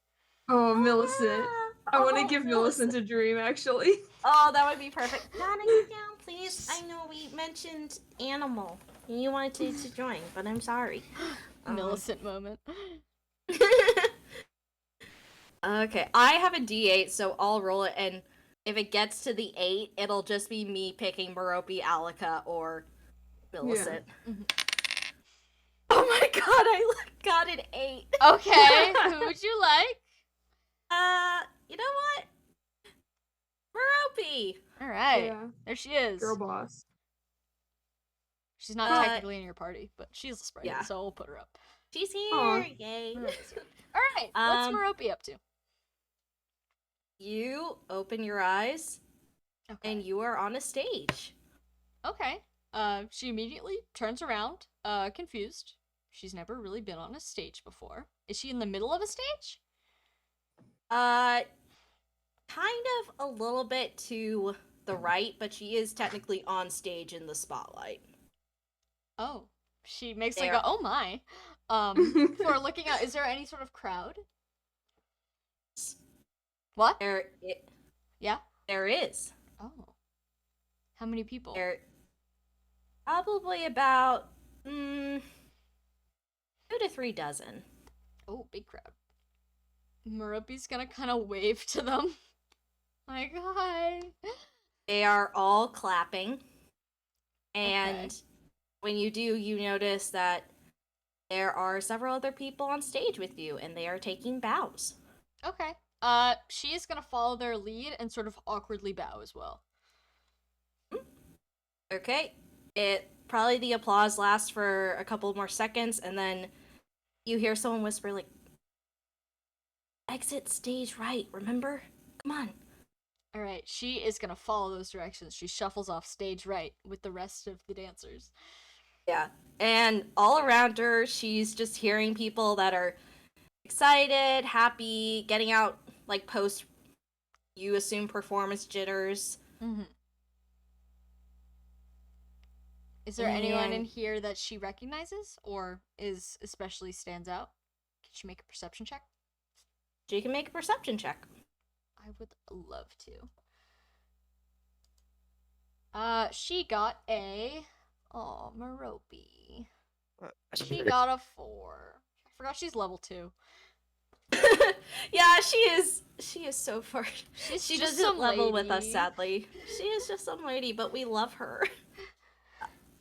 Oh, Millicent. I want to Oh, give Millicent a dream, actually. Oh, that would be perfect. Nana, get down, please. I know we mentioned animal. You wanted to join, but I'm sorry. Millicent moment. Okay, I have a d8, so I'll roll it, and if it gets to the 8, it'll just be me picking Merope, Alika, or Millicent. Mhm. Oh my god, I got an 8. Okay, who would you like? You know what? Merope! All right, Yeah. there she is. Girl boss. She's not Uh, technically in your party, but she's a sprite, yeah. so we'll put her up. She's here! Aw. Yay! All right, what's Um, Merope up to? You open your eyes, Okay. and you are on a stage. Okay. She immediately turns around, confused. She's never really been on a stage before. Is she in the middle of a stage? Kind of a little bit to the right, but she is technically on stage in the spotlight. Oh. She makes like There. a, oh my. For looking out, is there any sort of crowd? What? Yeah, there is. Oh. How many people? There, probably about 2 to 3 dozen. Oh, big crowd. Merope's gonna kind of wave to them. Like, hi. They are all clapping, and Okay. when you do, you notice that there are several other people on stage with you, and they are taking bows. Okay. She is gonna follow their lead and sort of awkwardly bow as well. Okay, probably the applause lasts for a couple more seconds, and then you hear someone whisper like, "Exit stage right, remember? Come on." All right, she is gonna follow those directions. She shuffles off stage right with the rest of the dancers. Yeah, and all around her, she's just hearing people that are excited, happy, getting out like post, you assume, performance jitters. Mm-hmm. Is there anyone in And- here that she recognizes or is especially stands out? Can she make a perception check? She can make a perception check. I would love to. She got a. Oh, Merope. She got a 4. I forgot she's level 2. Yeah, she is so far. She's She just doesn't some level with us, lady. sadly. She is just some lady, but we love her.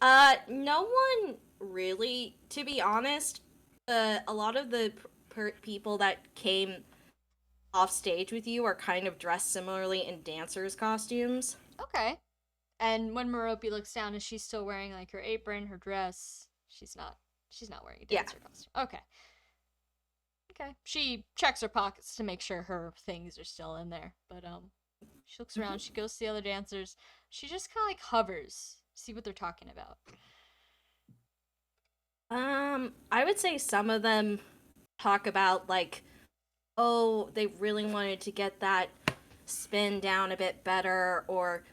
No one really, to be honest. A lot of the people that came off stage with you are kind of dressed similarly in dancers' costumes. Okay. And when Merope looks down, is she still wearing like her apron, her dress? She's not wearing a Yeah. dancer costume. Okay. Okay. She checks her pockets to make sure her things are still in there. But she looks around, she goes to the other dancers. She just kind of like hovers, see what they're talking about. I would say some of them talk about like, oh, they really wanted to get that spin down a bit better, or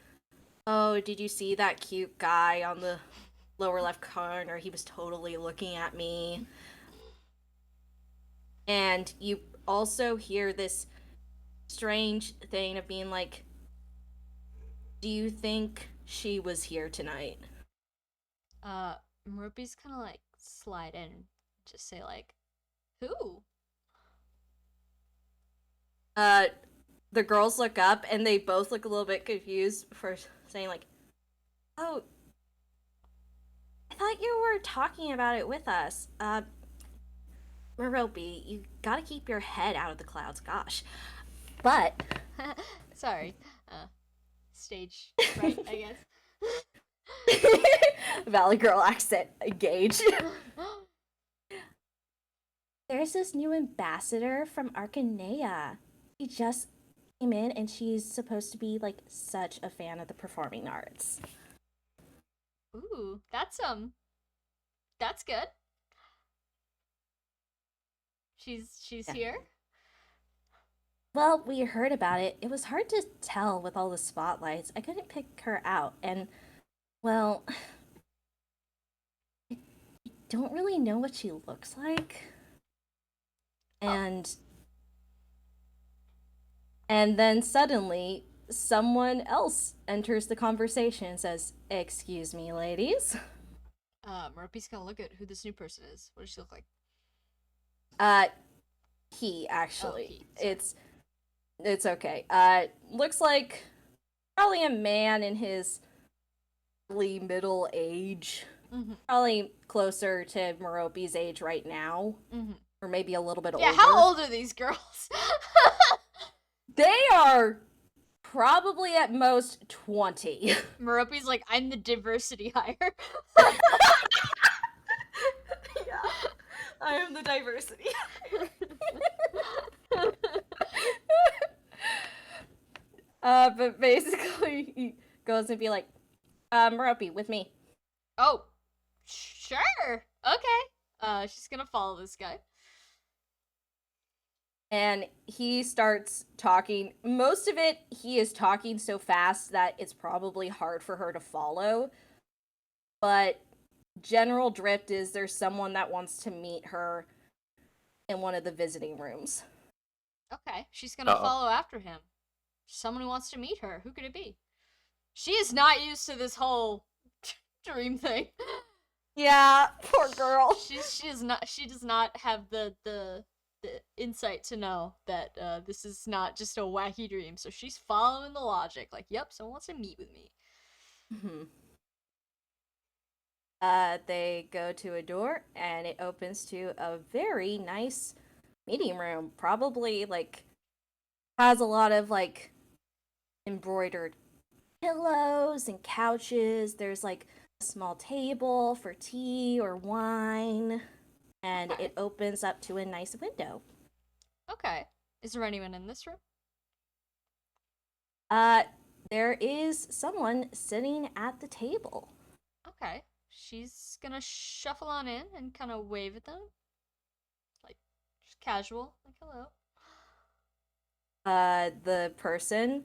oh, did you see that cute guy on the lower left corner? He was totally looking at me. And you also hear this strange thing of being like, do you think she was here tonight? Murphy's kind of like slide in and just say like, who? The girls look up and they both look a little bit confused for saying like, oh, I thought you were talking about it with us. Merope, you gotta keep your head out of the clouds, gosh. But Sorry. Stage right, I guess. Valley Girl accent engaged. There's this new ambassador from Arcanea. She just came in and she's supposed to be like such a fan of the performing arts. Ooh, that's good. She's Yeah. here. Well, we heard about it. It was hard to tell with all the spotlights. I couldn't pick her out, and well, I don't really know what she looks like. And then suddenly someone else enters the conversation and says, "Excuse me, ladies." Murphy's gonna look at who this new person is. What does she look like? He actually. he, sorry. It's okay. Looks like probably a man in his early middle age. Mm-hmm. Probably closer to Merope's age right now. Mm-hmm. Or maybe a little bit older. Yeah, how old are these girls? They are probably at most 20. Merope's like, I'm the diversity hire. Yeah, I am the diversity. But basically, he goes and be like, Merope, with me. Oh, sure. Okay. She's gonna follow this guy. And he starts talking. Most of it, he is talking so fast that it's probably hard for her to follow. But general drift is there's someone that wants to meet her in one of the visiting rooms. Okay, she's gonna follow after him. Someone who wants to meet her. Who could it be? She is not used to this whole dream thing. Yeah, poor girl. She does not have the insight to know that this is not just a wacky dream. So she's following the logic. Like, yep, someone wants to meet with me. Mm-hmm. They go to a door and it opens to a very nice meeting room. Probably like has a lot of like embroidered pillows and couches. There's like a small table for tea or wine, and Okay. it opens up to a nice window. Okay. Is there anyone in this room? There is someone sitting at the table. Okay. She's gonna shuffle on in and kind of wave at them. Like, just casual. Like, hello. The person,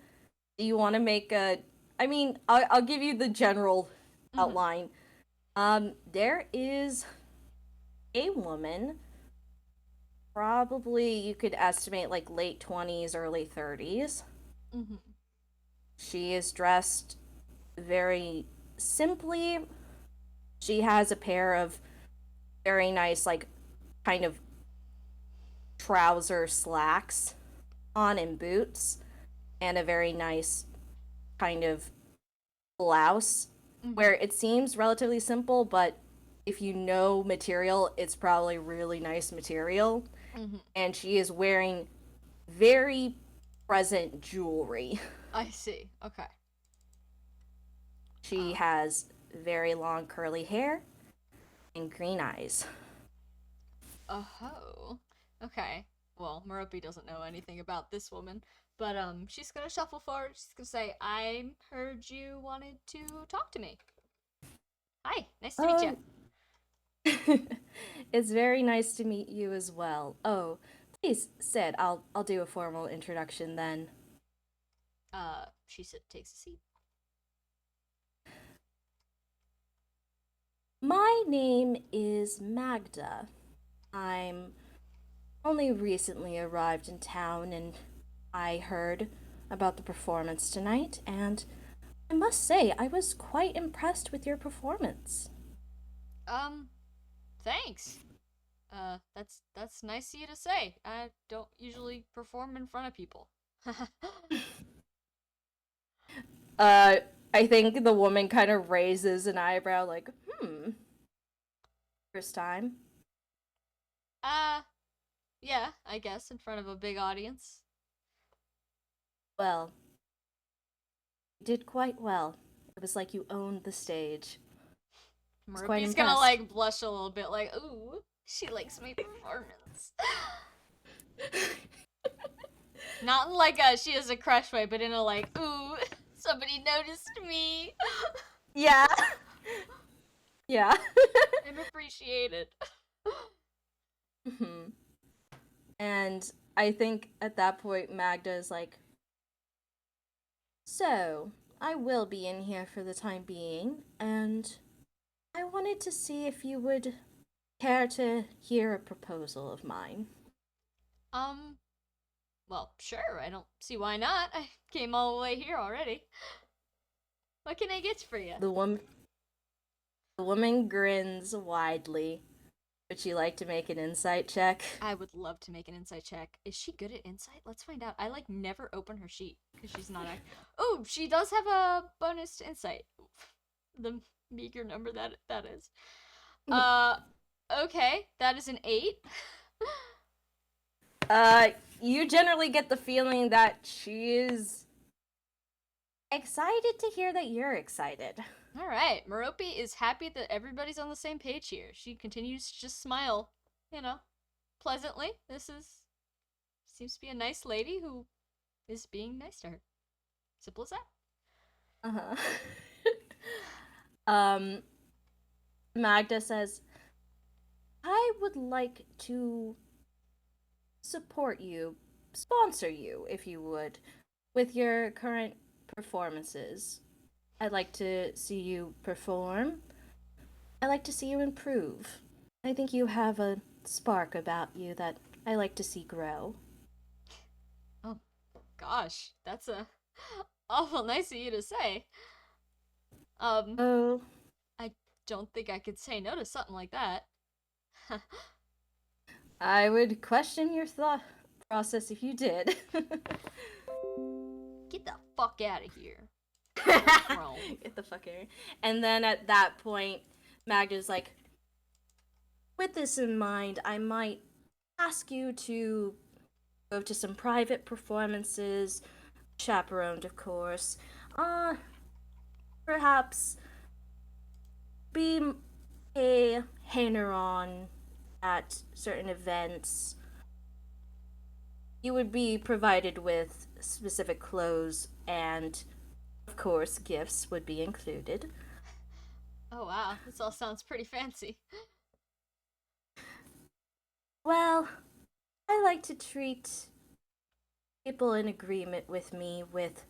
do you want to make a, I mean, I'll give you the general outline. There is a woman, probably you could estimate like late 20s, early 30s. Mm-hmm. She is dressed very simply. She has a pair of very nice, like, kind of trouser slacks on and boots, and a very nice kind of blouse, where it seems relatively simple, but if you know material, it's probably really nice material. And she is wearing very present jewelry. I see. Okay. She has very long curly hair and green eyes. Oh. Okay. Well, Merope doesn't know anything about this woman, but she's gonna shuffle forward. She's gonna say, "I heard you wanted to talk to me. Hi, nice to meet you." It's very nice to meet you as well. Oh, please sit. I'll do a formal introduction then. She takes a seat. My name is Magda. I'm only recently arrived in town and I heard about the performance tonight, and I must say I was quite impressed with your performance. Thanks. That's nice of you to say. I don't usually perform in front of people. Uh, I think the woman kind of raises an eyebrow, like, first time. uh, yeah, I guess in front of a big audience. Well, you did quite well. It was like you owned the stage. was quite Murphy's gonna impressed. like blush a little bit, like, ooh, she likes my performance. Not in like a she has a crush way, but in a like, ooh, somebody noticed me. Yeah. Yeah. I'm appreciated. And I think at that point, Magda is like, so, I will be in here for the time being, and I wanted to see if you would care to hear a proposal of mine. Um, well, sure, I don't see why not. I came all the way here already. What can I get for you? The woman grins widely. Would you like to make an insight check? I would love to make an insight check. Is she good at insight? Let's find out. I like never open her sheet because she's not. Oh, she does have a bonus to insight. The meager number that is. Okay, that is an 8. You generally get the feeling that she is excited to hear that you're excited. All right, Merope is happy that everybody's on the same page here. She continues to just smile, pleasantly. Seems to be a nice lady who is being nice to her. Simple as that. Uh-huh. Magda says, I would like to support you, sponsor you, if you would, with your current performances. I'd like to see you perform. I like to see you improve. I think you have a spark about you that I like to see grow. Oh, gosh, that's a awful nice of you to say. Oh, I don't think I could say no to something like that. I would question your thought process if you did. Get the fuck out of here. Get the fuck out of here. And then at that point, Magda's like, with this in mind, I might ask you to go to some private performances, chaperoned, of course. Perhaps be a hanger-on at certain events. You would be provided with specific clothes, and of course, gifts would be included. Oh wow, this all sounds pretty fancy. Well, I like to treat people in agreement with me with,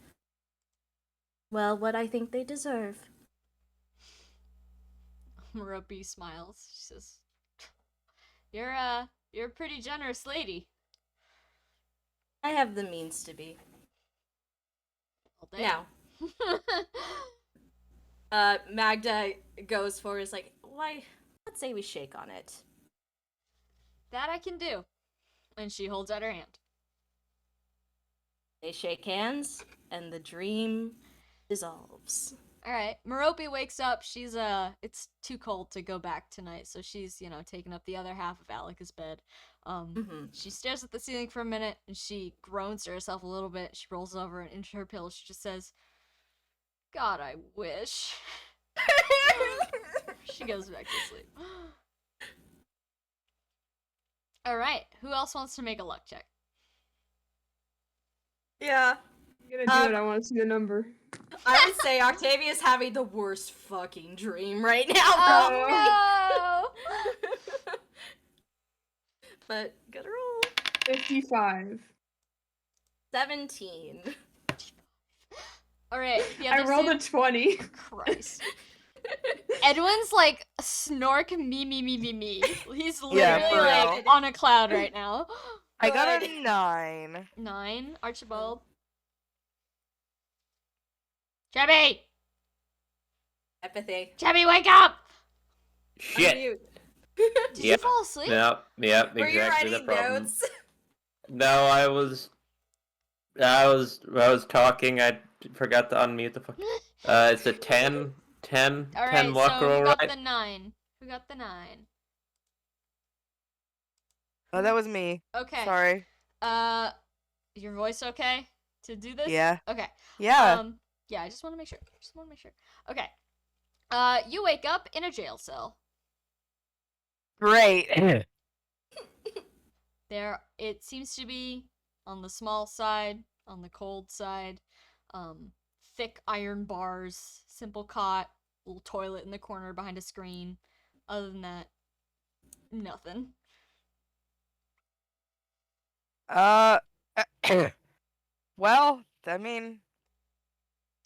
well, what I think they deserve. Merope smiles. She says, you're a pretty generous lady. I have the means to be. Well, damn. Now, Magda goes for is like, why? Let's say we shake on it. That I can do. And she holds out her hand. They shake hands, and the dream dissolves. Alright, Merope wakes up. She's, it's too cold to go back tonight, so she's, taking up the other half of Alika's bed. She stares at the ceiling for a minute, and she groans to herself a little bit. She rolls over and into her pillow. She just says, God, I wish. She goes back to sleep. All right. Who else wants to make a luck check? Yeah. I'm gonna do it. I want to see the number. I would say Octavia's having the worst fucking dream right now, Oh probably. But good roll. 55. 17. no! All right. The I other rolled a suit- 20. Christ. Edwin's like snork me. He's literally Yeah, for like real. on a cloud right now. I got Good. a 9. 9. Archibald. Chubby! Empathy. Chubby, wake up! Shit. Unmute. Did you fall asleep? Yep. Were you Exactly the writing problem. notes? No, I was talking. I forgot to unmute the fuck. It's a 10 All right, luck so roll, who got right? the 9? Who got the 9? Oh, that was me. Okay. Sorry. Your voice okay to do this? Yeah. Okay. Yeah. Yeah, I just want to make sure. Okay. You wake up in a jail cell. Great. It seems to be on the small side, on the cold side. Thick iron bars, simple cot, little toilet in the corner behind a screen. Other than that, nothing. Well, I mean,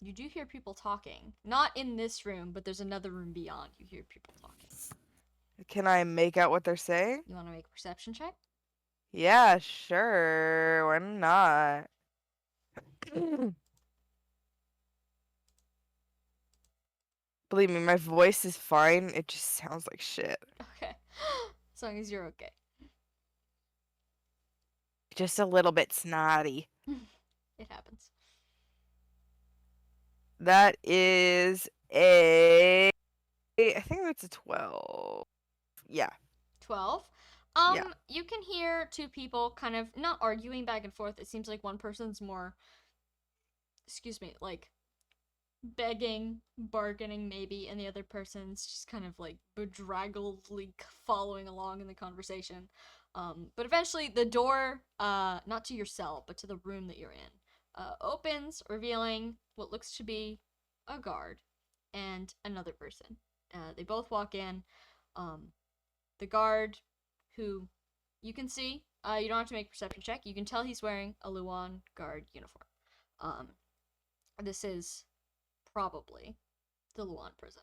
You do hear people talking. Not in this room, but there's another room beyond. You hear people talking. can I make out what they're saying? You want to make a perception check? Yeah, sure. Why not? Believe me, my voice is fine. It just sounds like shit. Okay. As long as you're okay. Just a little bit snotty. It happens. That is a. I think that's a 12. Yeah. 12. Yeah. You can hear two people kind of not arguing back and forth. It seems like one person's more, like begging, bargaining maybe, and the other person's just kind of like bedraggledly following along in the conversation. But eventually the door, not to your cell, but to the room that you're in, opens, revealing what looks to be a guard and another person. They both walk in. The guard, who you can see, you don't have to make a perception check. You can tell he's wearing a Luan guard uniform. This is probably the Luan prison.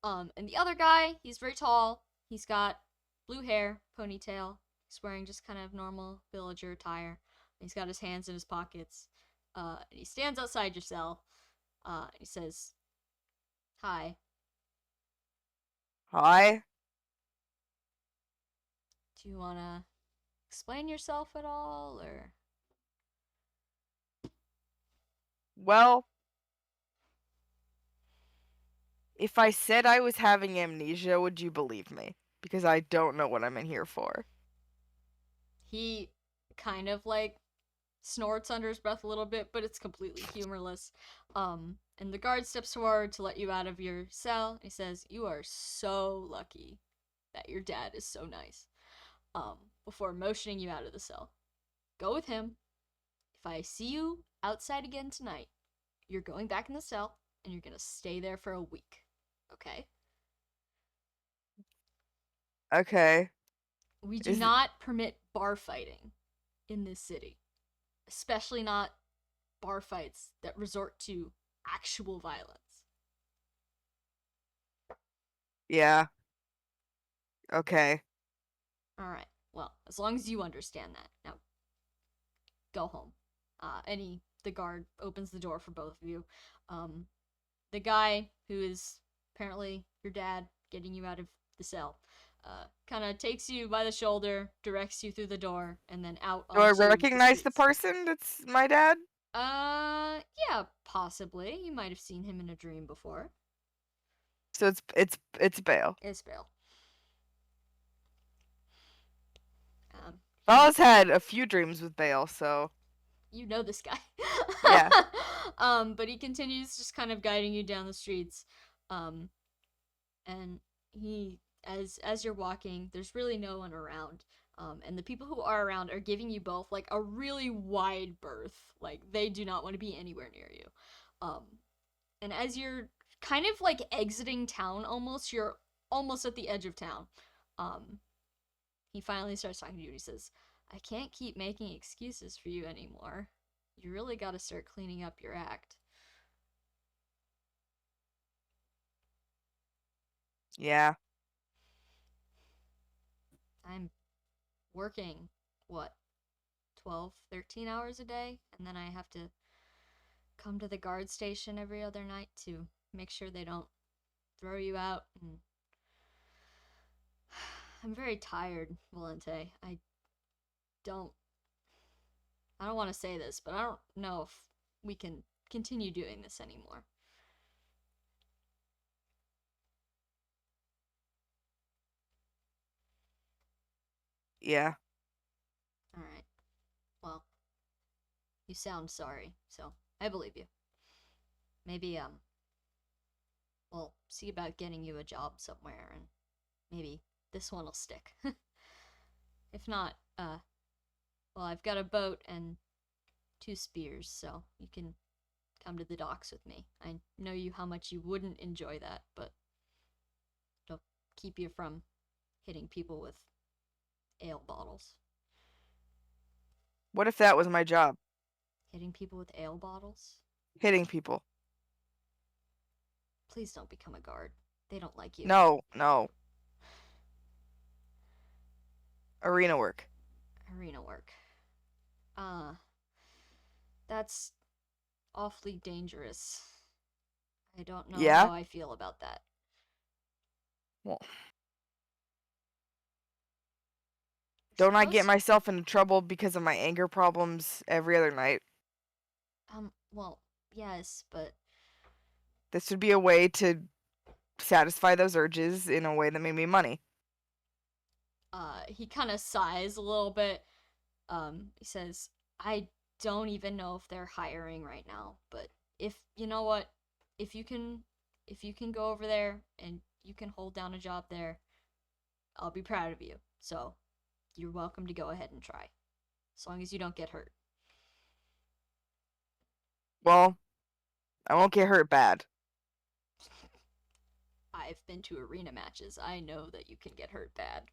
And the other guy, he's very tall. He's got blue hair, ponytail. He's wearing just kind of normal villager attire. He's got his hands in his pockets. And he stands outside your cell. And he says, "Hi." Hi. Do you want to explain yourself at all, or? Well, if I said I was having amnesia, would you believe me? Because I don't know what I'm in here for. He kind of like snorts under his breath a little bit, but it's completely humorless. And the guard steps forward to let you out of your cell. He says, "You are so lucky that your dad is so nice." Before motioning you out of the cell. "Go with him. If I see you outside again tonight, you're going back in the cell and you're gonna stay there for a week. Okay? Okay. We do Is- not permit bar fighting in this city. Especially not bar fights that resort to actual violence." Yeah. Okay. Alright. Well, as long as you understand that. Now, go home. The guard opens the door for both of you. The guy who is apparently your dad getting you out of the cell, kind of takes you by the shoulder, directs you through the door, and then out Do I onto the recognize the streets. person that's my dad? Yeah, possibly. You might have seen him in a dream before. So it's Bale. It's Bale. Bella's had a few dreams with Bale, so You know this guy. Yeah. But he continues just kind of guiding you down the streets. And he, as you're walking, there's really no one around. And the people who are around are giving you both like a really wide berth. Like they do not want to be anywhere near you. And as you're kind of like exiting town, almost you're almost at the edge of town. He finally starts talking to you. And he says, "I can't keep making excuses for you anymore. You really got to start cleaning up your act." Yeah. I'm working, what, 12, 13 hours a day? And then I have to come to the guard station every other night to make sure they don't throw you out. And I'm very tired, Valente. Don't I don't want to say this, but I don't know if we can continue doing this anymore. Yeah. All right. Well, you sound sorry, so I believe you. Maybe we'll see about getting you a job somewhere, and maybe this one will stick. If not, well, I've got a boat and 2 spears, so you can come to the docks with me. I know you how much you wouldn't enjoy that, but it'll keep you from hitting people with ale bottles. What if that was my job? Hitting people with ale bottles? Hitting people. Please don't become a guard. They don't like you. No. Arena work. Arena work. That's awfully dangerous. I don't know Yeah? how I feel about that. Well, don't I get Suppose- myself into trouble because of my anger problems every other night? Well, yes, but This would be a way to satisfy those urges in a way that made me money. he kind of sighs a little bit. He says, "I don't even know if they're hiring right now, but if you know what, if you can go over there and you can hold down a job there, I'll be proud of you. So, you're welcome to go ahead and try, as long as you don't get hurt." Well, I won't get hurt bad. I've been to arena matches. I know that you can get hurt bad.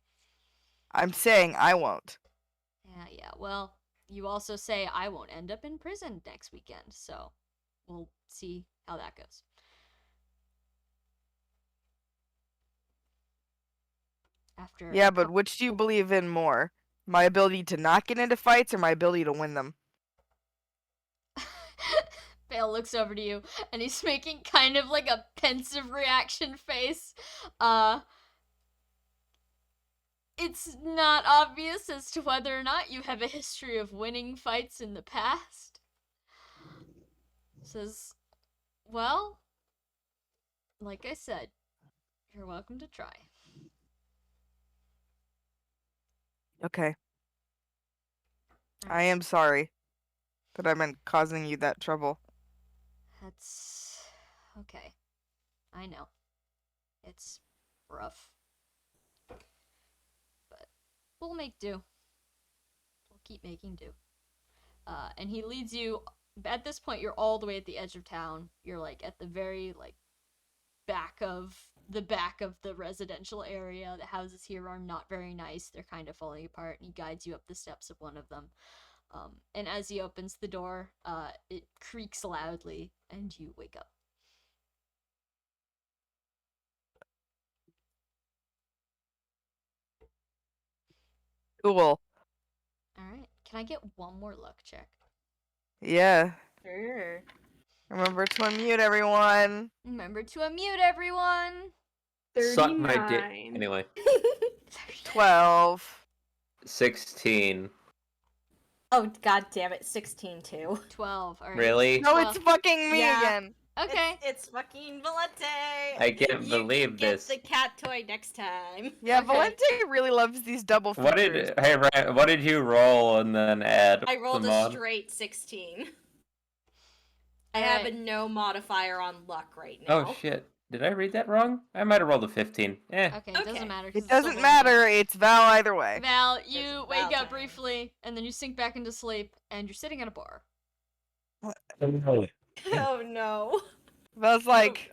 I'm saying I won't. Yeah. Well, you also say I won't end up in prison next weekend, so we'll see how that goes. After Yeah, but which do you believe in more? My ability to not get into fights or my ability to win them? Bale looks over to you and he's making kind of like a pensive reaction face. It's not obvious as to whether or not you have a history of winning fights in the past. Says, well, like I said, you're welcome to try. Okay. I am sorry that I've been causing you that trouble. That's okay. I know. It's rough. But we'll make do. We'll keep making do. And he leads you. At this point, you're all the way at the edge of town. You're like at the very like back of the residential area. The houses here are not very nice. They're kind of falling apart. And he guides you up the steps of one of them. And as he opens the door, it creaks loudly, and you wake up. Cool. Alright, can I get one more luck check? Yeah. Sure. Remember to unmute everyone. Remember to unmute everyone! Suck my dick. 39. Anyway, 12. 16. Oh, god damn it, 16 too. 12, alright. Really? No, Well, it's fucking me yeah. again. Okay. It's fucking Valente. I can't You believe can get this. the cat toy next time. Yeah, Okay. Valente really loves these double features. What did you roll and then add? I rolled them a on? straight 16. I have a no modifier on luck right now. Oh shit. Did I read that wrong? I might have rolled a 15. Okay, it doesn't Okay. matter. 'cause It it's still doesn't rolling good. matter. It's Val either way. Val, It's you Val wake up time. briefly, and then you sink back into sleep, and you're sitting at a bar. Oh no. Val's like,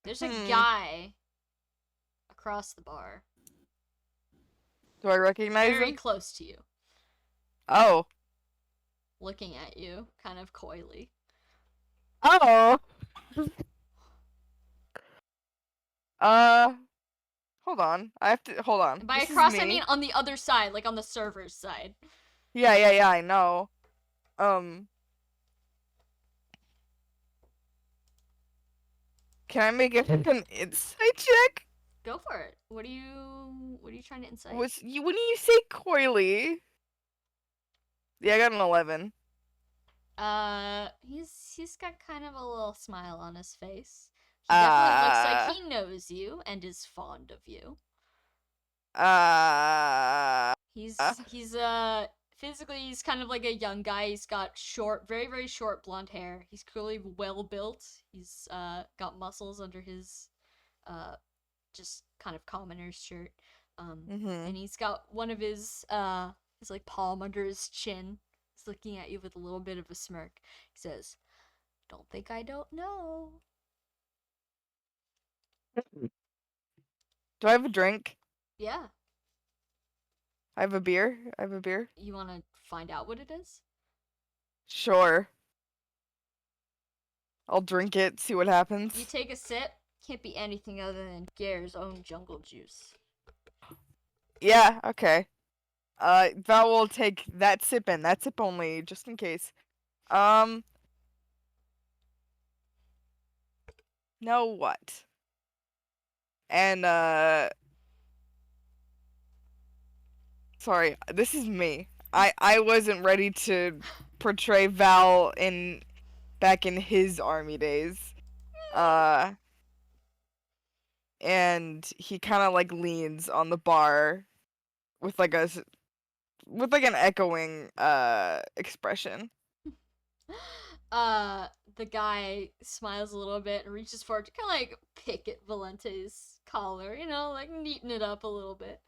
There's a Hmm. guy across the bar, do I recognize very him? close to you, Oh. looking at you, kind of coyly. Oh. Hold on. I have to hold on. And by This is across, I me. mean on the other side, like on the server's side. Yeah, I know. Can I make an insight check? Go for it. What are you trying to insight? When you say coyly? Yeah, I got an 11. He's got kind of a little smile on his face. He definitely looks like Uh, he knows you and is fond of you. He's physically he's kind of like a young guy. He's got short, very very short blonde hair. He's clearly well built. He's got muscles under his just kind of commoner's shirt. And he's got one of his like palm under his chin. He's looking at you with a little bit of a smirk. He says, "Don't think I don't know." Do I have a drink? Yeah. I have a beer. I have a beer. You want to find out what it is? Sure. I'll drink it, see what happens. You take a sip. Can't be anything other than Gare's own jungle juice. Yeah, okay. Val will take that sip only, just in case. Now what? And, sorry, this is me. I wasn't ready to portray Val back in his army days. And he kind of like leans on the bar with like an echoing expression. The guy smiles a little bit and reaches forward to kind of like pick at Valente's collar, like neaten it up a little bit.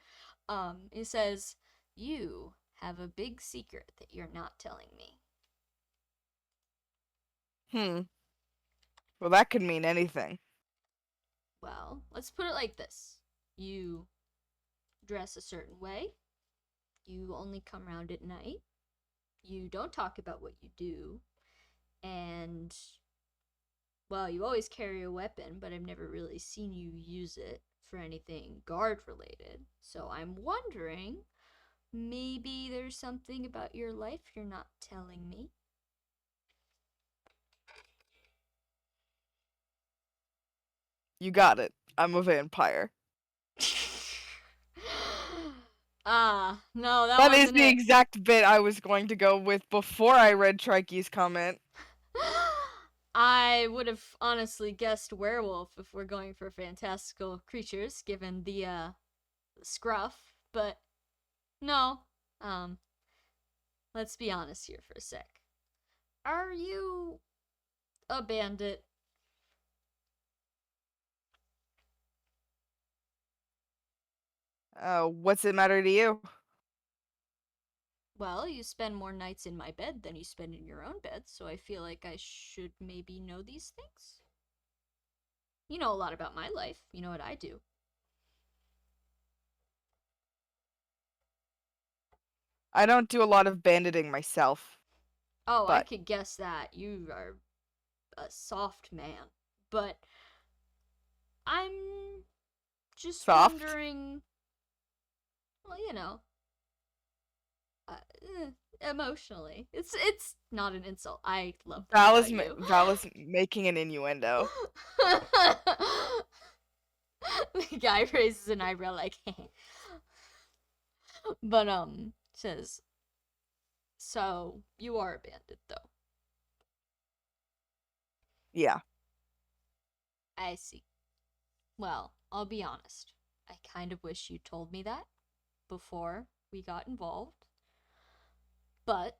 He says, "You have a big secret that you're not telling me." Well, that could mean anything. Well, let's put it like this. You dress a certain way. You only come round at night. You don't talk about what you do. And, well, you always carry a weapon, but I've never really seen you use it for anything guard related. So I'm wondering, maybe there's something about your life you're not telling me. You got it. I'm a vampire. No, that That is wasn't the it. exact bit I was going to go with before I read Trikey's comment. I would have honestly guessed werewolf if we're going for fantastical creatures, given the scruff, but no. Let's be honest here for a sec. Are you a bandit? What's it matter to you? Well, you spend more nights in my bed than you spend in your own bed, so I feel like I should maybe know these things. You know a lot about my life. You know what I do. I don't do a lot of banditing myself. Oh, I But- could guess that. You are a soft man. But I'm just Soft? wondering. Well, emotionally. It's not an insult. I love that Val about is, you. Val is making an innuendo. The guy raises an eyebrow like, but says, "So you are a bandit, though." Yeah. I see. Well, I'll be honest. I kind of wish you told me that before we got involved. But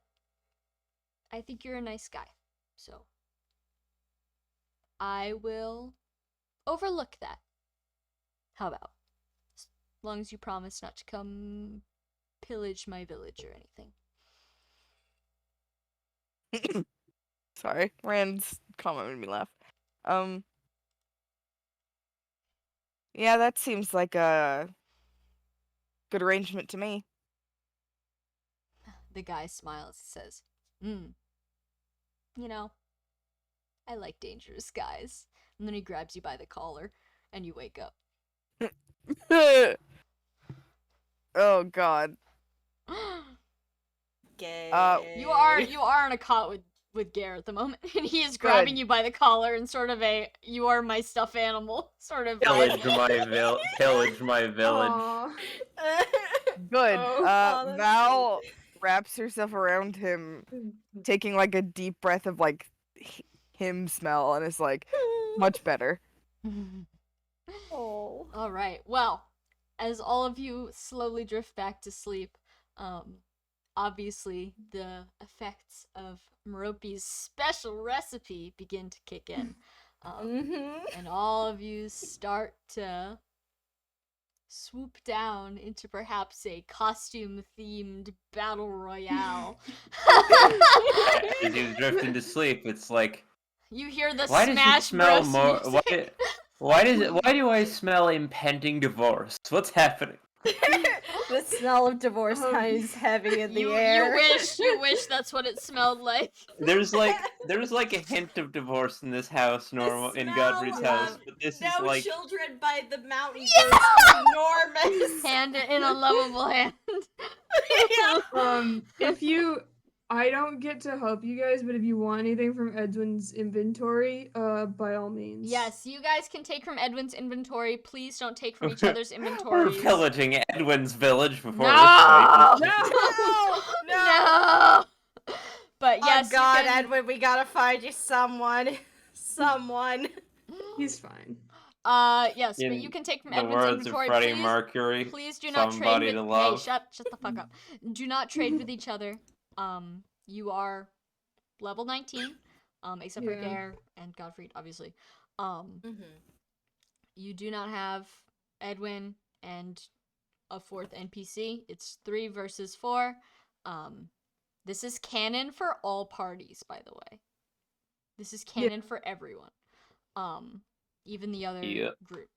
I think you're a nice guy. So I will overlook that. How about? As long as you promise not to come pillage my village or anything. Sorry, Rand's comment made me laugh. Yeah, that seems like a good arrangement to me. The guy smiles and says, you know, I like dangerous guys. And then he grabs you by the collar, and you wake up. Oh God. Gay. You are in a cot with Gare at the moment, and he is grabbing Good. you by the collar in sort of a "you are my stuffed animal" sort of Pillage vibe. pillage my village. Aw. Good. Oh. that's Val wraps herself around him, taking like a deep breath of like him smell, and is like, much better. Oh. All right. Well, as all of you slowly drift back to sleep, obviously the effects of Merope's special recipe begin to kick in. And all of you start to swoop down into perhaps a costume-themed battle royale. As you drift into sleep, it's like, You hear the why does it Smash smell Bros. more? music. Why do I smell impending divorce? What's happening? The smell of divorce is heavy in the air. You wish that's what it smelled like. There's like a hint of divorce in this house, The in smell Godfrey's house, of but this No is like children by the mountain is enormous. Hand in a lovable hand. Yeah. I don't get to help you guys, but if you want anything from Edwin's inventory, by all means. Yes, you guys can take from Edwin's inventory. Please don't take from each other's we're inventories. pillaging Edwin's village before No! this fight. No! But yes, Oh God, you can... Edwin, we gotta find you someone. Someone. He's fine. Yes, but In you can take from the Edwin's words inventory. of Freddie Please, Mercury, please do not trade somebody with. to Hey, love. shut the fuck up. Do not trade with each other. You are level 19, except for Yeah. Gare and Gottfried, obviously. Mm-hmm. You do not have Edwin and a fourth NPC. It's 3 versus 4. This is canon for all parties, by the way. This is canon for everyone. Even the other group.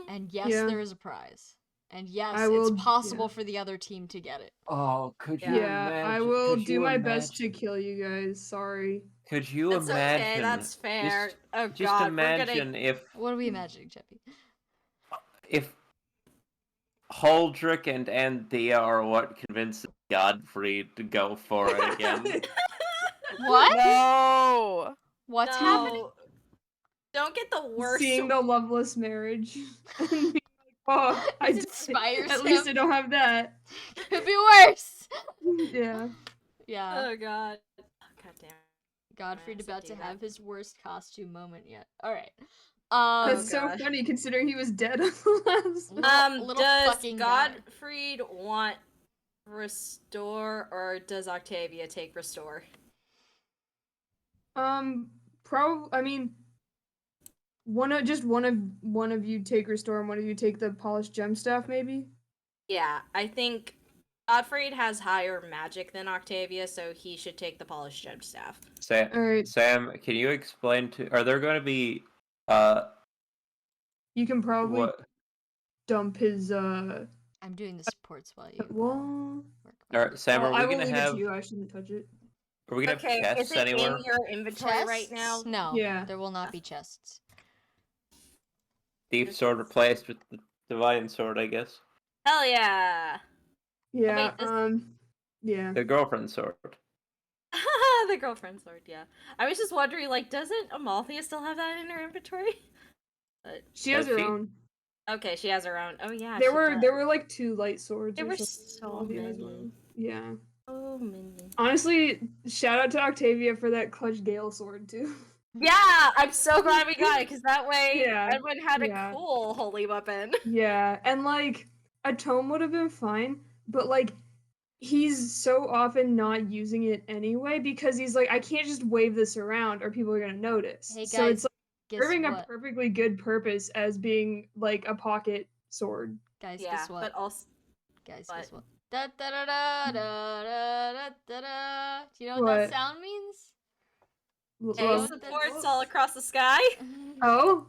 And yes, Yeah. there is a prize. And yes, I will- it's possible for the other team to get it. Oh, could you Yeah, imagine? I will could do you my best to imagine- kill you guys. Sorry. Could you That's imagine? okay, that's fair. Oh Just God, imagine What are we imagining, Jeppy? if Holdrick and Anthea are what convinces Godfrey to go for it again. What? No. What's happening? Don't get the worst. Seeing the loveless marriage. And being like, oh, It inspires at least I him. don't have that. Could be worse. Yeah. Yeah. Oh God. God damn. Godfried Yes, I about do to that. have his worst costume moment yet. All right. That's so God. funny considering he was dead on the last. Little Does fucking guy. Godfried want restore or does Octavia take restore? Probably. I mean, one of you take restore and one of you take the polished gem staff, maybe. Yeah, I think Godfried has higher magic than Octavia, so he should take the polished gem staff. Sam, All right. Sam, can you explain are there going to be You can probably what? dump his I'm doing the supports while you wall. work. All right, Sam, Well, are I we will gonna leave it have? to you. I shouldn't touch it. Are we gonna Okay, have is chests it anywhere? in your inventory right now? No. Yeah. There will not be chests. Deep sword replaced with the divine sword, I guess. Hell yeah! Yeah. this- Yeah. The girlfriend sword. The girlfriend sword, yeah. I was just wondering, like, doesn't Amalthea still have that in her inventory? But, She has Does her she? own. okay, she has her own. Oh yeah, There she were does. there were like 2 light swords. There or were something. so Amalthea has many. one. Yeah. So many. Honestly, shout out to Octavia for that clutch gale sword too. Yeah, I'm so glad we got it because that way Yeah, Edwin had yeah. a cool holy weapon. Yeah, and like a tome would have been fine, but like he's so often not using it anyway because he's like, I can't just wave this around or people are gonna notice. Hey So it's guys, like guess serving a what? perfectly good purpose as being like a pocket sword. Guys, Yeah, guess what? but also Guys, what? guess what? Da da da da da da da da da. Do you know what that What? sound means? Hey, what supports that's- all across the sky. Oh?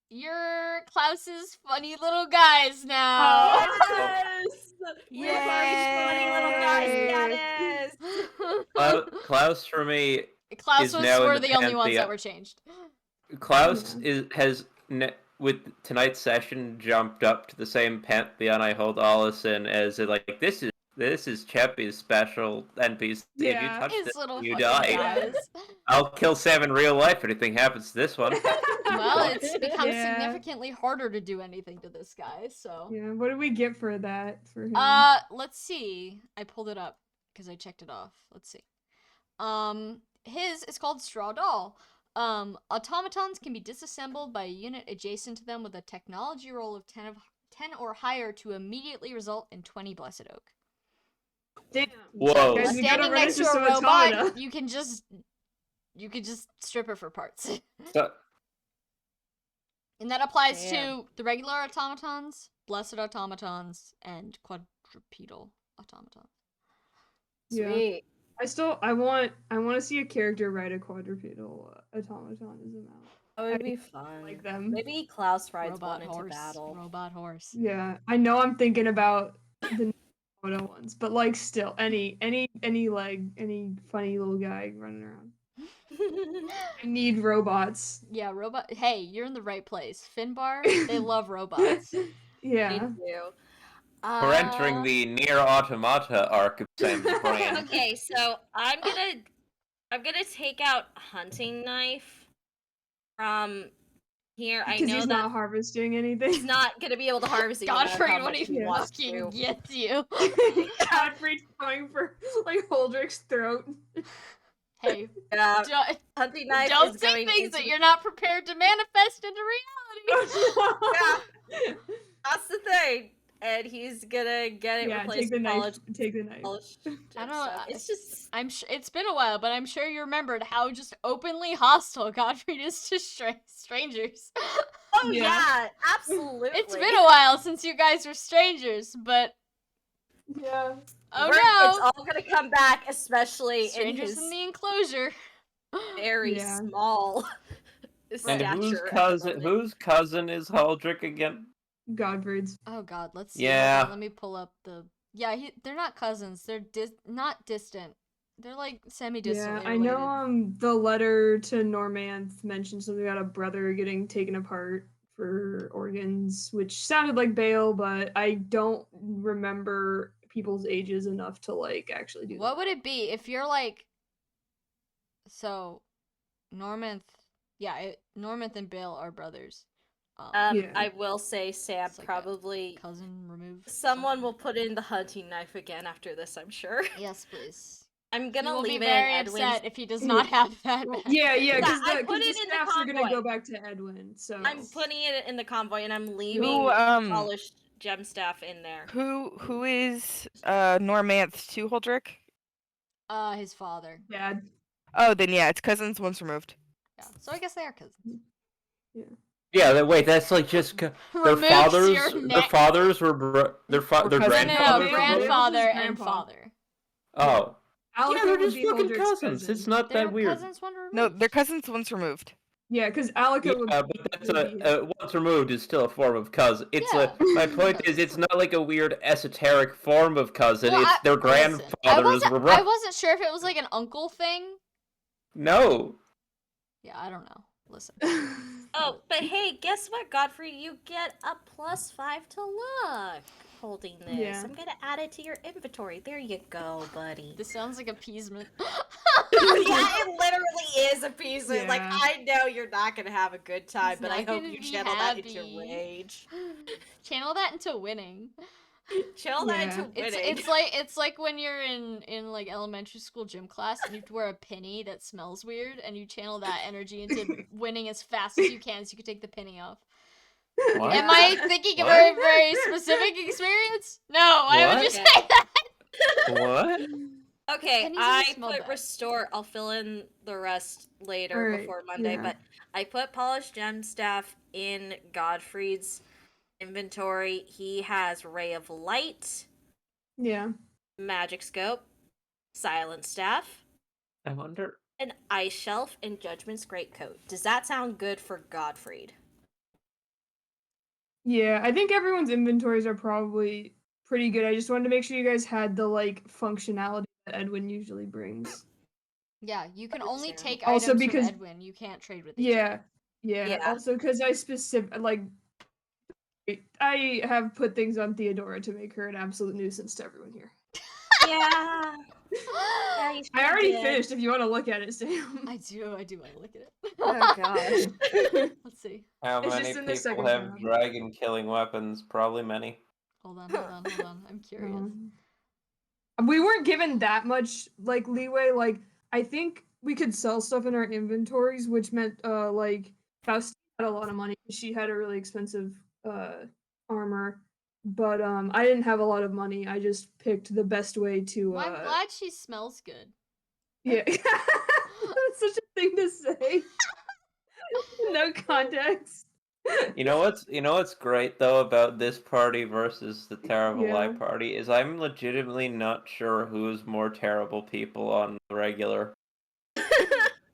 You're Klaus's funny little guys now. Yes! We're funny little guy Yay! status. Klaus for me Klaus is now in were the the only ones pantheon. that were changed. Klaus Yeah. has with tonight's session jumped up to the same pantheon I hold Alice in as like this is Cheppy's special NPC. If you Yeah. touch His this, little you fucking die. guys. I'll kill Sam in real life if anything happens to this one. Well, it's become Yeah. significantly harder to do anything to this guy, so. Yeah, what did we get for that for him? Let's see. I pulled it up because I checked it off. Let's see. His is called Straw Doll. Automatons can be disassembled by a unit adjacent to them with a technology roll of 10 or higher to immediately result in 20 Blessed Oak. Damn. Whoa. Guys, we gotta Standing run next to into a some robot, automata. you could just strip her for parts. So, And that applies Damn. to the regular automatons, blessed automatons, and quadrupedal automatons. Yeah. Sweet. I want to see a character ride a quadrupedal automaton as a mount. That would I be fun. like them. Maybe Klaus rides Robot one into horse. battle. Robot horse. Yeah, I know I'm thinking about the photo ones, but like still any funny little guy running around. I need robots. Yeah, robot. Hey, you're in the right place. Finbar, they love robots. Me Yeah. too. we're entering the near automata arc of Sam's brain. Okay, so I'm gonna take out hunting knife from here. I Because know he's that not harvesting anything. he's not gonna be able to harvest it no matter Godfrey, how when much he he wants fucking to. gets you. Godfrey's going for like Holdrick's throat. Hey, Yeah, don't, hunting knife don't is say going things into that the- you're not prepared to manifest into reality. Yeah. That's the thing, and he's gonna get it Yeah, replaced. take the knife. Polish, Take the knife. polish I don't gemstone. know. It's just I'm sure it's been a while, but I'm sure you remembered how just openly hostile Godfrey is to strangers. oh Yeah. yeah, absolutely. It's been a while since you guys were strangers, but Yeah. oh It's no, all gonna come back, especially strangers in in his the enclosure. very Yeah. small And stature. whose cousin is Haldrick again? Godfrey's. Oh god, let's see. Yeah. Hold on, let me pull up the. Yeah, they're not cousins. They're not distant. They're like semi-distantly Yeah, I know. related. The letter to Normanth mentioned something about a brother getting taken apart for organs, which sounded like Bale, but I don't remember people's ages enough to like actually do What that. would it be if you're like? So, Normanth. Yeah, Normanth and Bale are brothers. Yeah. I will say Sam It's like a probably cousin removed. someone will put in the hunting knife again after this, I'm sure. Yes, please. I'm He gonna will be leave it very in Edwin's. upset if he does not have that. back. Yeah, because I the put it in the staffs are gonna convoy. go back to Edwin. So I'm putting it in the convoy and I'm leaving Who polished gem staff in there. who is Normanth to Holdrick? His father. Dad. Oh, then yeah, it's cousins once removed. Yeah, so I guess they are cousins. Yeah, wait, that's like just their Removes fathers. your Their neck. fathers were their Or their cousins. No, grandfathers. were Bale's grandfather and grandpa. father. Oh, Alec yeah, they're would just be fucking Holdrick's cousins. cousin. It's not They're that weird. cousins one removed. No, they're cousins once removed. Yeah, because Alec Yeah, would but that's would be his- once removed is still a form of cousin. It's Yeah. my point is it's not like a weird esoteric form of cousin. Well, it's their listen, grandfathers were. I wasn't sure if it was like an uncle thing. No. Yeah, I don't know. Listen. Oh, but hey, guess what, Godfrey? You get a +5 to luck holding this. Yeah. I'm gonna add it to your inventory. There you go, buddy. This sounds like appeasement. Yeah, it literally is appeasement. Like, Yeah. I know you're not gonna have a good time, He's but I not hope gonna you be channel that into happy. rage. Channel that into winning. Channel that Yeah. into winning. It's like when you're in like elementary school gym class and you have to wear a penny that smells weird and you channel that energy into winning as fast as you can so you can take the penny off. What? Am I thinking a What? very, very specific experience? No, why would you What? say Okay. that? What? Okay, Pennies doesn't I smell put bad. restore. I'll fill in the rest later Alright, before Monday, yeah. but I put polished gem staff in Godfrey's inventory. He has ray of light, Yeah. magic scope, silent staff, I wonder. an ice shelf, and judgment's greatcoat. Does that sound good for Godfrey? Yeah, I think everyone's inventories are probably pretty good. I just wanted to make sure you guys had the like functionality that Edwin usually brings. Yeah, you can only Understand. take Also items because- from Edwin. You can't trade with each Yeah. other. Yeah. Yeah. Also because I have put things on Theodora to make her an absolute nuisance to everyone here. Yeah. Yeah, you I already did. finished if you want to look at it, Sam. I do want to look at it. Oh gosh. Let's see. How It's many just in the people second have tab. dragon killing weapons? Probably many. Hold on. I'm curious. We weren't given that much like leeway. Like I think we could sell stuff in our inventories, which meant like Faustina had a lot of money. She had a really expensive armor, but I didn't have a lot of money. I just picked the best way to. Well, I'm glad she smells good. Yeah, that's such a thing to say. No context. You know what's great though about this party versus the terrible Yeah. lie party is I'm legitimately not sure who's more terrible people on the regular.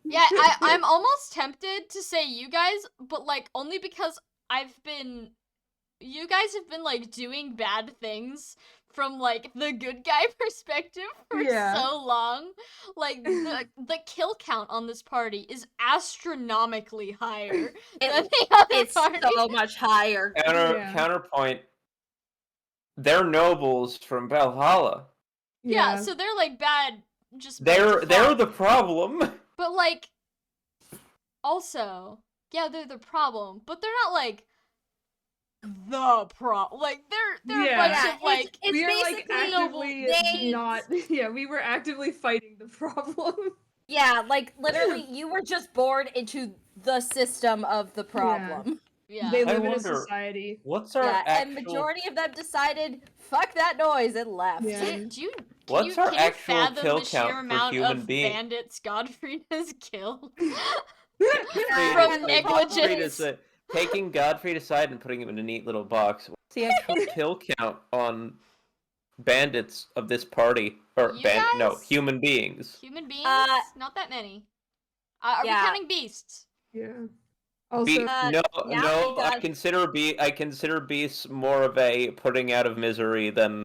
Yeah, I'm almost tempted to say you guys, but like only because you guys have been like doing bad things from like the good guy perspective for Yeah. so long. Like the kill count on this party is astronomically higher than the other It's party. so much higher. Yeah. Counterpoint. They're nobles from Valhalla. Yeah, so they're like bad just by They're default. the problem. But like also, yeah, they're the problem, but they're not like the problem. Like they're Yeah. a bunch Yeah, of like it's we are like basically actively they- not. Yeah, we were actively fighting the problem. Yeah, like literally you were just born into the system of the problem. yeah. They I live in a wonder- society. What's our Yeah, actual? and majority of them decided, fuck that noise, and left. Yeah. What's our can you actual fathom kill the sheer count for amount human of being- bandits Godfrey has killed? From negligence. Taking Godfrey aside and putting him in a neat little box. What's the actual kill count on bandits of this party? Or You no, guys? human beings. Human beings? Uh, Not that many. Are we yeah. counting beasts? Yeah. Also, now we got- I consider beasts more of a putting out of misery than.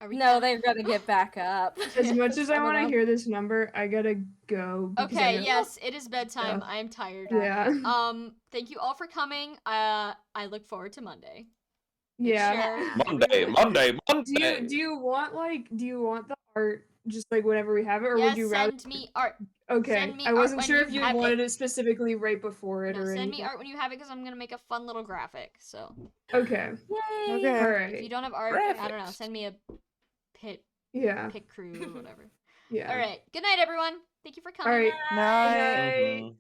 Are we No, count- they're gonna get back up. as much as I don't want to know. hear this number, I gotta go. because I Okay, gotta- yes, it is bedtime. Yeah. I am tired. Yeah. Thank you all for coming. I look forward to Monday. Yeah. Sure. Monday. Do you want the art just like whenever we have it, or Yes, would you rather? send me art. Okay, send me I art wasn't when sure you if you have wanted it. it specifically right before it No, or send anything. me art when you have it because I'm gonna make a fun little graphic. So Okay. Yay! Okay. All if you right. don't have art, I don't know. Graphics. Send me a pit Yeah. crew or whatever. Yeah. All right. Good night, everyone. Thank you for coming. All right. Night. Night. Mhm.